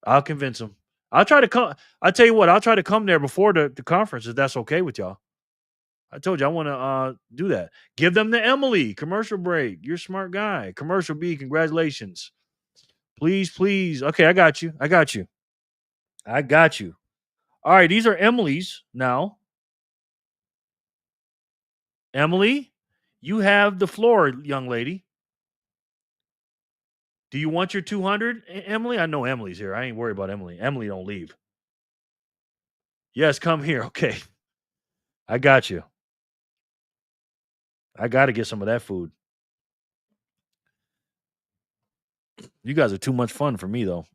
I'll try to come. I tell you what, I'll try to come there before the conference if that's okay with y'all. I told you I want to do that. Give them to Emily. Commercial break. You're a smart guy. Commercial B, congratulations. Please, please. Okay, I got you. All right, these are Emily's now. Emily, you have the floor, young lady. Do you want your 200, Emily? I know Emily's here. I ain't worried about Emily. Emily don't leave. Yes, come here. Okay. I got you. I got to get some of that food. You guys are too much fun for me, though.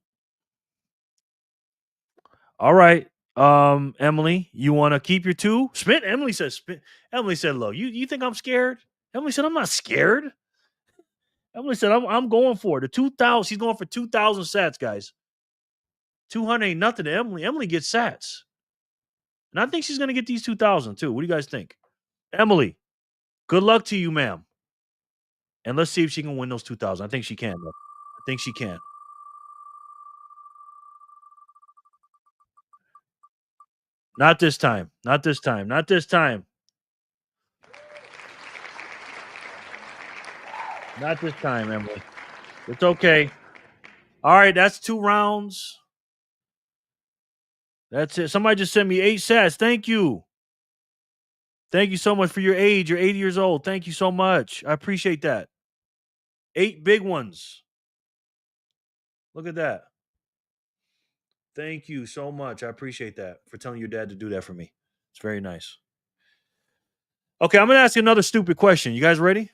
All right. Emily, you want to keep your 2? Spin. Emily says spin. Emily said, look, you think I'm scared? Emily said, I'm not scared. Emily said, I'm going for it. The 2,000. She's going for 2,000 sats, guys. 200 ain't nothing to Emily. Emily gets sats. And I think she's going to get these 2,000 too. What do you guys think? Emily, good luck to you, ma'am. And let's see if she can win those 2,000. I think she can, though. I think she can. Not this time. Not this time. Not this time. Not this time, Emily. It's okay. All right, that's 2 rounds. That's it. Somebody just sent me 8 sats. Thank you. Thank you so much for your age. You're 80 years old. Thank you so much. I appreciate that. 8 big ones. Look at that. Thank you so much. I appreciate that for telling your dad to do that for me. It's very nice. Okay, I'm gonna ask you another stupid question. You guys ready?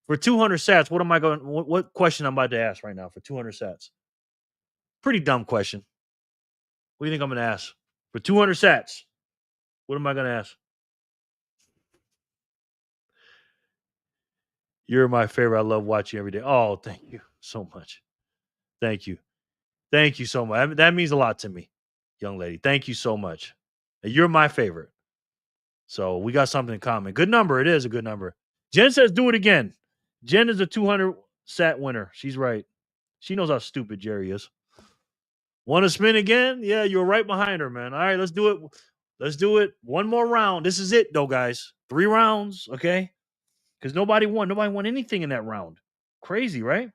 For 200 sats, what question I'm about to ask right now for 200 sats? Pretty dumb question. What do you think I'm gonna ask? For 200 sats, what am I gonna ask? You're my favorite. I love watching you every day. Oh, thank you so much. Thank you. Thank you so much. That means a lot to me, young lady. Thank you so much. You're my favorite. So we got something in common. Good number. It is a good number. Jen says do it again. Jen is a 200 sat winner. She's right. She knows how stupid Jerry is. Want to spin again? Yeah, you're right behind her, man. All right, let's do it. Let's do it. One more round. This is it, though, guys. 3 rounds, okay? Because nobody won. Nobody won anything in that round. Crazy, right?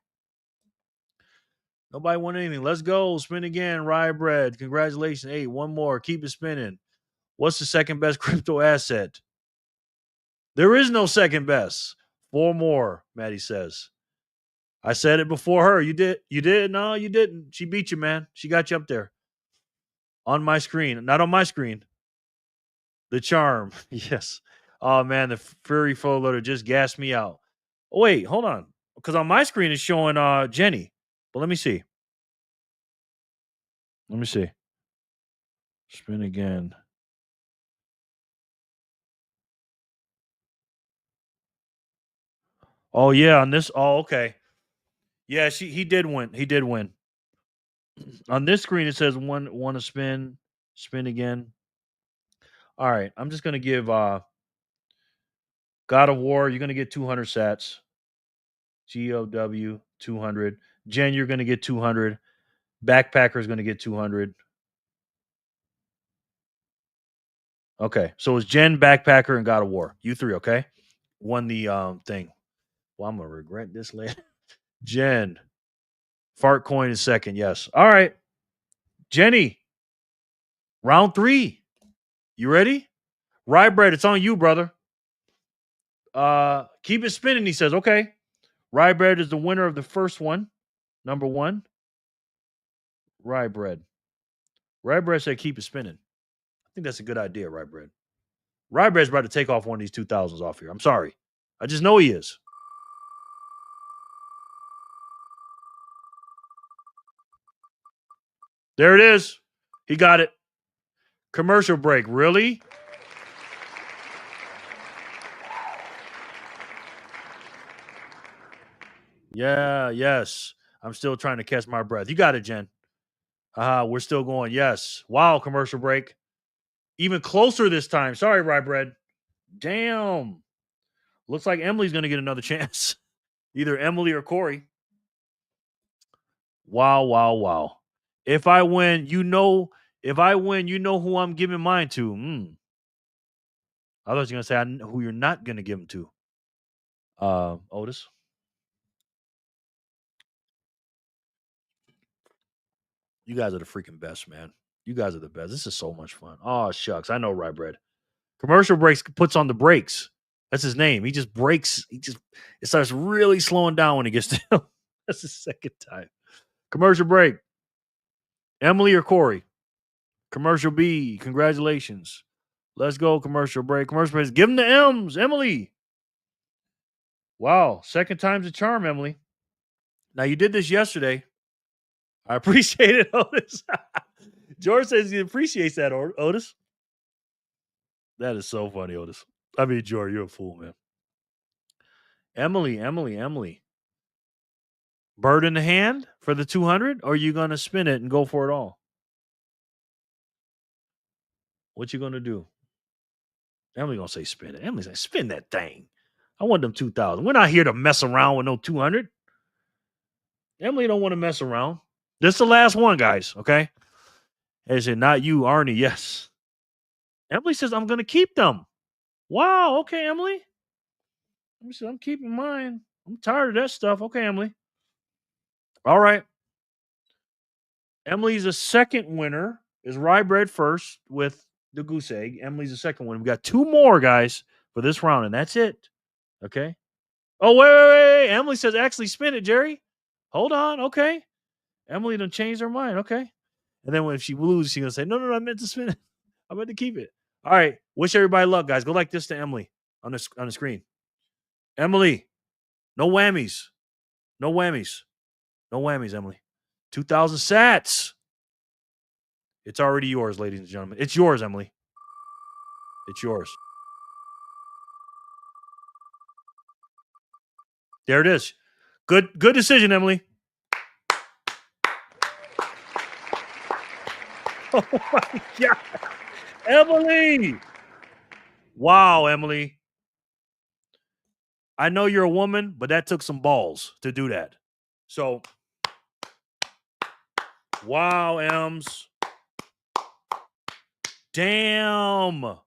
Nobody won anything. Let's go. Spin again. Rye bread. Congratulations. Hey, one more. Keep it spinning. What's the second best crypto asset? There is no second best. 4 more, Maddie says. I said it before her. You did? You did? No, you didn't. She beat you, man. She got you up there. On my screen. Not on my screen. The charm. Yes. Oh, man. The furry photo loader just gassed me out. Oh, wait. Hold on. Because on my screen it's showing Jenny. But let me see. Let me see. Spin again. Oh, yeah. On this. Oh, okay. Yeah, he did win. He did win. On this screen, it says one to spin again. All right, I'm just gonna give God of War. You're gonna get 200 sats. GOW 200. Jen, you're gonna get 200. Backpacker's gonna get 200. Okay, so it's Jen, Backpacker, and God of War. You 3, okay? Won the thing. Well, I'm gonna regret this later. Jen, Fart Coin is second. Yes. All right, Jenny. Round 3. You ready? Rye bread, it's on you, brother. Keep it spinning, he says. Okay. Rye bread is the winner of the first one. Number 1. Rye bread. Rye bread said keep it spinning. I think that's a good idea, Rye bread. Rye bread's about to take off one of these 2000s off here. I'm sorry. I just know he is. There it is. He got it. Commercial break. Really? Yeah, yes. I'm still trying to catch my breath. You got it, Jen. We're still going. Yes. Wow, commercial break. Even closer this time. Sorry, Rye bread. Damn. Looks like Emily's going to get another chance. Either Emily or Corey. Wow, wow, wow. If I win, you know who I'm giving mine to. I thought you were going to say who you're not going to give them to. Otis. You guys are the freaking best, man. You guys are the best. This is so much fun. Oh, shucks. I know Rye Bread. Commercial breaks puts on the brakes. That's his name. He just breaks. It starts really slowing down when he gets to That's the second time. Commercial break. Emily or Corey? Commercial B. Congratulations. Let's go. Commercial break. Commercial break. Give him the M's. Emily. Wow. Second time's a charm, Emily. Now, you did this yesterday. I appreciate it, Otis. George says he appreciates that, Otis. That is so funny, Otis. I mean, George, you're a fool, man. Emily. Bird in the hand for the 200, or are you going to spin it and go for it all? What you going to do? Emily going to say spin it. Emily's like, spin that thing. I want them 2,000. We're not here to mess around with no 200. Emily don't want to mess around. This is the last one, guys, okay? They said, not you, Arnie. Yes. Emily says, I'm going to keep them. Wow. Okay, Emily. Let me see. I'm keeping mine. I'm tired of that stuff. Okay, Emily. All right. Emily's a second winner. Is Rye Bread first with the goose egg. Emily's the second one. We got 2 more, guys, for this round, and that's it. Okay. Oh, wait. Emily says, actually spin it, Jerry. Hold on. Okay. Emily done changed her mind. Okay. And then when she loses, she's going to say, no, I meant to spin it. I meant to keep it. All right. Wish everybody luck, guys. Go like this to Emily on the screen. Emily, no whammies. No whammies. No whammies, Emily. 2,000 sats. It's already yours, ladies and gentlemen. It's yours, Emily. It's yours. There it is. Good decision, Emily. Oh my God. Emily. Wow, Emily. I know you're a woman, but that took some balls to do that. So, wow, Ems. Damn.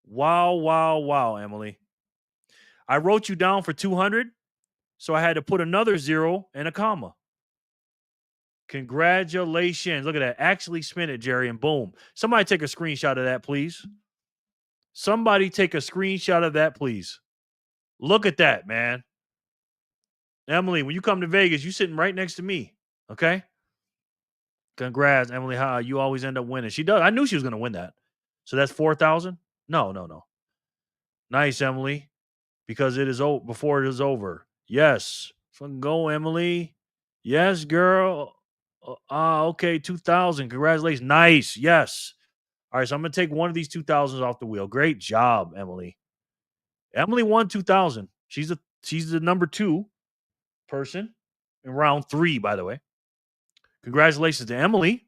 Wow, Emily. I wrote you down for 200, so I had to put another 0 and a comma. Congratulations. Look at that. Actually spin it, Jerry, and boom. Somebody take a screenshot of that, please. Somebody take a screenshot of that, please. Look at that, man. Emily, when you come to Vegas, you sitting right next to me. Okay? Congrats, Emily. How you always end up winning. She does. I knew she was going to win that. So that's 4,000? No. Nice, Emily. Because it is before it is over. Yes. Fucking go, Emily. Yes, girl. Okay, 2,000. Congratulations. Nice. Yes. All right, so I'm going to take one of these 2,000s off the wheel. Great job, Emily. Emily won 2,000. She's the number 2 person in round 3, by the way. Congratulations to Emily.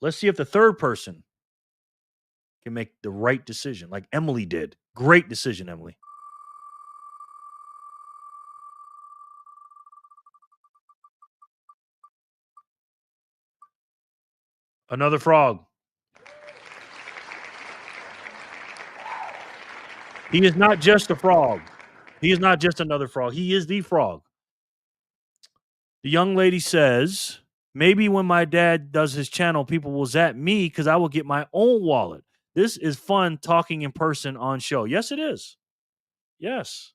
Let's see if the third person can make the right decision like Emily did. Great decision, Emily. Another frog. He is not just a frog. He is not just another frog. He is the frog. The young lady says, maybe when my dad does his channel, people will zap me because I will get my own wallet. This is fun talking in person on show. Yes, it is. Yes.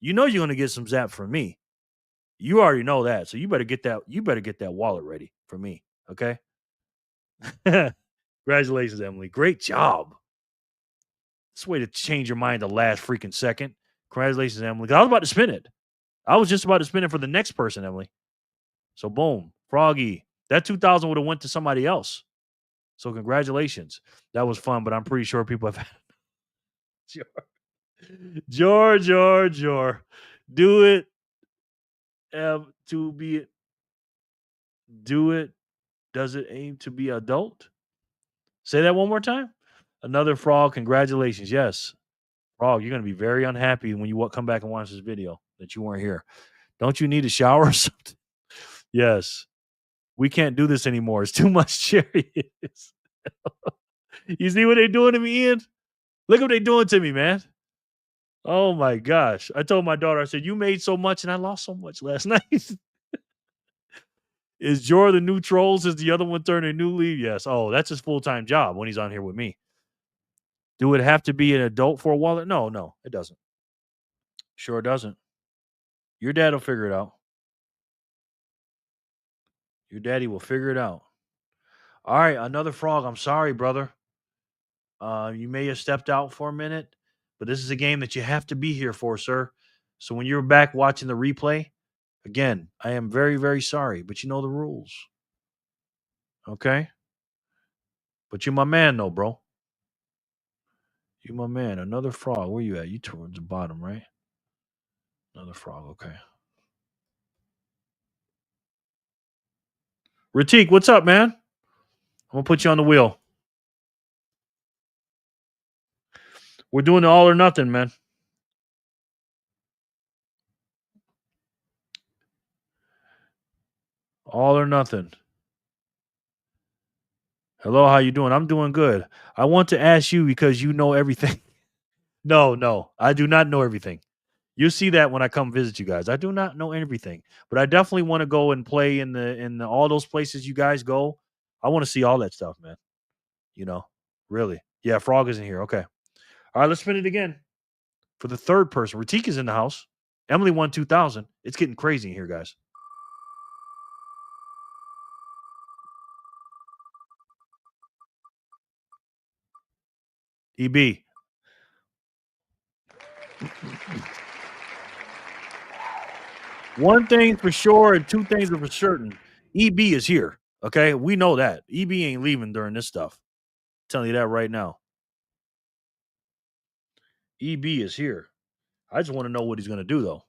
You know you're going to get some zap from me. You already know that. So you better get that wallet ready for me. Okay? Congratulations, Emily. Great job. This way to change your mind the last freaking second. Congratulations, Emily. 'Cause I was about to spin it. I was just about to spin it for the next person, Emily. So boom, Froggy. That 2,000 would have went to somebody else. So congratulations. That was fun, but I'm pretty sure people have had George. Do it. To be do it. Does it aim to be adult? Say that one more time. Another frog. Congratulations. Yes. Frog, you're going to be very unhappy when you come back and watch this video that you weren't here. Don't you need a shower or something? Yes. We can't do this anymore. It's too much chariots. You see what they're doing to me, Ian? Look what they're doing to me, man. Oh my gosh. I told my daughter, I said, you made so much and I lost so much last night. Is Jor the new trolls? Is the other one turning new lead? Yes. Oh, that's his full-time job when he's on here with me. Do it have to be an adult for a wallet? No, it doesn't. Sure doesn't. Your dad will figure it out. Your daddy will figure it out. All right, another frog. I'm sorry, brother. You may have stepped out for a minute, but this is a game that you have to be here for, sir. So when you're back watching the replay, again, I am very, very sorry, but you know the rules. Okay? But you're my man, though, bro. You my man. Another frog. Where you at? You towards the bottom, right? Another frog. Okay. Ratik, what's up, man? I'm gonna put you on the wheel. We're doing the all or nothing, man. All or nothing. Hello, how you doing? I'm doing good. I want to ask you because you know everything. No, I do not know everything. You'll see that when I come visit you guys. I do not know everything, but I definitely want to go and play in the all those places you guys go. I want to see all that stuff, man. You know, really. Yeah, Frog isn't here. Okay. All right, let's spin it again for the third person. Ratik is in the house. Emily won 2,000. It's getting crazy in here, guys. EB. One thing for sure and two things are for certain. EB is here. Okay. We know that. EB ain't leaving during this stuff. I'm telling you that right now. EB is here. I just want to know what he's going to do, though.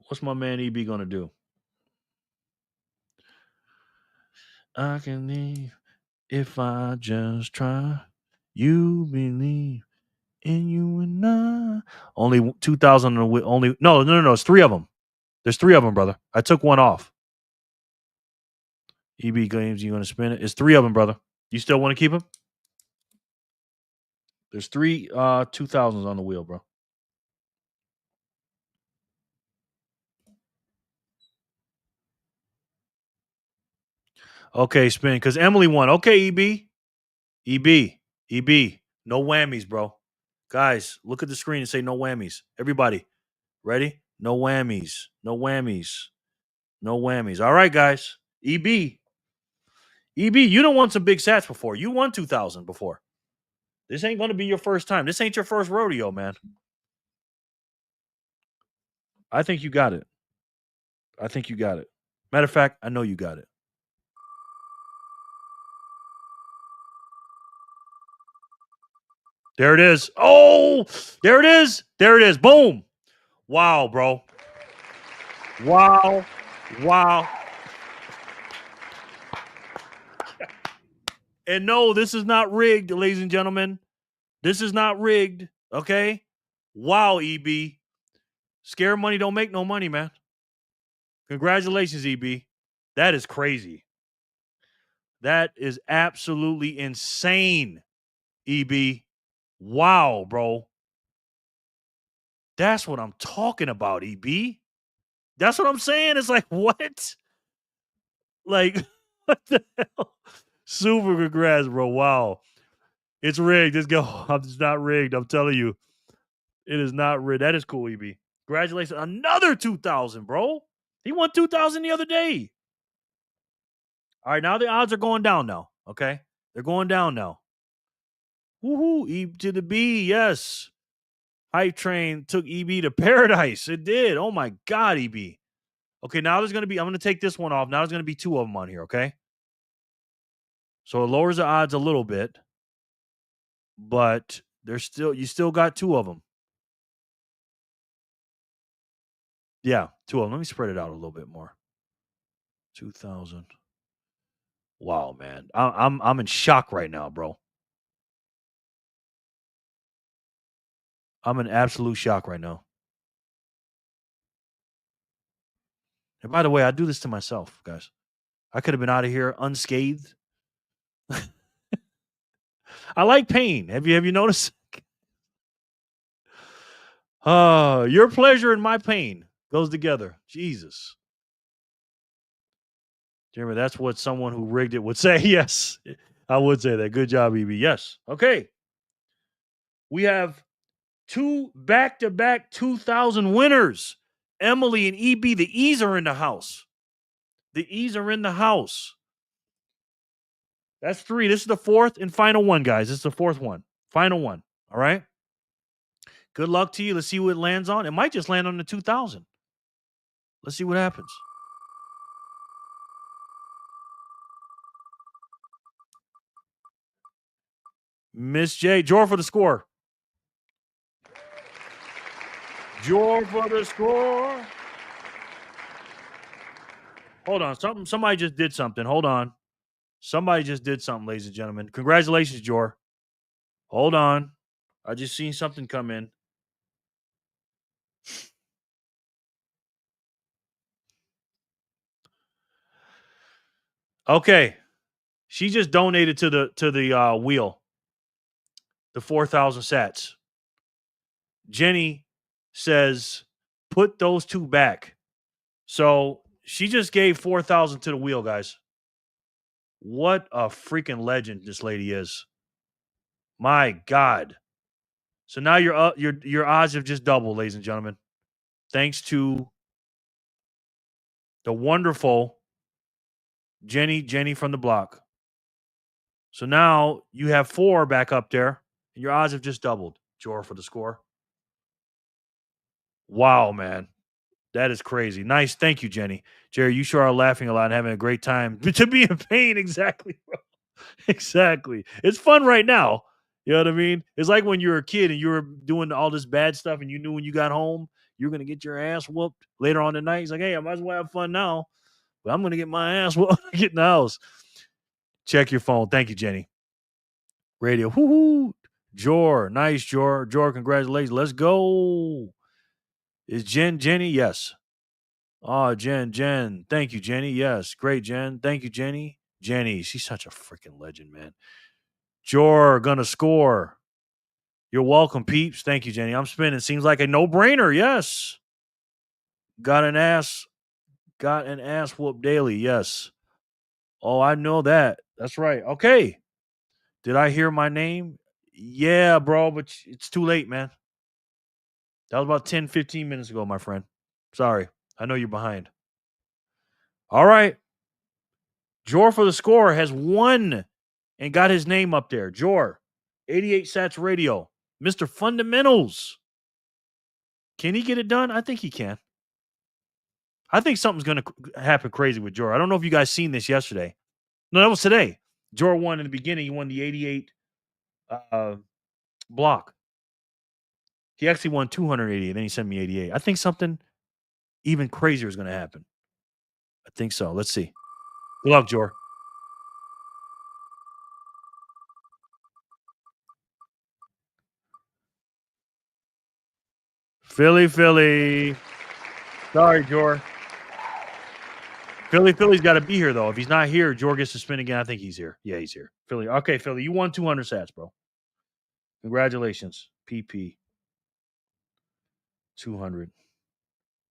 What's my man EB going to do? I can leave if I just try. You believe in you and I. Only 2,000. Only no. It's 3 of them. There's 3 of them, brother. I took one off. EB Games, you going to spin it? It's 3 of them, brother. You still want to keep them? There's 3 2000s on the wheel, bro. Okay, spin, because Emily won. Okay, EB. No whammies, bro. Guys, look at the screen and say no whammies. Everybody, ready? No whammies. No whammies. No whammies. All right, guys. EB, you don't won some big sats before. You won 2,000 before. This ain't going to be your first time. This ain't your first rodeo, man. I think you got it. Matter of fact, I know you got it. There it is. Oh, there it is. Boom. Wow, bro. Wow. And no, this is not rigged, ladies and gentlemen. This is not rigged, okay? Wow, EB. Scare money don't make no money, man. Congratulations, EB. That is crazy. That is absolutely insane, EB. Wow, bro. That's what I'm talking about, EB. That's what I'm saying. It's like, what? Like, what the hell? Super congrats, bro. Wow. It's rigged. Let's go. It's not rigged. I'm telling you. It is not rigged. That is cool, EB. Congratulations. Another 2,000, bro. He won 2,000 the other day. All right, now the odds are going down now. Okay? They're going down now. Woohoo. E to the B. Yes. Hype Train took EB to paradise. It did. Oh, my God, EB. Okay, now there's going to be, I'm going to take this one off. Now there's going to be 2 of them on here, okay? So it lowers the odds a little bit, but you still got 2 of them. Yeah, 2 of them. Let me spread it out a little bit more. 2,000. Wow, man. I'm in shock right now, bro. I'm in absolute shock right now. And by the way, I do this to myself, guys. I could have been out of here unscathed. I like pain. Have you noticed? Your pleasure and my pain goes together. Jesus. Jeremy, that's what someone who rigged it would say. Yes, I would say that. Good job, EB. Yes. Okay. We have 2 back-to-back 2,000 winners. Emily and EB, the E's are in the house. That's 3. This is the 4th and final one, guys. This is the 4th one. Final one. All right? Good luck to you. Let's see what it lands on. It might just land on the 2,000. Let's see what happens. Miss J, Jor for the score. Jor for the score. Hold on. Somebody just did something. Hold on. Somebody just did something, ladies and gentlemen. Congratulations, Jor. Hold on. I just seen something come in. Okay. She just donated to the wheel. The 4,000 sats. Jenny says, put those 2 back. So she just gave 4,000 to the wheel, guys. What a freaking legend this lady is. My God. So now your odds have just doubled, ladies and gentlemen. Thanks to the wonderful Jenny from the block. So now you have 4 back up there, and your odds have just doubled. Jor for the score. Wow, man. That is crazy. Nice. Thank you, Jenny. Jerry, you sure are laughing a lot and having a great time. To be in pain, exactly, bro. Exactly. It's fun right now. You know what I mean? It's like when you were a kid and you were doing all this bad stuff and you knew when you got home, you're going to get your ass whooped later on the night. He's like, hey, I might as well have fun now, but I'm going to get my ass whooped when I get in the house. Check your phone. Thank you, Jenny. Radio. Woohoo. Jor. Nice, Jor. Jor, congratulations. Let's go. Is Jenny? Yes. Oh, Jen. Thank you, Jenny. Yes. Great, Jen. Thank you, Jenny. Jenny, she's such a freaking legend, man. Jor, gonna score. You're welcome, peeps. Thank you, Jenny. I'm spinning. Seems like a no-brainer. Yes. Got an ass whoop daily. Yes. Oh, I know that. That's right. Okay. Did I hear my name? Yeah, bro, but it's too late, man. That was about 10, 15 minutes ago, my friend. Sorry. I know you're behind. All right. Jor for the score has won and got his name up there. Jor, 88 Sats Radio, Mr. Fundamentals. Can he get it done? I think he can. I think something's going to happen crazy with Jor. I don't know if you guys seen this yesterday. No, that was today. Jor won in the beginning. He won the 88 block. He actually won 280, and then he sent me 88. I think something even crazier is going to happen. I think so. Let's see. Good luck, Jor. Philly. Sorry, Jor. Philly's got to be here, though. If he's not here, Jor gets to spin again. I think he's here. Yeah, he's here. Philly. Okay, Philly, you won 200 sats, bro. Congratulations. PP. 200.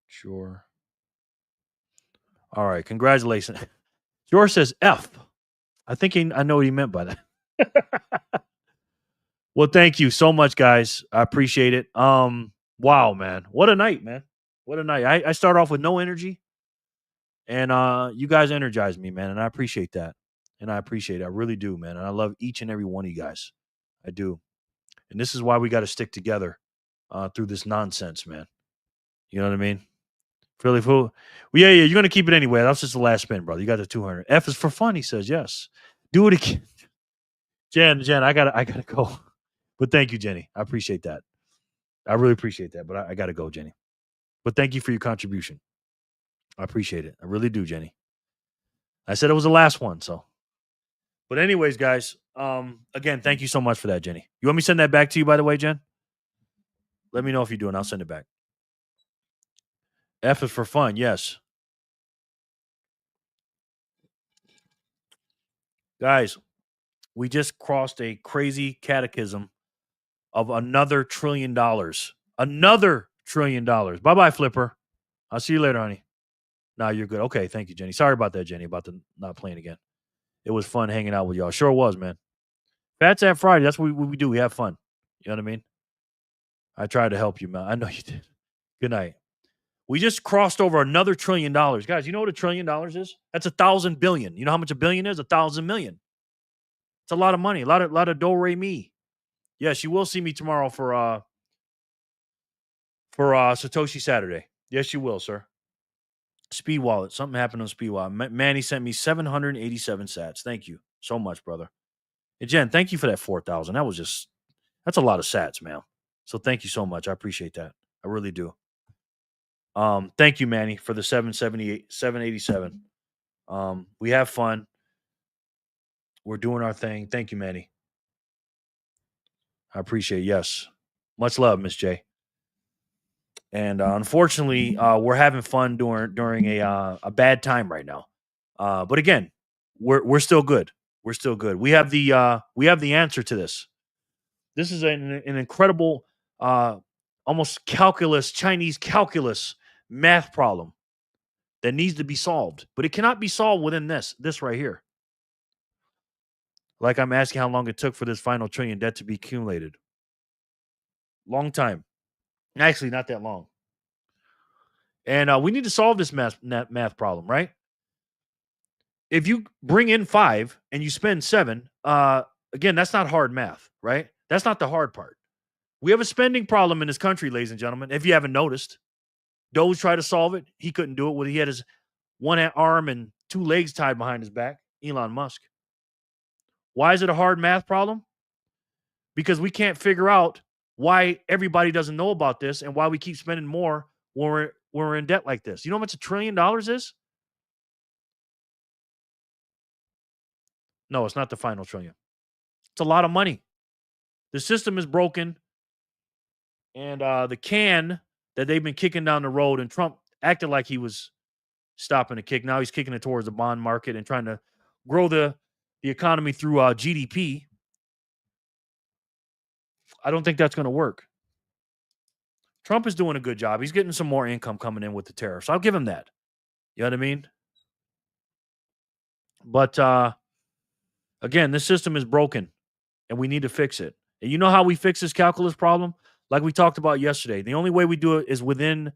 Sure. All right, congratulations. Jor says F. I think I know what he meant by that. Well, thank you so much, guys. I appreciate it. Wow, man. What a night, man. What a night. I start off with no energy. And you guys energize me, man. And I appreciate that. I really do, man. And I love each and every one of you guys. I do. And this is why we got to stick together through this nonsense, man. You know what I mean? Philly fool. Well, yeah. You're going to keep it anyway. That's just the last spin, brother. You got the 200. F is for fun, he says. Yes. Do it again. Jen, I gotta go. But thank you, Jenny. I appreciate that. I really appreciate that. But I got to go, Jenny. But thank you for your contribution. I appreciate it. I really do, Jenny. I said it was the last one, so. But anyways, guys, again, thank you so much for that, Jenny. You want me to send that back to you, by the way, Jen? Let me know if you do, and I'll send it back. F is for fun, yes. Guys, we just crossed a crazy catechism of another $1 trillion. Another $1 trillion. Bye-bye, Flipper. I'll see you later, honey. No, you're good. Okay, thank you, Jenny. Sorry about that, Jenny, about the not playing again. It was fun hanging out with y'all. Sure was, man. Phat Zap Friday. That's what we do. We have fun. You know what I mean? I tried to help you, man. I know you did. Good night. We just crossed over another $1 trillion. Guys, you know what $1 trillion is? That's 1,000 billion. You know how much a billion is? 1,000 million. It's a lot of money. A lot of do-re-mi. Yes, you will see me tomorrow for Satoshi Saturday. Yes, you will, sir. Speed Wallet. Something happened on Speed Wallet. Manny sent me 787 sats. Thank you so much, brother. And Jen, thank you for that 4,000. That's a lot of sats, man. So thank you so much. I appreciate that. I really do. Thank you, Manny, for the 787. We have fun. We're doing our thing. Thank you, Manny. I appreciate it. Yes. Much love, Miss J. And unfortunately, we're having fun during a bad time right now. But again, we're still good. We're still good. We have the answer to this. This is an incredible, almost Chinese calculus math problem that needs to be solved, but it cannot be solved within this right here. Like I'm asking how long it took for this final trillion debt to be accumulated. Long time. Actually, not that long. And we need to solve this math problem, right? If you bring in 5 and you spend 7, again, that's not hard math, right? That's not the hard part. We have a spending problem in this country, ladies and gentlemen, if you haven't noticed. Doge tried to solve it. He couldn't do it. He had his one arm and 2 legs tied behind his back. Elon Musk. Why is it a hard math problem? because we can't figure out why everybody doesn't know about this and why we keep spending more when we're in debt like this. You know how much $1 trillion is? No, it's not the final trillion. It's a lot of money. The system is broken, and the can that they've been kicking down the road, and Trump acted like he was stopping the kick. Now he's kicking it towards the bond market and trying to grow the economy through GDP. I don't think that's going to work. Trump is doing a good job. He's getting some more income coming in with the tariffs. I'll give him that. You know what I mean? But again, this system is broken and we need to fix it. And you know how we fix this calculus problem? Like we talked about yesterday. The only way we do it is within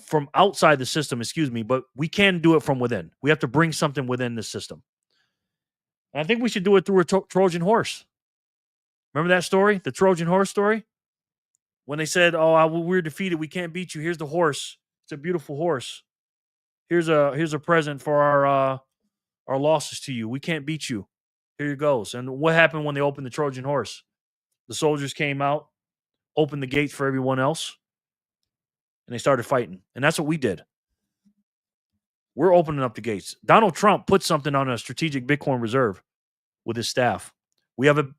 from outside the system, but we can do it from within. We have to bring something within the system. And I think we should do it through a Trojan horse. Remember that story? The Trojan horse story? When they said, "Oh, we're defeated. We can't beat you. Here's the horse. It's a beautiful horse. Here's a present for our losses to you. We can't beat you. Here it goes." And what happened when they opened the Trojan horse? The soldiers came out, opened the gates for everyone else, and they started fighting. And that's what we did. We're opening up the gates. Donald Trump put something on a strategic Bitcoin reserve with his staff. We have an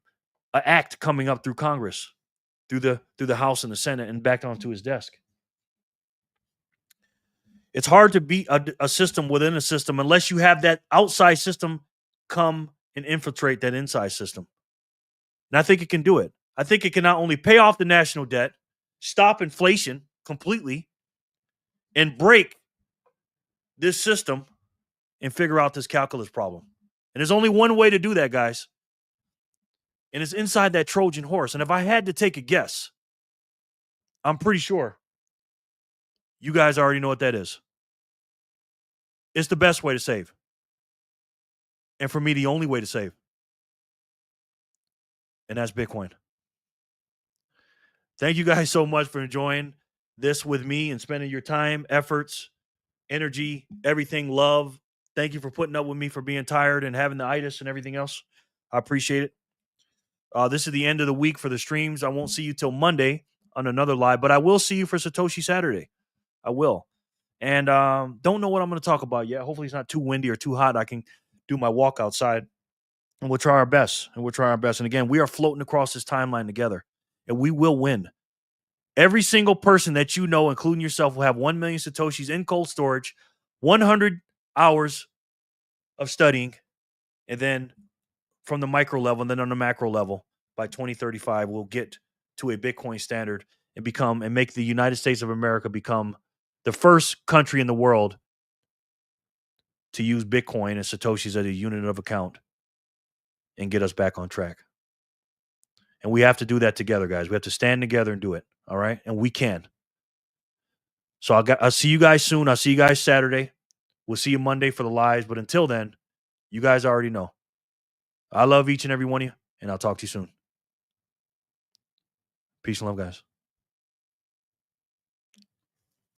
act coming up through Congress, through the House and the Senate, and back onto his desk. It's hard to beat a system within a system unless you have that outside system come and infiltrate that inside system. And I think it can do it. I think it can not only pay off the national debt, stop inflation completely, and break this system and figure out this calculus problem. And there's only one way to do that, guys. And it's inside that Trojan horse. And if I had to take a guess, I'm pretty sure you guys already know what that is. It's the best way to save. And for me, the only way to save. And that's Bitcoin. Thank you guys so much for enjoying this with me and spending your time, efforts, energy, everything, love. Thank you for putting up with me for being tired and having the itis and everything else. I appreciate it. This is the end of the week for the streams. I won't see you till Monday on another live, but I will see you for Satoshi Saturday. I will. And don't know what I'm going to talk about yet. Hopefully it's not too windy or too hot. I can do my walk outside. And we'll try our best. And again, we are floating across this timeline together. And we will win. Every single person that you know, including yourself, will have 1 million Satoshis in cold storage, 100 hours of studying, and then from the micro level and then on the macro level, by 2035, we'll get to a Bitcoin standard and make the United States of America become the first country in the world to use Bitcoin and Satoshis as a unit of account and get us back on track. And we have to do that together, guys. We have to stand together and do it. All right. And we can. So I'll see you guys soon. I'll see you guys Saturday. We'll see you Monday for the lives. But until then, you guys already know. I love each and every one of you, and I'll talk to you soon. Peace and love, guys.